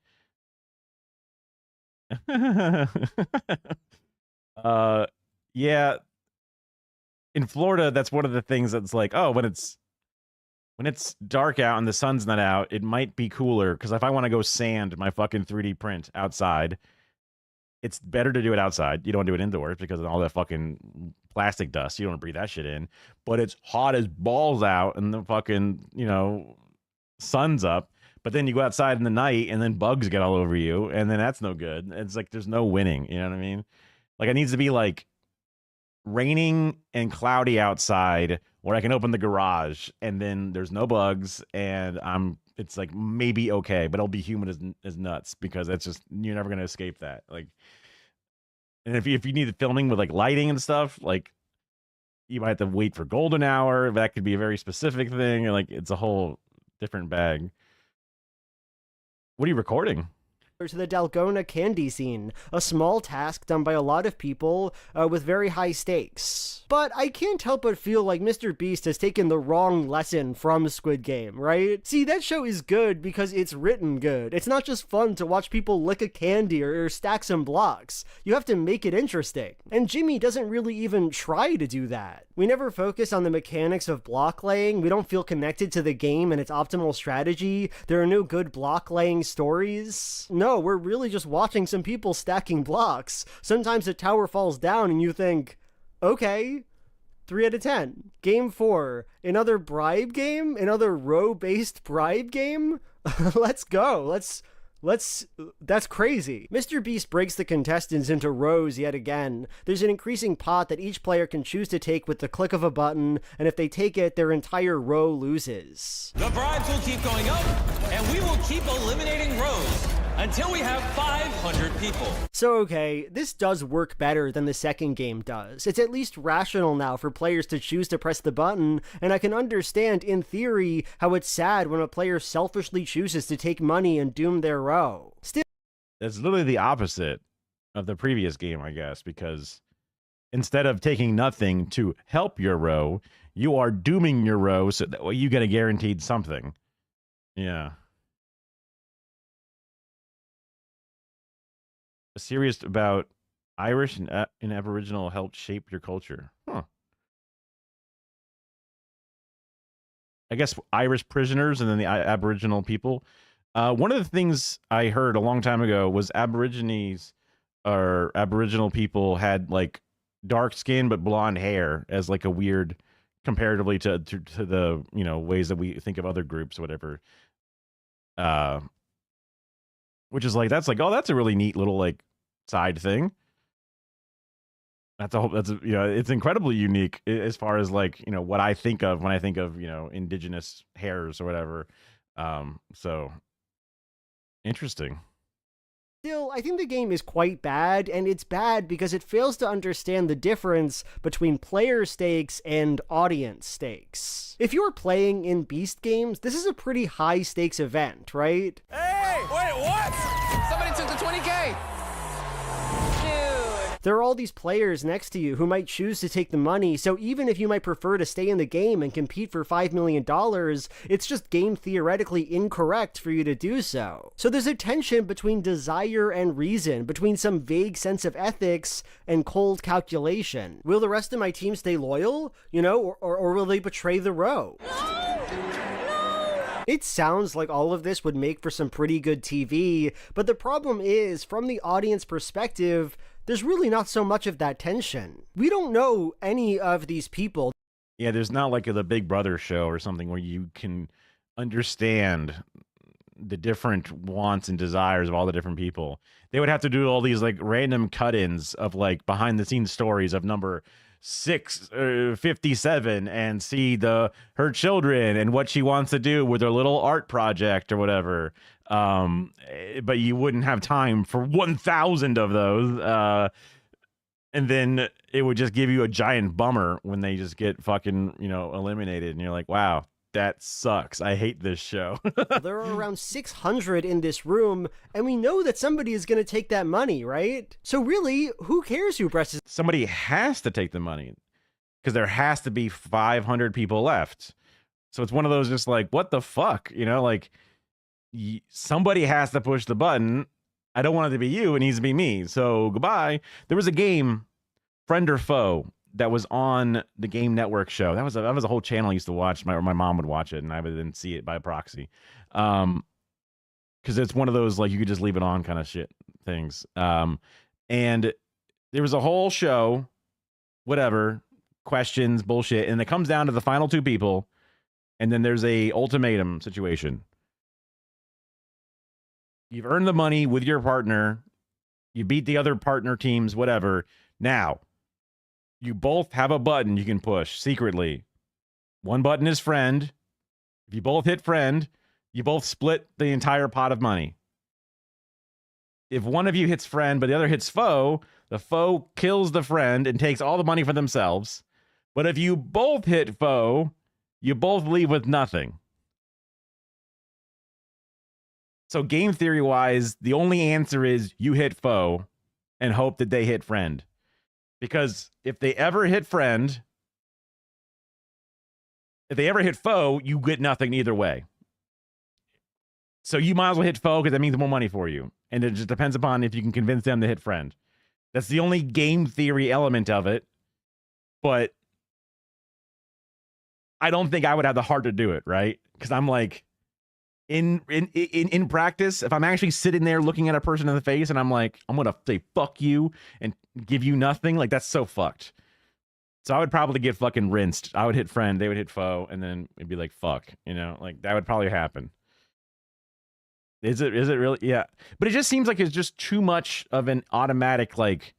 A: Yeah, in Florida that's one of the things that's like, oh, when it's dark out and the sun's not out, it might be cooler because if I want to go sand my fucking 3D print outside, it's better to do it outside. You don't do it indoors because of all that fucking plastic dust. You don't breathe that shit in. But it's hot as balls out and the fucking sun's up. But then you go outside in the night and then bugs get all over you and then that's no good. It's like there's no winning. You know what I mean? Like it needs to be like raining and cloudy outside where I can open the garage and then there's no bugs and it's like maybe okay, but it'll be humid as nuts because that's just, you're never going to escape that. Like, and if you need the filming with like lighting and stuff, like you might have to wait for golden hour. That could be a very specific thing. Or like it's a whole different bag. What are you recording?
J: Or to the Dalgona candy scene, a small task done by a lot of people with very high stakes. But I can't help but feel like Mr. Beast has taken the wrong lesson from Squid Game, right? See, that show is good because it's written good. It's not just fun to watch people lick a candy or stack some blocks. You have to make it interesting. And Jimmy doesn't really even try to do that. We never focus on the mechanics of block laying. We don't feel connected to the game and its optimal strategy. There are no good block laying stories. No, we're really just watching some people stacking blocks. Sometimes a tower falls down and you think, okay, 3 out of 10. Game 4, another bribe game? Another row-based bribe game? Let's go. That's crazy. Mr. Beast breaks the contestants into rows yet again. There's an increasing pot that each player can choose to take with the click of a button, and if they take it, their entire row loses.
K: The bribes will keep going up, and we will keep eliminating rows until we have 500 people.
J: So okay, this does work better than the second game does. It's at least rational now for players to choose to press the button, and I can understand, in theory, how it's sad when a player selfishly chooses to take money and doom their row. Still,
A: it's literally the opposite of the previous game, I guess, because instead of taking nothing to help your row, you are dooming your row so that way you get a guaranteed something. Yeah. A series about Irish and Aboriginal helped shape your culture. Huh. I guess Irish prisoners and then the Aboriginal people. One of the things I heard a long time ago was Aborigines or Aboriginal people had like dark skin but blonde hair as like a weird comparatively to the, you know, ways that we think of other groups or whatever. Which is like, that's like, oh, that's a really neat little like side thing. You know, it's incredibly unique as far as like, you know, what I think of when I think of, you know, indigenous hairs or whatever. So interesting.
J: Still, I think the game is quite bad, and it's bad because it fails to understand the difference between player stakes and audience stakes. If you're playing in Beast games, this is a pretty high stakes event, right?
K: Hey, wait, what? Somebody took the 20K.
J: There are all these players next to you who might choose to take the money, so even if you might prefer to stay in the game and compete for $5 million, it's just game theoretically incorrect for you to do so. So there's a tension between desire and reason, between some vague sense of ethics and cold calculation. Will the rest of my team stay loyal? You know, or will they betray the row? It sounds like all of this would make for some pretty good TV, but the problem is, from the audience perspective, there's really not so much of that tension. We don't know any of these people.
A: Yeah, there's not like the Big Brother show or something where you can understand the different wants and desires of all the different people. They would have to do all these like random cut-ins of like behind the scenes stories of number 657 and see her children and what she wants to do with her little art project or whatever. But you wouldn't have time for 1,000 of those. And then it would just give you a giant bummer when they just get fucking, you know, eliminated. And you're like, wow, that sucks. I hate this show.
J: There are around 600 in this room, and we know that somebody is going to take that money, right? So really, who cares who presses?
A: Somebody has to take the money because there has to be 500 people left. So it's one of those just like, what the fuck? You know, like somebody has to push the button. I don't want it to be you. It needs to be me. So goodbye. There was a game, Friend or Foe, that was on the Game Network show. That was a whole channel I used to watch. My mom would watch it, and I would then see it by proxy. Because it's one of those like you could just leave it on kind of shit things. And there was a whole show, whatever, questions, bullshit, and it comes down to the final two people, and then there's a ultimatum situation. You've earned the money with your partner. You beat the other partner teams, whatever. Now, you both have a button you can push secretly. One button is friend. If you both hit friend, you both split the entire pot of money. If one of you hits friend, but the other hits foe, the foe kills the friend and takes all the money for themselves. But if you both hit foe, you both leave with nothing. So game theory wise, the only answer is you hit foe and hope that they hit friend. Because if they ever hit friend, if they ever hit foe, you get nothing either way. So you might as well hit foe because that means more money for you. And it just depends upon if you can convince them to hit friend. That's the only game theory element of it. But I don't think I would have the heart to do it, right? Because I'm like, in practice, if I'm actually sitting there looking at a person in the face and I'm like, I'm going to say fuck you and give you nothing, like that's so fucked. So I would probably get fucking rinsed. I would hit friend, they would hit foe, and then it'd be like, fuck, you know, like that would probably happen. Is it really? Yeah. But it just seems like it's just too much of an automatic, like,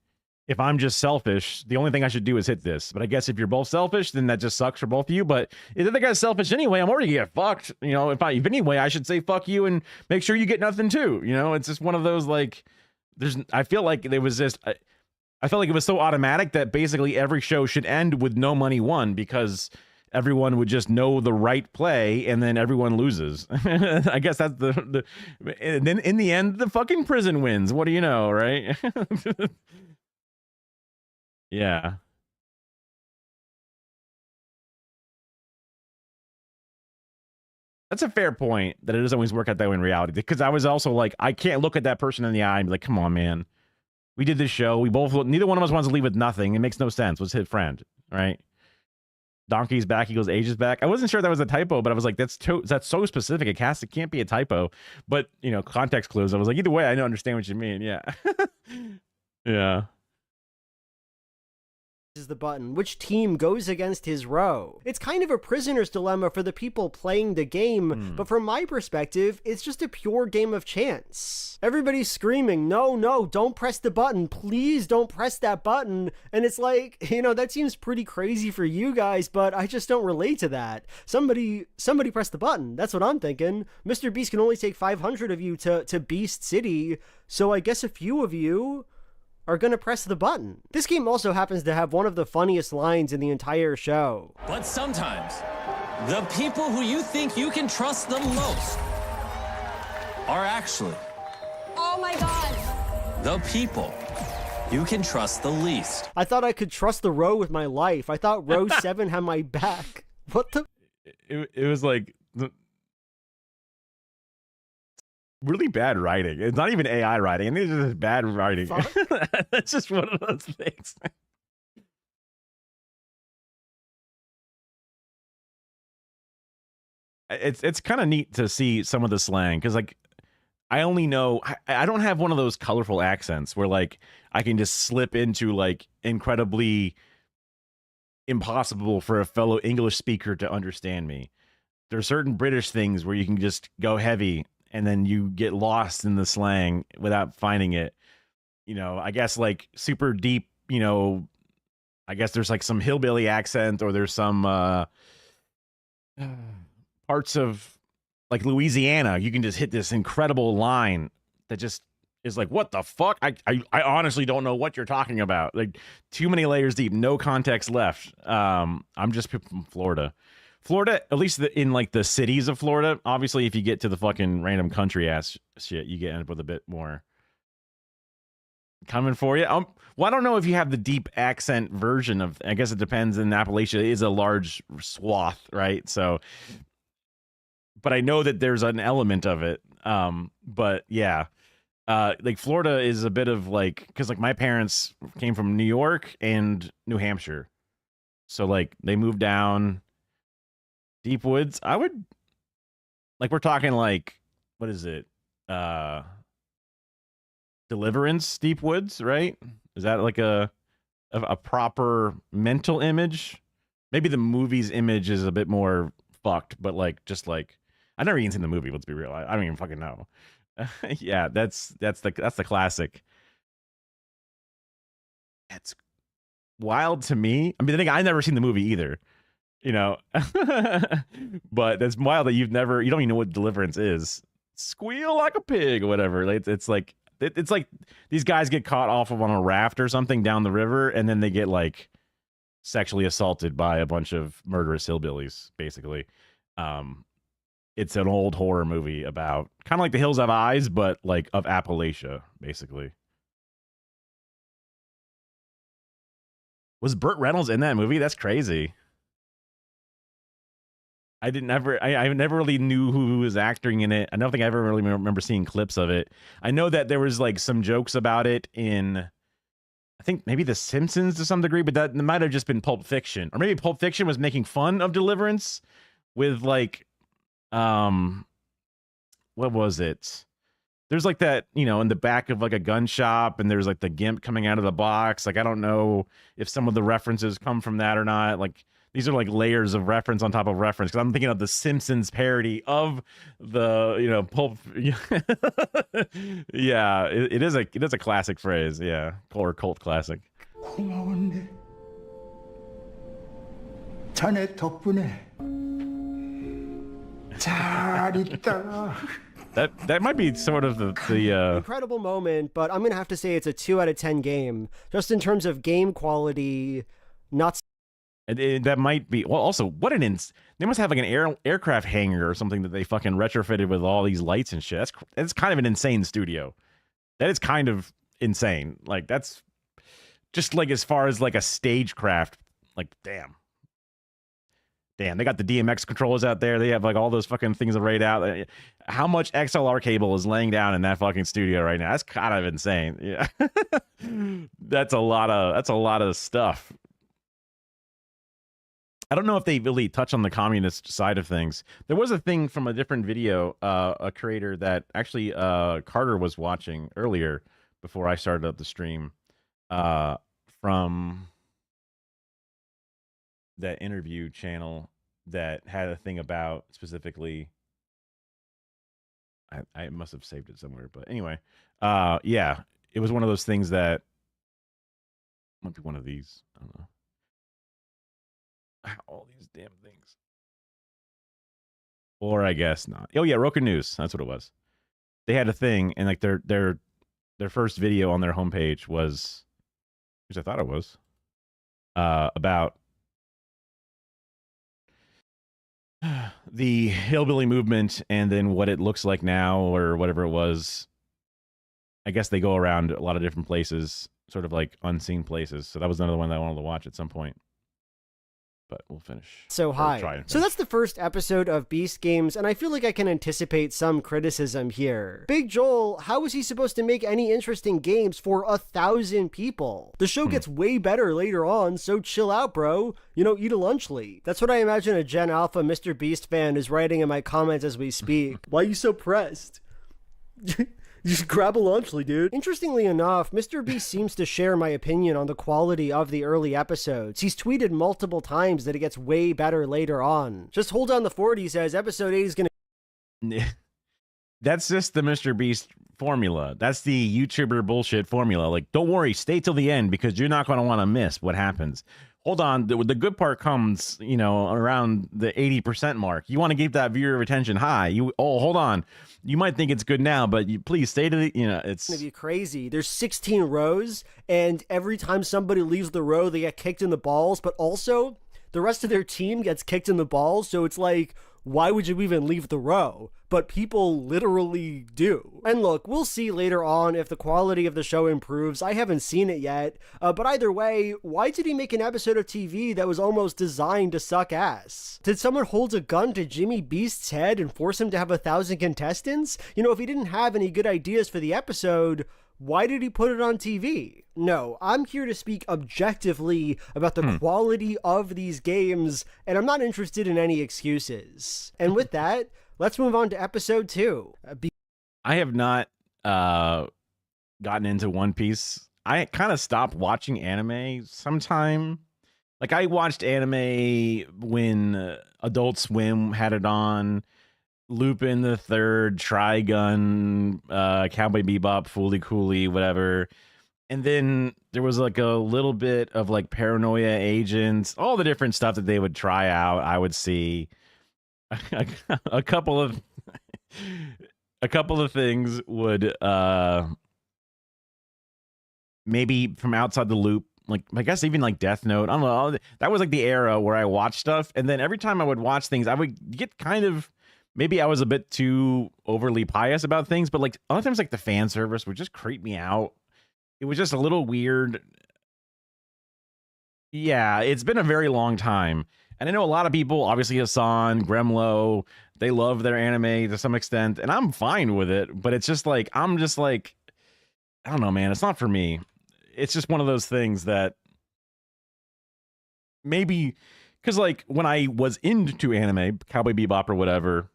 A: if I'm just selfish, the only thing I should do is hit this. But I guess if you're both selfish, then that just sucks for both of you. But if the guy's selfish anyway, I'm already get fucked. You know, if anyway, I should say fuck you and make sure you get nothing too. You know, it's just one of those, like, I feel like there was just, I felt like it was so automatic that basically every show should end with no money won because everyone would just know the right play and then everyone loses. I guess that's and then in the end, the fucking prison wins. What do you know, right? Yeah. That's a fair point that it doesn't always work out that way in reality. Because I was also like, I can't look at that person in the eye and be like, come on, man. We did this show. Neither one of us wants to leave with nothing. It makes no sense. Let's hit friend, right? Donkey's back equals age is back. I wasn't sure that was a typo, but I was like, that's so specific. It can't be a typo. But, you know, context clues. I was like, either way, I don't understand what you mean. Yeah. Yeah.
J: Is the button. Which team goes against his row? It's kind of a prisoner's dilemma for the people playing the game, but from my perspective, it's just a pure game of chance. Everybody's screaming, no, don't press the button. Please don't press that button. And it's like, you know, that seems pretty crazy for you guys, but I just don't relate to that. Somebody press the button. That's what I'm thinking. Mr. Beast can only take 500 of you to Beast City, so I guess a few of you are gonna press the button. This game also happens to have one of the funniest lines in the entire show.
K: But sometimes, the people who you think you can trust the most are actually
M: Oh my god!
K: the people you can trust the least.
J: I thought I could trust the row with my life. I thought row 7 had my back. What the?
A: It was like really bad writing. It's not even AI writing. It's just bad writing. It's just one of those things. It's kind of neat to see some of the slang because, like, I only know I don't have one of those colorful accents where, like, I can just slip into, like, incredibly impossible for a fellow English speaker to understand me. There are certain British things where you can just go heavy and then you get lost in the slang without finding it. You know, I guess like super deep, you know, I guess there's like some hillbilly accent or there's some parts of like Louisiana. You can just hit this incredible line that just is like, what the fuck? I honestly don't know what you're talking about. Like too many layers deep, no context left. I'm just from Florida. Florida, at least in like the cities of Florida, obviously if you get to the fucking random country ass shit, you get end up with a bit more coming for you. Well, I don't know if you have the deep accent version of, I guess it depends. In Appalachia is a large swath, right? So, but I know that there's an element of it. But yeah, like Florida is a bit of like, because like my parents came from New York and New Hampshire. So like they moved down deep woods. I would like, we're talking like, what is it? Deliverance deep woods, right? Is that like a proper mental image? Maybe the movie's image is a bit more fucked, but like, just like, I've never even seen the movie, let's be real. I don't even fucking know. Yeah, that's the classic. That's wild to me. I mean, the thing, I've never seen the movie either. You know, but that's wild that you don't even know what Deliverance is. Squeal like a pig or whatever. It's like these guys get caught off of on a raft or something down the river, and then they get like sexually assaulted by a bunch of murderous hillbillies, basically. it's an old horror movie about kind of like The Hills Have Eyes, but like of Appalachia, basically. Was Burt Reynolds in that movie? That's crazy. I never really knew who was acting in it. I don't think I ever really remember seeing clips of it. I know that there was like some jokes about it in, I think maybe The Simpsons to some degree, but that might have just been Pulp Fiction. Or maybe Pulp Fiction was making fun of Deliverance with like, what was it? There's like that, you know, in the back of like a gun shop, and there's like the GIMP coming out of the box. Like, I don't know if some of the references come from that or not. Like, these are like layers of reference on top of reference, because I'm thinking of the Simpsons parody of the, you know, Pulp. Yeah, it is a classic phrase. Yeah, or cult classic.
O: 고마웠네. 자네 덕분에 잘 있다.
A: That might be sort of the
J: incredible moment, but I'm gonna have to say it's a 2 out of 10 game, just in terms of game quality. Not.
A: That might be. Well, also, what they must have like an aircraft hangar or something that they fucking retrofitted with all these lights and shit. That's kind of an insane studio. That is kind of insane. Like, that's just like as far as like a stagecraft. Like, damn, they got the DMX controllers out there. They have like all those fucking things laid out. How much XLR cable is laying down in that fucking studio right now? That's kind of insane. Yeah, that's a lot of stuff. I don't know if they really touch on the communist side of things. There was a thing from a different video, a creator that actually Carter was watching earlier before I started up the stream, from that interview channel that had a thing about specifically. I must have saved it somewhere, but anyway, yeah, it was one of those things that might be one of these. I don't know. All these damn things. Or I guess not. Oh yeah, Roku News. That's what it was. They had a thing, and like their first video on their homepage was, which I thought it was, about the hillbilly movement, and then what it looks like now, or whatever it was. I guess they go around a lot of different places, sort of like unseen places. So that was another one that I wanted to watch at some point. But we'll finish.
J: So hi. So that's the first episode of Beast Games, and I feel like I can anticipate some criticism here. Big Joel, how is he supposed to make any interesting games for 1,000 people? The show gets way better later on, so chill out, bro. You know, eat a lunchly. That's what I imagine a Gen Alpha Mr. Beast fan is writing in my comments as we speak. Why are you so pressed? Just grab a lunchly, dude. Interestingly enough, Mr. Beast seems to share my opinion on the quality of the early episodes. He's tweeted multiple times that it gets way better later on. Just hold down the fort, he says. Episode 8 is gonna...
A: That's just the Mr. Beast formula. That's the YouTuber bullshit formula. Like, don't worry, stay till the end, because you're not going to want to miss what happens. Hold on, the good part comes, you know, around the 80% mark. You want to keep that viewer retention high. Hold on. You might think it's good now, but please stay to the, you know, it's
J: gonna be crazy. There's 16 rows, and every time somebody leaves the row, they get kicked in the balls, but also the rest of their team gets kicked in the balls, so it's like, why would you even leave the row? But people literally do. And look, we'll see later on if the quality of the show improves. I haven't seen it yet. But either way, why did he make an episode of TV that was almost designed to suck ass? Did someone hold a gun to Jimmy Beast's head and force him to have 1,000 contestants? You know, if he didn't have any good ideas for the episode, why did he put it on TV? No, I'm here to speak objectively about the quality of these games, and I'm not interested in any excuses. And with that, let's move on to episode 2.
A: I have not gotten into One Piece. I kind of stopped watching anime sometime. Like, I watched anime when Adult Swim had it on. Lupin the Third, Trigun, Cowboy Bebop, Fooly Cooly, whatever. And then there was like a little bit of like Paranoia Agents, all the different stuff that they would try out. I would see a couple of things would maybe from outside the loop. Like, I guess even like Death Note. I don't know. That was like the era where I watched stuff. And then every time I would watch things, I would get kind of maybe I was a bit too overly pious about things, but like other times, like the fan service would just creep me out. It was just a little weird. Yeah, it's been a very long time. And I know a lot of people, obviously Hassan, Gremlo, they love their anime to some extent, and I'm fine with it, but it's just like, I'm just like, I don't know, man, it's not for me. It's just one of those things that maybe, because like when I was into anime, Cowboy Bebop or whatever,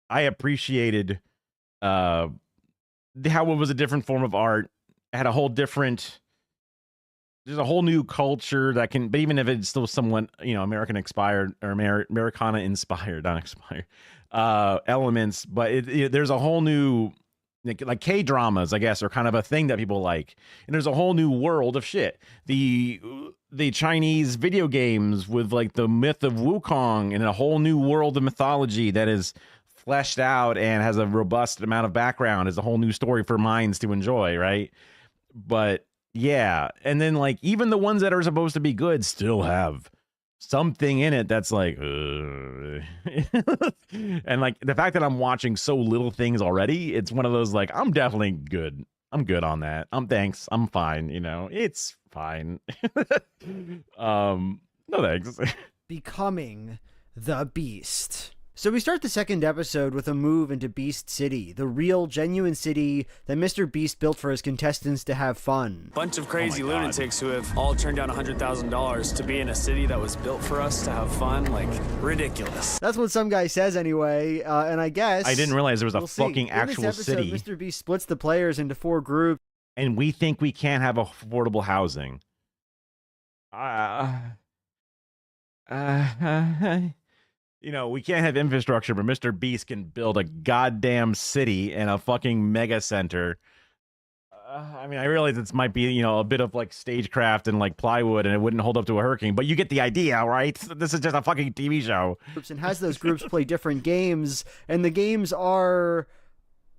A: I appreciated how it was a different form of art, had a whole different, there's a whole new culture that can, but even if it's still somewhat, you know, American inspired or Americana inspired, not expired, elements, but there's a whole new, like K-dramas, I guess, are kind of a thing that people like. And there's a whole new world of shit. The Chinese video games with like the myth of Wukong and a whole new world of mythology that is fleshed out and has a robust amount of background is a whole new story for minds to enjoy, right? But yeah, and then like even the ones that are supposed to be good still have something in it that's like and like the fact that I'm watching so little things already, it's one of those like, I'm definitely good. I'm good on that. Thanks. I'm fine, you know. It's fine. No thanks.
J: Becoming the Beast. So we start the second episode with a move into Beast City, the real, genuine city that Mr. Beast built for his contestants to have fun.
E: Bunch of crazy lunatics who have all turned down $100,000 to be in a city that was built for us to have fun. Like, ridiculous.
J: That's what some guy says anyway, and I guess...
A: I didn't realize there was a fucking actual
J: in this episode,
A: city.
J: Mr. Beast splits the players into 4 groups.
A: And we think we can't have affordable housing. You know, we can't have infrastructure, but Mr. Beast can build a goddamn city and a fucking mega center. I mean, I realize this might be, you know, a bit of like stagecraft and like plywood and it wouldn't hold up to a hurricane, but you get the idea, right? This is just a fucking TV show.
J: And has those groups play different games, and the games are...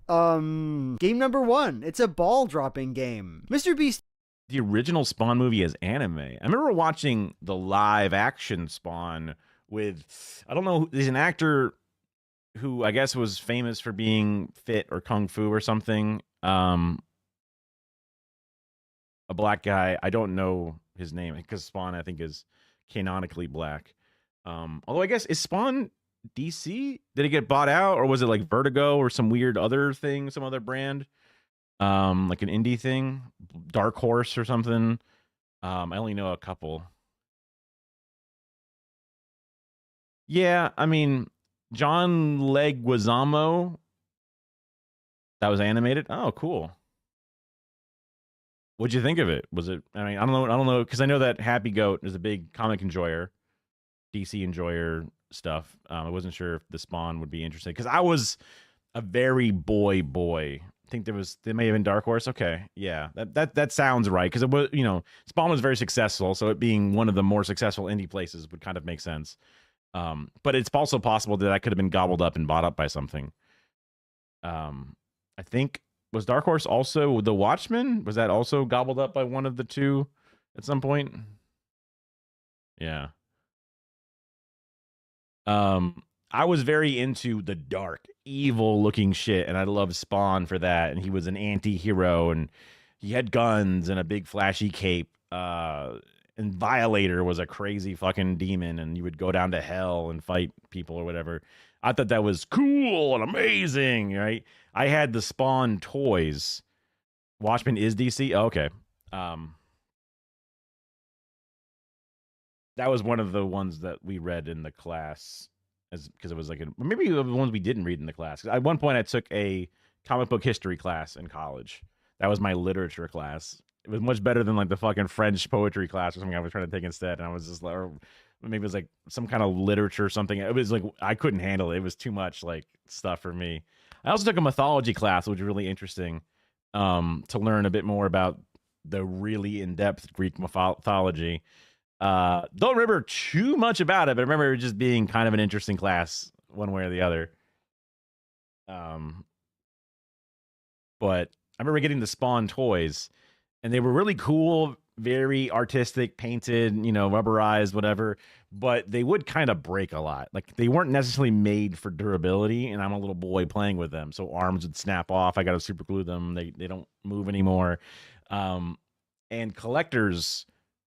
J: game number 1. It's a ball dropping game. Mr. Beast.
A: The original Spawn movie is anime. I remember watching the live action Spawn with, I don't know, there's an actor who I guess was famous for being fit or kung fu or something. A black guy. I don't know his name because Spawn I think is canonically black. Although I guess, is Spawn DC? Did it get bought out, or was it like Vertigo or some weird other thing, some other brand? Like an indie thing, Dark Horse or something. I only know a couple. Yeah, I mean, John Leguizamo. That was animated. Oh, cool. What'd you think of it? Was it? I mean, I don't know, because I know that Happy Goat is a big comic enjoyer, DC enjoyer stuff. I wasn't sure if the Spawn would be interesting because I was a very boy. I think there may have been Dark Horse. Okay, yeah, that sounds right because it was, you know, Spawn was very successful, so it being one of the more successful indie places would kind of make sense. But it's also possible that could have been gobbled up and bought up by something. I think, was Dark Horse also The Watchmen? Was that also gobbled up by one of the two at some point? Yeah. I was very into the dark, evil looking shit, and I loved Spawn for that. And he was an anti-hero, and he had guns and a big flashy cape. And Violator was a crazy fucking demon, and you would go down to hell and fight people or whatever. I thought that was cool and amazing, right? I had the Spawn toys. Watchmen is DC? Oh, okay. That was one of the ones that we read in the class, because it was like maybe the ones we didn't read in the class. At one point, I took a comic book history class in college. That was my literature class. It was much better than like the fucking French poetry class or something I was trying to take instead. And I was just like, or maybe it was like some kind of literature or something. It was like, I couldn't handle it. It was too much like stuff for me. I also took a mythology class, which was really interesting, to learn a bit more about the really in-depth Greek mythology. Don't remember too much about it, but I remember it just being kind of an interesting class one way or the other. But I remember getting the Spawn toys, and they were really cool, very artistic, painted, you know, rubberized, whatever, but they would kind of break a lot. Like they weren't necessarily made for durability, and I'm a little boy playing with them, so arms would snap off. I got to super glue them. They don't move anymore. And collectors,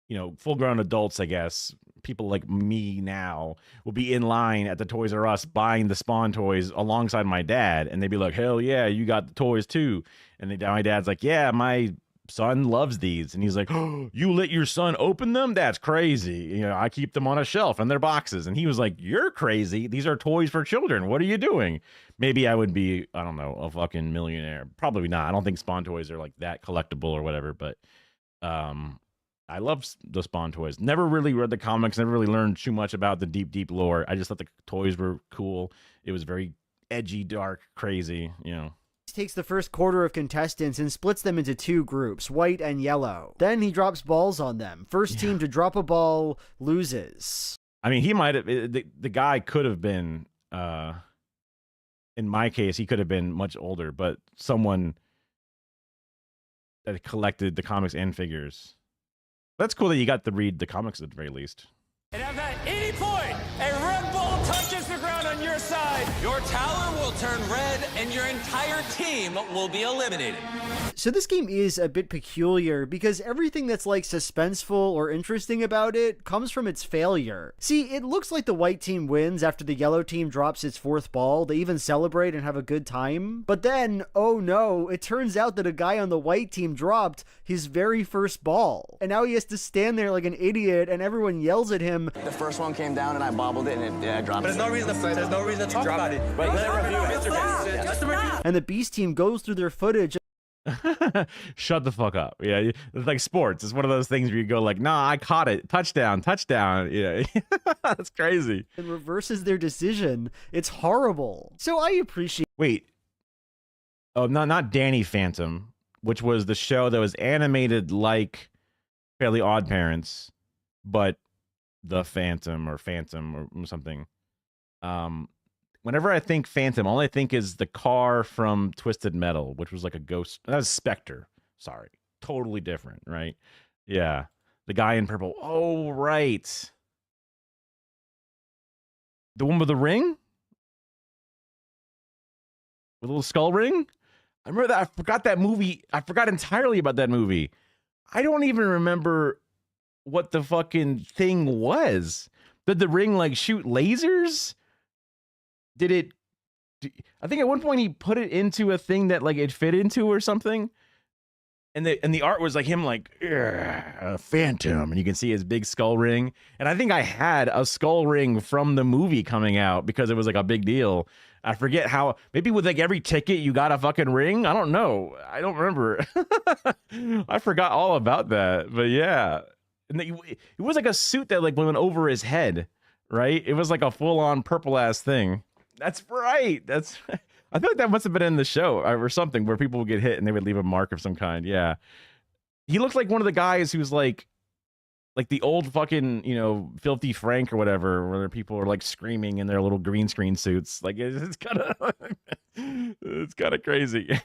A: you know, full-grown adults, I guess, people like me now will be in line at the Toys R Us buying the Spawn toys alongside my dad, and they'd be like, hell yeah, you got the toys too. And my dad's like, yeah, my son loves these. And he's like, oh, you let your son open them? That's crazy. You know, I keep them on a shelf in their boxes. And he was like, you're crazy. These are toys for children. What are you doing? Maybe I would be, I don't know, a fucking millionaire. Probably not. I don't think Spawn toys are like that collectible or whatever, but I love the Spawn toys. Never really read the comics, never really learned too much about the deep lore. I just thought the toys were cool. It was very edgy, dark, crazy, you know.
J: He takes the first quarter of contestants and splits them into two groups, white and yellow. Then he drops balls on them. First team to drop a ball loses.
A: I mean, he might have, the guy could have been, in my case, he could have been much older, but someone that collected the comics and figures. That's cool that you got to read the comics at the very least.
K: And at any point, a red ball touches the ground on your side, your tower will turn red and your entire team will be eliminated.
J: So this game is a bit peculiar because everything that's like suspenseful or interesting about it comes from its failure. See, it looks like the white team wins after the yellow team drops its fourth ball. They even celebrate and have a good time. But then, oh no, it turns out that a guy on the white team dropped his very first ball. And now he has to stand there like an idiot and everyone yells at him.
L: The first one came down and I bobbled it and it dropped.
K: But there's no reason to talk about it. Wait, let it review it. Just a review.
J: And the Beast team goes through their footage.
A: Shut the fuck up. Yeah, it's like sports. It's one of those things where you go like, nah, I caught it. Touchdown. Yeah. That's crazy.
J: And reverses their decision. It's horrible. So I appreciate.
A: Wait. Oh, not Danny Phantom, which was the show that was animated like Fairly Odd Parents, but the Phantom or something. Whenever I think Phantom, all I think is the car from Twisted Metal, which was like a ghost. That was Spectre. Sorry. Totally different, right? Yeah. The guy in purple. Oh, right. The one with the ring? With a little skull ring? I remember that. I forgot that movie. I forgot entirely about that movie. I don't even remember what the fucking thing was. Did the ring like shoot lasers? I think at one point he put it into a thing that like it fit into or something. And the art was like him like a phantom, and you can see his big skull ring. And I think I had a skull ring from the movie coming out because it was like a big deal. I forget how, maybe with like every ticket you got a fucking ring. I don't know. I don't remember. I forgot all about that. But yeah. And it was like a suit that like went over his head, right? It was like a full-on purple ass thing. That's right. I feel like that must have been in the show or something where people would get hit and they would leave a mark of some kind. Yeah. He looked like one of the guys who's like the old fucking, you know, Filthy Frank or whatever, where people are like screaming in their little green screen suits. Like it's kind of crazy.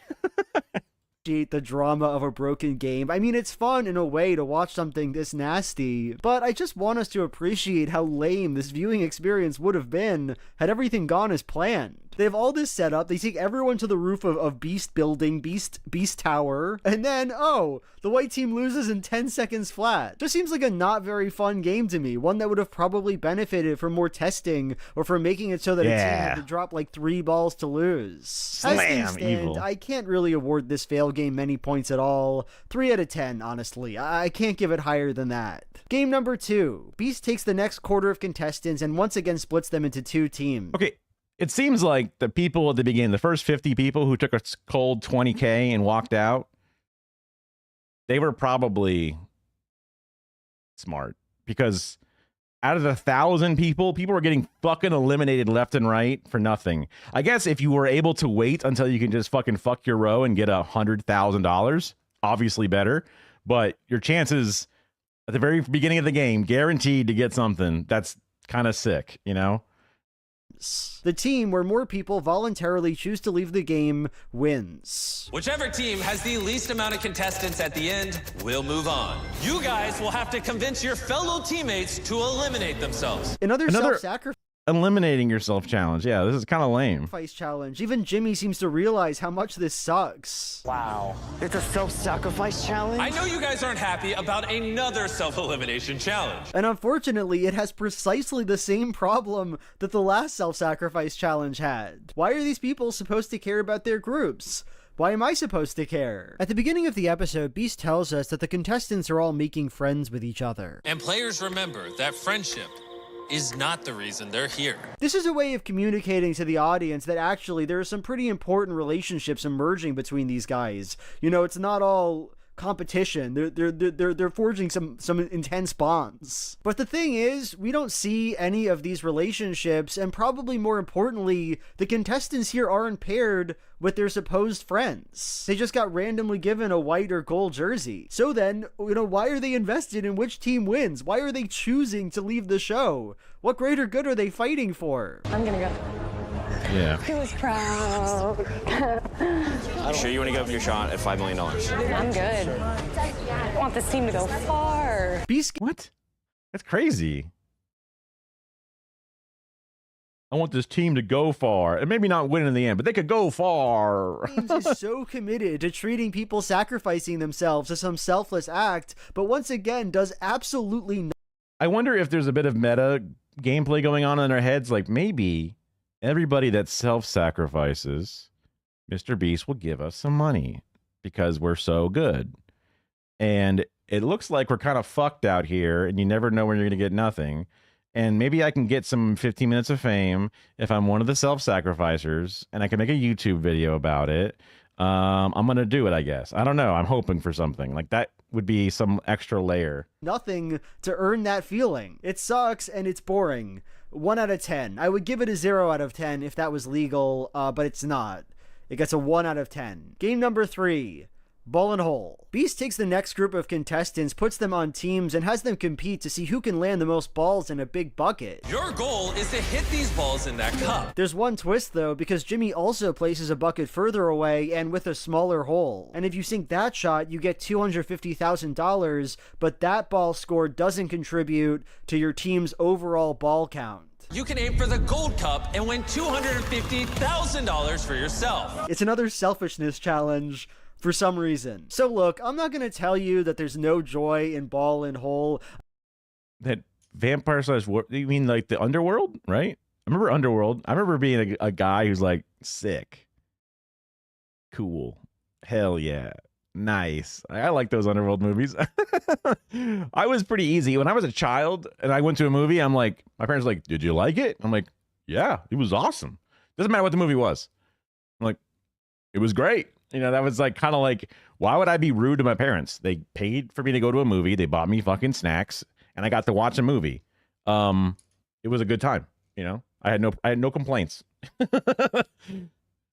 J: The drama of a broken game. I mean, it's fun in a way to watch something this nasty, but I just want us to appreciate how lame this viewing experience would have been had everything gone as planned. They have all this set up. They take everyone to the roof of Beast Building, Beast Tower, and then, oh, the white team loses in 10 seconds flat. Just seems like a not very fun game to me. One that would have probably benefited from more testing or from making it so that a team had to drop like 3 balls to lose.
A: Slam,
J: as things stand,
A: evil.
J: I can't really award this fail game many points at all. 3 out of 10, honestly. I can't give it higher than that. Game number 2. Beast takes the next quarter of contestants and once again splits them into 2 teams.
A: Okay. It seems like the people at the beginning, the first 50 people who took a cold 20K and walked out, they were probably smart, because out of the 1,000 people were getting fucking eliminated left and right for nothing. I guess if you were able to wait until you can just fucking fuck your row and get $100,000, obviously better, but your chances at the very beginning of the game, guaranteed to get something. That's kind of sick, you know?
J: The team where more people voluntarily choose to leave the game wins.
K: Whichever team has the least amount of contestants at the end will move on. You guys will have to convince your fellow teammates to eliminate themselves.
J: Another self-sacrifice
A: eliminating yourself challenge. Yeah, this is kind of lame.
J: Challenge. Even Jimmy seems to realize how much this sucks.
L: Wow. It's a self-sacrifice challenge?
K: I know you guys aren't happy about another self-elimination challenge.
J: And unfortunately, it has precisely the same problem that the last self-sacrifice challenge had. Why are these people supposed to care about their groups? Why am I supposed to care? At the beginning of the episode, Beast tells us that the contestants are all making friends with each other.
K: And players remember that friendship is not the reason they're here.
J: This is a way of communicating to the audience that actually there are some pretty important relationships emerging between these guys. You know, it's not all competition. They're forging some intense bonds. But the thing is, we don't see any of these relationships, and probably more importantly, the contestants here aren't paired with their supposed friends. They just got randomly given a white or gold jersey. So then, you know, why are they invested in which team wins? Why are they choosing to leave the show? What greater good are they fighting for?
M: I'm gonna go.
A: Yeah.
M: He was proud.
E: You sure you want to give up your shot at $5 million?
M: I'm good. I want this team to go far.
A: What? That's crazy. I want this team to go far, and maybe not win in the end, but they could go far.
J: James is so committed to treating people sacrificing themselves as some selfless act, but once again does absolutely nothing.
A: I wonder if there's a bit of meta gameplay going on in their heads, like maybe everybody that self-sacrifices, Mr. Beast will give us some money because we're so good. And it looks like we're kind of fucked out here, and you never know when you're going to get nothing. And maybe I can get some 15 minutes of fame if I'm one of the self-sacrificers, and I can make a YouTube video about it. I'm going to do it, I guess. I don't know. I'm hoping for something. Like, that would be some extra layer.
J: Nothing to earn that feeling. It sucks, and it's boring. 1 out of 10. I would give it a 0 out of 10 if that was legal, but it's not. It gets a 1 out of 10. Game number 3. Ball and hole. Beast takes the next group of contestants, puts them on teams, and has them compete to see who can land the most balls in a big bucket.
K: Your goal is to hit these balls in that cup.
J: There's one twist though, because Jimmy also places a bucket further away and with a smaller hole. And if you sink that shot, you get $250,000, but that ball scored doesn't contribute to your team's overall ball count.
K: You can aim for the gold cup and win $250,000 for yourself.
J: It's another selfishness challenge for some reason. So look, I'm not going to tell you that there's no joy in ball and hole.
A: That vampire-sized war, you mean like the underworld, right? I remember Underworld. I remember being a guy who's like, sick. Cool. Hell yeah. Nice. I like those Underworld movies. I was pretty easy. When I was a child and I went to a movie, I'm like, my parents were like, did you like it? I'm like, yeah, it was awesome. Doesn't matter what the movie was. I'm like, it was great. You know, that was like kind of like, why would I be rude to my parents? They paid for me to go to a movie. They bought me fucking snacks and I got to watch a movie. It was a good time. You know, I had no complaints.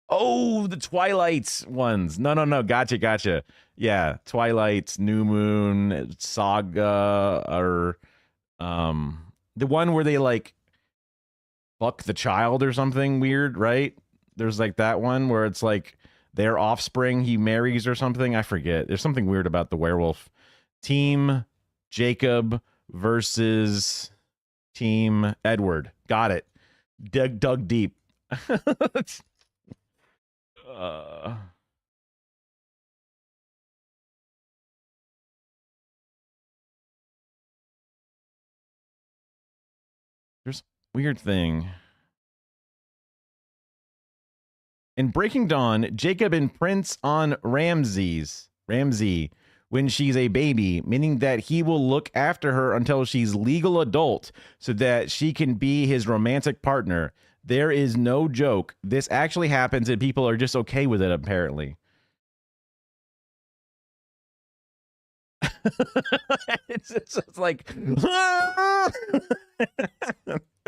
A: Oh, the Twilight ones. No. Gotcha. Yeah. Twilight, New Moon, Saga, or the one where they like fuck the child or something weird, right? There's like that one where it's like their offspring he marries or something. I forget. There's something weird about the werewolf. Team Jacob versus Team Edward. Got it. Dug deep. There's a weird thing. In Breaking Dawn, Jacob imprints on Ramsey when she's a baby, meaning that he will look after her until she's legal adult so that she can be his romantic partner. There is no joke. This actually happens and people are just okay with it, apparently. it's like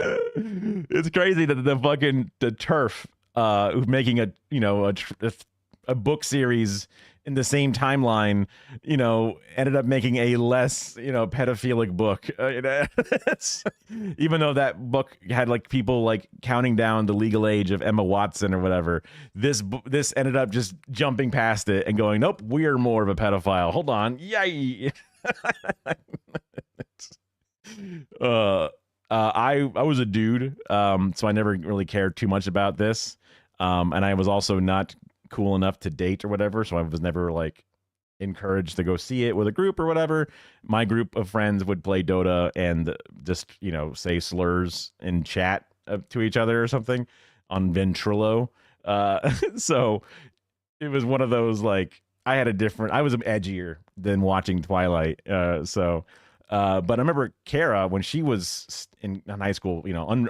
A: it's crazy that the turf who's making a a book series in the same timeline, ended up making a less, pedophilic book. Even though that book had like people like counting down the legal age of Emma Watson or whatever, this ended up just jumping past it and going, nope, we're more of a pedophile. Hold on. Yay. I was a dude, so I never really cared too much about this. And I was also not cool enough to date or whatever, so I was never like encouraged to go see it with a group or whatever. My group of friends would play Dota and just say slurs in chat to each other or something on Ventrilo. So it was one of those like I was edgier than watching Twilight. But I remember Kara when she was in high school,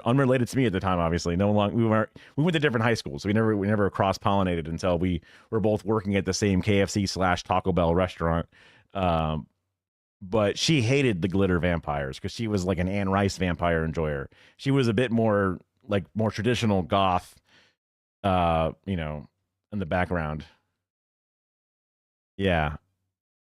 A: unrelated to me at the time, obviously. We went to different high schools, so we never cross-pollinated until we were both working at the same KFC/Taco Bell restaurant. But she hated the glitter vampires because she was like an Anne Rice vampire enjoyer. She was a bit more traditional goth, in the background. Yeah.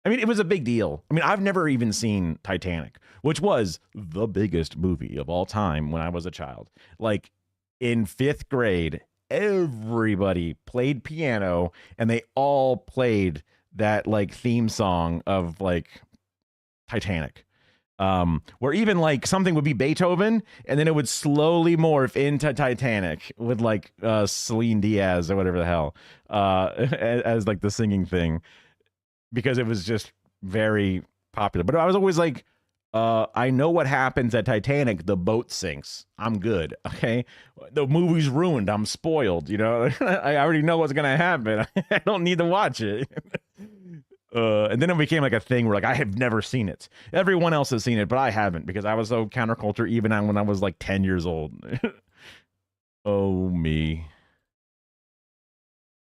A: I mean, it was a big deal. I mean, I've never even seen Titanic, which was the biggest movie of all time when I was a child. Like in 5th grade, everybody played piano and they all played that like theme song of like Titanic. Where even like something would be Beethoven and then it would slowly morph into Titanic with like Celine Diaz or whatever the hell as like the singing thing. Because it was just very popular. But I was always like, I know what happens at Titanic. The boat sinks. I'm good. Okay. The movie's ruined. I'm spoiled. I already know what's going to happen. I don't need to watch it. And then it became like a thing where like, I have never seen it. Everyone else has seen it, but I haven't because I was so counterculture even when I was like 10 years old. Oh, me.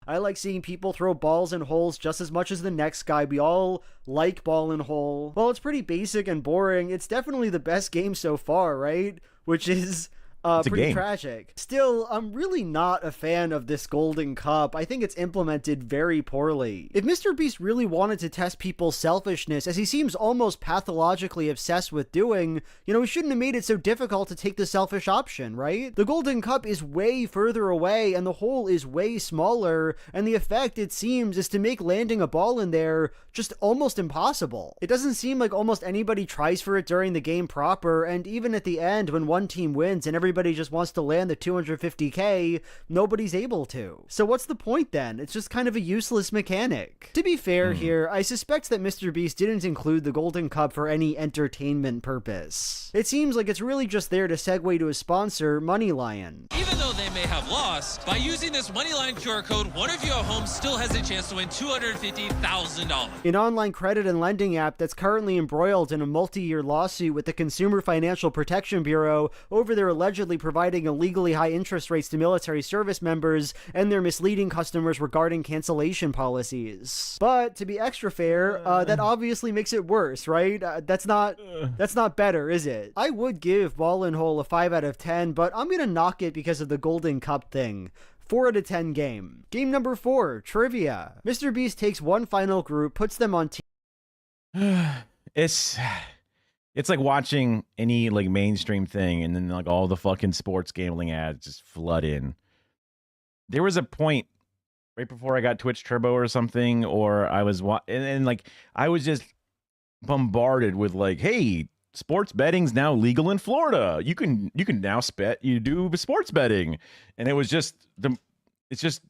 J: I like seeing people throw balls in holes just as much as the next guy. We all like ball in hole. Well, it's pretty basic and boring. It's definitely the best game so far, right? Which is pretty tragic. Still, I'm really not a fan of this Golden Cup. I think it's implemented very poorly. If Mr. Beast really wanted to test people's selfishness, as he seems almost pathologically obsessed with doing, he shouldn't have made it so difficult to take the selfish option, right? The Golden Cup is way further away, and the hole is way smaller, and the effect, it seems, is to make landing a ball in there just almost impossible. It doesn't seem like almost anybody tries for it during the game proper, and even at the end, when one team wins and everybody just wants to land the 250k, nobody's able to. So what's the point then? It's just kind of a useless mechanic. To be fair here, I suspect that Mr. Beast didn't include the Golden Cup for any entertainment purpose. It seems like it's really just there to segue to his sponsor, MoneyLion.
K: Even though they may have lost, by using this MoneyLion QR code, one of your homes still has a chance to win $250,000.
J: An online credit and lending app that's currently embroiled in a multi-year lawsuit with the Consumer Financial Protection Bureau over their allegedly providing illegally high interest rates to military service members and their misleading customers regarding cancellation policies. But to be extra fair, that obviously makes it worse, right? That's not better, is it? I would give Ball and Hole a 5 out of 10, but I'm gonna knock it because of the Golden Cup thing. 4 out of 10 game. Game number 4, Trivia. Mr. Beast takes one final group, puts them on
A: It's like watching any like mainstream thing and then like all the fucking sports gambling ads just flood in. There was a point right before I got Twitch Turbo or something, or I was and like I was just bombarded with like, hey, sports betting's now legal in Florida. You can now do sports betting. And it was just it's just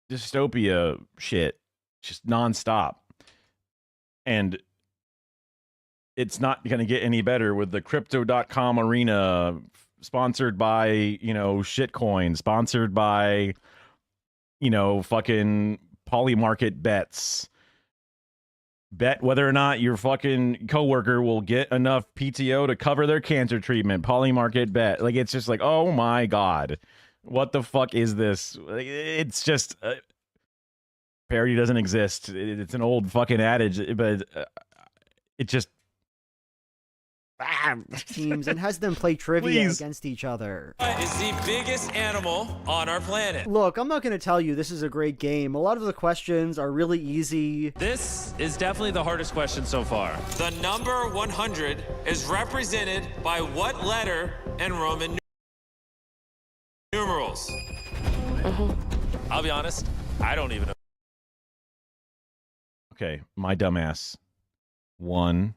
A: dystopia shit, just nonstop. And it's not going to get any better with the crypto.com arena sponsored by, shitcoin, sponsored by, fucking Polymarket bets. Bet whether or not your fucking coworker will get enough PTO to cover their cancer treatment. Polymarket bet. Like, it's just like, oh my God, what the fuck is this? It's just parody doesn't exist. It's an old fucking adage, but it just
J: teams and has them play trivia
A: Please.
J: against each other.
K: What is the biggest animal on our planet?
J: Look, I'm not going to tell you this is a great game. A lot of the questions are really easy.
K: This is definitely the hardest question so far. The number 100 is represented by what letter in Roman numerals? I'll be honest, I don't even know.
A: Okay, my dumbass. 1.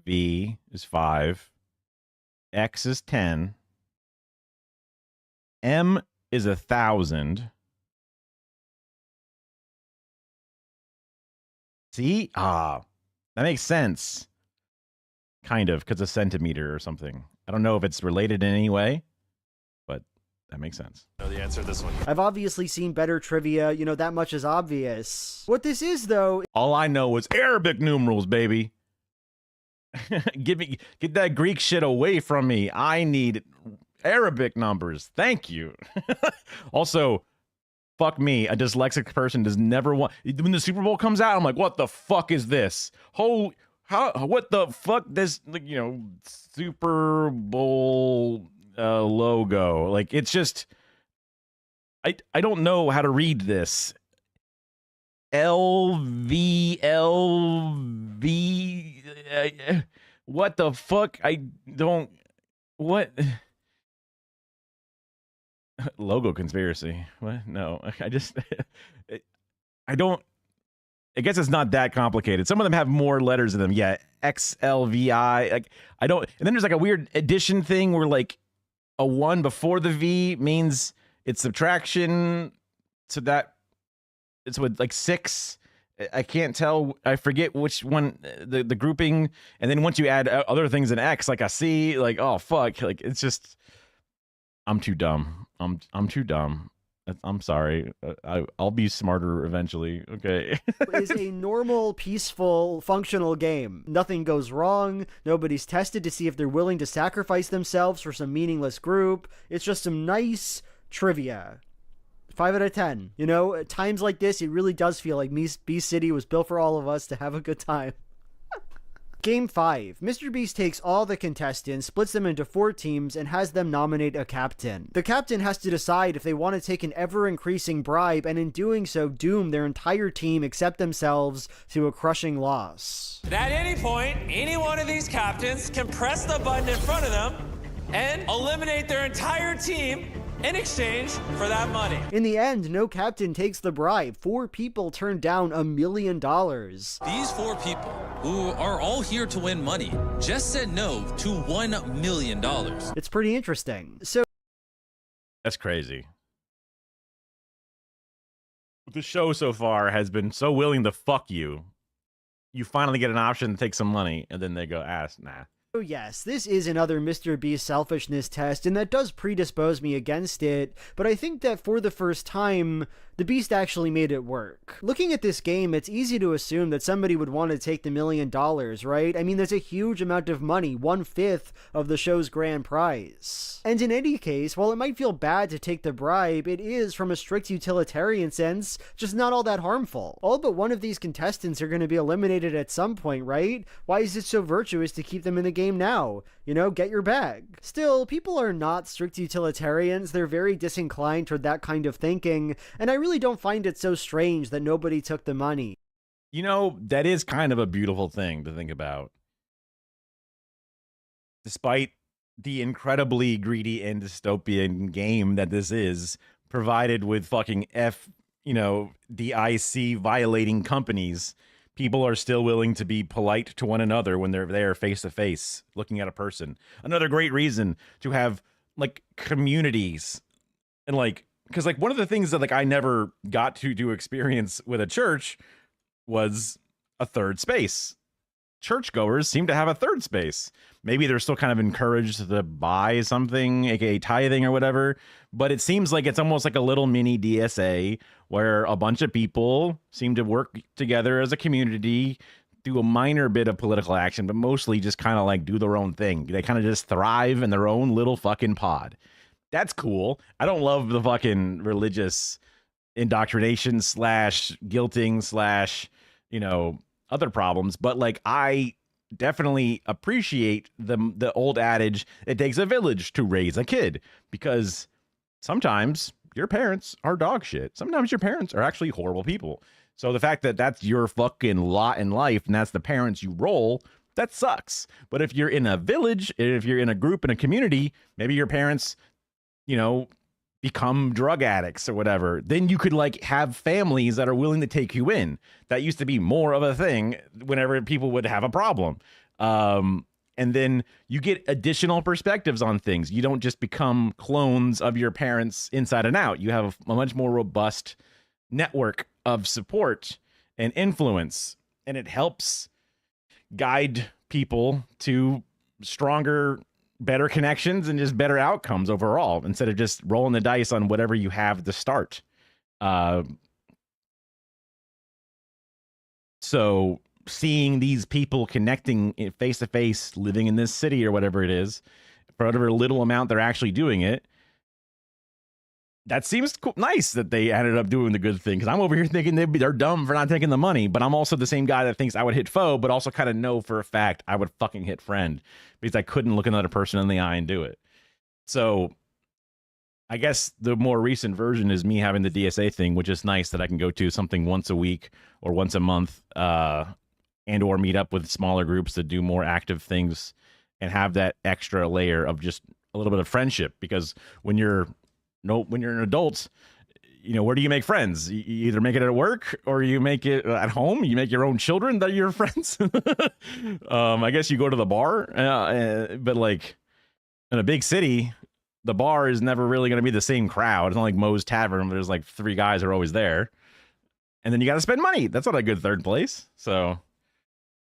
A: V is 5. X is 10. M is 1,000. See? That makes sense. Kind of, because a centimeter or something. I don't know if it's related in any way, but that makes sense.
K: Know the answer to this one.
J: I've obviously seen better trivia, you know, that much is obvious. What this is, though...
A: All I know is Arabic numerals, baby. Get that Greek shit away from me. I need Arabic numbers. Thank you. Also, fuck me. A dyslexic person does never want... When the Super Bowl comes out, I'm like, what the fuck is this? What the fuck? This, you know, Super Bowl logo. Like, it's just... I don't know how to read this. LV. What the fuck? I don't. What? Logo conspiracy. What? No. I just. I don't. I guess it's not that complicated. Some of them have more letters in them. Yeah. XLVI. Like, I don't. And then there's like a weird addition thing where like a 1 before the V means it's subtraction. So that. It's with like 6. I can't tell. I forget which one, the grouping. And then once you add other things in X, like a C, like, oh, fuck. Like, it's just, I'm too dumb. I'm too dumb. I'm sorry. I'll be smarter eventually. Okay.
J: Is a normal, peaceful, functional game. Nothing goes wrong. Nobody's tested to see if they're willing to sacrifice themselves for some meaningless group. It's just some nice trivia. 5 out of 10. You know, at times like this, it really does feel like Beast City was built for all of us to have a good time. Game 5. Mr. Beast takes all the contestants, splits them into 4 teams, and has them nominate a captain. The captain has to decide if they want to take an ever-increasing bribe, and in doing so, doom their entire team except themselves to a crushing loss.
K: At any point, any one of these captains can press the button in front of them and eliminate their entire team in exchange for that money.
J: In the end, no captain takes the bribe. 4 people turn down $1 million.
F: These 4 people, who are all here to win money, just said no to $1 million.
J: It's pretty interesting. So
A: that's crazy. The show so far has been so willing to fuck you. You finally get an option to take some money, and then they go, nah.
J: Oh yes, this is another Mr. Beast selfishness test, and that does predispose me against it, but I think that for the first time, the Beast actually made it work. Looking at this game, it's easy to assume that somebody would want to take the $1 million, right? I mean, there's a huge amount of money, 1/5 of the show's grand prize. And in any case, while it might feel bad to take the bribe, it is, from a strict utilitarian sense, just not all that harmful. All but one of these contestants are going to be eliminated at some point, right? Why is it so virtuous to keep them in the game now? You know, get your bag. Still, people are not strict utilitarians. They're very disinclined toward that kind of thinking, and I really don't find it so strange that nobody took the money.
A: You know, that is kind of a beautiful thing to think about. Despite the incredibly greedy and dystopian game that this is, provided with fucking DIC violating companies, people are still willing to be polite to one another when they're there face to face looking at a person. Another great reason to have like communities and like, because like one of the things that like I never got to do experience with a church was a third space. Churchgoers seem to have a third space. Maybe they're still kind of encouraged to buy something, aka tithing or whatever, but it seems like it's almost like a little mini DSA where a bunch of people seem to work together as a community, do a minor bit of political action, but mostly just kind of like do their own thing. They kind of just thrive in their own little fucking pod. That's cool. I don't love the fucking religious indoctrination / guilting / other problems, but like I definitely appreciate the old adage, it takes a village to raise a kid, because sometimes your parents are dog shit. Sometimes your parents are actually horrible people. So the fact that that's your fucking lot in life and that's the parents you roll, that sucks. But if you're in a village, if you're in a group, in a community, maybe your parents, you know, become drug addicts or whatever, then you could like have families that are willing to take you in. That used to be more of a thing whenever people would have a problem. And then you get additional perspectives on things. You don't just become clones of your parents inside and out. You have a much more robust network of support and influence, and it helps guide people to stronger, better connections and just better outcomes overall, instead of just rolling the dice on whatever you have to start. So seeing these people connecting face to face, living in this city or whatever it is, for whatever little amount they're actually doing it, that seems nice that they ended up doing the good thing. Because I'm over here thinking they're dumb for not taking the money, but I'm also the same guy that thinks I would hit foe, but also kind of know for a fact I would fucking hit friend, because I couldn't look another person in the eye and do it. So I guess the more recent version is me having the DSA thing, which is nice that I can go to something once a week or once a month, and or meet up with smaller groups that do more active things and have that extra layer of just a little bit of friendship. Because when you're an adult, you know, where do you make friends? You either make it at work or you make it at home. You make your own children that are your friends. I guess you go to the bar, but like in a big city, the bar is never really going to be the same crowd. It's not like Moe's Tavern where there's like 3 guys are always there. And then you got to spend money. That's not a good third place. So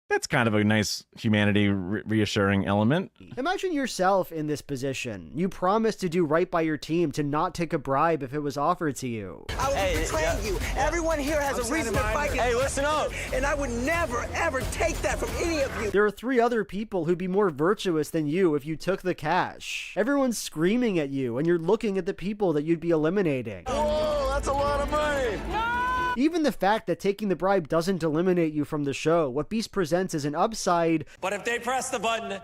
A: that's kind of a nice humanity reassuring element.
J: Imagine yourself in this position. You promised to do right by your team, to not take a bribe if it was offered to you.
L: I was betraying you. Everyone here has a reason to fight. Hey, listen up. And I would never, ever take that from any of you.
J: There are 3 other people who'd be more virtuous than you if you took the cash. Everyone's screaming at you, and you're looking at the people that you'd be eliminating.
L: Whoa, that's a lot of money. No!
J: Even the fact that taking the bribe doesn't eliminate you from the show, what Beast presents as an upside,
K: But if they press the button,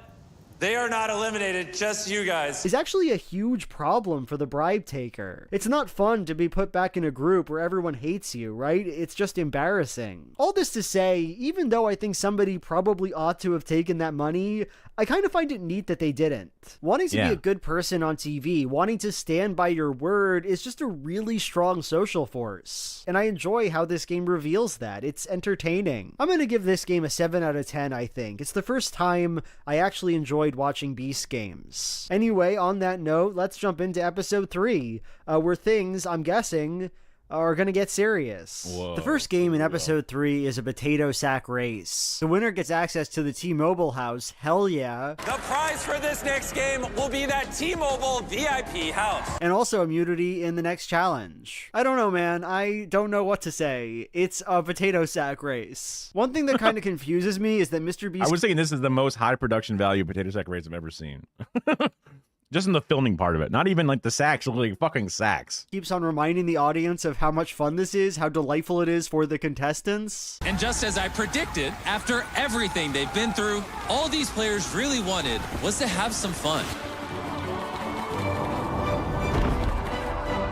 K: they are not eliminated, just you guys,
J: is actually a huge problem for the bribe taker. It's not fun to be put back in a group where everyone hates you, right? It's just embarrassing. All this to say, even though I think somebody probably ought to have taken that money, I kind of find it neat that they didn't. Wanting to be a good person on TV, wanting to stand by your word, is just a really strong social force. And I enjoy how this game reveals that. It's entertaining. I'm gonna give this game a 7 out of 10, I think. It's the first time I actually enjoyed watching Beast games. Anyway, on that note, let's jump into episode 3, where things, I'm guessing, are gonna get serious.
A: Whoa.
J: The first game in episode 3 is a potato sack race. The winner gets access to the T-Mobile house. Hell yeah.
K: The prize for this next game will be that T-Mobile VIP house.
J: And also immunity in the next challenge. I don't know, man. I don't know what to say. It's a potato sack race. One thing that kind of confuses me is that Mr. Beast...
A: I was thinking this is the most high production value potato sack race I've ever seen. Just in the filming part of it. Not even like the sacks, like fucking sacks.
J: Keeps on reminding the audience of how much fun this is, how delightful it is for the contestants.
F: And just as I predicted, after everything they've been through, all these players really wanted was to have some fun.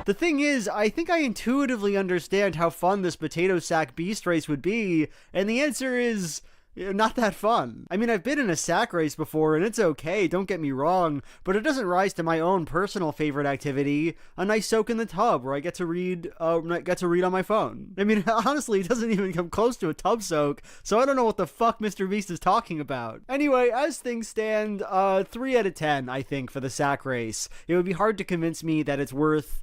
J: The thing is, I think I intuitively understand how fun this potato sack beast race would be, and the answer is... not that fun. I mean, I've been in a sack race before, and it's okay, don't get me wrong, but it doesn't rise to my own personal favorite activity, a nice soak in the tub where I get to read on my phone. I mean, honestly, it doesn't even come close to a tub soak, so I don't know what the fuck Mr. Beast is talking about. Anyway, as things stand, 3 out of 10, I think, for the sack race. It would be hard to convince me that it's worth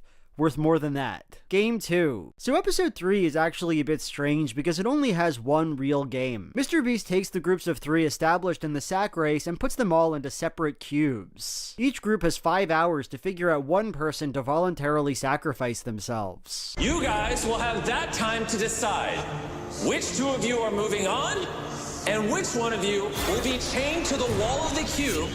J: more than that. Game 2. So episode 3 is actually a bit strange because it only has one real game. Mr. Beast takes the groups of 3 established in the sack race and puts them all into separate cubes. Each group has 5 hours to figure out one person to voluntarily sacrifice themselves.
K: You guys will have that time to decide which 2 of you are moving on and which one of you will be chained to the wall of the cube,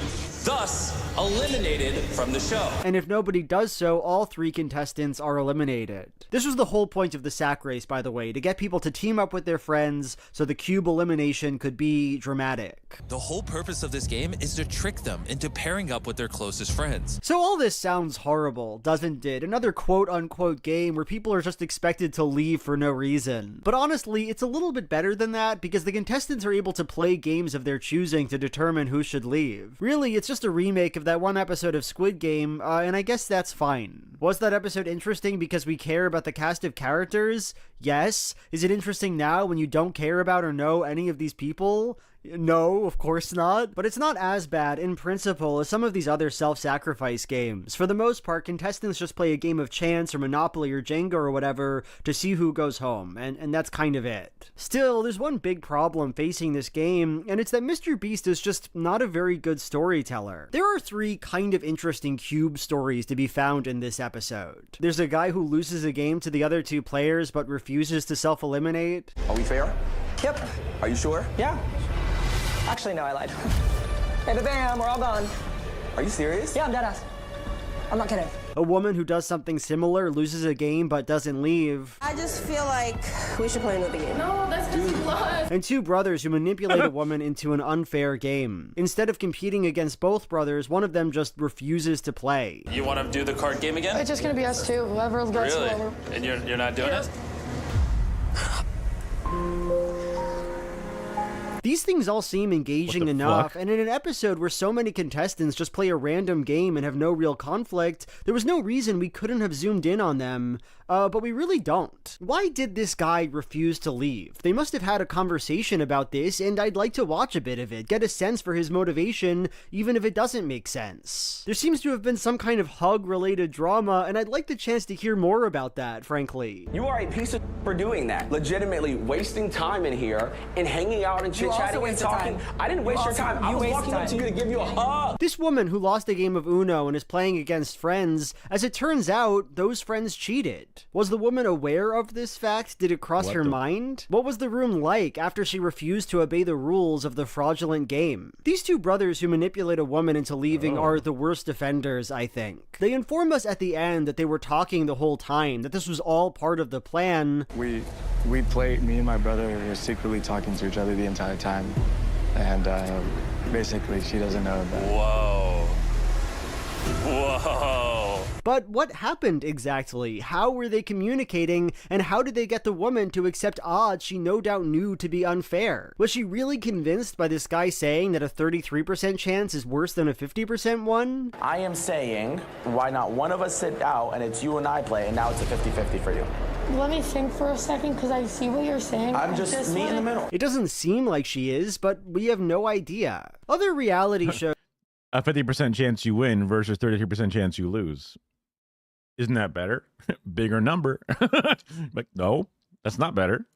K: thus eliminated from the show.
J: And if nobody does so, all 3 contestants are eliminated. This was the whole point of the sack race, by the way, to get people to team up with their friends so the cube elimination could be dramatic.
F: The whole purpose of this game is to trick them into pairing up with their closest friends.
J: So all this sounds horrible, doesn't it? Another quote-unquote game where people are just expected to leave for no reason. But honestly, it's a little bit better than that because the contestants are able to play games of their choosing to determine who should leave. Really, it's just a remake of that one episode of Squid Game, and I guess that's fine. Was that episode interesting because we care about the cast of characters? Yes. Is it interesting now when you don't care about or know any of these people? No, of course not. But it's not as bad in principle as some of these other self-sacrifice games. For the most part, contestants just play a game of chance or Monopoly or Jenga or whatever to see who goes home, and that's kind of it. Still, there's one big problem facing this game, and it's that Mr. Beast is just not a very good storyteller. There are 3 kind of interesting cube stories to be found in this episode. There's a guy who loses a game to the other 2 players but refuses to self-eliminate.
L: Are we fair? Yep. Are you sure? Yeah. Actually, no, I lied. Hey, bam, we're all gone. Are you serious? Yeah, I'm deadass. I'm not kidding.
J: A woman who does something similar loses a game but doesn't leave.
M: I just feel like we should play another game. No, that's just blood.
J: And 2 brothers who manipulate a woman into an unfair game. Instead of competing against both brothers, one of them just refuses to play.
K: You want to do the card game again?
M: It's just gonna be us 2. Whoever gets
K: Really?
M: whoever.
K: And you're not doing it?
J: These things all seem engaging enough, and in an episode where so many contestants just play a random game and have no real conflict, there was no reason we couldn't have zoomed in on them, but we really don't. Why did this guy refuse to leave? They must have had a conversation about this, and I'd like to watch a bit of it, get a sense for his motivation, even if it doesn't make sense. There seems to have been some kind of hug-related drama, and I'd like the chance to hear more about that, frankly.
L: You are a piece of for doing that. Legitimately wasting time in here and hanging out and chit-chatting and talking. I didn't waste your time. I was walking up to you to give you a hug.
J: This woman who lost a game of Uno and is playing against friends, as it turns out, those friends cheated. Was the woman aware of this fact? Did it cross her mind? What was the room like after she refused to obey the rules of the fraudulent game? These 2 brothers who manipulate a woman into leaving are the worst offenders, I think. They inform us at the end that they were talking the whole time, that this was all part of the plan.
E: We played, me and my brother were secretly talking to each other the entire time. And basically, she doesn't know that.
K: Whoa. Whoa.
J: But what happened exactly? How were they communicating, and how did they get the woman to accept odds she no doubt knew to be unfair? Was she really convinced by this guy saying that a 33% chance is worse than a 50% one?
L: I am saying, why not one of us sit out and it's you and I play, and now it's a 50-50 for you.
M: Let me think for a second, because I see what you're saying.
L: I'm just me in the middle.
J: It doesn't seem like she is, but we have no idea. Other reality shows...
A: A 50% chance you win versus 33% chance you lose. Isn't that better? Bigger number. Like, no, that's not better.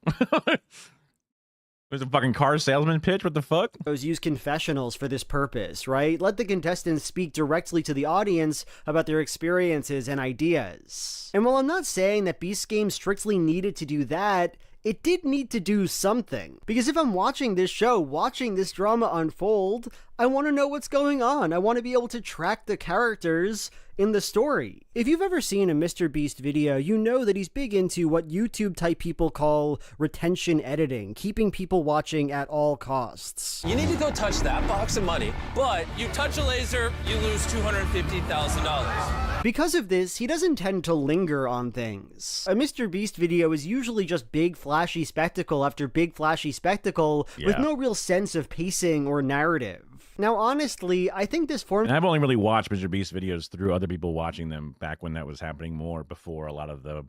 A: There's a fucking car salesman pitch. What the fuck?
J: Use confessionals for this purpose, right? Let the contestants speak directly to the audience about their experiences and ideas. And while I'm not saying that Beast Game strictly needed to do that, it did need to do something. Because if I'm watching this show, watching this drama unfold, I want to know what's going on. I want to be able to track the characters in the story. If you've ever seen a Mr. Beast video, you know that he's big into what YouTube type people call retention editing, keeping people watching at all costs.
K: You need to go touch that box of money, but you touch a laser, you lose $250,000.
J: Because of this, he doesn't tend to linger on things. A Mr. Beast video is usually just big flashy spectacle after big flashy spectacle with no real sense of pacing or narrative. Now, honestly, I think this form...
A: And I've only really watched Mr. Beast videos through other people watching them back when that was happening more, before a lot of the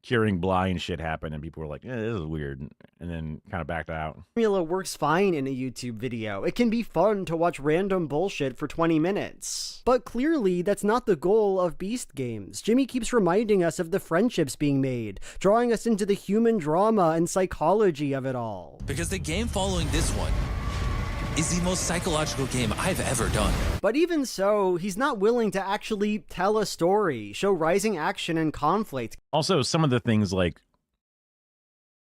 A: curing blind shit happened and people were like, this is weird, and then kind of backed out.
J: Formula works fine in a YouTube video. It can be fun to watch random bullshit for 20 minutes. But clearly, that's not the goal of Beast games. Jimmy keeps reminding us of the friendships being made, drawing us into the human drama and psychology of it all.
F: Because the game following this one is the most psychological game I've ever done.
J: But even so, he's not willing to actually tell a story, show rising action and conflict.
A: Also, some of the things like...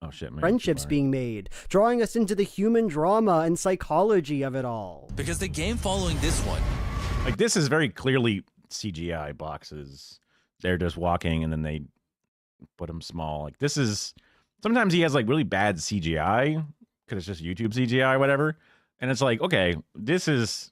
A: Oh shit, man.
J: Friendships being made, drawing us into the human drama and psychology of it all.
F: Because the game following this one
A: Like, this is very clearly CGI boxes. They're just walking and then they put them small. Like, this is, sometimes he has like really bad CGI because it's just YouTube CGI or whatever. And it's like, okay, this is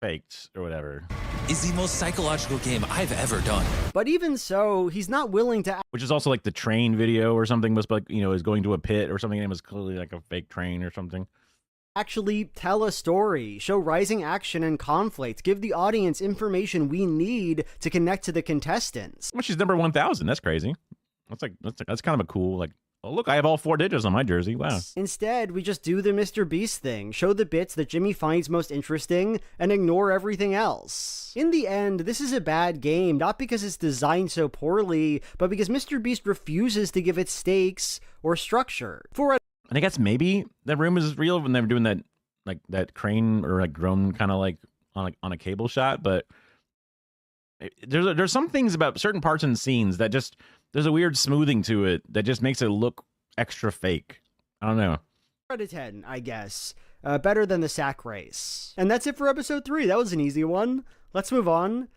A: faked or whatever.
F: Is the most psychological game I've ever done.
J: But even so, he's not willing to.
A: Which is also like the train video or something was like, you know, is going to a pit or something and it was clearly like a fake train or something.
J: Actually tell a story, show rising action and conflict, give the audience information we need to connect to the contestants.
A: Which is number 1,000. That's crazy. That's kind of a cool, like, oh, look, I have all 4 digits on my jersey. Wow.
J: Instead, we just do the Mr. Beast thing, show the bits that Jimmy finds most interesting, and ignore everything else. In the end, this is a bad game, not because it's designed so poorly, but because Mr. Beast refuses to give it stakes or structure.
A: I guess maybe that room is real when they were doing that, like that crane or like drone kind of like on a cable shot. But there's some things about certain parts and scenes that just, there's a weird smoothing to it that just makes it look extra fake. I don't know.
J: 4 out of 10, I guess. Better than the sack race. And that's it for episode 3. That was an easy one. Let's move on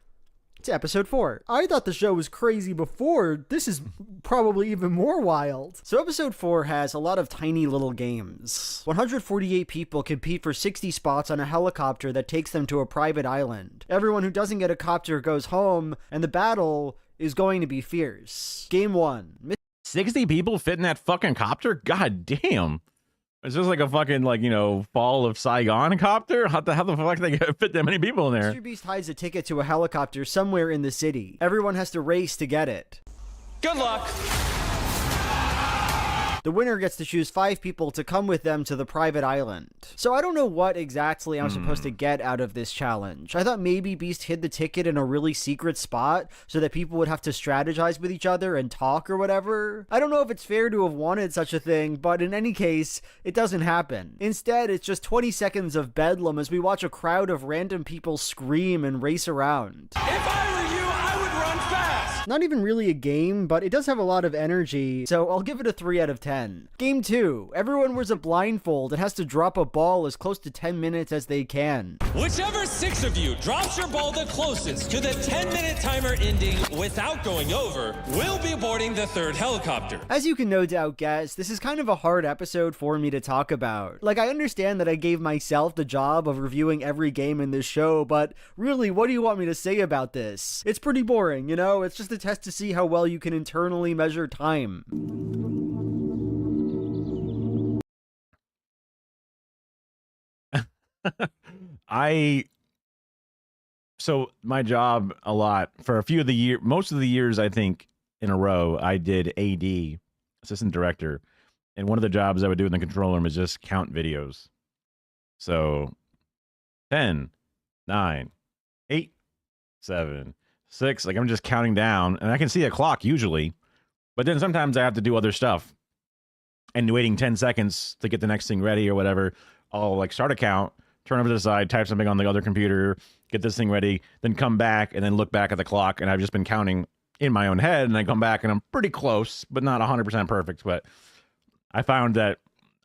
J: to episode 4. I thought the show was crazy before. This is probably even more wild. So episode 4 has a lot of tiny little games. 148 people compete for 60 spots on a helicopter that takes them to a private island. Everyone who doesn't get a copter goes home, and the battle is going to be fierce. Game 1.
A: 60 people fit in that fucking copter? God damn. It's just like a fucking, like, you know, Fall of Saigon copter? How the fuck they fit that many people in there?
J: Mr. Beast hides a ticket to a helicopter somewhere in the city. Everyone has to race to get it.
K: Good luck.
J: The winner gets to choose 5 people to come with them to the private island. So I don't know what exactly I'm supposed to get out of this challenge. I thought maybe Beast hid the ticket in a really secret spot so that people would have to strategize with each other and talk or whatever. I don't know if it's fair to have wanted such a thing, but in any case, it doesn't happen. Instead, it's just 20 seconds of bedlam as we watch a crowd of random people scream and race around.
K: If I were you, I would run fast.
J: Not even really a game, but it does have a lot of energy, so I'll give it a 3 out of 10. Game 2. Everyone wears a blindfold and has to drop a ball as close to 10 minutes as they can.
K: Whichever 6 of you drops your ball the closest to the 10-minute timer ending without going over will be boarding the 3rd helicopter.
J: As you can no doubt guess, this is kind of a hard episode for me to talk about. Like, I understand that I gave myself the job of reviewing every game in this show, but really, what do you want me to say about this? It's pretty boring, you know? It's just a test to see how well you can internally measure time.
A: So my job a lot for a few of the year, most of the years, I think in a row, I did AD, assistant director. And one of the jobs I would do in the control room is just count videos. So 10, 9, 8, 7, 6, like I'm just counting down and I can see a clock usually, but then sometimes I have to do other stuff and waiting 10 seconds to get the next thing ready or whatever. I'll like start a count, turn over to the side, type something on the other computer, get this thing ready, then come back and then look back at the clock. And I've just been counting in my own head and I come back and I'm pretty close, but not 100% perfect. But I found that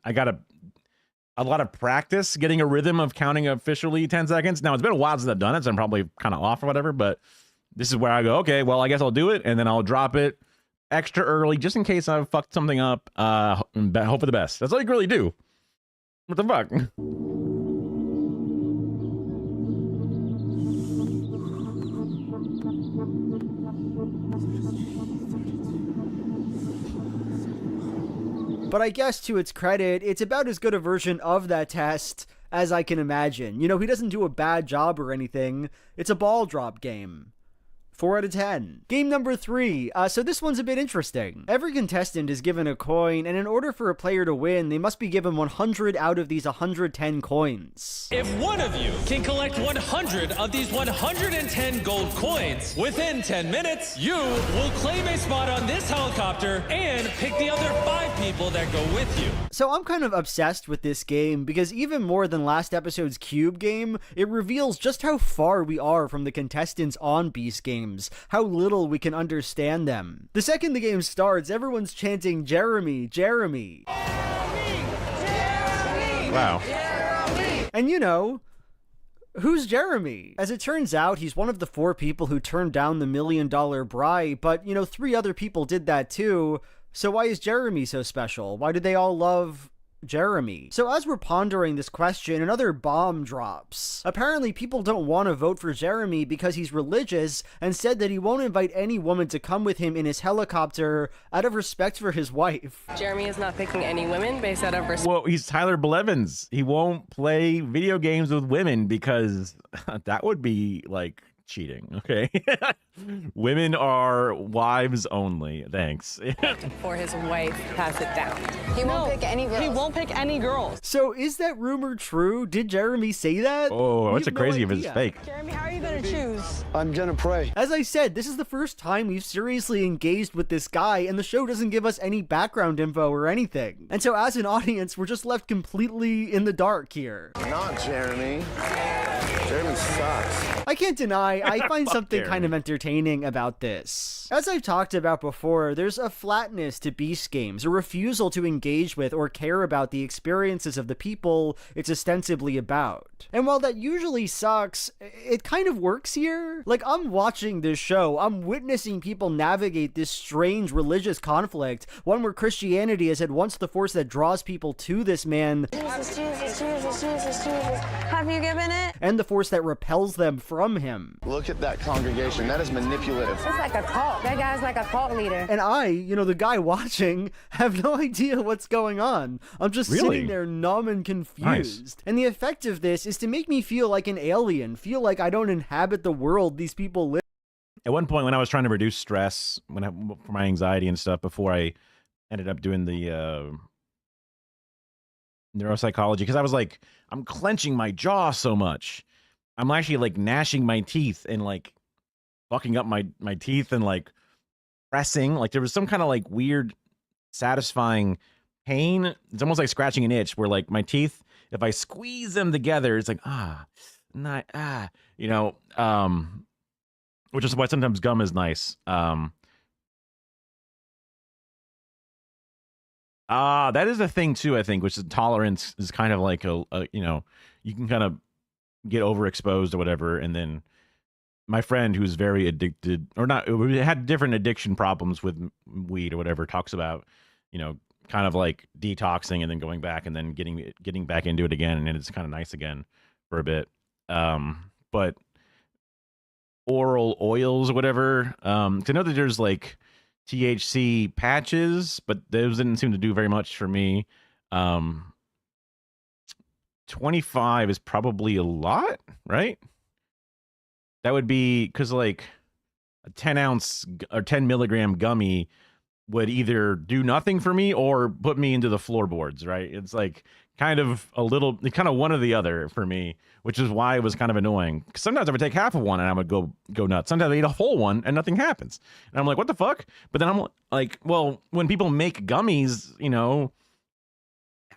A: I got a lot of practice getting a rhythm of counting officially 10 seconds. Now it's been a while since I've done it, so I'm probably kind of off or whatever, but this is where I go, okay, well, I guess I'll do it. And then I'll drop it extra early just in case I've fucked something up. And hope for the best. That's all you can really do. What the fuck?
J: But I guess to its credit, it's about as good a version of that test as I can imagine. You know, he doesn't do a bad job or anything. It's a ball drop game. 4 out of 10. Game number 3. So this one's a bit interesting. Every contestant is given a coin, and in order for a player to win, they must be given 100 out of these 110 coins.
K: If one of you can collect 100 of these 110 gold coins within 10 minutes, you will claim a spot on this helicopter and pick the other 5 people that go with you.
J: So I'm kind of obsessed with this game because even more than last episode's Cube game, it reveals just how far we are from the contestants on Beast games, how little we can understand them. The second the game starts, everyone's chanting Jeremy, Jeremy.
A: Wow.
J: And you know, Who's Jeremy? As it turns out, he's one of the 4 people who turned down the $1 million bribe, but, 3 other people did that too. So why is Jeremy so special? Why do they all love Jeremy? So as we're pondering this question, another bomb drops. Apparently, people don't want to vote for Jeremy because he's religious and said that he won't invite any woman to come with him in his helicopter out of respect for his wife.
G: Jeremy is not picking any women based out of respect.
A: Well, he's Tyler Blevins. He won't play video games with women because that would be like cheating, okay? Women are wives only. Thanks.
G: For his wife, pass it down.
M: He won't pick any girls.
G: He won't pick any girls.
J: So is that rumor true? Did Jeremy say that?
A: Oh, what's
J: We have
A: it crazy
J: no
A: if it's
J: idea.
A: fake?
G: Jeremy, how are you going to choose?
W: I'm gonna pray.
J: As I said, this is the first time we've seriously engaged with this guy, and the show doesn't give us any background info or anything. And so as an audience, we're just left completely in the dark here.
W: Not Jeremy. Jeremy sucks.
J: I can't deny, I find
A: Fuck
J: something
A: Jeremy.
J: kind of entertaining about this. As I've talked about before, there's a flatness to Beast Games, a refusal to engage with or care about the experiences of the people it's ostensibly about. And while that usually sucks, it kind of works here. Like, I'm watching this show, I'm witnessing people navigate this strange religious conflict, one where Christianity is at once the force that draws people to this man,
M: Jesus, Jesus, Jesus, Jesus, Jesus. Have you given it?
J: and the force that repels them from him.
W: Look at that congregation. That is manipulative.
M: It's like a cult. That guy's like a cult leader.
J: And I, the guy watching, have no idea what's going on. I'm just
A: Really?
J: sitting there numb and confused.
A: Nice.
J: And the effect of this is to make me feel like an alien, feel like I don't inhabit the world these people live.
A: At one point when I was trying to reduce stress for my anxiety and stuff before I ended up doing the neuropsychology, because I was like, I'm clenching my jaw so much. I'm actually like gnashing my teeth and like fucking up my teeth and like pressing. Like there was some kind of like weird satisfying pain. It's almost like scratching an itch where like my teeth, if I squeeze them together, it's like, which is why sometimes gum is nice. That is a thing too, I think, which is tolerance is kind of like you can kind of get overexposed or whatever. And then my friend who's very addicted or not, had different addiction problems with weed or whatever, talks about, kind of like detoxing and then going back and then getting back into it again. And it's kind of nice again for a bit. But oral oils or whatever, to know that there's like THC patches, but those didn't seem to do very much for me. 25 is probably a lot, right? That would be because like a 10 ounce or 10 milligram gummy would either do nothing for me or put me into the floorboards, right? It's like kind of one or the other for me, which is why it was kind of annoying. Sometimes I would take half of one and I would go nuts. Sometimes I eat a whole one and nothing happens. And I'm like, what the fuck? But then I'm like, well, when people make gummies,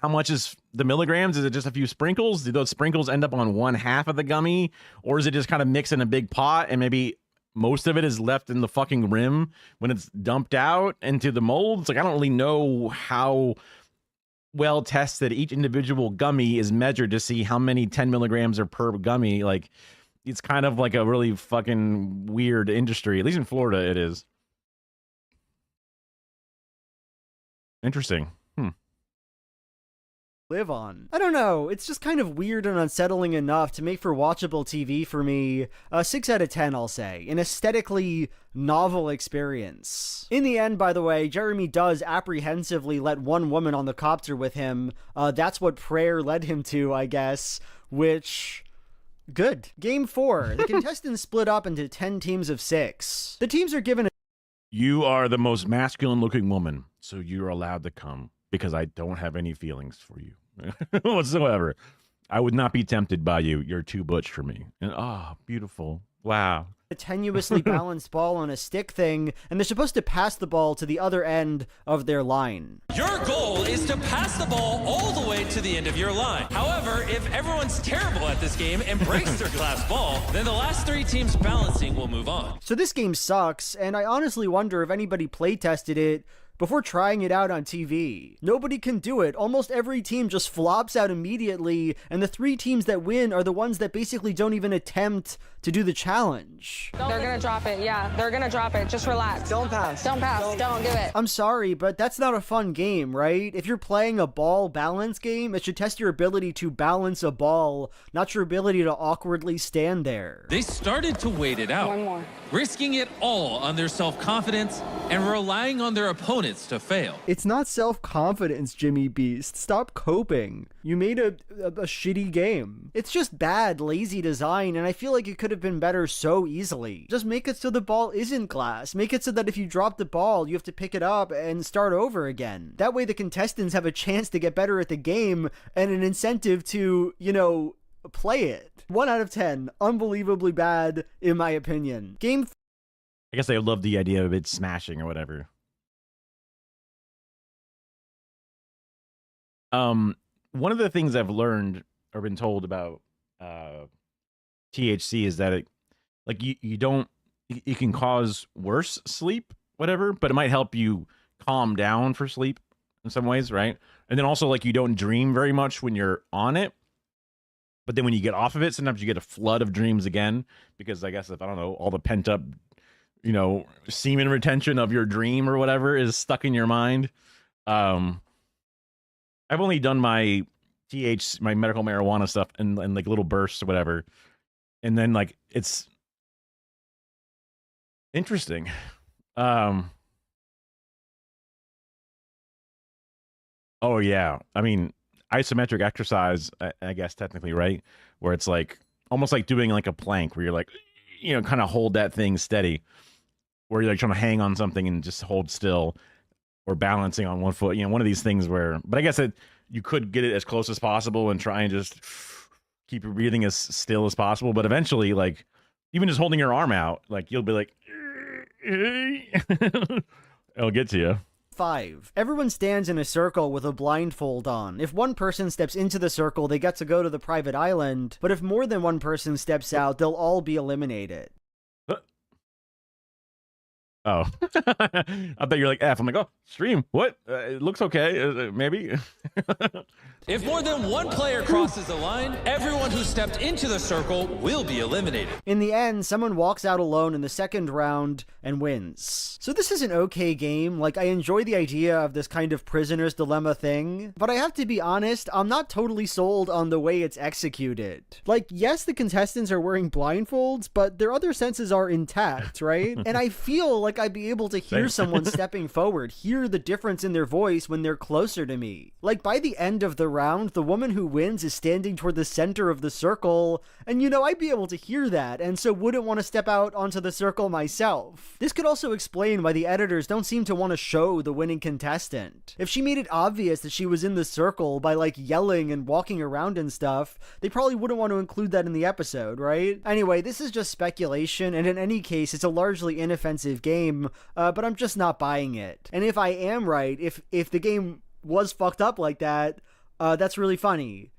A: how much is the milligrams? Is it just a few sprinkles? Do those sprinkles end up on one half of the gummy? Or is it just kind of mixed in a big pot and maybe most of it is left in the fucking rim when it's dumped out into the molds? Like, I don't really know how well tested each individual gummy is measured to see how many 10 milligrams are per gummy. Like, it's kind of like a really fucking weird industry. At least in Florida, it is. Interesting.
J: Live on. I don't know, it's just kind of weird and unsettling enough to make for watchable TV for me. 6 out of 10, I'll say. An aesthetically novel experience. In the end, by the way, Jeremy does apprehensively let one woman on the copter with him. That's what prayer led him to, I guess, which... good. Game 4. The contestants split up into 10 teams of 6. The teams are given a...
A: You are the most masculine looking woman, so you're allowed to come. Because I don't have any feelings for you whatsoever. I would not be tempted by you. You're too butch for me. And beautiful. Wow.
J: A tenuously balanced ball on a stick thing, and they're supposed to pass the ball to the other end of their line.
K: Your goal is to pass the ball all the way to the end of your line. However, if everyone's terrible at this game and breaks their glass ball, then the last 3 teams balancing will move on.
J: So this game sucks, and I honestly wonder if anybody playtested it before trying it out on TV. Nobody can do it. Almost every team just flops out immediately, and the 3 teams that win are the ones that basically don't even attempt to do the challenge.
G: They're gonna drop it, yeah. They're gonna drop it. Just relax.
L: Don't pass.
G: Don't pass. Don't do it.
J: I'm sorry, but that's not a fun game, right? If you're playing a ball balance game, it should test your ability to balance a ball, not your ability to awkwardly stand there.
F: They started to wait it out,
G: One more.
F: risking it all on their self-confidence and relying on their opponents to fail.
J: It's not self-confidence, Jimmy Beast. Stop coping. You made a shitty game. It's just bad, lazy design, and I feel like it could have been better so easily. Just make it so the ball isn't glass. Make it so that if you drop the ball, you have to pick it up and start over again. That way the contestants have a chance to get better at the game and an incentive to, play it. 1 out of 10. Unbelievably bad, in my opinion.
A: I guess I love the idea of it smashing or whatever. One of the things I've learned or been told about THC is that it can cause worse sleep, whatever, but it might help you calm down for sleep in some ways, right? And then also, you don't dream very much when you're on it. But then when you get off of it, sometimes you get a flood of dreams again, because I guess all the pent up, semen retention of your dream or whatever is stuck in your mind. I've only done my medical marijuana stuff in little bursts or whatever. And then it's interesting. Oh yeah. I mean, isometric exercise, I guess technically, right? Where it's almost like doing a plank where you're kind of hold that thing steady, where you're trying to hang on something and just hold still, or balancing on one foot, one of these things but I guess you could get it as close as possible and try and just keep your breathing as still as possible. But eventually, even just holding your arm out, you'll be it'll get to you.
J: 5. Everyone stands in a circle with a blindfold on. If one person steps into the circle, they get to go to the private island, but if more than one person steps out, they'll all be eliminated.
A: Oh, I thought you were F. I'm oh, stream. What? It looks okay. Maybe.
F: If more than one player crosses the line, everyone who stepped into the circle will be eliminated.
J: In the end, someone walks out alone in the second round and wins. So this is an okay game. I enjoy the idea of this kind of prisoner's dilemma thing, but I have to be honest, I'm not totally sold on the way it's executed. Yes, the contestants are wearing blindfolds, but their other senses are intact, right? And I feel like I'd be able to hear someone stepping forward, hear the difference in their voice when they're closer to me. By the end of the round, the woman who wins is standing toward the center of the circle, and I'd be able to hear that, and so wouldn't want to step out onto the circle myself. This could also explain why the editors don't seem to want to show the winning contestant. If she made it obvious that she was in the circle by yelling and walking around and stuff, they probably wouldn't want to include that in the episode, right? Anyway, this is just speculation, and in any case, it's a largely inoffensive game, but I'm just not buying it. And if I am right, if the game was fucked up like that, that's really funny.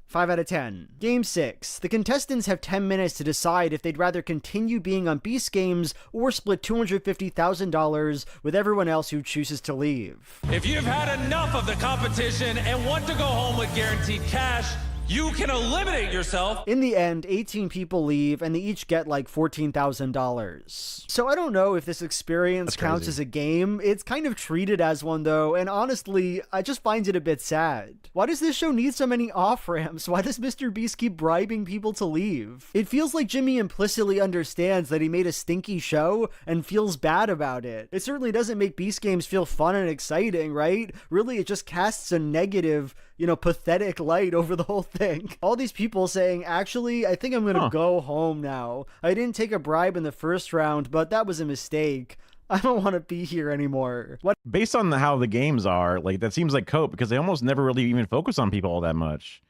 J: 5 out of 10. Game 6. The contestants have 10 minutes to decide if they'd rather continue being on Beast Games or split $250,000 with everyone else who chooses to leave.
K: If you've had enough of the competition and want to go home with guaranteed cash, you can eliminate yourself.
J: In the end, 18 people leave, and they each get $14,000. So I don't know if this experience counts as a game. It's kind of treated as one, though, and honestly, I just find it a bit sad. Why does this show need so many off-ramps? Why does Mr. Beast keep bribing people to leave? It feels like Jimmy implicitly understands that he made a stinky show and feels bad about it. It certainly doesn't make Beast Games feel fun and exciting, right? Really, it just casts a negative, pathetic light over the whole thing. All these people saying, actually, I think I'm gonna go home now. I didn't take a bribe in the first round, but that was a mistake. I don't want to be here anymore. What?
A: Based on how the games are, that seems like cope, because they almost never really even focus on people all that much.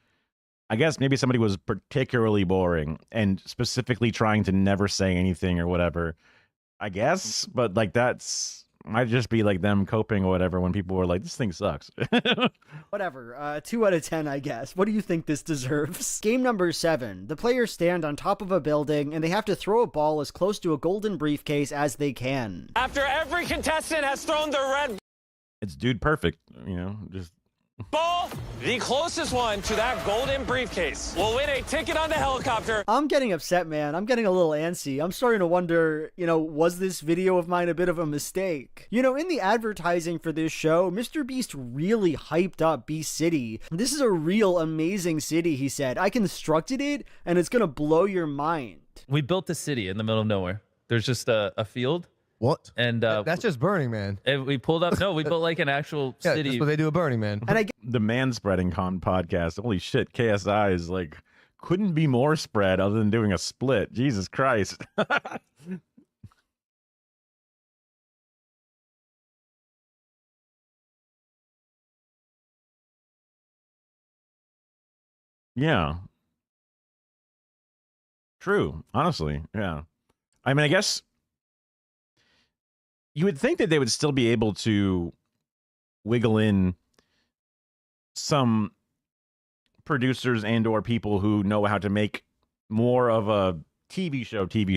A: I guess maybe somebody was particularly boring and specifically trying to never say anything or whatever. I guess, but that's might just be them coping or whatever when people were this thing sucks.
J: Whatever, 2 out of 10, I guess. What do you think this deserves? Game number 7. The players stand on top of a building and they have to throw a ball as close to a golden briefcase as they can.
K: After every contestant has thrown their red
A: It's dude perfect, you know, just
K: Ball, the closest one to that golden briefcase will win a ticket on the helicopter.
J: I'm getting upset, man. I'm getting a little antsy. I'm starting to wonder, was this video of mine a bit of a mistake? In the advertising for this show, Mr. Beast really hyped up Beast City. This is a real amazing city, he said. I constructed it, and it's gonna blow your mind.
D: We built a city in the middle of nowhere. There's just a field.
T: What?
D: And
T: that's just Burning Man.
D: And we pulled up. No, we built like an actual city.
T: That's what they do at Burning Man.
J: And
A: the Man-Spreading Con podcast. Holy shit, KSI is like couldn't be more spread other than doing a split. Jesus Christ. Yeah. True. Honestly, yeah. I mean, I guess you would think that they would still be able to wiggle in some producers and or people who know how to make more of a TV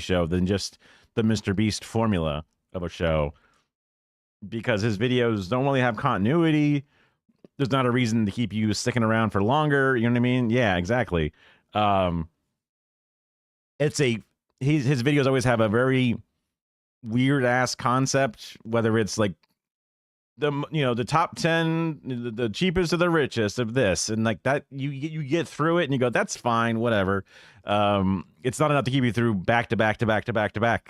A: show than just the Mr. Beast formula of a show, because his videos don't really have continuity. There's not a reason to keep you sticking around for longer. You know what I mean? Yeah, exactly. His videos always have a very weird ass concept, whether it's like the top 10, the cheapest of the richest of this, and like that you get through it and you go, that's fine, whatever. It's not enough to keep you through back to back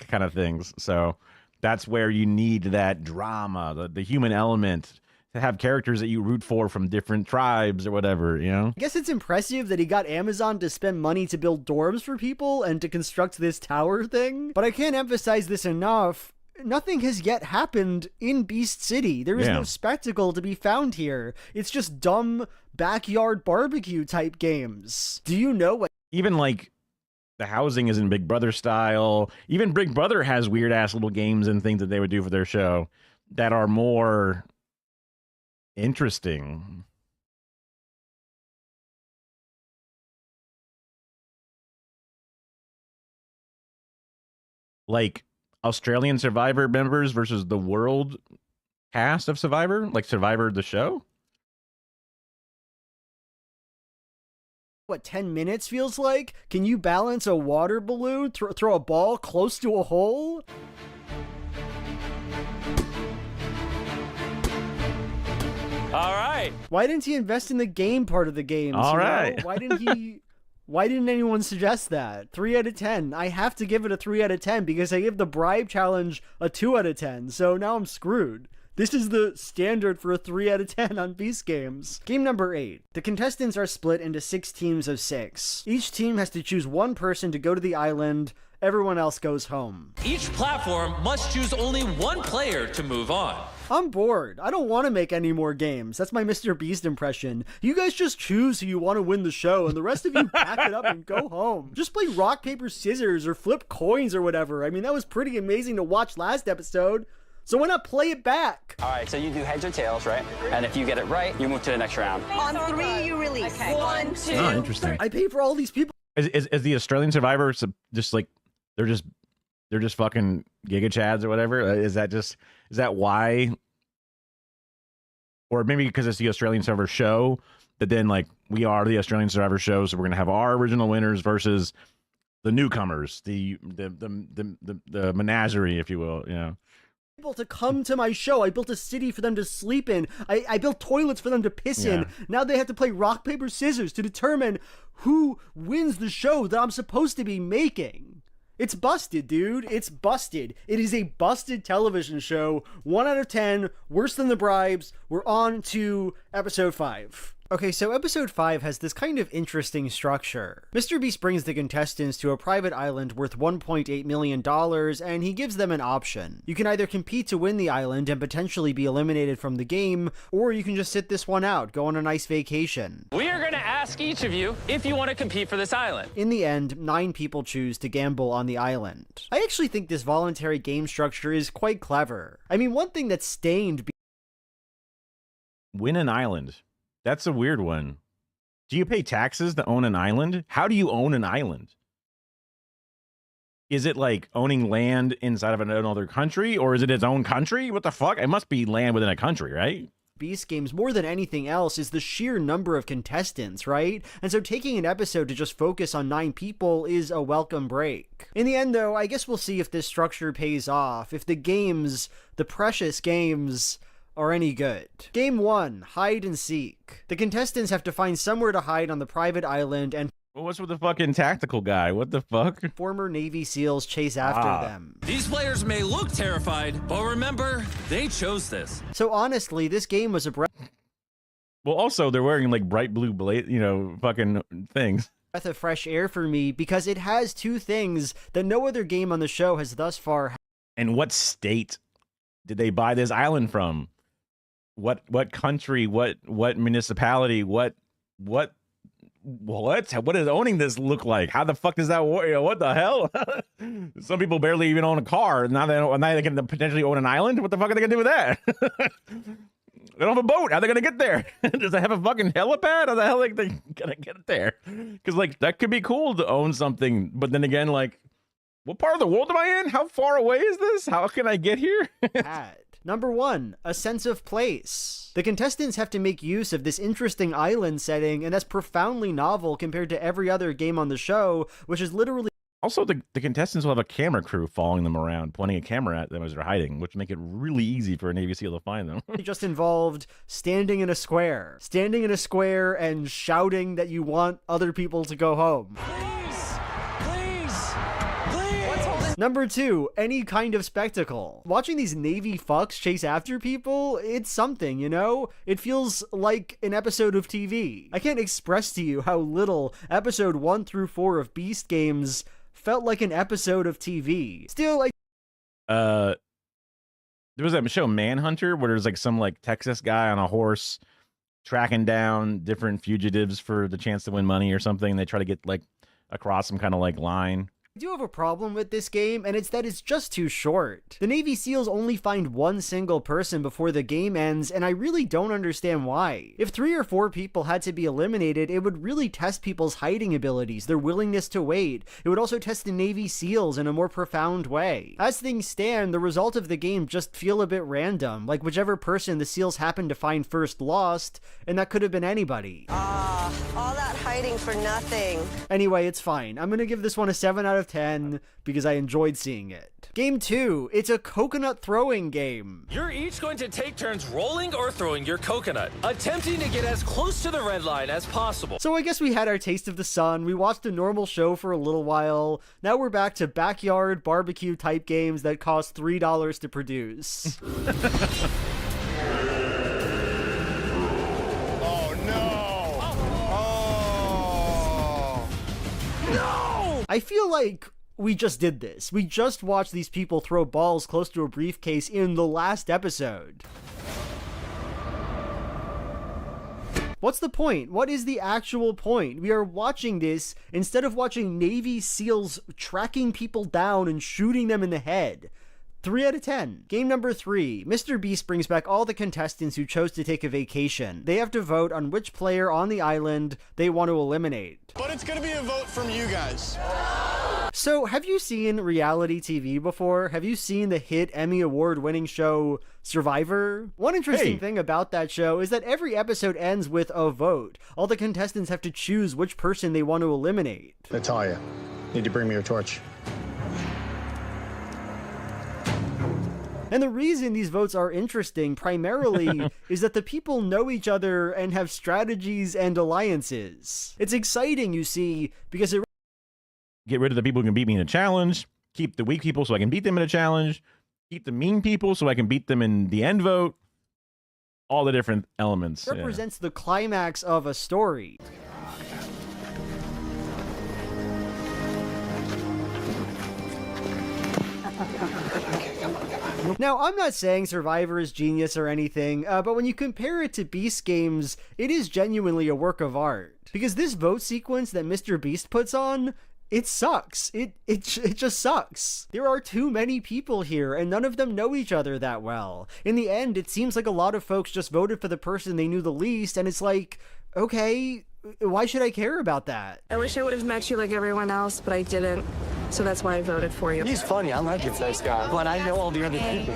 A: kind of things. So that's where you need that drama, the human element, to have characters that you root for from different tribes or whatever, I
J: guess it's impressive that he got Amazon to spend money to build dorms for people and to construct this tower thing, but I can't emphasize this enough. Nothing has yet happened in Beast City. There is no spectacle to be found here. It's just dumb backyard barbecue type games. Do you know what?
A: Even like the housing isn't Big Brother style. Even Big Brother has weird ass little games and things that they would do for their show that are more interesting. Like Australian Survivor members versus the world cast of Survivor, like Survivor the show.
J: What 10 minutes feels like? Can you balance a water balloon, throw a ball close to a hole?
K: All right.
J: Why didn't he invest in the game part of the games?
A: All right.
J: Why didn't anyone suggest that? 3 out of 10. I have to give it a 3 out of 10 because I gave the bribe challenge a 2 out of 10. So now I'm screwed. This is the standard for a 3 out of 10 on Beast Games. Game number 8. The contestants are split into 6 teams of 6. Each team has to choose one person to go to the island. Everyone else goes home.
K: Each platform must choose only one player to move on.
J: I'm bored. I don't want to make any more games. That's my Mr. Beast impression. You guys just choose who you want to win the show, and the rest of you pack it up and go home. Just play rock, paper, scissors, or flip coins or whatever. I mean, that was pretty amazing to watch last episode. So why not play it back?
L: All right, so you do heads or tails, right? And if you get it right, you move to the next round.
M: On 3, you release. Okay. 1, 2.
A: Oh, interesting.
J: I pay for all these people.
A: Is the Australian Survivor just like they're just fucking Giga Chads or whatever? Is that why? Or maybe because it's the Australian Survivor show, that then like we are the Australian Survivor show, so we're gonna have our original winners versus the newcomers, the menagerie, if you will,
J: People to come to my show. I built a city for them to sleep in. I built toilets for them to piss in. Now they have to play rock, paper, scissors to determine who wins the show that I'm supposed to be making. It's busted, dude. It's busted. It is a busted television show. 1 out of 10. Worse than the bribes. We're on to episode 5. Okay, so episode 5 has this kind of interesting structure. Mr. Beast brings the contestants to a private island worth $1.8 million, and he gives them an option. You can either compete to win the island and potentially be eliminated from the game, or you can just sit this one out, go on a nice vacation.
K: We are going to ask each of you if you want to compete for this island.
J: In the end, 9 people choose to gamble on the island. I actually think this voluntary game structure is quite clever. I mean, one thing that's stained...
A: Win an island. That's a weird one. Do you pay taxes to own an island? How do you own an island? Is it like owning land inside of another country, or is it its own country? What the fuck? It must be land within a country, right?
J: Beast Games, more than anything else, is the sheer number of contestants, right? And so taking an episode to just focus on 9 people is a welcome break. In the end, though, I guess we'll see if this structure pays off, if the games, the precious games, are any good. Game 1, Hide and Seek. The contestants have to find somewhere to hide on the private island, and
A: Well, what's with the fucking tactical guy? What the fuck?
J: Former Navy SEALs chase after them.
K: These players may look terrified, but remember, they chose this.
J: So honestly, this game was a breath
A: Well, also, they're wearing like bright blue, fucking things.
J: of fresh air for me because it has 2 things that no other game on the show has thus far had.
A: And what state did they buy this island from? What country? What municipality? What does owning this look like? How the fuck does that work? What the hell? Some people barely even own a car. Now they can potentially own an island. What the fuck are they gonna do with that? They don't have a boat. How are they gonna get there? Does it have a fucking helipad? How the hell are they gonna get there? Because like that could be cool to own something, but then again, like, what part of the world am I in? How far away is this? How can I get here?
J: Number 1, a sense of place. The contestants have to make use of this interesting island setting, and that's profoundly novel compared to every other game on the show, which is literally...
A: Also, the contestants will have a camera crew following them around, pointing a camera at them as they're hiding, which make it really easy for a Navy SEAL to find them.
J: just involved standing in a square. Standing in a square and shouting that you want other people to go home. Number 2, any kind of spectacle. Watching these Navy fucks chase after people, it's something, you know? It feels like an episode of TV. I can't express to you how little episode 1 through 4 of Beast Games felt like an episode of TV. Still, like...
A: There was that show Manhunter where there's like some like Texas guy on a horse tracking down different fugitives for the chance to win money or something. They try to get like across some kind of like line.
J: I do have a problem with this game, and it's that it's just too short. The Navy SEALs only find 1 single person before the game ends, and I really don't understand why. If 3 or 4 people had to be eliminated, it would really test people's hiding abilities, their willingness to wait. It would also test the Navy SEALs in a more profound way. As things stand, the result of the game just feel a bit random, like whichever person the SEALs happened to find first lost, and that could have been anybody.
C: All that hiding for nothing.
J: Anyway, it's fine. I'm gonna give this one a 7 out of 10 because I enjoyed seeing it. Game 2, it's a coconut throwing game.
K: You're each going to take turns rolling or throwing your coconut, attempting to get as close to the red line as possible.
J: So I guess we had our taste of the sun. We watched a normal show for a little while. Now we're back to backyard barbecue type games that cost $3 to produce. I feel like we just did this. We just watched these people throw balls close to a briefcase in the last episode. What's the point? What is the actual point? We are watching this instead of watching Navy SEALs tracking people down and shooting them in the head. 3 out of 10. Game number 3. Mr. Beast brings back all the contestants who chose to take a vacation. They have to vote on which player on the island they want to eliminate.
H: But it's gonna be a vote from you guys.
J: So, have you seen reality TV before? Have you seen the hit Emmy Award-winning show Survivor? One interesting thing about that show is that every episode ends with a vote. All the contestants have to choose which person they want to eliminate.
H: Natalia, need to bring me your torch.
J: And the reason these votes are interesting primarily is that the people know each other and have strategies and alliances. It's exciting, you see, because it...
A: Get rid of the people who can beat me in a challenge, keep the weak people so I can beat them in a challenge, keep the mean people so I can beat them in the end vote. All the different elements.
J: Represents the climax of a story. Now, I'm not saying Survivor is genius or anything, but when you compare it to Beast Games, it is genuinely a work of art. Because this vote sequence that Mr. Beast puts on, it sucks. It just sucks. There are too many people here, and none of them know each other that well. In the end, it seems like a lot of folks just voted for the person they knew the least, and it's like, okay, why should I care about that?
M: I wish I would have met you like everyone else, but I didn't. So that's why I voted for you.
E: He's funny. I like this nice guy. But I know all the other people.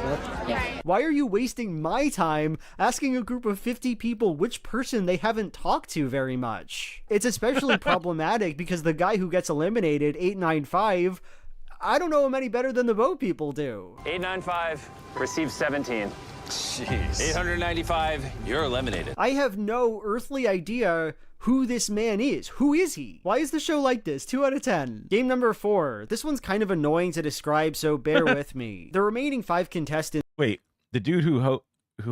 J: Why are you wasting my time asking a group of 50 people which person they haven't talked to very much? It's especially problematic because the guy who gets eliminated, 895, I don't know him any better than the vote people do.
L: 895 receives 17.
K: Jeez. 895, you're eliminated.
J: I have no earthly idea who this man is. Who is he? Why is the show like this? 2 out of 10. Game number 4. This one's kind of annoying to describe, so bear with me. The remaining 5 contestants...
A: Wait, the dude who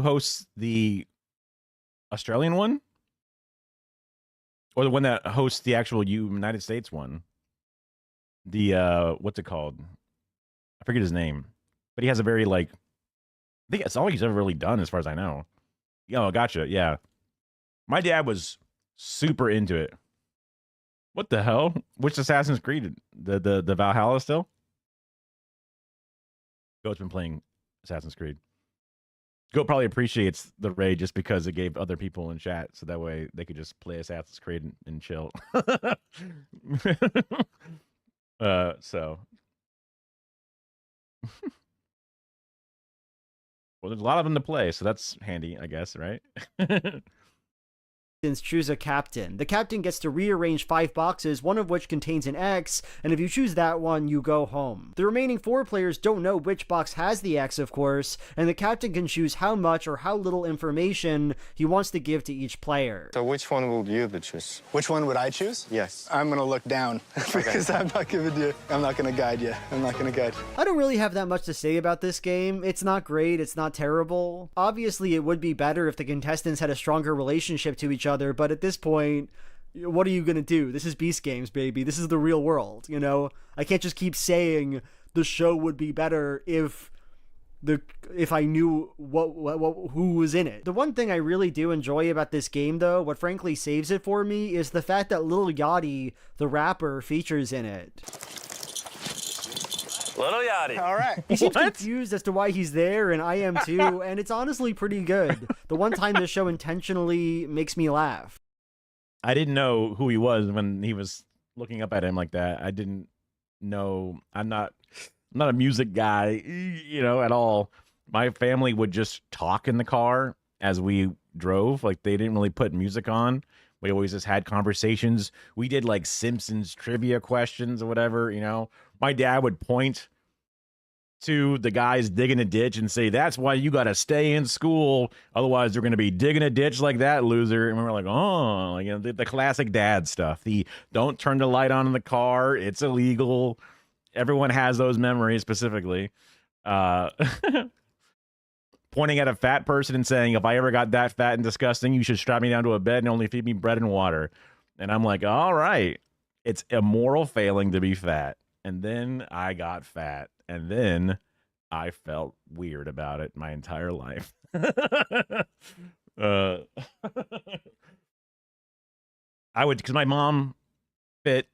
A: hosts the Australian one? Or the one that hosts the actual United States one? The, what's it called? I forget his name. But he has a very, like... I think it's all he's ever really done, as far as I know. Oh, gotcha, yeah. My dad was super into it. What the hell? Which Assassin's Creed? The Valhalla still? Goat's been playing Assassin's Creed. Goat probably appreciates the raid just because it gave other people in chat, so that way they could just play Assassin's Creed and chill. So. Well, there's a lot of them to play, so that's handy, I guess, right?
J: Choose a captain. The captain gets to rearrange 5 boxes, one of which contains an X, and if you choose that one, you go home. The remaining 4 players don't know which box has the X, of course, and the captain can choose how much or how little information he wants to give to each player.
E: So which one will you choose?
H: Which one would I choose?
E: Yes.
H: I'm gonna look down because I'm not gonna guide you. I'm not gonna guide you.
J: I don't really have that much to say about this game. It's not great, it's not terrible. Obviously, it would be better if the contestants had a stronger relationship to each other, but at this point, what are you gonna do? This is Beast Games, baby. This is the real world, you know? I can't just keep saying the show would be better if I knew who was in it. The one thing I really do enjoy about this game, though, what frankly saves it for me, is the fact that Lil Yachty, the rapper, features in it.
L: Little Yachty.
H: All right.
J: He seems confused as to why he's there, and I am too, and it's honestly pretty good. The one time this show intentionally makes me laugh.
A: I didn't know who he was when he was looking up at him like that. I didn't know. I'm not a music guy, you know, at all. My family would just talk in the car as we drove. Like, they didn't really put music on. We always just had conversations. We did like Simpsons trivia questions or whatever, you know. My dad would point to the guys digging a ditch and say, that's why you got to stay in school. Otherwise, they're going to be digging a ditch like that, loser. And we were like, oh, like, you know, the classic dad stuff. The don't turn the light on in the car. It's illegal. Everyone has those memories specifically. Pointing at a fat person and saying, if I ever got that fat and disgusting, you should strap me down to a bed and only feed me bread and water. And I'm like, all right, it's a moral failing to be fat. And then I got fat. And then I felt weird about it my entire life. I would, because my mom fit,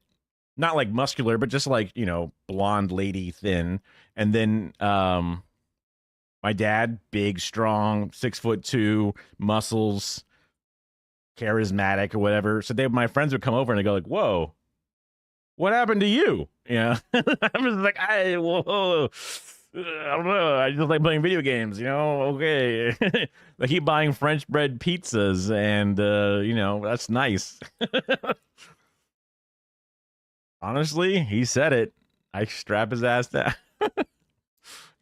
A: not like muscular, but just like, you know, blonde lady thin. And then my dad, big, strong, 6'2", muscles, charismatic or whatever. So my friends would come over and they go like, whoa, what happened to you? Yeah. I was like, whoa. I don't know. I just like playing video games, you know? Okay. I keep buying French bread pizzas and, you know, that's nice. Honestly, he said it. I strap his ass down.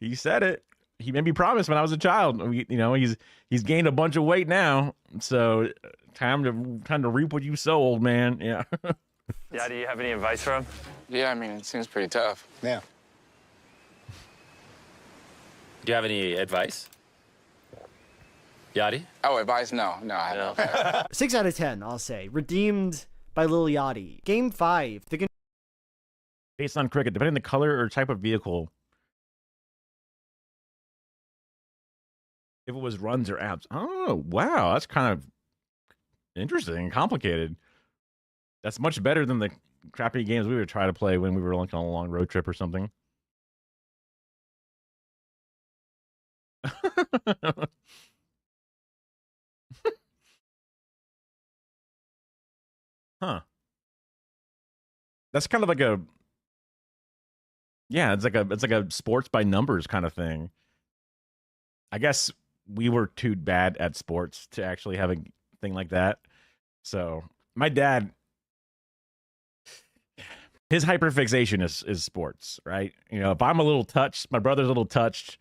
A: He said it. He made me promise when I was a child. You know, he's gained a bunch of weight now. So time to reap what you sow, old man. Yeah.
L: Yeah, do you have any advice for him?
E: Yeah, I mean, it seems pretty tough.
H: Yeah.
K: Do you have any advice? Yachty?
E: Oh, advice? No, I don't.
J: 6 out of 10, I'll say. Redeemed by Lil Yachty. Game 5.
A: Based on cricket, depending on the color or type of vehicle. If it was runs or apps. Oh, wow. That's kind of interesting and complicated. That's much better than the crappy games we would try to play when we were like on a long road trip or something. Huh. That's kind of like a Yeah, it's like a sports by numbers kind of thing. I guess we were too bad at sports to actually have a thing like that. So my dad, his hyperfixation is sports, right? You know, if I'm a little touched, my brother's a little touched,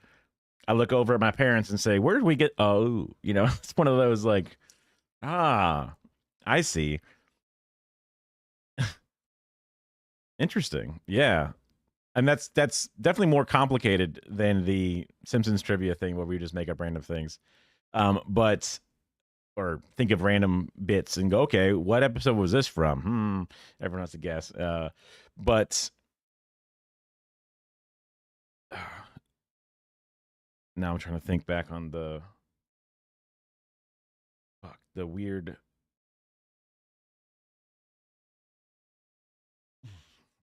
A: I look over at my parents and say, where did we get, you know, it's one of those like, I see. Interesting. Yeah. And that's definitely more complicated than the Simpsons trivia thing where we just make up random things. Or think of random bits and go, okay, what episode was this from? Everyone has to guess. But now I'm trying to think back on the weird.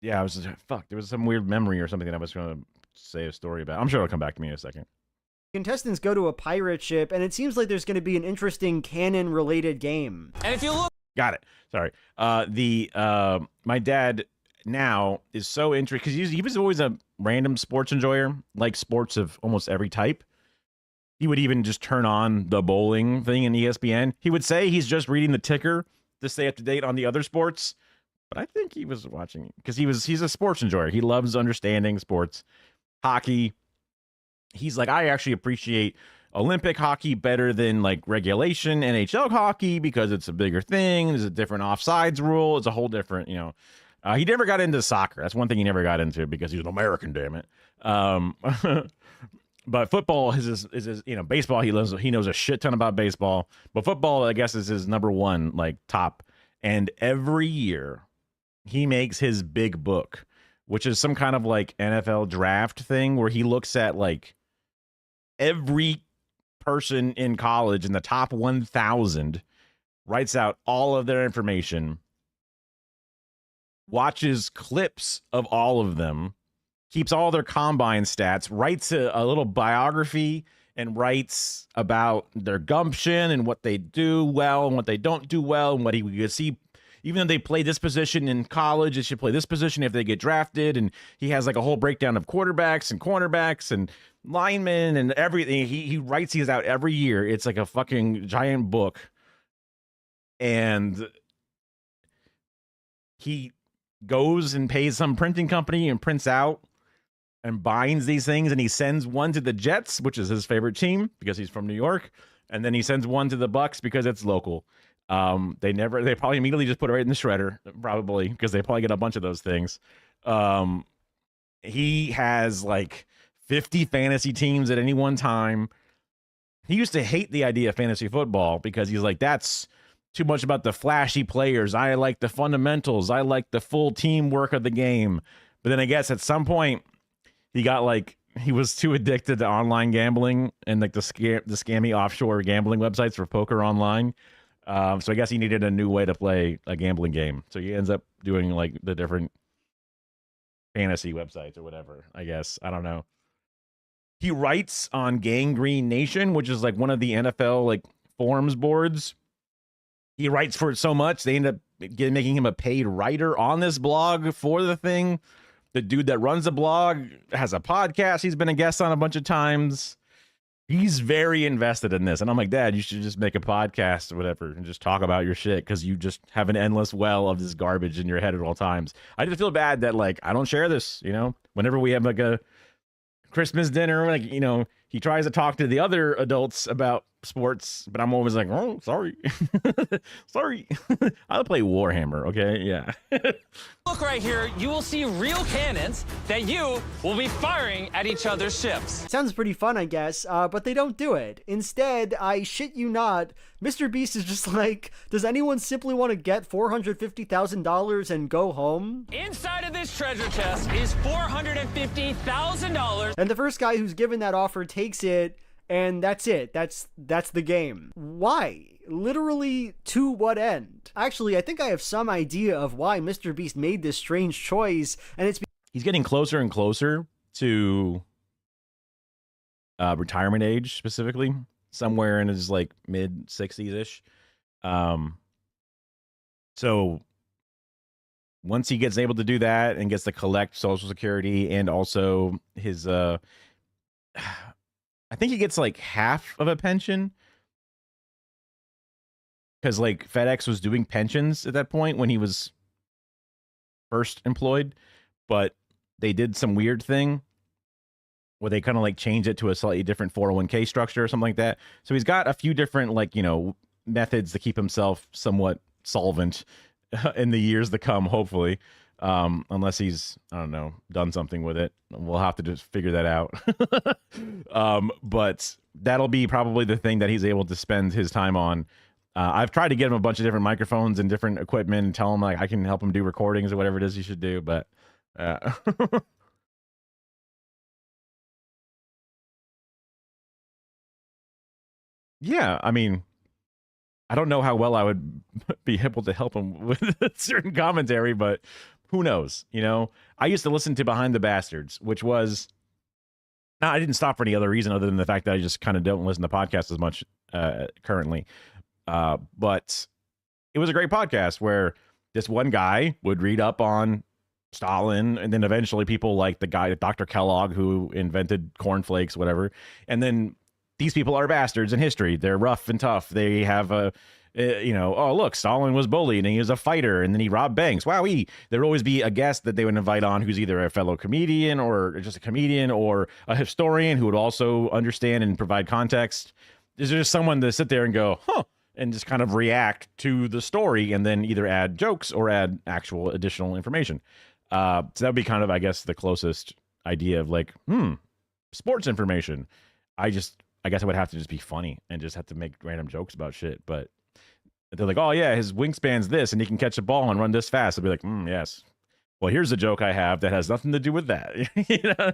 A: Yeah, I was just, there was some weird memory or something that I was going to say a story about. I'm sure it'll come back to me in a second.
J: Contestants go to a pirate ship, and it seems like there's going to be an interesting canon-related game.
K: And if you look...
A: Got it. Sorry. My dad now is so interested, because he was always a random sports enjoyer, like sports of almost every type. He would even just turn on the bowling thing in ESPN. He would say he's just reading the ticker to stay up to date on the other sports. But I think he was watching because he's a sports enjoyer. He loves understanding sports, hockey. He's like, I actually appreciate Olympic hockey better than like regulation NHL hockey because it's a bigger thing. There's a different offsides rule. It's a whole different, he never got into soccer. That's one thing he never got into because he was an American, damn it. But football is his, baseball. He knows a shit ton about baseball, but football, I guess, is his number one, like top. And every year he makes his big book, which is some kind of like NFL draft thing where he looks at like every person in college in the top 1,000, writes out all of their information, watches clips of all of them, keeps all their combine stats, writes a little biography, and writes about their gumption and what they do well and what they don't do well and what he would see. Even though they play this position in college, they should play this position if they get drafted. And he has like a whole breakdown of quarterbacks and cornerbacks and linemen and everything. He writes these out every year. It's like a fucking giant book. And he goes and pays some printing company and prints out and binds these things. And he sends one to the Jets, which is his favorite team because he's from New York. And then he sends one to the Bucks because it's local. They probably immediately just put it right in the shredder, probably, because they probably get a bunch of those things. He has like 50 fantasy teams at any one time. He used to hate the idea of fantasy football because he's like, that's too much about the flashy players. I like the fundamentals. I like the full teamwork of the game. But then I guess at some point he was too addicted to online gambling and like the scammy offshore gambling websites for poker online. So I guess he needed a new way to play a gambling game. So he ends up doing like the different fantasy websites or whatever, I guess. I don't know. He writes on Gangrene Nation, which is like one of the NFL like forums boards. He writes for it so much, they end up making him a paid writer on this blog for the thing. The dude that runs the blog has a podcast. He's been a guest on a bunch of times. He's very invested in this. And I'm like, Dad, you should just make a podcast or whatever and just talk about your shit because you just have an endless well of this garbage in your head at all times. I just feel bad that, like, I don't share this, whenever we have, like, a Christmas dinner, like, he tries to talk to the other adults about sports, but I'm always like, oh, sorry. Sorry. I'll play Warhammer, okay? Yeah.
K: Look right here, you will see real cannons that you will be firing at each other's ships.
J: Sounds pretty fun, I guess, but they don't do it. Instead, I shit you not, Mr. Beast is just like, does anyone simply want to get $450,000 and go home?
K: Inside of this treasure chest is $450,000.
J: And the first guy who's given that offer takes it, and that's it. That's the game. Why? Literally, to what end? Actually, I think I have some idea of why Mr. Beast made this strange choice, and it's
A: he's getting closer and closer to retirement age, specifically, somewhere in his like mid 60s ish. So once he gets able to do that and gets to collect Social Security and also his, I think he gets like half of a pension. Because like FedEx was doing pensions at that point when he was first employed, but they did some weird thing where they kind of like changed it to a slightly different 401k structure or something like that. So he's got a few different like, you know, methods to keep himself somewhat solvent in the years to come, hopefully. Unless he's, I don't know, done something with it. We'll have to just figure that out. But that'll be probably the thing that he's able to spend his time on. I've tried to get him a bunch of different microphones and different equipment and tell him like I can help him do recordings or whatever it is he should do, but yeah, I mean, I don't know how well I would be able to help him with certain commentary, but who knows? You know, I used to listen to Behind the Bastards, which was, now I didn't stop for any other reason other than the fact that I just kind of don't listen to podcasts as much currently. But it was a great podcast where this one guy would read up on Stalin, and then eventually people like the guy, Dr. Kellogg, who invented cornflakes, whatever. And then these people are bastards in history. They're rough and tough. They have you know, oh, look, Stalin was bullied and he was a fighter and then he robbed banks. Wowee. There'd always be a guest that they would invite on who's either a fellow comedian or just a comedian or a historian who would also understand and provide context. There's just someone to sit there and go, huh, and just kind of react to the story and then either add jokes or add actual additional information. So that would be kind of, I guess, the closest idea of like, sports information. I guess I would have to just be funny and just have to make random jokes about shit. But they're like, oh yeah, his wingspan's this and he can catch a ball and run this fast. I'd be like, yes. Well, here's a joke I have that has nothing to do with that. You know?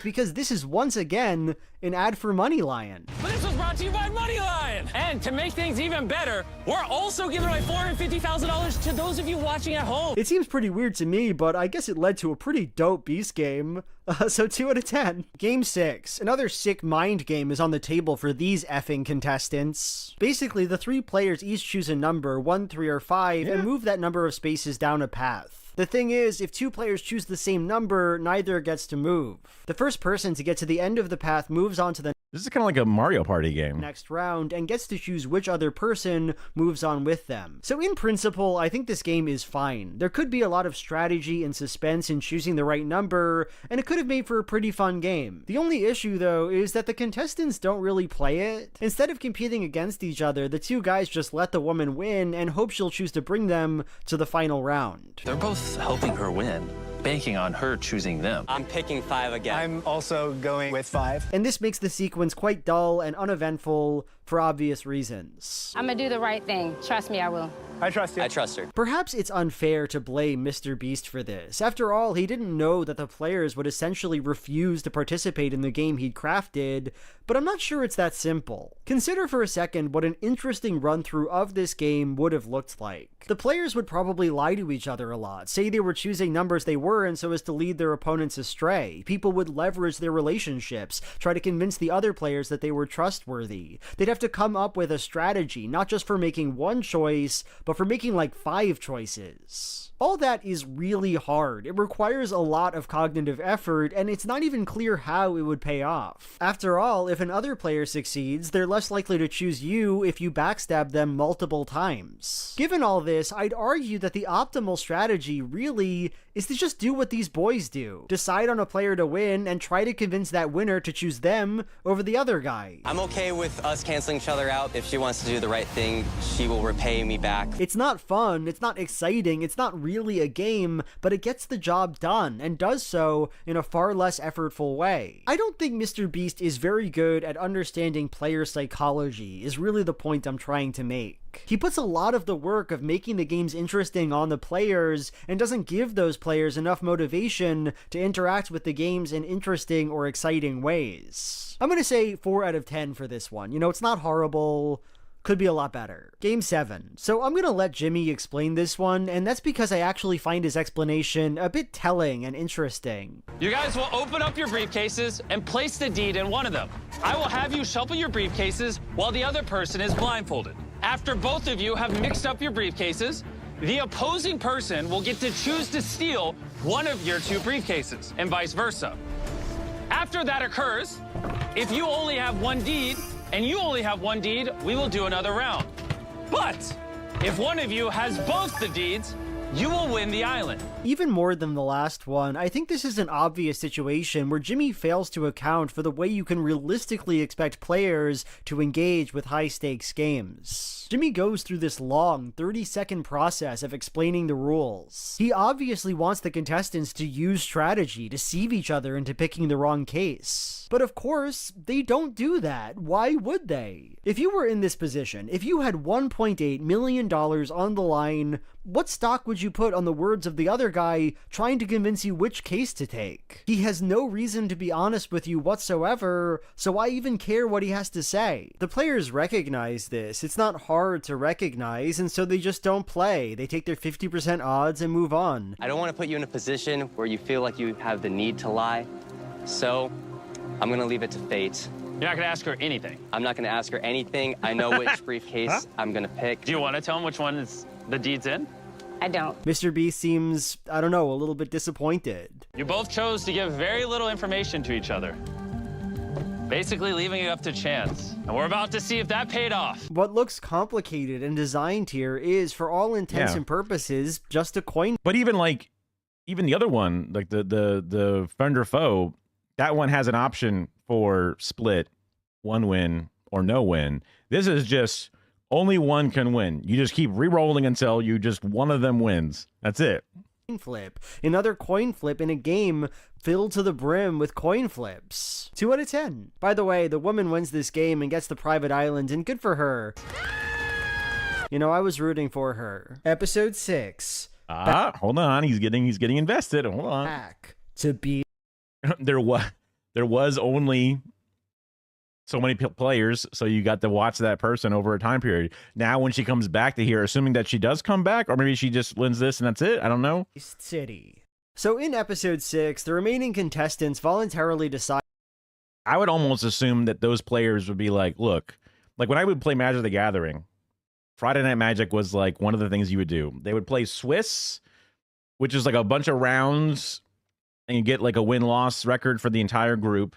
J: Because this is once again an ad for MoneyLion.
K: But this was brought to you by MoneyLion. And to make things even better, we're also giving away $450,000 to those of you watching at home.
J: It seems pretty weird to me, but I guess it led to a pretty dope Beast game. So 2 out of 10. Game 6. Another sick mind game is on the table for these effing contestants. Basically, the 3 players each choose a number, 1, 3, or 5, and move that number of spaces down a path. The thing is, if 2 players choose the same number, neither gets to move. The first person to get to the end of the path moves on to the
A: This is kind of like a Mario Party game.
J: next round and gets to choose which other person moves on with them. So in principle, I think this game is fine. There could be a lot of strategy and suspense in choosing the right number, and it could have made for a pretty fun game. The only issue though is that the contestants don't really play it. Instead of competing against each other, the 2 guys just let the woman win and hope she'll choose to bring them to the final round.
I: They're both helping her win, banking on her choosing them.
L: I'm picking 5 again.
H: I'm also going with 5.
J: And this makes the sequence quite dull and uneventful for obvious reasons.
M: I'm gonna do the right thing. Trust me, I will.
H: I trust you.
L: I trust her.
J: Perhaps it's unfair to blame Mr. Beast for this. After all, he didn't know that the players would essentially refuse to participate in the game he'd crafted, but I'm not sure it's that simple. Consider for a second what an interesting run-through of this game would have looked like. The players would probably lie to each other a lot, say they were choosing numbers they weren't so as to lead their opponents astray. People would leverage their relationships, try to convince the other players that they were trustworthy. They'd have to come up with a strategy, not just for making one choice, but for making like 5 choices. All that is really hard. It requires a lot of cognitive effort, and it's not even clear how it would pay off. After all, if another player succeeds, they're less likely to choose you if you backstab them multiple times. Given all this, I'd argue that the optimal strategy really is to just do what these boys do. Decide on a player to win and try to convince that winner to choose them over the other guy.
L: I'm okay with us canceling each other out. If she wants to do the right thing, she will repay me back.
J: It's not fun, it's not exciting, it's not really a game, but it gets the job done, and does so in a far less effortful way. I don't think Mr. Beast is very good at understanding player psychology, is really the point I'm trying to make. He puts a lot of the work of making the games interesting on the players, and doesn't give those players enough motivation to interact with the games in interesting or exciting ways. I'm gonna say 4 out of 10 for this one. You know, it's not horrible, could be a lot better. Game 7. So I'm gonna let Jimmy explain this one, and that's because I actually find his explanation a bit telling and interesting.
K: You guys will open up your briefcases and place the deed in one of them. I will have you shuffle your briefcases while the other person is blindfolded. After both of you have mixed up your briefcases, the opposing person will get to choose to steal one of your 2 briefcases, and vice versa. After that occurs, if you only have 1 deed and you only have 1 deed, we will do another round. But if one of you has both the deeds, you will win the island.
J: Even more than the last one, I think this is an obvious situation where Jimmy fails to account for the way you can realistically expect players to engage with high-stakes games. Jimmy goes through this long, 30-second process of explaining the rules. He obviously wants the contestants to use strategy, deceive each other into picking the wrong case. But of course, they don't do that. Why would they? If you were in this position, if you had $1.8 million on the line, what stock would you put on the words of the other guy trying to convince you which case to take? He has no reason to be honest with you whatsoever, so why even care what he has to say? The players recognize this. It's not hard to recognize, and so they just don't play. They take their 50% odds and move on.
P: I don't want to put you in a position where you feel like you have the need to lie, so I'm going to leave it to fate.
K: You're not going to ask her anything?
P: I'm not going to ask her anything. I know which briefcase I'm going to pick.
K: Do you want to tell him which one is the deed's in?
G: I don't.
J: Mr. B seems, I don't know, a little bit disappointed.
K: You both chose to give very little information to each other, basically leaving it up to chance. And we're about to see if that paid off.
J: What looks complicated and designed here is, for all intents and purposes, just a coin.
A: But even the other one, like the friend or foe, that one has an option for split, 1 win or no win. This is just only one can win. You just keep re-rolling until one of them wins. That's it.
J: Coin flip. Another coin flip in a game filled to the brim with coin flips. 2 out of 10. By the way, the woman wins this game and gets the private island, and good for her. You know, I was rooting for her. Episode 6.
A: Hold on. He's getting invested. Hold on.
J: Back to be.
A: There was only so many players, so you got to watch that person over a time period. Now, when she comes back to here, assuming that she does come back, or maybe she just wins this and that's it. I don't know.
J: City. So in episode 6, the remaining contestants voluntarily decide.
A: I would almost assume that those players would be like, look, like when I would play Magic the Gathering, Friday Night Magic was like one of the things you would do. They would play Swiss, which is like a bunch of rounds, and you get like a win-loss record for the entire group.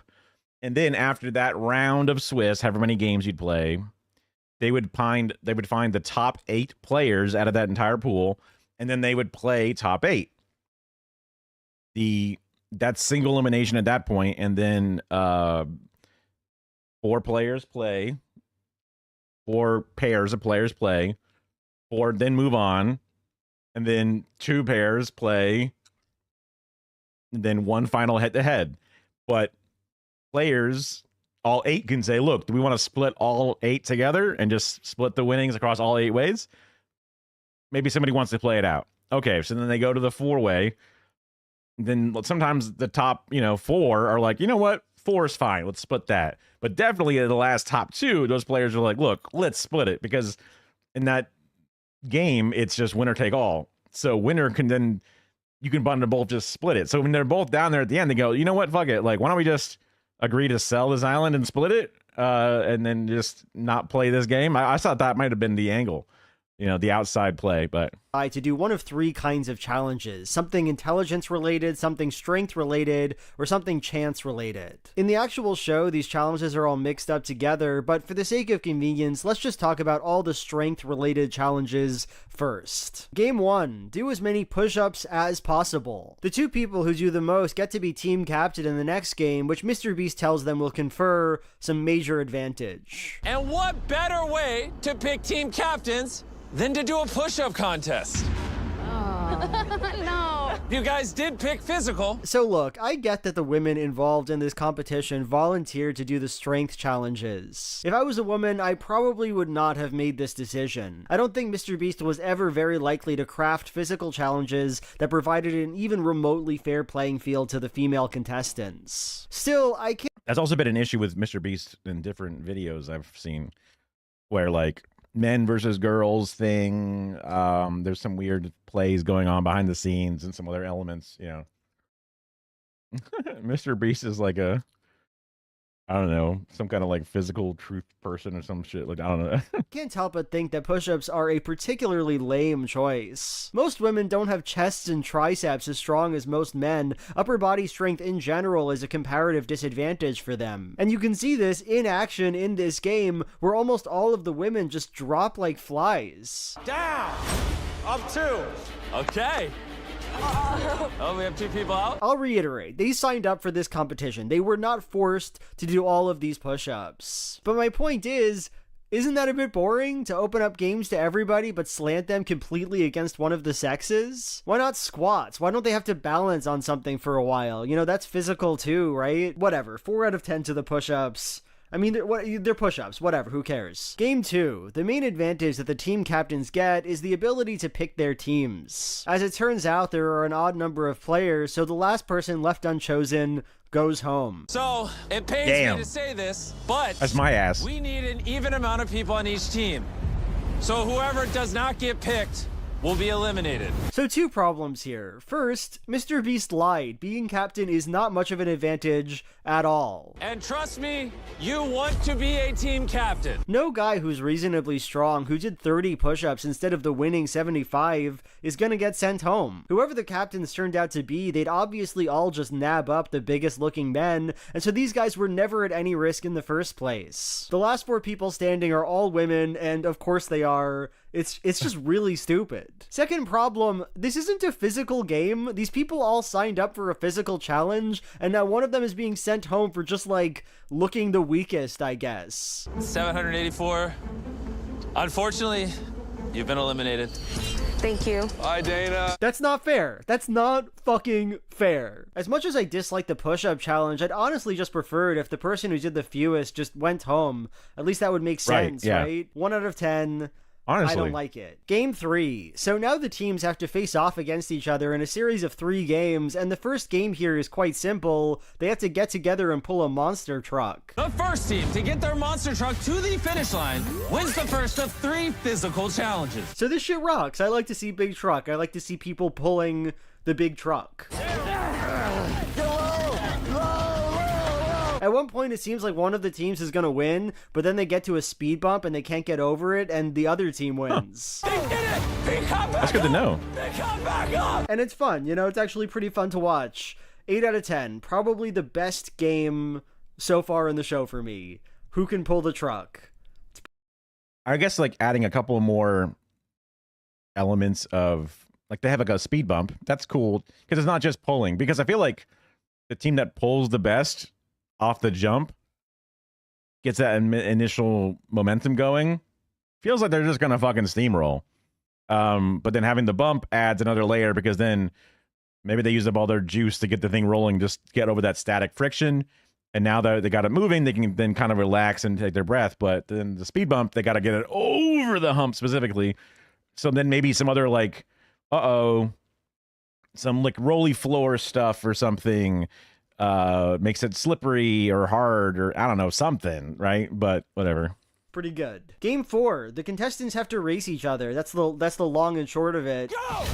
A: And then after that round of Swiss, however many games you'd play, they would find the top 8 players out of that entire pool, and then they would play top 8. That's single elimination at that point, and then 4 players play, 4 pairs of players play, 4 then move on, and then 2 pairs play, and then 1 final head-to-head. But players, all 8 can say, look, do we want to split all 8 together and just split the winnings across all 8 ways? Maybe somebody wants to play it out. Okay, so then they go to the 4-way. Then sometimes the top, 4 are like, you know what? 4 is fine. Let's split that. But definitely the last top 2, those players are like, look, let's split it. Because in that game, it's just winner take all. So winner can then, you can bundle both, just split it. So when they're both down there at the end, they go, you know what? Fuck it. Like, why don't we just agree to sell this island and split it, and then just not play this game? I thought that might have been the angle, the outside play, but
J: to do one of 3 kinds of challenges: something intelligence related, something strength related, or something chance related. In the actual show, these challenges are all mixed up together, but for the sake of convenience, let's just talk about all the strength related challenges first. Game 1, do as many push-ups as possible. The 2 people who do the most get to be team captain in the next game, which Mr. Beast tells them will confer some major advantage.
K: And what better way to pick team captains than to do a push-up contest?
G: No.
K: You guys did pick physical.
J: So look, I get that the women involved in this competition volunteered to do the strength challenges. If I was a woman, I probably would not have made this decision. I don't think Mr. Beast was ever very likely to craft physical challenges that provided an even remotely fair playing field to the female contestants. Still, I can't.
A: That's also been an issue with Mr. Beast in different videos I've seen, where like men versus girls thing. There's some weird plays going on behind the scenes and some other elements, Mr. Beast is like I I don't know, some kind of like physical truth person or some shit. Like, I don't know.
J: Can't help but think that push-ups are a particularly lame choice. Most women don't have chests and triceps as strong as most men. Upper body strength in general is a comparative disadvantage for them. And you can see this in action in this game, where almost all of the women just drop like flies.
K: Down. Up 2. Okay. Oh, we have 2 people out?
J: I'll reiterate, they signed up for this competition. They were not forced to do all of these push-ups. But my point is, isn't that a bit boring to open up games to everybody but slant them completely against one of the sexes? Why not squats? Why don't they have to balance on something for a while? You know, that's physical too, right? Whatever, 4 out of 10 to the push-ups. I mean, they're push-ups, whatever, who cares? Game 2. The main advantage that the team captains get is the ability to pick their teams. As it turns out, there are an odd number of players, so the last person left unchosen goes home.
K: So, it pains me to say this, but
A: that's my ass.
K: We need an even amount of people on each team. So whoever does not get picked will be eliminated.
J: So 2 problems here. First, Mr. Beast lied. Being captain is not much of an advantage at all.
K: And trust me, you want to be a team captain.
J: No guy who's reasonably strong, who did 30 push-ups instead of the winning 75, is gonna get sent home. Whoever the captains turned out to be, they'd obviously all just nab up the biggest looking men, and so these guys were never at any risk in the first place. The last 4 people standing are all women, and of course they are. It's just really stupid. Second problem, this isn't a physical game. These people all signed up for a physical challenge, and now one of them is being sent home for just, like, looking the weakest, I guess.
K: 784. Unfortunately, you've been eliminated.
C: Thank you.
K: Bye, Dana.
J: That's not fair. That's not fucking fair. As much as I dislike the push-up challenge, I'd honestly just prefer it if the person who did the fewest just went home. At least that would make sense, right? 1 out of 10.
A: Honestly,
J: I don't like it. Game 3. So now the teams have to face off against each other in a series of 3 games, and the first game here is quite simple. They have to get together and pull a monster truck.
K: The first team to get their monster truck to the finish line wins the first of 3 physical challenges.
J: So this shit rocks. I like to see big truck. I like to see people pulling the big truck. At one point, it seems like one of the teams is going to win, but then they get to a speed bump and they can't get over it, and the other team wins.
K: They did it! They come back
A: That's good to know.
K: They come back up!
J: And it's fun, you know, it's actually pretty fun to watch. 8 out of 10. Probably the best game so far in the show for me. Who can pull the truck?
A: I guess like adding a couple more elements of, like, they have like a speed bump. That's cool, because it's not just pulling. Because I feel like the team that pulls the best off the jump gets that initial momentum going. Feels like they're just gonna fucking steamroll. But then having the bump adds another layer, because then maybe they use up all their juice to get the thing rolling, just get over that static friction. And now that they got it moving, they can then kind of relax and take their breath. But then the speed bump, they got to get it over the hump specifically. So then maybe some other like, some like rolly floor stuff or something makes it slippery or hard, or I don't know, something, right? But whatever.
J: Pretty good. Game 4. The contestants have to race each other. That's the long and short of it.
K: Go!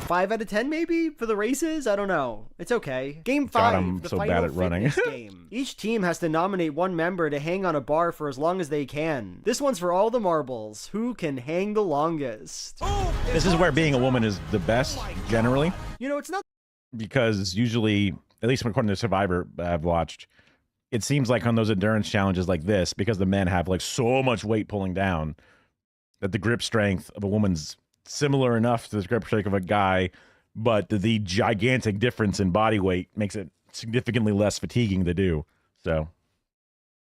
J: 5 out of 10 maybe for the races? I don't know. It's okay. Game 5.
A: God, I'm so bad at running.
J: Game. Each team has to nominate one member to hang on a bar for as long as they can. This one's for all the marbles. Who can hang the longest?
A: This is where being a woman is the best, generally.
J: You know, it's not...
A: Because usually, at least according to Survivor I've watched, it seems like on those endurance challenges like this, because the men have like so much weight pulling down, that the grip strength of a woman's similar enough to the grip strength of a guy, but the gigantic difference in body weight makes it significantly less fatiguing to do. So,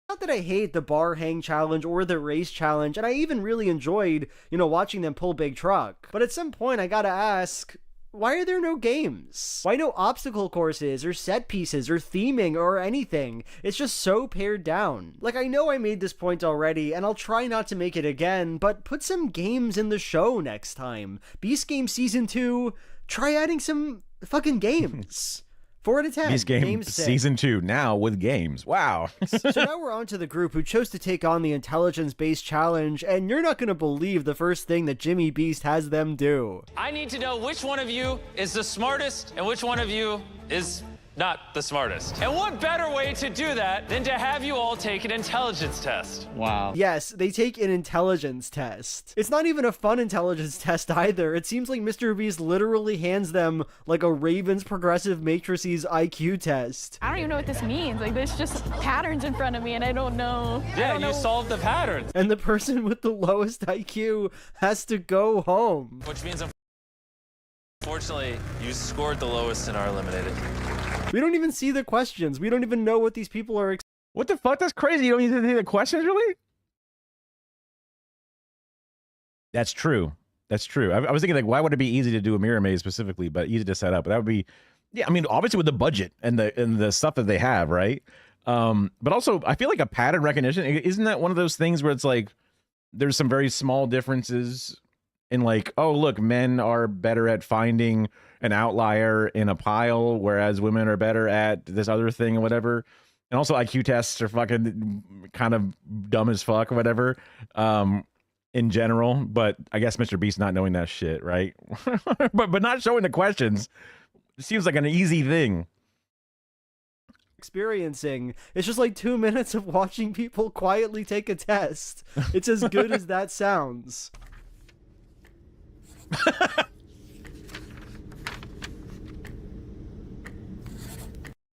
J: not that I hate the bar hang challenge or the race challenge, and I even really enjoyed, you know, watching them pull big truck. But at some point, I gotta ask, why are there no games? Why no obstacle courses or set pieces or theming or anything? It's just so pared down. Like, I know I made this point already, and I'll try not to make it again, but put some games in the show next time. Beast Game Season 2, try adding some fucking games. 4 out of 10.
A: Beast Game Season 2, now with games. Wow.
J: So now we're on to the group who chose to take on the intelligence-based challenge, and you're not going to believe the first thing that Jimmy Beast has them do.
K: I need to know which one of you is the smartest and which one of you is not the smartest. And what better way to do that than to have you all take an intelligence test?
J: Wow. Yes, they take an intelligence test. It's not even a fun intelligence test either. It seems like Mr. Beast literally hands them like a Ravens Progressive Matrices IQ test.
Q: I don't even know what this means. Like, there's just patterns in front of me, and I don't know.
K: Yeah, you solved the patterns.
J: And the person with the lowest IQ has to go home.
K: Which means, unfortunately, you scored the lowest and are eliminated.
J: We don't even see the questions. We don't even know what these people are.
A: What the fuck? That's crazy. You don't even see the questions, really? That's true. That's true. I was thinking, like, why would it be easy to do a mirror maze specifically, but easy to set up? That would be, yeah. I mean, obviously with the budget and the stuff that they have, right? But also, I feel like a pattern recognition, isn't that one of those things where it's like there's some very small differences in, like, oh, look, men are better at finding an outlier in a pile, whereas women are better at this other thing or whatever. And also IQ tests are fucking kind of dumb as fuck or whatever, in general. But I guess Mr. Beast not knowing that shit, right? but not showing the questions seems like an easy thing.
J: Experiencing. It's just like 2 minutes of watching people quietly take a test. It's as good as that sounds.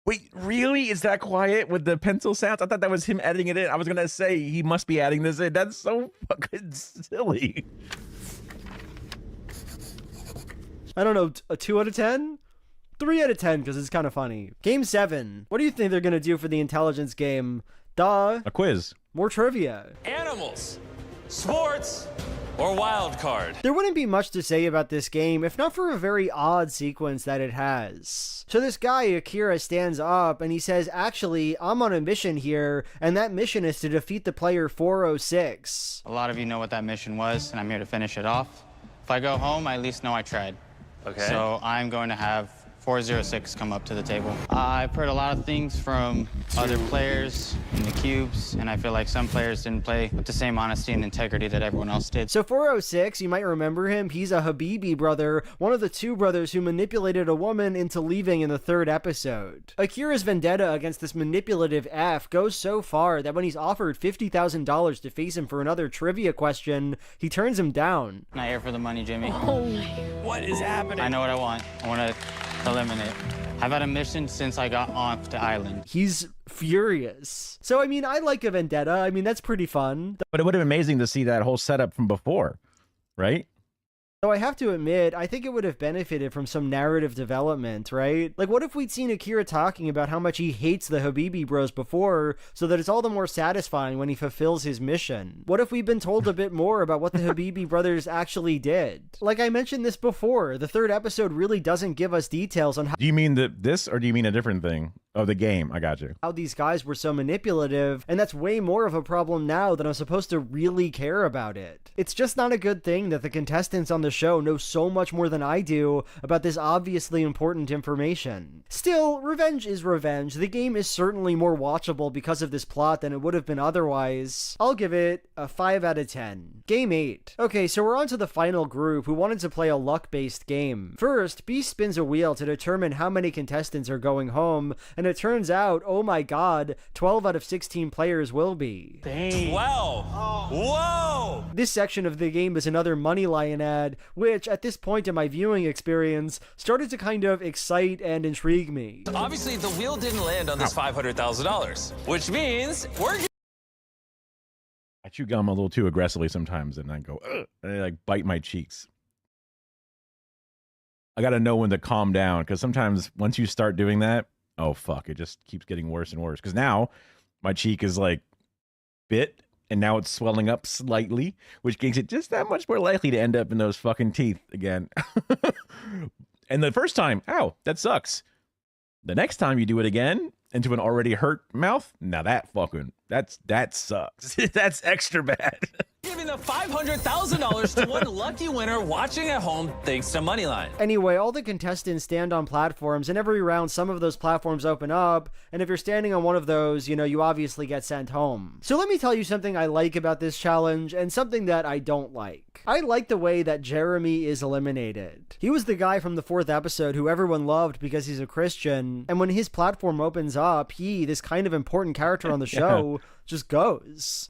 A: Wait, really? Is that quiet with the pencil sounds? I thought that was him editing it in. I was gonna say he must be adding this in. That's so fucking silly.
J: I don't know, a 2 out of 10? 3 out of 10 because it's kind of funny. Game 7. What do you think they're gonna do for the intelligence game? Duh.
A: A quiz.
J: More trivia.
K: Animals, sports, or wild card.
J: There wouldn't be much to say about this game if not for a very odd sequence that it has. So this guy, Akira, stands up and he says, actually, I'm on a mission here, and that mission is to defeat the player 406.
U: A lot of you know what that mission was, and I'm here to finish it off. If I go home, I at least know I tried.
K: Okay.
U: So I'm going to have 406 come up to the table. I've heard a lot of things from other players in the cubes, and I feel like some players didn't play with the same honesty and integrity that everyone else did.
J: So 406, you might remember him, he's a Habibi brother, one of the 2 brothers who manipulated a woman into leaving in the 3rd episode. Akira's vendetta against this manipulative F goes so far that when he's offered $50,000 to face him for another trivia question, he turns him down.
U: Not here for the money, Jimmy.
K: Oh, what is happening?
U: I know what I want. I want to eliminate. I've had a mission since I got off the island.
J: He's furious. So, I mean, I like a vendetta. I mean, that's pretty fun.
A: But it would have been amazing to see that whole setup from before, right?
J: Though I have to admit, I think it would have benefited from some narrative development, right? Like, what if we'd seen Akira talking about how much he hates the Habibi bros before, so that it's all the more satisfying when he fulfills his mission? What if we'd been told a bit more about what the Habibi brothers actually did? Like I mentioned this before, the 3rd episode really doesn't give us details on how—
A: Do you mean this, or do you mean a different thing? Oh, the game. I got you.
J: How these guys were so manipulative, and that's way more of a problem now that I'm supposed to really care about it. It's just not a good thing that the contestants on the show know so much more than I do about this obviously important information. Still, revenge is revenge. The game is certainly more watchable because of this plot than it would have been otherwise. I'll give it a 5 out of 10. Game 8. Okay, so we're on to the final group who wanted to play a luck-based game. First, Beast spins a wheel to determine how many contestants are going home, and it turns out, oh my god, 12 out of 16 players will be.
K: Dang. 12! Oh. Whoa!
J: This section of the game is another Money Lion ad, which, at this point in my viewing experience, started to kind of excite and intrigue me.
K: Obviously, the wheel didn't land on this $500,000, which means we're...
A: I chew gum a little too aggressively sometimes, and I go, ugh, and I like bite my cheeks. I gotta know when to calm down, because sometimes once you start doing that, oh fuck, it just keeps getting worse and worse. Because now my cheek is like bit, and now it's swelling up slightly, which makes it just that much more likely to end up in those fucking teeth again. And the first time, ow, that sucks. The next time you do it again into an already hurt mouth, now that fucking that sucks. That's extra bad.
K: Giving the $500,000 to one lucky winner watching at home thanks to Moneyline.
J: Anyway, all the contestants stand on platforms, and every round some of those platforms open up, and if you're standing on one of those, you know, you obviously get sent home. So let me tell you something I like about this challenge, and something that I don't like. I like the way that Jeremy is eliminated. He was the guy from the 4th episode who everyone loved because he's a Christian, and when his platform opens up, he, this kind of important character on the show, just goes.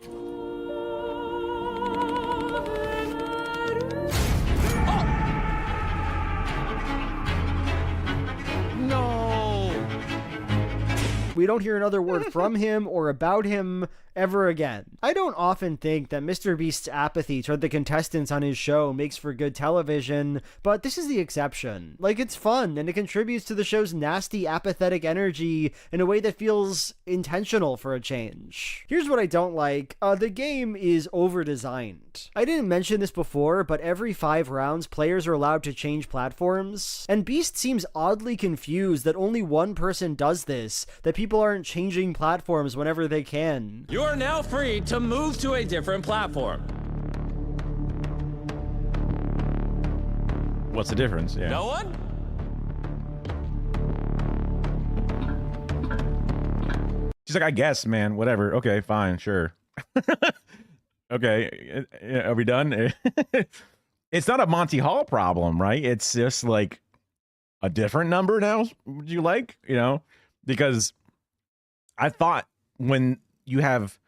J: We don't hear another word from him or about him ever again. I don't often think that Mr. Beast's apathy toward the contestants on his show makes for good television, but this is the exception. Like, it's fun, and it contributes to the show's nasty, apathetic energy in a way that feels intentional for a change. Here's what I don't like. The game is over-designed. I didn't mention this before, but every 5 rounds, players are allowed to change platforms, and Beast seems oddly confused that only one person does this, that people aren't changing platforms whenever they can.
K: You are now free to move to a different platform.
A: What's the difference? Yeah.
K: No one?
A: She's like, I guess, man, whatever. Okay, fine, sure. Okay, are we done? It's not a Monty Hall problem, right? It's just like a different number now. Would you like, you know? Because I thought when you have,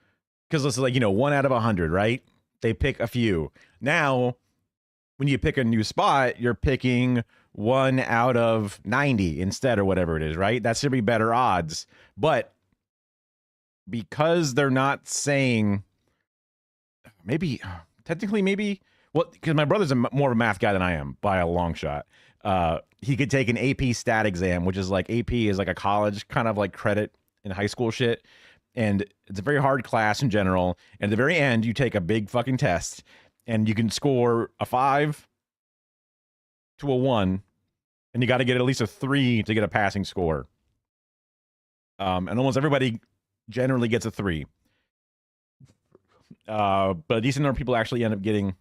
A: because it's like, you know, 1 out of 100, right? They pick a few. Now, when you pick a new spot, you're picking 1 out of 90 instead, or whatever it is, right? That should be better odds. But because they're not saying, maybe, technically, maybe, well, because my brother's more of a math guy than I am by a long shot. He could take an AP stat exam, which is like, AP is like a college kind of like credit in high school shit. And it's a very hard class in general. And at the very end, you take a big fucking test, and you can score a 5 to a 1, and you got to get at least a 3 to get a passing score. And almost everybody generally gets a 3. But a decent number of people actually end up getting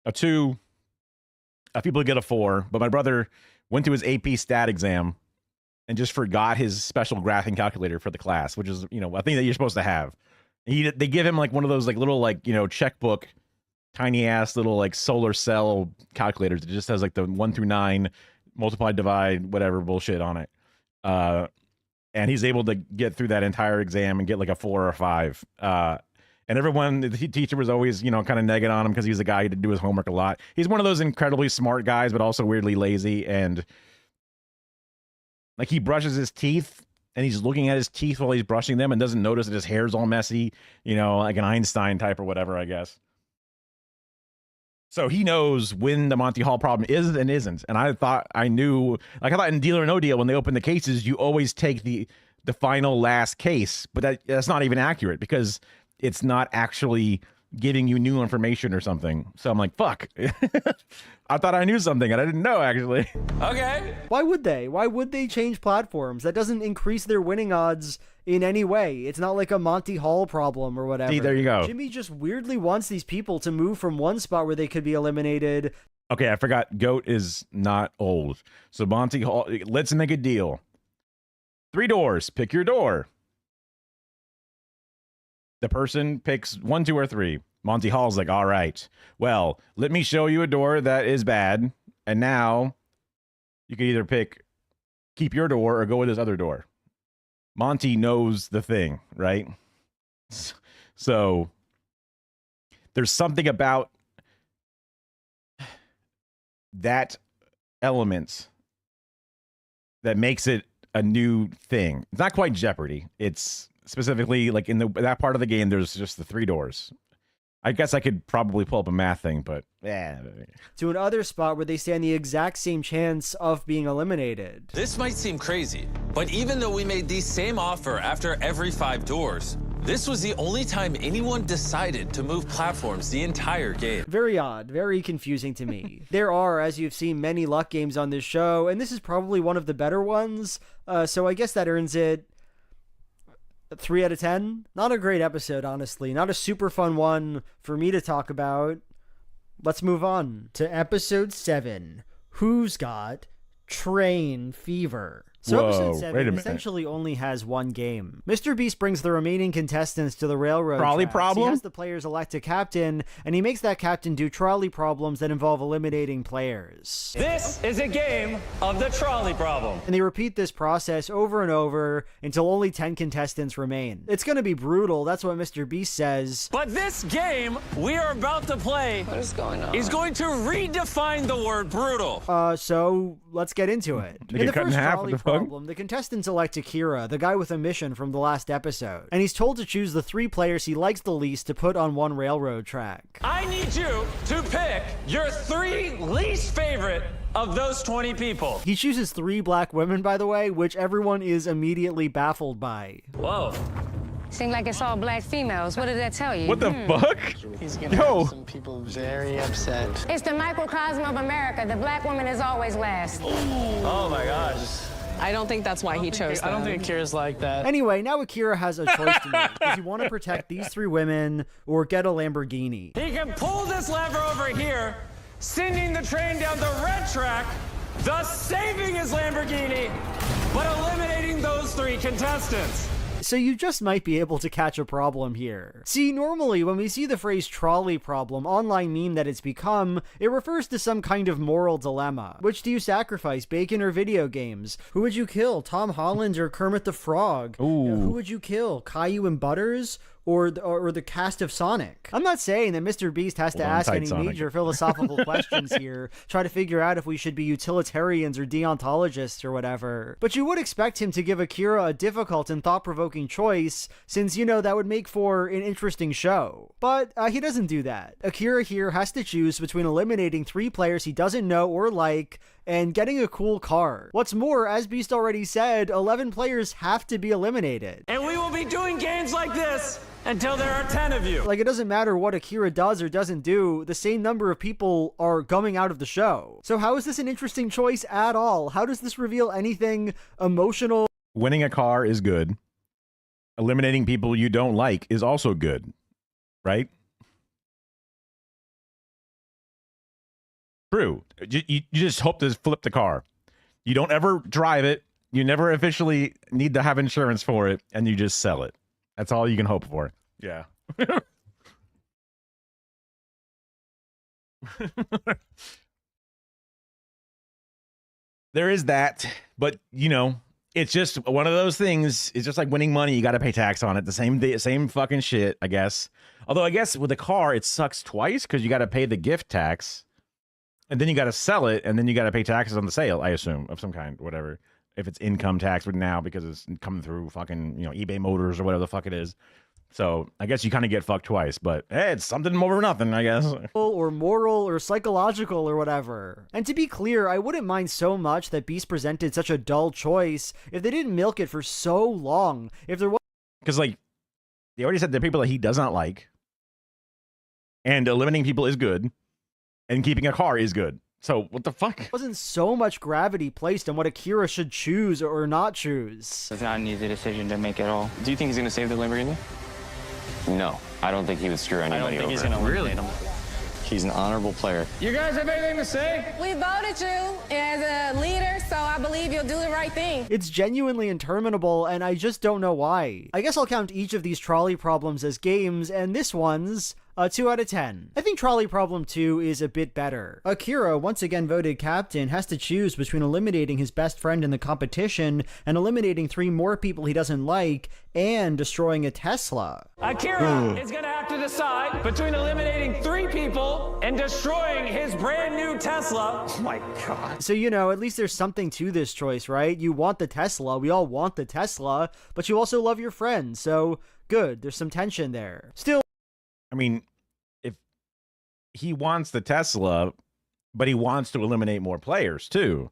A: a 2. A few people get a 4. But my brother went to his AP stat exam and just forgot his special graphing calculator for the class, which is, you know, a thing that you're supposed to have. They give him like one of those like little like, you know, checkbook, tiny ass little like solar cell calculators. It just has like the 1 through 9, multiply, divide, whatever bullshit on it. And he's able to get through that entire exam and get like a 4 or a 5. And everyone, the teacher was always, you know, kind of negging on him because he's a guy who did do his homework a lot. He's one of those incredibly smart guys, but also weirdly lazy. And like, he brushes his teeth and he's looking at his teeth while he's brushing them and doesn't notice that his hair's all messy, you know, like an Einstein type or whatever, I guess. So he knows when the Monty Hall problem is and isn't. And I thought I knew, like, I thought in Deal or No Deal, when they open the cases, you always take the final last case, but that's not even accurate because it's not actually giving you new information or something. So I'm like, fuck. I thought I knew something and I didn't know, actually.
K: Okay.
J: Why would they? Why would they change platforms? That doesn't increase their winning odds in any way. It's not like a Monty Hall problem or whatever.
A: See, there you go.
J: Jimmy just weirdly wants these people to move from one spot where they could be eliminated.
A: Okay, I forgot. GOAT is not old. So Monty Hall, let's make a deal. 3 doors. Pick your door. The person picks 1, 2, or 3. Monty Hall's like, all right, well, let me show you a door that is bad. And now you can either keep your door or go with this other door. Monty knows the thing, right? So there's something about that element that makes it a new thing. It's not quite Jeopardy. It's specifically like in that part of the game, there's just the 3 doors. I guess I could probably pull up a math thing, but yeah.
J: To another spot where they stand the exact same chance of being eliminated.
K: This might seem crazy, but even though we made the same offer after every 5 doors, this was the only time anyone decided to move platforms the entire game.
J: Very odd, very confusing to me. There are, as you've seen, many luck games on this show, and this is probably one of the better ones, so I guess that earns it 3 out of 10. Not a great episode, honestly. Not a super fun one for me to talk about. Let's move on to episode 7. Who's got train fever? So
A: Whoa,
J: episode
A: wait a
J: 7
A: minute.
J: essentially only has one game. Mr. Beast brings the remaining contestants to the railroad
A: Trolley
J: tracks.
A: problem?
J: He has the players elect a captain, and he makes that captain do trolley problems that involve eliminating players.
K: This is a game of the trolley problem.
J: And they repeat this process over and over until only 10 contestants remain. It's going to be brutal, that's what Mr. Beast says.
K: But this game we are about to play
L: What is going on?
K: is going to redefine the word brutal.
J: So let's get into it.
A: They
J: In
A: get
J: the
A: cut in
J: first
A: half,
J: trolley
A: what the fuck?
J: problem, the contestants elect Akira, the guy with a mission from the last episode. And he's told to choose the 3 players he likes the least to put on one railroad track.
K: I need you to pick your 3 least favorite of those 20 people.
J: He chooses 3 black women, by the way, which everyone is immediately baffled by.
K: Whoa.
M: Seems like it's all black females. What did that tell you?
A: What the fuck?
L: He's gonna
A: Yo.
L: have some people very upset.
M: It's the microcosm of America. The black woman is always last.
K: Oh my gosh.
L: I don't think that's why he chose them.
U: I don't think Akira's like that.
J: Anyway, now Akira has a choice to make. Does he want to protect these 3 women or get a Lamborghini?
K: He can pull this lever over here, sending the train down the red track, thus saving his Lamborghini, but eliminating those 3 contestants.
J: So you just might be able to catch a problem here. See, normally when we see the phrase trolley problem, online meme that it's become, it refers to some kind of moral dilemma. Which do you sacrifice, bacon or video games? Who would you kill, Tom Holland or Kermit the Frog?
A: Ooh.
J: Who would you kill, Caillou and Butters? Or the cast of Sonic. I'm not saying that Mr. Beast has to
A: Hold on
J: ask
A: tight,
J: any
A: Sonic.
J: major philosophical questions here, try to figure out if we should be utilitarians or deontologists or whatever. But you would expect him to give Akira a difficult and thought-provoking choice, since, you know, that would make for an interesting show. But he doesn't do that. Akira here has to choose between eliminating 3 players he doesn't know or like, and getting a cool car. What's more, as Beast already said, 11 players have to be eliminated.
K: And we will be doing games like this until there are 10 of you.
J: Like, it doesn't matter what Akira does or doesn't do, the same number of people are going out of the show. So how is this an interesting choice at all? How does this reveal anything emotional?
A: Winning a car is good. Eliminating people you don't like is also good, right? True. You just hope to flip the car. You don't ever drive it. You never officially need to have insurance for it, and you just sell it. That's all you can hope for. Yeah. There is that, but you know, it's just one of those things. It's just like winning money. You got to pay tax on it. The same fucking shit, I guess. Although I guess with the car, it sucks twice because you got to pay the gift tax, and then you got to sell it, and then you got to pay taxes on the sale, I assume, of some kind, whatever. If it's income tax, but now because it's coming through fucking, you know, eBay Motors or whatever the fuck it is. So I guess you kind of get fucked twice, but hey, it's something over nothing, I guess.
J: Or moral or psychological or whatever. And to be clear, I wouldn't mind so much that Beast presented such a dull choice if they didn't milk it for so long. If there was...
A: Because, like, they already said there are people that he does not like, and eliminating people is good, and keeping a car is good. So what the fuck?
J: Wasn't so much gravity placed on what Akira should choose or not choose.
U: It's not an easy decision to make at all.
P: Do you think he's going to save the Lamborghini? No, I don't think he would screw anybody
U: I don't think he's
P: over.
U: going to eliminate him.
P: He's an honorable player.
K: You guys have anything to say?
M: We voted you as a leader, so I believe you'll do the right thing.
J: It's genuinely interminable, and I just don't know why. I guess I'll count each of these trolley problems as games, and this one's a 2 out of 10. I think Trolley Problem 2 is a bit better. Akira, once again voted captain, has to choose between eliminating his best friend in the competition and eliminating 3 more people he doesn't like and destroying a Tesla.
K: Akira is going to have to decide between eliminating 3 people and destroying his brand new Tesla. Oh my God.
J: So, you know, at least there's something to this choice, right? You want the Tesla. We all want the Tesla, but you also love your friend. So, good. There's some tension there. Still,
A: I mean, if he wants the Tesla, but he wants to eliminate more players too.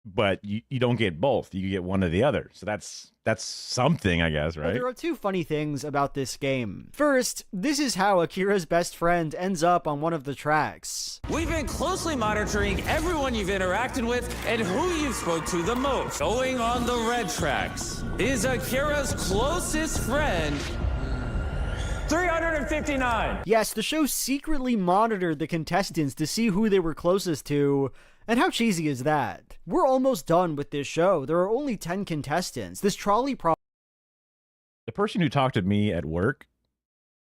A: but you don't get both. You get one or the other. So that's something, I guess, right?
J: There are two funny things about this game. First, this is how Akira's best friend ends up on one of the tracks.
K: We've been closely monitoring everyone you've interacted with and who you've spoke to the most. Going on the red tracks is Akira's closest friend, 359.
J: Yes, the show secretly monitored the contestants to see who they were closest to. And how cheesy is that? We're almost done with this show. There are only 10 contestants. This trolley problem...
A: The person who talked to me at work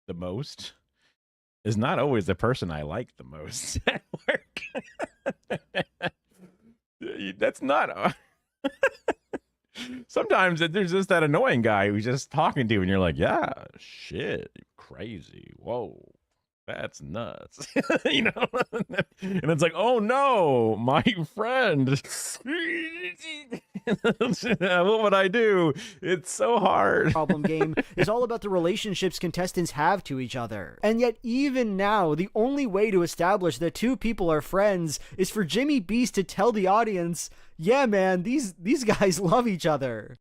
A: the most is not always the person I like the most at work. That's not... Sometimes there's just that annoying guy who's just talking to you and you're like, yeah, shit, crazy, whoa. That's nuts. You know, and it's like, oh no, my friend. What would I do? It's so hard.
J: Problem game is all about the relationships contestants have to each other. And yet even now, the only way to establish that two people are friends is for Jimmy Beast to tell the audience, yeah man, these guys love each other.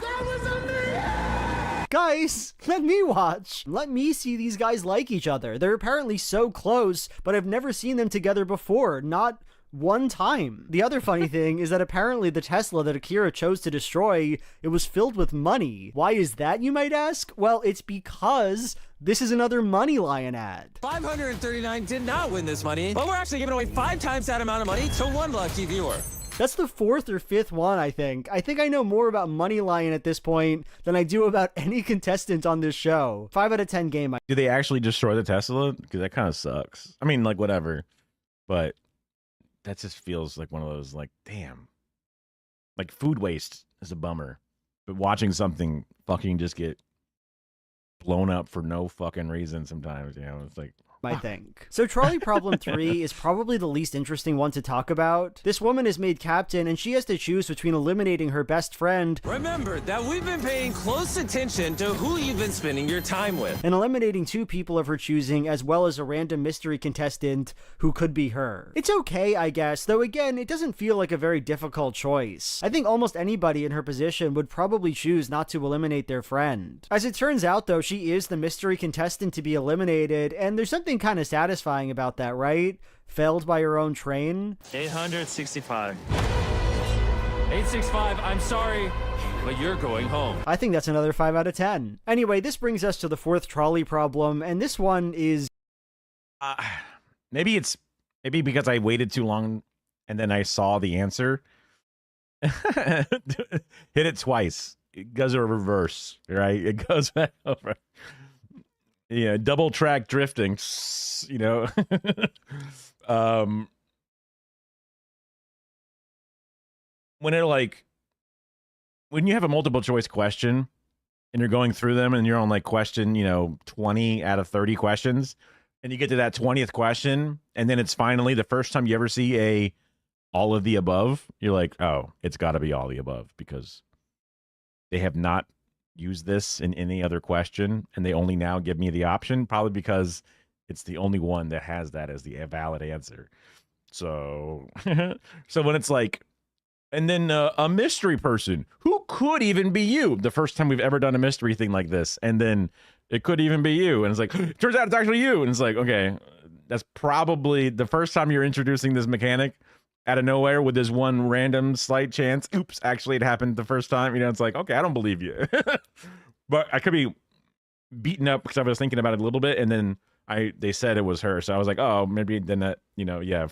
J: Guys, let me watch. Let me see these guys like each other. They're apparently so close, but I've never seen them together before. Not one time. The other funny thing is that apparently the Tesla that Akira chose to destroy, it was filled with money. Why is that, you might ask? Well, it's because this is another Money Lion ad.
K: 539 did not win this money, but we're actually giving away 5 times that amount of money to one lucky viewer.
J: That's the 4th or 5th one, I think. I think I know more about Money Lion at this point than I do about any contestant on this show. 5 out of 10 game.
A: Do they actually destroy the Tesla? Because that kind of sucks. I mean, like, whatever. But that just feels like one of those, like, damn. Like, food waste is a bummer. But watching something fucking just get blown up for no fucking reason sometimes, you know, it's like...
J: I think. So Trolley Problem 3 is probably the least interesting one to talk about. This woman is made captain and she has to choose between eliminating her best friend.
K: Remember that we've been paying close attention to who you've been spending your time with.
J: And eliminating 2 people of her choosing as well as a random mystery contestant who could be her. It's okay, I guess, though again, it doesn't feel like a very difficult choice. I think almost anybody in her position would probably choose not to eliminate their friend. As it turns out though, she is the mystery contestant to be eliminated, and there's something kind of satisfying about that, right? Failed by her own train.
K: 865. 865, I'm sorry, but you're going home.
J: I think that's another 5 out of 10. Anyway, this brings us to the 4th trolley problem, and this one is...
A: maybe because I waited too long and then I saw the answer. Hit it twice. It goes a reverse, right? It goes back over. Yeah, double track drifting, you know. When you have a multiple choice question and you're going through them and you're on like question, 20 out of 30 questions, and you get to that 20th question, and then it's finally the first time you ever see all of the above, you're like, oh, it's got to be all the above, because they have not use this in any other question, and they only now give me the option, probably because it's the only one that has that as the valid answer. So so when it's like, and then a mystery person, who could even be you, the first time we've ever done a mystery thing like this, and then it could even be you, and it's like, turns out it's actually you, and it's like, okay, that's probably the first time you're introducing this mechanic out of nowhere with this one random slight chance. Oops, actually it happened the first time. It's like, okay, I don't believe you. But I could be beaten up because I was thinking about it a little bit, and then they said it was her. So I was like, oh, maybe then that,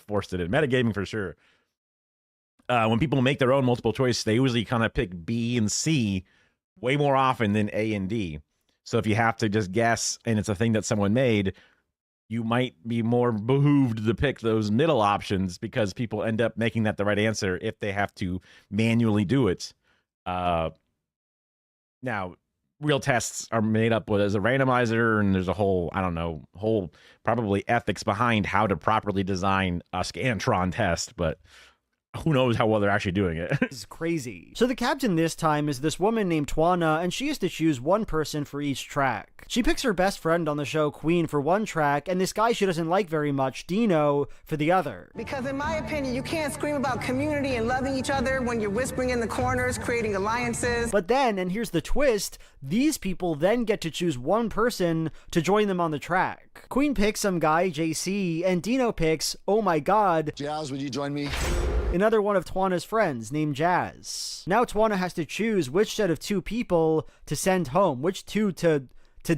A: forced it in. Metagaming for sure. When people make their own multiple choice, they usually kind of pick B and C way more often than A and D. So if you have to just guess and it's a thing that someone made, you might be more behooved to pick those middle options because people end up making that the right answer if they have to manually do it. Now, real tests are made up as a randomizer, and there's a whole probably ethics behind how to properly design a Scantron test. But who knows how well they're actually doing it.
J: This is crazy. So the captain this time is this woman named Twana, and she has to choose one person for each track. She picks her best friend on the show, Queen, for one track, and this guy she doesn't like very much, Dino, for the other.
L: Because in my opinion, you can't scream about community and loving each other when you're whispering in the corners, creating alliances.
J: But then, and here's the twist, these people then get to choose one person to join them on the track. Queen picks some guy, JC, and Dino picks, oh my god,
B: Jazz, would you join me?
J: Another one of Twana's friends named Jazz. Now Twana has to choose which set of 2 people to send home, which 2 to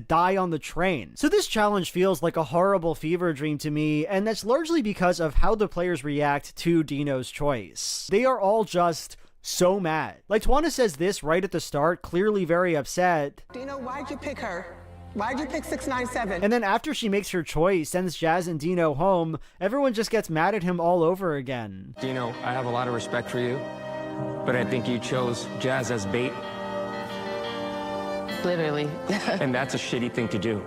J: die on the train. So this challenge feels like a horrible fever dream to me, and that's largely because of how the players react to Dino's choice. They are all just so mad. Like, Twana says this right at the start, clearly very upset.
L: Dino, why'd you pick her? Why'd you pick 697?
J: And then after she makes her choice, sends Jazz and Dino home, everyone just gets mad at him all over again.
N: Dino, I have a lot of respect for you, but I think you chose Jazz as bait.
L: Literally.
N: And that's a shitty thing to do.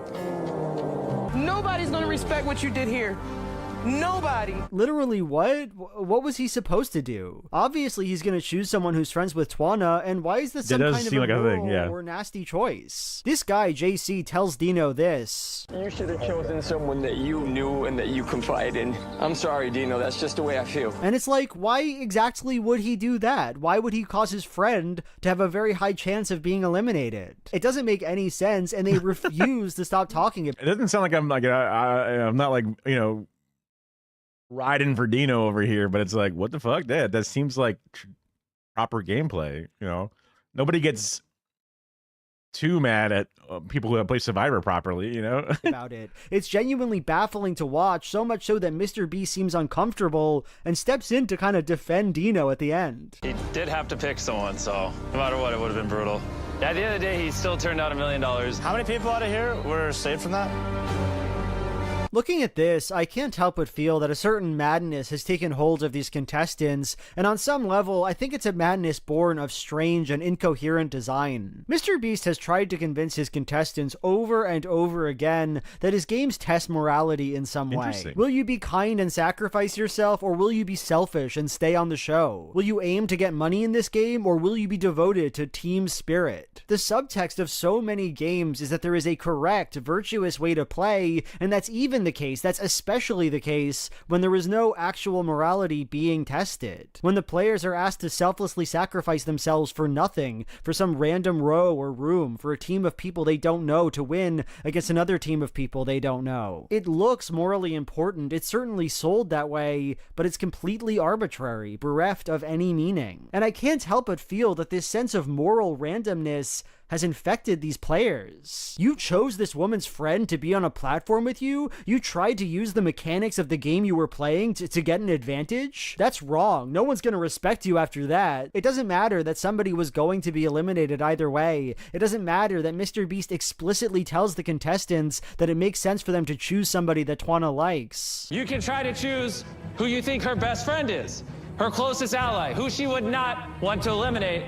L: Nobody's gonna respect what you did here. Nobody.
J: Literally what? What was he supposed to do? Obviously, he's going to choose someone who's friends with Twana, and why is this some kind of immoral or nasty choice? This guy, JC, tells Dino this.
N: You should have chosen someone that you knew and that you confide in. I'm sorry, Dino, that's just the way I feel.
J: And it's like, why exactly would he do that? Why would he cause his friend to have a very high chance of being eliminated? It doesn't make any sense, and they refuse to stop talking about it.
A: It doesn't sound like I'm not like, you know, riding for Dino over here, but it's like, what the fuck? That seems like proper gameplay. You know, nobody gets too mad at people who have played Survivor properly, you know.
J: About it. It's genuinely baffling to watch, so much so that Mr. B seems uncomfortable and steps in to kind of defend Dino at the end.
V: He did have to pick someone, so no matter what, it would have been brutal. At the end of the day, he still turned out $1 million.
X: How many people out of here were saved from that?
J: Looking at this, I can't help but feel that a certain madness has taken hold of these contestants, and on some level, I think it's a madness born of strange and incoherent design. Mr. Beast has tried to convince his contestants over and over again that his games test morality in some way. Will you be kind and sacrifice yourself, or will you be selfish and stay on the show? Will you aim to get money in this game, or will you be devoted to team spirit? The subtext of so many games is that there is a correct, virtuous way to play, and that's even the case. That's especially the case when there is no actual morality being tested. When the players are asked to selflessly sacrifice themselves for nothing, for some random row or room, for a team of people they don't know to win against another team of people they don't know. It looks morally important. It's certainly sold that way, but it's completely arbitrary, bereft of any meaning. And I can't help but feel that this sense of moral randomness has infected these players. You chose this woman's friend to be on a platform with you? You tried to use the mechanics of the game you were playing to get an advantage? That's wrong. No one's going to respect you after that. It doesn't matter that somebody was going to be eliminated either way. It doesn't matter that Mr. Beast explicitly tells the contestants that it makes sense for them to choose somebody that Twana likes.
K: You can try to choose who you think her best friend is, her closest ally, who she would not want to eliminate,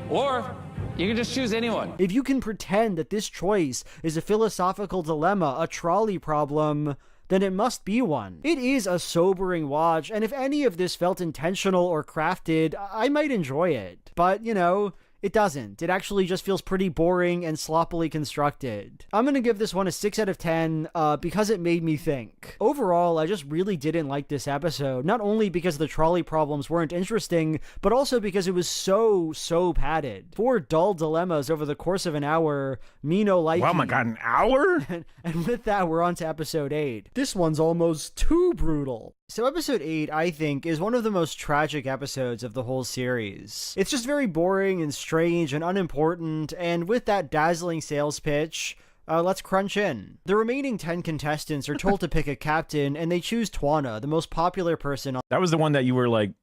K: or you can just choose anyone.
J: If you can pretend that this choice is a philosophical dilemma, a trolley problem, then it must be one. It is a sobering watch, and if any of this felt intentional or crafted, I might enjoy it. But, you know, it doesn't. It actually just feels pretty boring and sloppily constructed. I'm gonna give this one a 6 out of 10 because it made me think. Overall, I just really didn't like this episode, not only because the trolley problems weren't interesting, but also because it was so padded. 4 dull dilemmas over the course of an hour, me no like.
A: Wow, my god, an hour?
J: And with that, we're on to episode 8. This one's almost too brutal. So episode 8, I think, is one of the most tragic episodes of the whole series. It's just very boring and strange and unimportant, and with that dazzling sales pitch, let's crunch in. The remaining 10 contestants are told to pick a captain, and they choose Twana, the most popular person on...
A: That was the one that you were, like,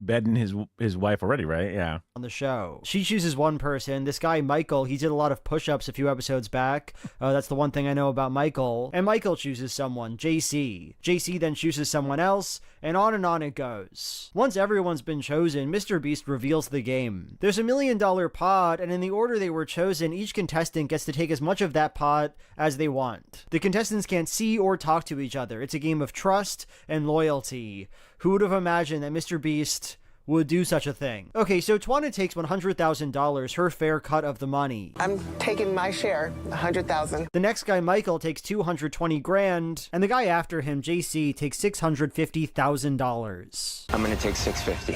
A: bedding his wife already, right? Yeah.
J: On the show. She chooses one person. This guy, Michael, he did a lot of push-ups a few episodes back. That's the one thing I know about Michael. And Michael chooses someone, JC. JC then chooses someone else, and on it goes. Once everyone's been chosen, Mr. Beast reveals the game. There's $1 million pot, and in the order they were chosen, each contestant gets to take as much of that pot as they want. The contestants can't see or talk to each other. It's a game of trust and loyalty. Who would have imagined that Mr. Beast would do such a thing? Okay, so Twana takes $100,000, her fair cut of the money.
L: I'm taking my share, $100,000.
J: The next guy, Michael, takes $220,000, and the guy after him, JC, takes $650,000.
N: I'm gonna take $650.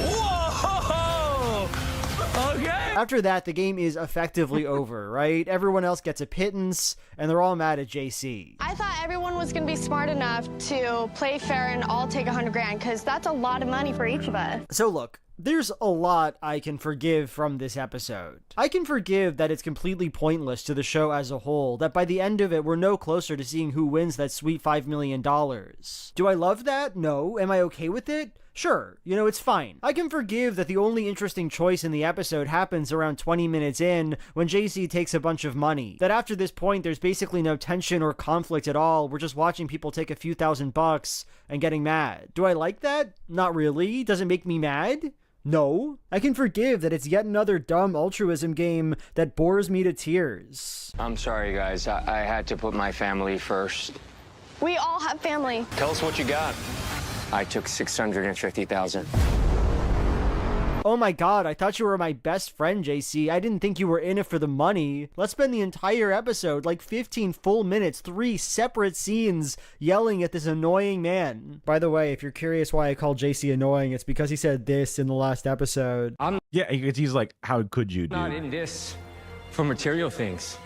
K: Whoa! Okay.
J: After that, the game is effectively over, right? Everyone else gets a pittance, and they're all mad at JC.
M: I thought everyone was going to be smart enough to play fair and all take $100,000, because that's a lot of money for each of us.
J: So look, there's a lot I can forgive from this episode. I can forgive that it's completely pointless to the show as a whole, that by the end of it, we're no closer to seeing who wins that sweet $5 million. Do I love that? No. Am I okay with it? Sure, you know, it's fine. I can forgive that the only interesting choice in the episode happens around 20 minutes in when JC takes a bunch of money. That after this point, there's basically no tension or conflict at all. We're just watching people take a few $1,000 and getting mad. Do I like that? Not really. Does it make me mad? No. I can forgive that it's yet another dumb altruism game that bores me to tears.
N: I'm sorry, guys. I had to put my family first.
M: We all have family.
N: Tell us what you got. I took $650,000.
J: Oh my god, I thought you were my best friend, JC. I didn't think you were in it for the money. Let's spend the entire episode, like 15 full minutes, 3 separate scenes, yelling at this annoying man. By the way, if you're curious why I call JC annoying, it's because he said this in the last episode.
A: Yeah, he's like, how could you do?
N: Not in this for material things.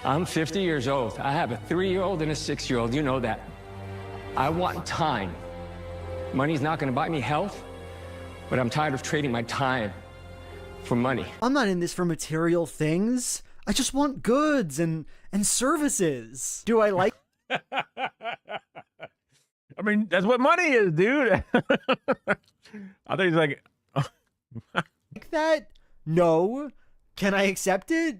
N: I'm 50 years old. I have a 3-year-old and a 6-year-old. You know that. I want time. Money's not going to buy me health, but I'm tired of trading my time for money.
J: I'm not in this for material things. I just want goods and services. Do I like...
A: I mean, that's what money is, dude. I think he's like...
J: like that? No. Can I accept it?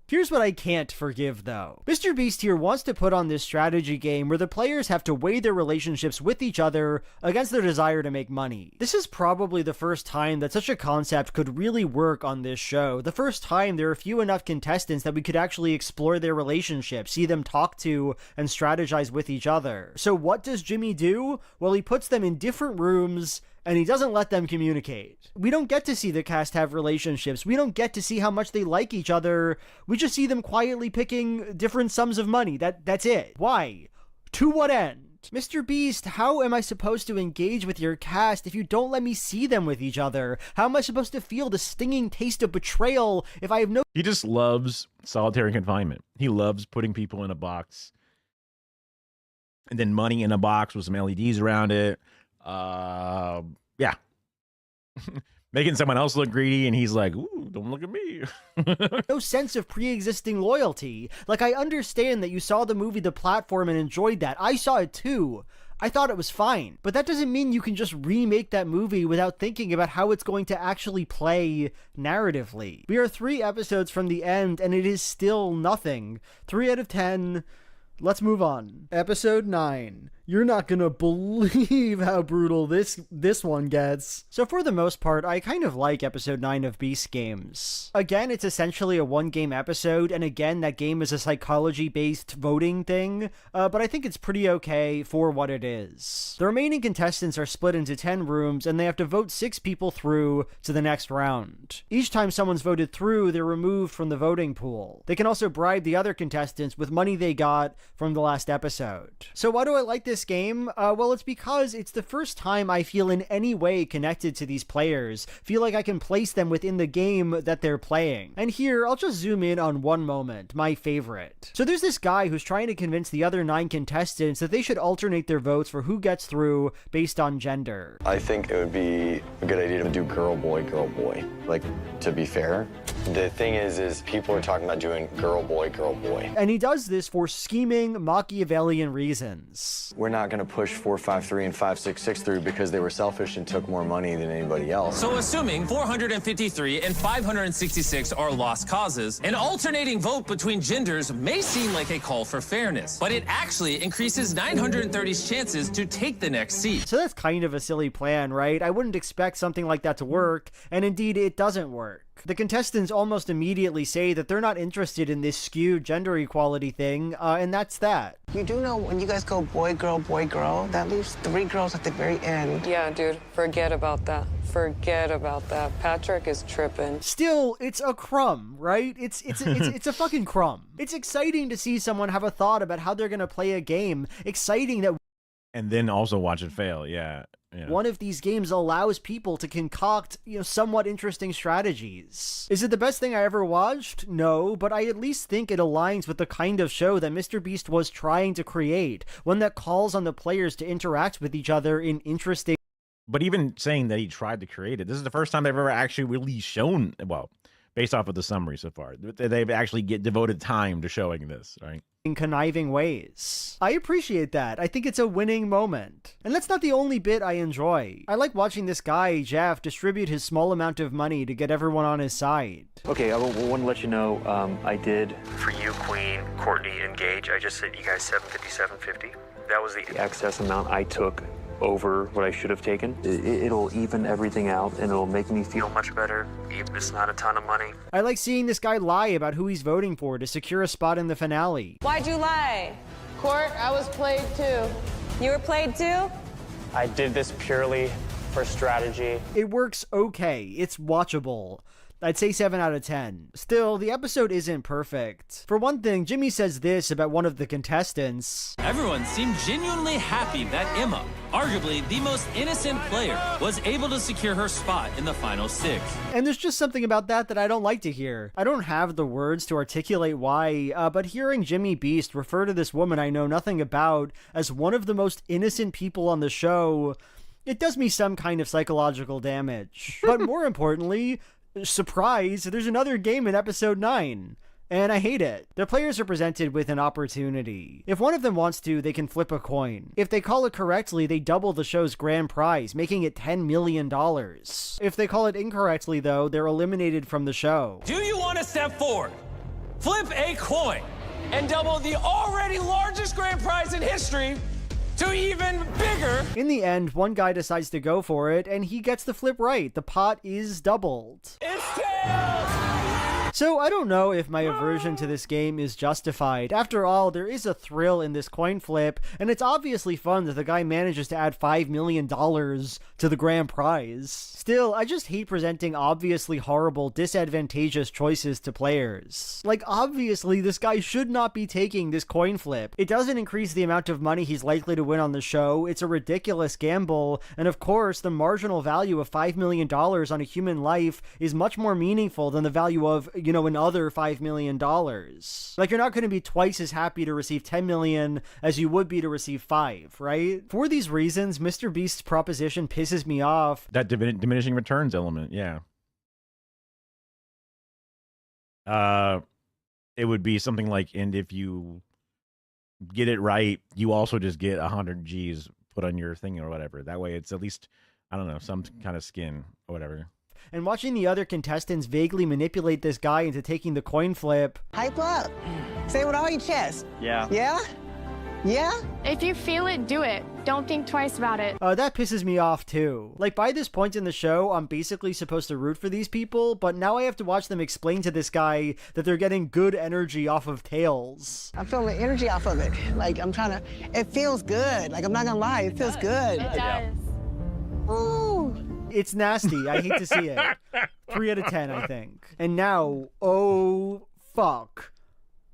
J: Here's what I can't forgive, though. Mr. Beast here wants to put on this strategy game where the players have to weigh their relationships with each other against their desire to make money. This is probably the first time that such a concept could really work on this show. The first time there are few enough contestants that we could actually explore their relationships, see them talk to, and strategize with each other. So what does Jimmy do? Well, he puts them in different rooms, and he doesn't let them communicate. We don't get to see the cast have relationships. We don't get to see how much they like each other. We just see them quietly picking different sums of money. That's it. Why? To what end? Mr. Beast, how am I supposed to engage with your cast if you don't let me see them with each other? How am I supposed to feel the stinging taste of betrayal if I have no...
A: He just loves solitary confinement. He loves putting people in a box. And then money in a box with some LEDs around it. Yeah. Making someone else look greedy, and he's like, ooh, don't look at me.
J: No sense of pre-existing loyalty. Like, I understand that you saw the movie The Platform and enjoyed that. I saw it too. I thought it was fine. But that doesn't mean you can just remake that movie without thinking about how it's going to actually play narratively. We are 3 episodes from the end, and it is still nothing. 3 out of 10. Let's move on. Episode 9. You're not gonna believe how brutal this one gets. So for the most part, I kind of like episode 9 of Beast Games. Again, it's essentially a 1-game episode, and again, that game is a psychology-based voting thing, but I think it's pretty okay for what it is. The remaining contestants are split into 10 rooms, and they have to vote 6 people through to the next round. Each time someone's voted through, they're removed from the voting pool. They can also bribe the other contestants with money they got from the last episode. So why do I like this game? Well, it's because it's the first time I feel in any way connected to these players, feel like I can place them within the game that they're playing. And here, I'll just zoom in on one moment, my favorite. So there's this guy who's trying to convince the other 9 contestants that they should alternate their votes for who gets through based on gender.
E: I think it would be a good idea to do girl, boy, girl, boy. Like, to be fair. The thing is people are talking about doing girl, boy, girl, boy.
J: And he does this for scheming, Machiavellian reasons.
E: We're not going to push 453 and 566 through because they were selfish and took more money than anybody else.
F: So assuming 453 and 566 are lost causes, an alternating vote between genders may seem like a call for fairness, but it actually increases 930's chances to take the next seat.
J: So that's kind of a silly plan, right? I wouldn't expect something like that to work, and indeed it doesn't work. The contestants almost immediately say that they're not interested in this skewed gender equality thing, and that's that.
C: You do know when you guys go boy, girl, that leaves 3 girls at the very end.
M: Yeah, dude, forget about that. Forget about that. Patrick is tripping.
J: Still, it's a crumb, right? It's a fucking crumb. It's exciting to see someone have a thought about how they're gonna play a game. Exciting that
A: And then also watch it fail. Yeah.
J: one of these games allows people to concoct, somewhat interesting strategies. Is it the best thing I ever watched? No, but I at least think it aligns with the kind of show that MrBeast was trying to create, one that calls on the players to interact with each other in interesting.
A: But even saying that he tried to create it, this is the first time they've ever actually really shown, well, based off of the summary so far, they've actually devoted time to showing this, right?
J: In conniving ways. I appreciate that. I think it's a winning moment. And that's not the only bit I enjoy. I like watching this guy, Jeff, distribute his small amount of money to get everyone on his side.
B: Okay, I want to let you know, I did, for you, Queen, Courtney, and Gage, I just sent you guys $750, $750. That was the excess amount I took over what I should have taken. It'll even everything out, and it'll make me feel much better, even if it's not a ton of money.
J: I like seeing this guy lie about who he's voting for to secure a spot in the finale.
M: Why'd you lie? Court, I was played too. You were played too?
X: I did this purely for strategy.
J: It works okay. It's watchable. I'd say 7 out of 10. Still, the episode isn't perfect. For one thing, Jimmy says this about one of the contestants.
F: Everyone seemed genuinely happy that Emma, arguably the most innocent player, was able to secure her spot in the final 6.
J: And there's just something about that I don't like to hear. I don't have the words to articulate why, but hearing Jimmy Beast refer to this woman I know nothing about as one of the most innocent people on the show, it does me some kind of psychological damage. But more importantly, surprise, there's another game in episode 9. And I hate it. The players are presented with an opportunity. If one of them wants to, they can flip a coin. If they call it correctly, they double the show's grand prize, making it $10 million. If they call it incorrectly, though, they're eliminated from the show.
K: Do you want to step forward, flip a coin, and double the already largest grand prize in history to even bigger?
J: In the end, one guy decides to go for it, and he gets the flip right. The pot is doubled.
K: It's tails!
J: So I don't know if my aversion to this game is justified. After all, there is a thrill in this coin flip, and it's obviously fun that the guy manages to add $5 million to the grand prize. Still, I just hate presenting obviously horrible, disadvantageous choices to players. Like, obviously, this guy should not be taking this coin flip. It doesn't increase the amount of money he's likely to win on the show, it's a ridiculous gamble, and of course, the marginal value of $5 million on a human life is much more meaningful than the value of, another $5 million. Like, you're not going to be twice as happy to receive $10 million as you would be to receive 5, right? For these reasons, MrBeast's proposition pisses me off.
A: That diminishing returns element, yeah. It would be something like, and if you get it right, you also just get 100 G's put on your thing or whatever. That way it's at least, I don't know, some kind of skin or whatever.
J: And watching the other contestants vaguely manipulate this guy into taking the coin flip.
C: Hype up. Say it with all your chest.
X: Yeah.
C: Yeah? Yeah?
Q: If you feel it, do it. Don't think twice about it.
J: That pisses me off too. Like, by this point in the show, I'm basically supposed to root for these people, but now I have to watch them explain to this guy that they're getting good energy off of tails.
C: I'm feeling the energy off of it. Like, it feels good. Like, I'm not gonna lie, it feels good.
Q: It does.
C: Ooh.
J: It's nasty. I hate to see it. 3 out of 10, I think. And now, oh fuck,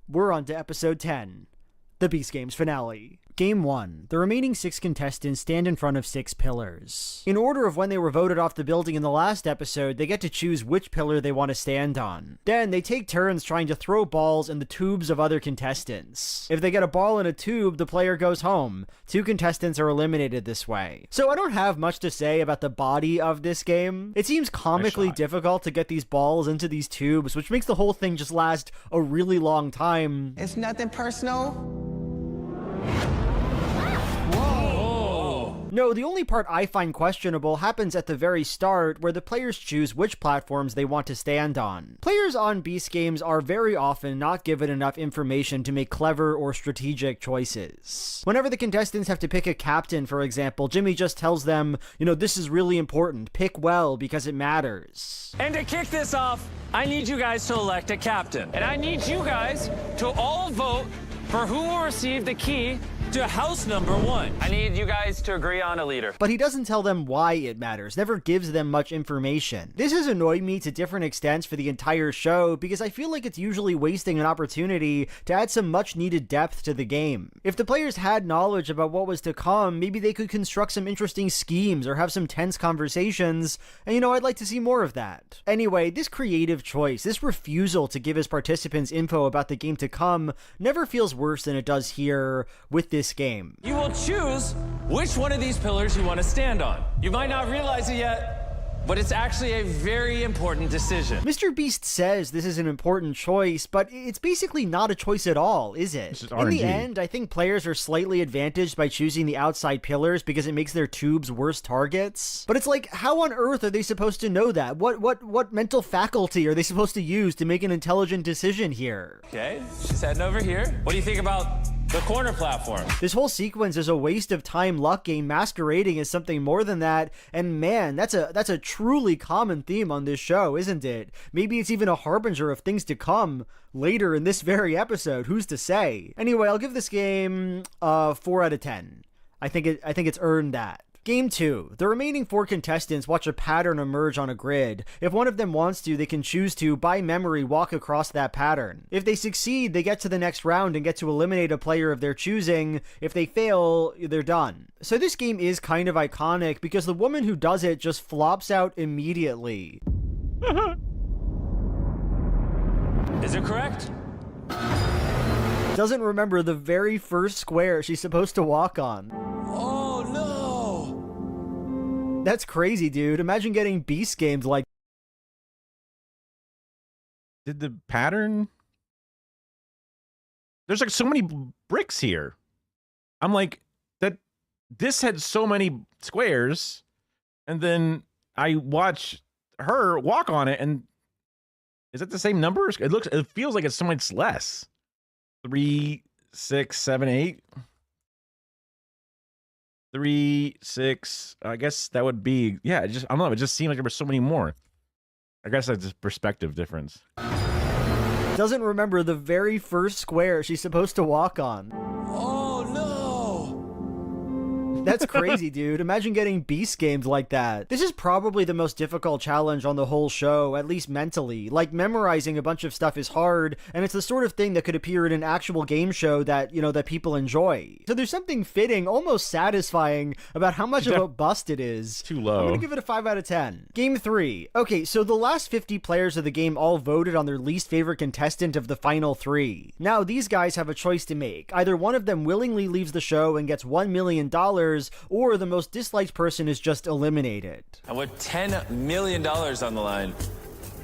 J: we're on to episode 10, the Beast Games finale. Game 1. The remaining 6 contestants stand in front of 6 pillars. In order of when they were voted off the building in the last episode, they get to choose which pillar they want to stand on. Then, they take turns trying to throw balls in the tubes of other contestants. If they get a ball in a tube, the player goes home. 2 contestants are eliminated this way. So I don't have much to say about the body of this game. It seems comically difficult to get these balls into these tubes, which makes the whole thing just last a really long time.
C: It's nothing personal.
J: No, the only part I find questionable happens at the very start, where the players choose which platforms they want to stand on. Players on Beast games are very often not given enough information to make clever or strategic choices. Whenever the contestants have to pick a captain, for example, Jimmy just tells them, you know, this is really important, pick well because it matters.
K: And to kick this off, I need you guys to elect a captain. And I need you guys to all vote for who will receive the key to house number 1. I need you guys to agree on a leader.
J: But he doesn't tell them why it matters, never gives them much information. This has annoyed me to different extents for the entire show, because I feel like it's usually wasting an opportunity to add some much needed depth to the game. If the players had knowledge about what was to come, maybe they could construct some interesting schemes or have some tense conversations, and you know, I'd like to see more of that. Anyway, this creative choice, this refusal to give his participants info about the game to come, never feels worse than it does here with this game.
K: You will choose which one of these pillars you want to stand on. You might not realize it yet, but it's actually a very important decision.
J: Mr. Beast says this is an important choice, but it's basically not a choice at all, is it? In the end, I think players are slightly advantaged by choosing the outside pillars because it makes their tubes worse targets. But it's like, how on earth are they supposed to know that? What mental faculty are they supposed to use to make an intelligent decision here?
K: Okay, she's heading over here. What do you think about the corner platform?
J: This whole sequence is a waste of time luck game masquerading as something more than that, and man, that's a truly common theme on this show, isn't it? Maybe it's even a harbinger of things to come later in this very episode, who's to say? Anyway, I'll give this game 4 out of 10. I think it's earned that. Game 2. The remaining 4 contestants watch a pattern emerge on a grid. If one of them wants to, they can choose to, by memory, walk across that pattern. If they succeed, they get to the next round and get to eliminate a player of their choosing. If they fail, they're done. So this game is kind of iconic because the woman who does it just flops out immediately.
K: Is it correct?
J: Doesn't remember the very first square she's supposed to walk on.
K: Oh no!
J: That's crazy, dude. Imagine getting Beast games like...
A: Did the pattern... There's like so many bricks here. I'm like, that this had so many squares, and then I watch her walk on it, and is it the same numbers? It feels like it's so much less. 3, 6, 7, 8. 3, 6. I guess that would be, yeah. I don't know. It just seemed like there were so many more. I guess that's just perspective difference.
J: Doesn't remember the very first square she's supposed to walk on.
K: Oh no!
J: That's crazy, dude. Imagine getting Beast games like that. This is probably the most difficult challenge on the whole show, at least mentally. Like, memorizing a bunch of stuff is hard, and it's the sort of thing that could appear in an actual game show that, you know, that people enjoy. So there's something fitting, almost satisfying, about how much of a bust it is.
A: Too low.
J: I'm gonna give it a 5 out of 10. Game 3. Okay, so the last 50 players of the game all voted on their least favorite contestant of the final 3. Now, these guys have a choice to make. Either one of them willingly leaves the show and gets $1 million, or the most disliked person is just eliminated.
K: And with $10 million on the line,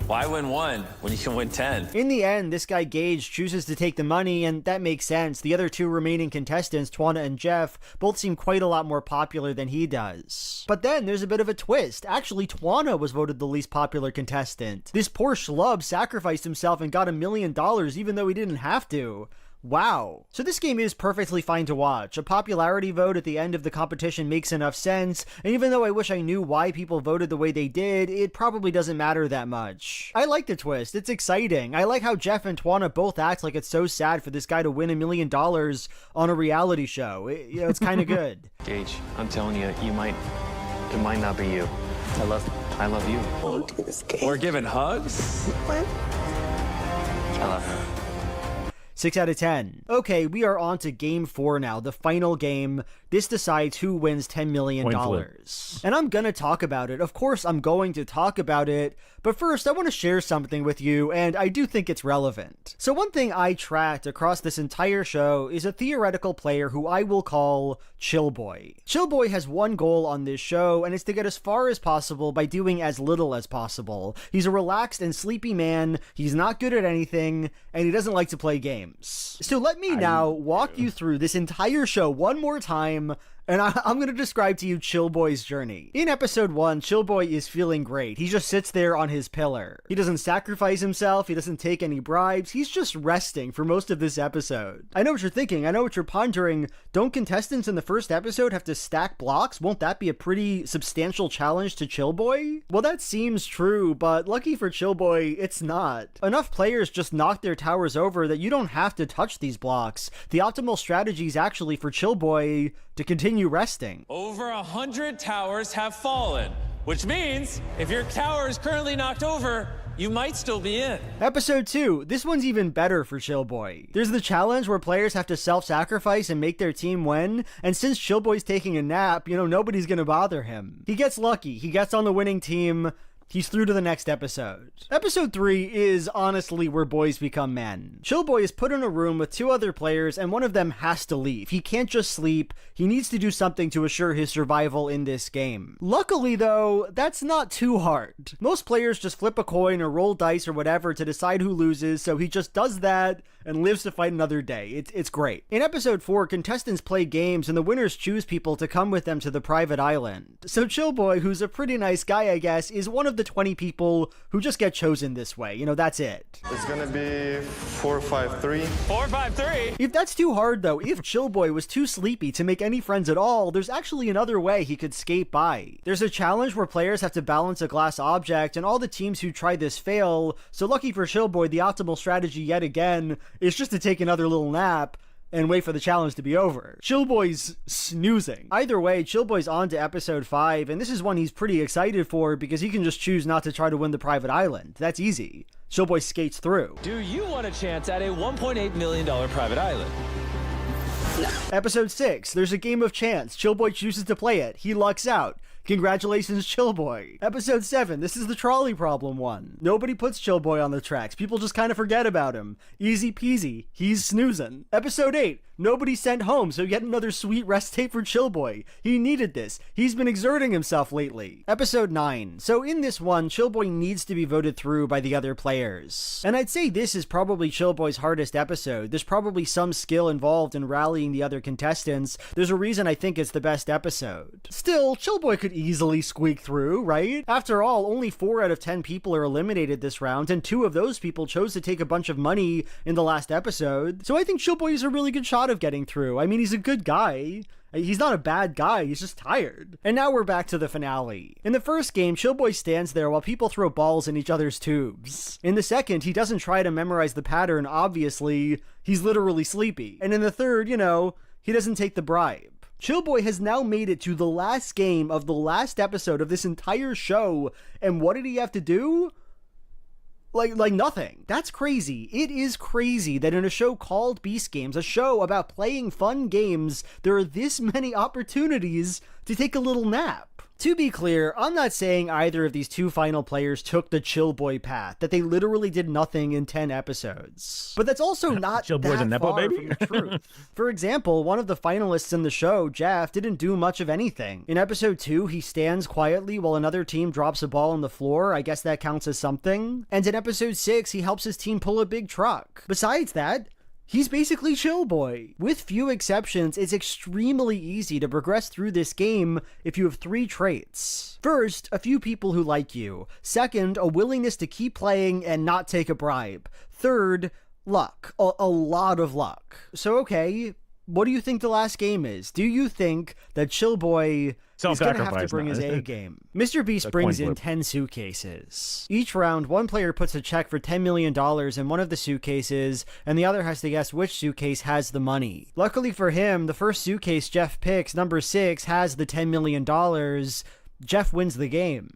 K: why win 1 when you can win 10?
J: In the end, this guy Gage chooses to take the money, and that makes sense. The other 2 remaining contestants, Twana and Jeff, both seem quite a lot more popular than he does. But then there's a bit of a twist. Actually, Twana was voted the least popular contestant. This poor schlub sacrificed himself and got $1 million even though he didn't have to. Wow. So this game is perfectly fine to watch. A popularity vote at the end of the competition makes enough sense, and even though I wish I knew why people voted the way they did, it probably doesn't matter that much. I like the twist. It's exciting. I like how Jeff and Twana both act like it's so sad for this guy to win $1 million on a reality show. It's kind of good.
B: Gage, I'm telling you, it might not be you. I love you.
C: Won't do this game.
K: We're giving hugs?
C: What?
B: I love her.
J: 6 out of 10. Okay, we are on to game 4 now, the final game. This decides who wins $10 million. And I'm gonna talk about it. Of course, I'm going to talk about it. But first, I want to share something with you, and I do think it's relevant. So one thing I tracked across this entire show is a theoretical player who I will call Chillboy. Chillboy has one goal on this show, and it's to get as far as possible by doing as little as possible. He's a relaxed and sleepy man, he's not good at anything, and he doesn't like to play games. So let me now walk you through this entire show one more time, And I'm going to describe to you Chillboy's journey. In episode 1, Chillboy is feeling great. He just sits there on his pillar. He doesn't sacrifice himself. He doesn't take any bribes. He's just resting for most of this episode. I know what you're thinking. I know what you're pondering. Don't contestants in the first episode have to stack blocks? Won't that be a pretty substantial challenge to Chillboy? Well, that seems true, but lucky for Chillboy, it's not. Enough players just knock their towers over that you don't have to touch these blocks. The optimal strategy is actually for Chillboy to continue resting.
K: Over 100 towers have fallen, which means if your tower is currently knocked over, you might still be in.
J: Episode 2, this one's even better for Chillboy. There's the challenge where players have to self-sacrifice and make their team win, and since Chillboy's taking a nap, nobody's gonna bother him. He gets lucky, he gets on the winning team, he's through to the next episode. Episode 3 is honestly where boys become men. Chillboy is put in a room with 2 other players and one of them has to leave. He can't just sleep. He needs to do something to assure his survival in this game. Luckily though, that's not too hard. Most players just flip a coin or roll dice or whatever to decide who loses, so he just does that and lives to fight another day. It's great. In episode 4, contestants play games and the winners choose people to come with them to the private island. So Chillboy, who's a pretty nice guy I guess, is one of the 20 people who just get chosen this way. That's it.
H: It's gonna be 4-5-3.
K: 4-5-3?
J: If that's too hard though, if Chillboy was too sleepy to make any friends at all, there's actually another way he could skate by. There's a challenge where players have to balance a glass object and all the teams who try this fail, so lucky for Chillboy, the optimal strategy yet again is just to take another little nap and wait for the challenge to be over. Chillboy's snoozing. Either way, Chillboy's on to episode 5, and this is one he's pretty excited for because he can just choose not to try to win the private island. That's easy. Chillboy skates through.
K: Do you want a chance at a $1.8 million private island?
J: No. Episode 6, there's a game of chance. Chillboy chooses to play it. He lucks out. Congratulations, Chillboy. Episode 7, this is the trolley problem one. Nobody puts Chillboy on the tracks. People just kind of forget about him. Easy peasy. He's snoozing. Episode 8, nobody sent home, so yet another sweet rest tape for Chillboy. He needed this. He's been exerting himself lately. Episode 9, so in this one, Chillboy needs to be voted through by the other players. And I'd say this is probably Chillboy's hardest episode. There's probably some skill involved in rallying the other contestants. There's a reason I think it's the best episode. Still, Chillboy could easily squeak through, right? After all, only 4 out of 10 people are eliminated this round, and 2 of those people chose to take a bunch of money in the last episode. So I think Chillboy is a really good shot of getting through. I mean, he's a good guy. He's not a bad guy, he's just tired. And now we're back to the finale. In the first game, Chillboy stands there while people throw balls in each other's tubes. In the second, he doesn't try to memorize the pattern, obviously. He's literally sleepy. And in the third, he doesn't take the bribe. Chillboy has now made it to the last game of the last episode of this entire show, and what did he have to do? Like nothing. That's crazy. It is crazy that in a show called Beast Games, a show about playing fun games, there are this many opportunities to take a little nap. To be clear, I'm not saying either of these 2 final players took the Chillboy path, that they literally did nothing in 10 episodes. But that's also not
A: Chillboy's
J: that
A: a nepo
J: far
A: baby?
J: from the truth. For example, one of the finalists in the show, Jeff, didn't do much of anything. In episode 2, he stands quietly while another team drops a ball on the floor. I guess that counts as something. And in episode 6, he helps his team pull a big truck. Besides that, he's basically Chillboy. With few exceptions, it's extremely easy to progress through this game if you have 3 traits. First, a few people who like you. Second, a willingness to keep playing and not take a bribe. Third, luck. A lot of luck. So okay, what do you think the last game is? Do you think that Chillboy is going to have to bring his A game? Mr. Beast brings in 10 suitcases. Each round, one player puts a check for $10 million in one of the suitcases, and the other has to guess which suitcase has the money. Luckily for him, the first suitcase Jeff picks, number 6, has the $10 million. Jeff wins the game.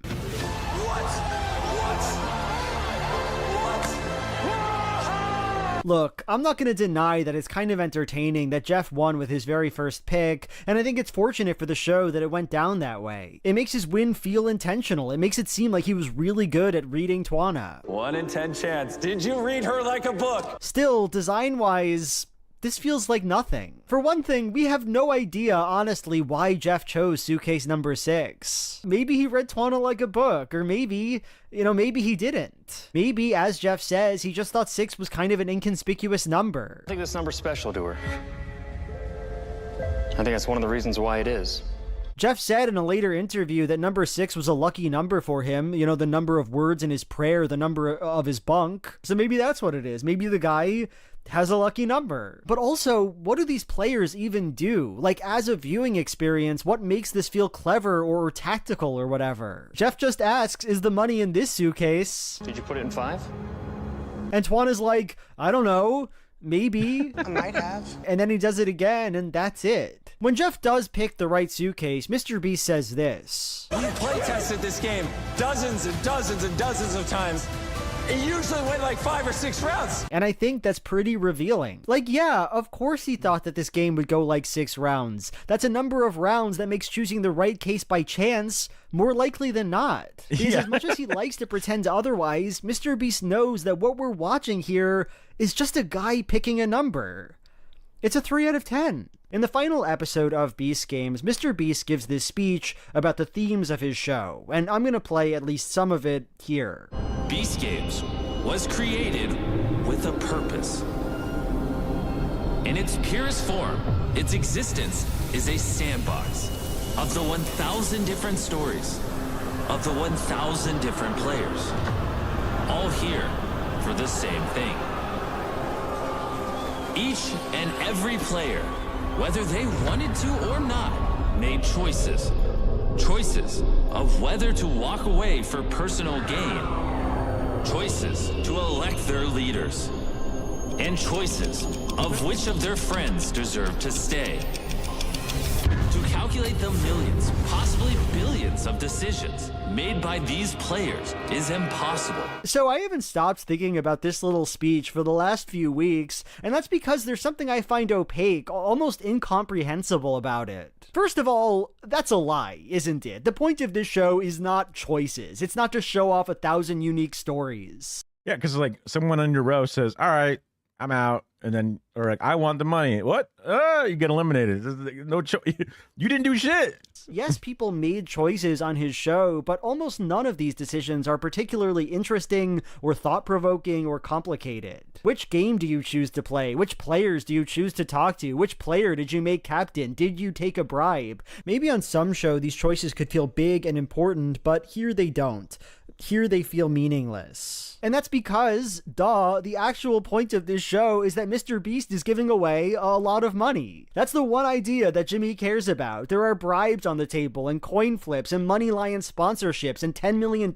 J: Look, I'm not going to deny that it's kind of entertaining that Jeff won with his very first pick, and I think it's fortunate for the show that it went down that way. It makes his win feel intentional. It makes it seem like he was really good at reading Twana.
K: 1 in 10 chance. Did you read her like a book?
J: Still, design-wise, this feels like nothing. For one thing, we have no idea, honestly, why Jeff chose suitcase number 6. Maybe he read Twana like a book, or maybe, maybe he didn't. Maybe, as Jeff says, he just thought 6 was kind of an inconspicuous number.
X: I think this number's special to her. I think that's one of the reasons why it is.
J: Jeff said in a later interview that number 6 was a lucky number for him. You know, the number of words in his prayer, the number of his bunk. So maybe that's what it is. Maybe the guy has a lucky number. But also, what do these players even do? Like, as a viewing experience, what makes this feel clever or tactical or whatever? Jeff just asks, is the money in this suitcase?
X: Did you put it in 5?
J: Antoine is like, I don't know, maybe.
C: I might have.
J: And then he does it again, and that's it. When Jeff does pick the right suitcase, Mr. Beast says this.
N: You play tested this game dozens and dozens and dozens of times. It usually went like 5 or 6 rounds.
J: And I think that's pretty revealing. Like, yeah, of course he thought that this game would go like 6 rounds. That's a number of rounds that makes choosing the right case by chance more likely than not. Because as much as he likes to pretend otherwise, Mr. Beast knows that what we're watching here is just a guy picking a number. It's a 3 out of 10. In the final episode of Beast Games, Mr. Beast gives this speech about the themes of his show, and I'm gonna play at least some of it here.
F: Beast Games was created with a purpose. In its purest form, its existence is a sandbox of the 1,000 different stories, of the 1,000 different players, all here for the same thing. Each and every player, whether they wanted to or not, made choices. Choices of whether to walk away for personal gain. Choices to elect their leaders. And choices of which of their friends deserve to stay. To calculate the millions, possibly billions of decisions made by these players is impossible.
J: So I haven't stopped thinking about this little speech for the last few weeks, and that's because there's something I find opaque, almost incomprehensible about it. First of all, that's a lie, isn't it? The point of this show is not choices. It's not to show off 1,000 unique stories.
A: Yeah, because like someone on your row says, all right, I'm out. And then, or like, I want the money. What? You get eliminated. No choice. You didn't do shit.
J: Yes, people made choices on his show, but almost none of these decisions are particularly interesting or thought-provoking or complicated. Which game do you choose to play? Which players do you choose to talk to? Which player did you make captain? Did you take a bribe? Maybe on some show these choices could feel big and important, but here they don't. Here they feel meaningless. And that's because, the actual point of this show is that Mr. Beast is giving away a lot of money. That's the one idea that Jimmy cares about. There are bribes on the table, and coin flips, and Money Lion sponsorships, and $10 million,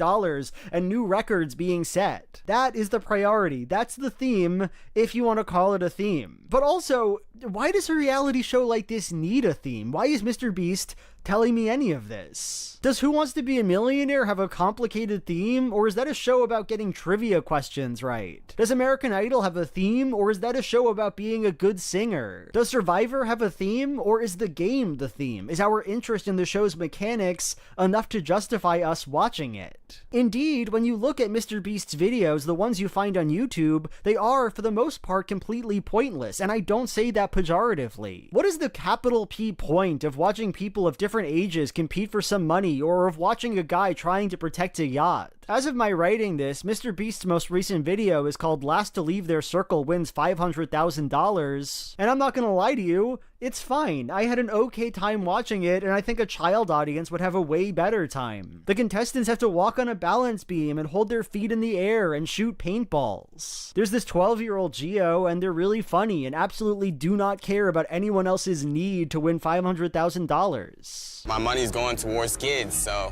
J: and new records being set. That is the priority. That's the theme, if you want to call it a theme. But also, why does a reality show like this need a theme? Why is Mr. Beast telling me any of this? Does Who Wants to Be a Millionaire have a complicated theme, or is that a show about getting trivia questions right? Does American Idol have a theme, or is that a show about being a good singer? Does Survivor have a theme, or is the game the theme? Is our interest in the show's mechanics enough to justify us watching it? Indeed, when you look at Mr. Beast's videos, the ones you find on YouTube, they are, for the most part, completely pointless, and I don't say that pejoratively. What is the capital P point of watching people of different ages compete for some money, or of watching a guy trying to protect a yacht? As of my writing this, Mr. Beast's most recent video is called Last to Leave Their Circle Wins $500,000, and I'm not gonna lie to you, it's fine. I had an okay time watching it, and I think a child audience would have a way better time. The contestants have to walk on a balance beam and hold their feet in the air and shoot paintballs. There's this 12-year-old Geo, and they're really funny and absolutely do not care about anyone else's need to win $500,000.
O: My money's going towards kids, so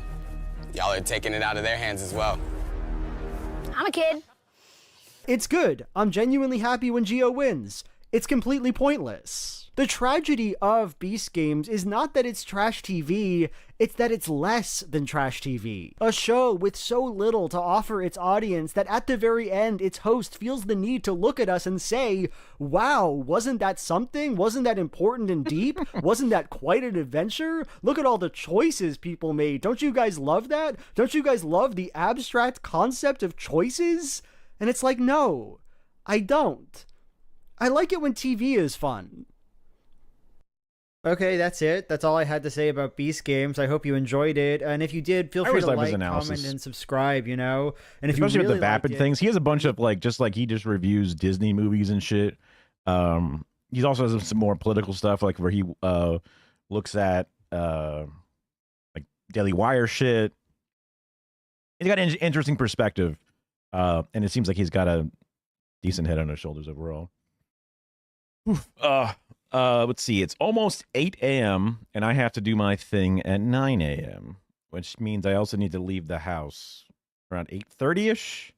O: y'all are taking it out of their hands as well.
Q: I'm a kid.
J: It's good. I'm genuinely happy when Geo wins. It's completely pointless. The tragedy of Beast Games is not that it's trash TV, it's that it's less than trash TV. A show with so little to offer its audience that at the very end, its host feels the need to look at us and say, wow, wasn't that something? Wasn't that important and deep? Wasn't that quite an adventure? Look at all the choices people made. Don't you guys love that? Don't you guys love the abstract concept of choices? And it's like, no, I don't. I like it when TV is fun. Okay, that's it. That's all I had to say about Beast Games. I hope you enjoyed it. And if you did, feel free to like, comment, and subscribe, you know? And if
A: especially
J: you really
A: with the Vapid things. He has a bunch of, like, he just reviews Disney movies and shit. He's also has some more political stuff, like where he looks at like Daily Wire shit. He's got an interesting perspective, and it seems like he's got a decent head on his shoulders overall. Let's see. It's almost 8 a.m. and I have to do my thing at 9 a.m., which means I also need to leave the house around 8:30ish.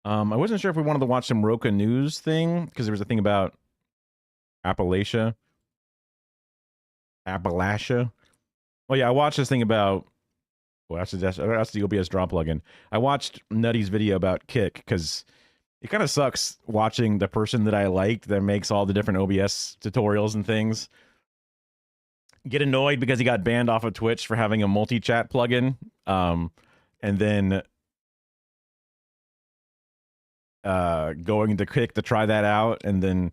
A: I wasn't sure if we wanted to watch some Roca News thing because there was a thing about Appalachia. Oh yeah, I watched this thing about. Well, that's the OBS draw plugin. I watched Nutty's video about Kick because it kind of sucks watching the person that I liked that makes all the different OBS tutorials and things get annoyed because he got banned off of Twitch for having a multi-chat plugin, and then going to Kick to try that out, and then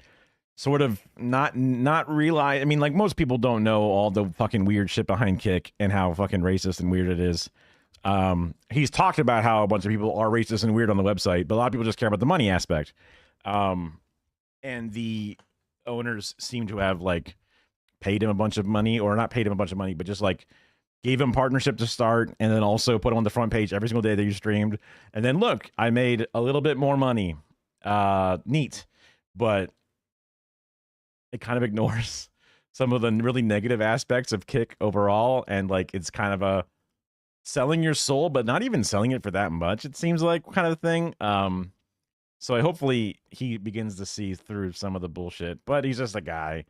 A: sort of not realize. I mean, like, most people don't know all the fucking weird shit behind Kick and how fucking racist and weird it is. He's talked about how a bunch of people are racist and weird on the website, but a lot of people just care about the money aspect. And the owners seem to have like paid him a bunch of money, or not paid him a bunch of money, but just like gave him partnership to start, and then also put him on the front page every single day that you streamed. And then look, I made a little bit more money. Neat. But it kind of ignores some of the really negative aspects of Kick overall, and like it's kind of a selling your soul, but not even selling it for that much, it seems like, kind of thing. So hopefully he begins to see through some of the bullshit, but he's just a guy.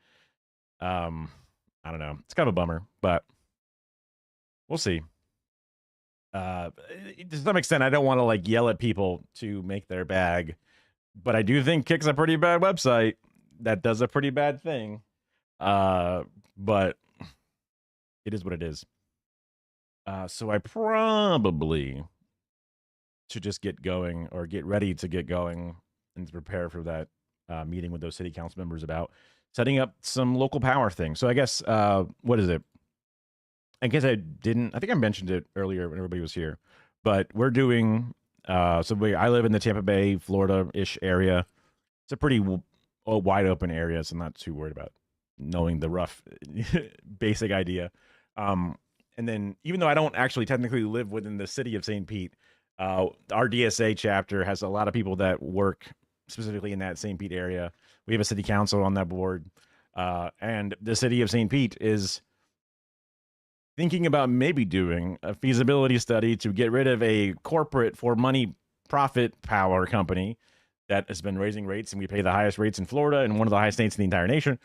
A: I don't know. It's kind of a bummer, but we'll see. To some extent, I don't want to like yell at people to make their bag, but I do think Kick's a pretty bad website that does a pretty bad thing. But it is what it is. So I probably should just get going, or get ready to get going and to prepare for that meeting with those city council members about setting up some local power thing. So I guess, what is it? I guess I think I mentioned it earlier when everybody was here, but we're doing, I live in the Tampa Bay, Florida-ish area. It's a pretty wide open area, so I'm not too worried about knowing the rough basic idea. And then, even though I don't actually technically live within the city of St. Pete, our DSA chapter has a lot of people that work specifically in that St. Pete area. We have a city council on that board. And the city of St. Pete is thinking about maybe doing a feasibility study to get rid of a corporate for money profit power company that has been raising rates, and we pay the highest rates in Florida and one of the highest states in the entire nation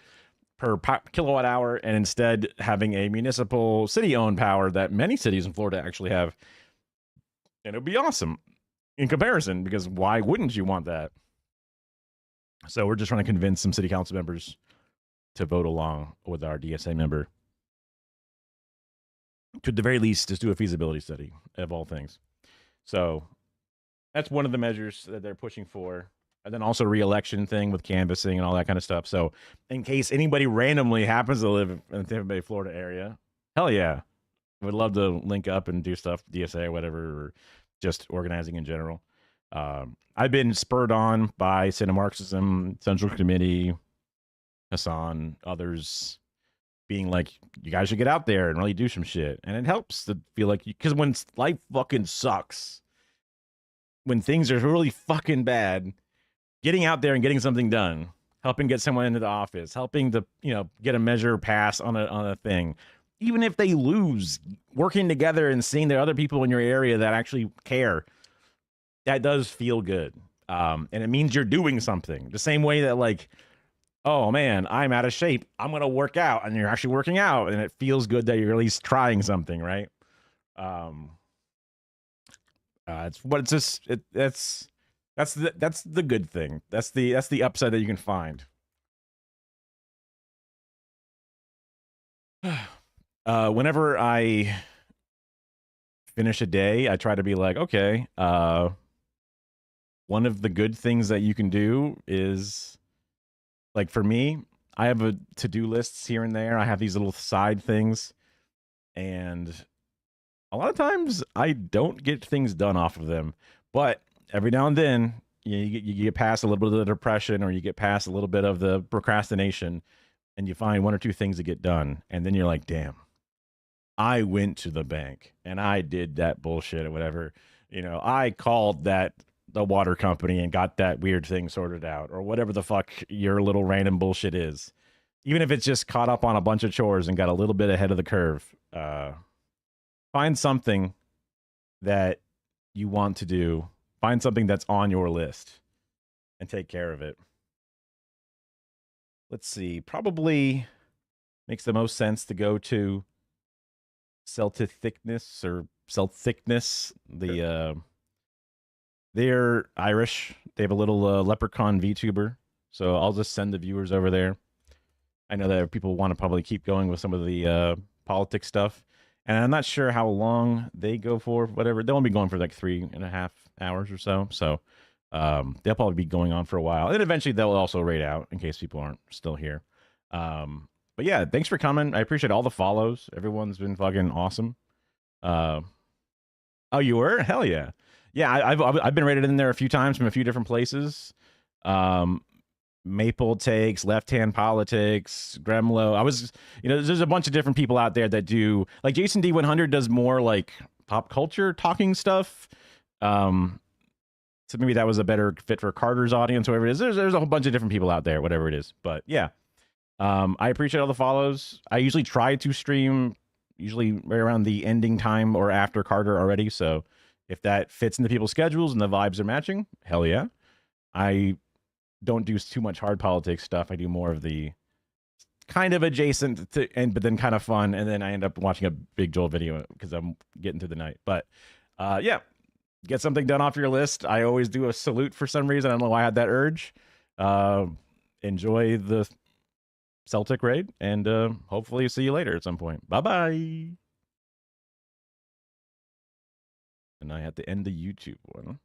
A: per kilowatt hour, and instead having a municipal city-owned power that many cities in Florida actually have. And it would be awesome in comparison, because why wouldn't you want that? So we're just trying to convince some city council members to vote along with our DSA member to, at the very least, just do a feasibility study of all things. So that's one of the measures that they're pushing for. And then also re-election thing with canvassing and all that kind of stuff. So in case anybody randomly happens to live in the Tampa Bay, Florida area, hell yeah. Would love to link up and do stuff, DSA or whatever, or just organizing in general. I've been spurred on by Marxism, Central Committee, Hassan, others being like, you guys should get out there and really do some shit. And it helps to feel like, because when life fucking sucks, when things are really fucking bad, getting out there and getting something done, helping get someone into the office, helping to, get a measure passed on a thing, even if they lose, working together and seeing there are other people in your area that actually care, that does feel good. And it means you're doing something. The same way that, like, oh man, I'm out of shape, I'm gonna work out, and you're actually working out, and it feels good that you're at least trying something, right? That's the good thing. That's the upside that you can find. Whenever I finish a day, I try to be like, okay, one of the good things that you can do is, like, for me, I have a to-do lists here and there. I have these little side things, and a lot of times I don't get things done off of them, but every now and then you get past a little bit of the depression, or you get past a little bit of the procrastination, and you find one or two things to get done, and then you're like, damn, I went to the bank and I did that bullshit or whatever. You know, I called the water company and got that weird thing sorted out, or whatever the fuck your little random bullshit is. Even if it's just caught up on a bunch of chores and got a little bit ahead of the curve, find something that you want to do. Find something that's on your list and take care of it. Let's see. Probably makes the most sense to go to Celtic Thickness or Celt Thickness. They're Irish. They have a little leprechaun VTuber. So I'll just send the viewers over there. I know that people want to probably keep going with some of the politics stuff. And I'm not sure how long they go for, whatever. They'll only be going for like 3.5 hours or so. So they'll probably be going on for a while. And eventually they'll also raid out in case people aren't still here. But yeah, thanks for coming. I appreciate all the follows. Everyone's been fucking awesome. Oh, you were? Hell yeah. Yeah, I've been rated in there a few times from a few different places. Maple Takes, Left Hand Politics, Gremlo. I was, there's a bunch of different people out there that do, like Jason D100 does more like pop culture talking stuff. So maybe that was a better fit for Carter's audience, whatever it is. There's a whole bunch of different people out there, whatever it is. But yeah, I appreciate all the follows. I usually try to stream usually right around the ending time or after Carter already. So if that fits into people's schedules and the vibes are matching, hell yeah. I don't do too much hard politics stuff. I do more of the kind of adjacent to, but then kind of fun. And then I end up watching a Big Joel video because I'm getting through the night. But yeah, get something done off your list. I always do a salute for some reason. I don't know why I had that urge. Enjoy the Celtic raid, and hopefully see you later at some point. Bye-bye. And I had to end the YouTube one.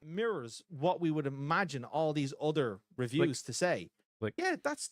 D: Mirrors what we would imagine all these other reviews to say.
A: Like,
D: yeah, that's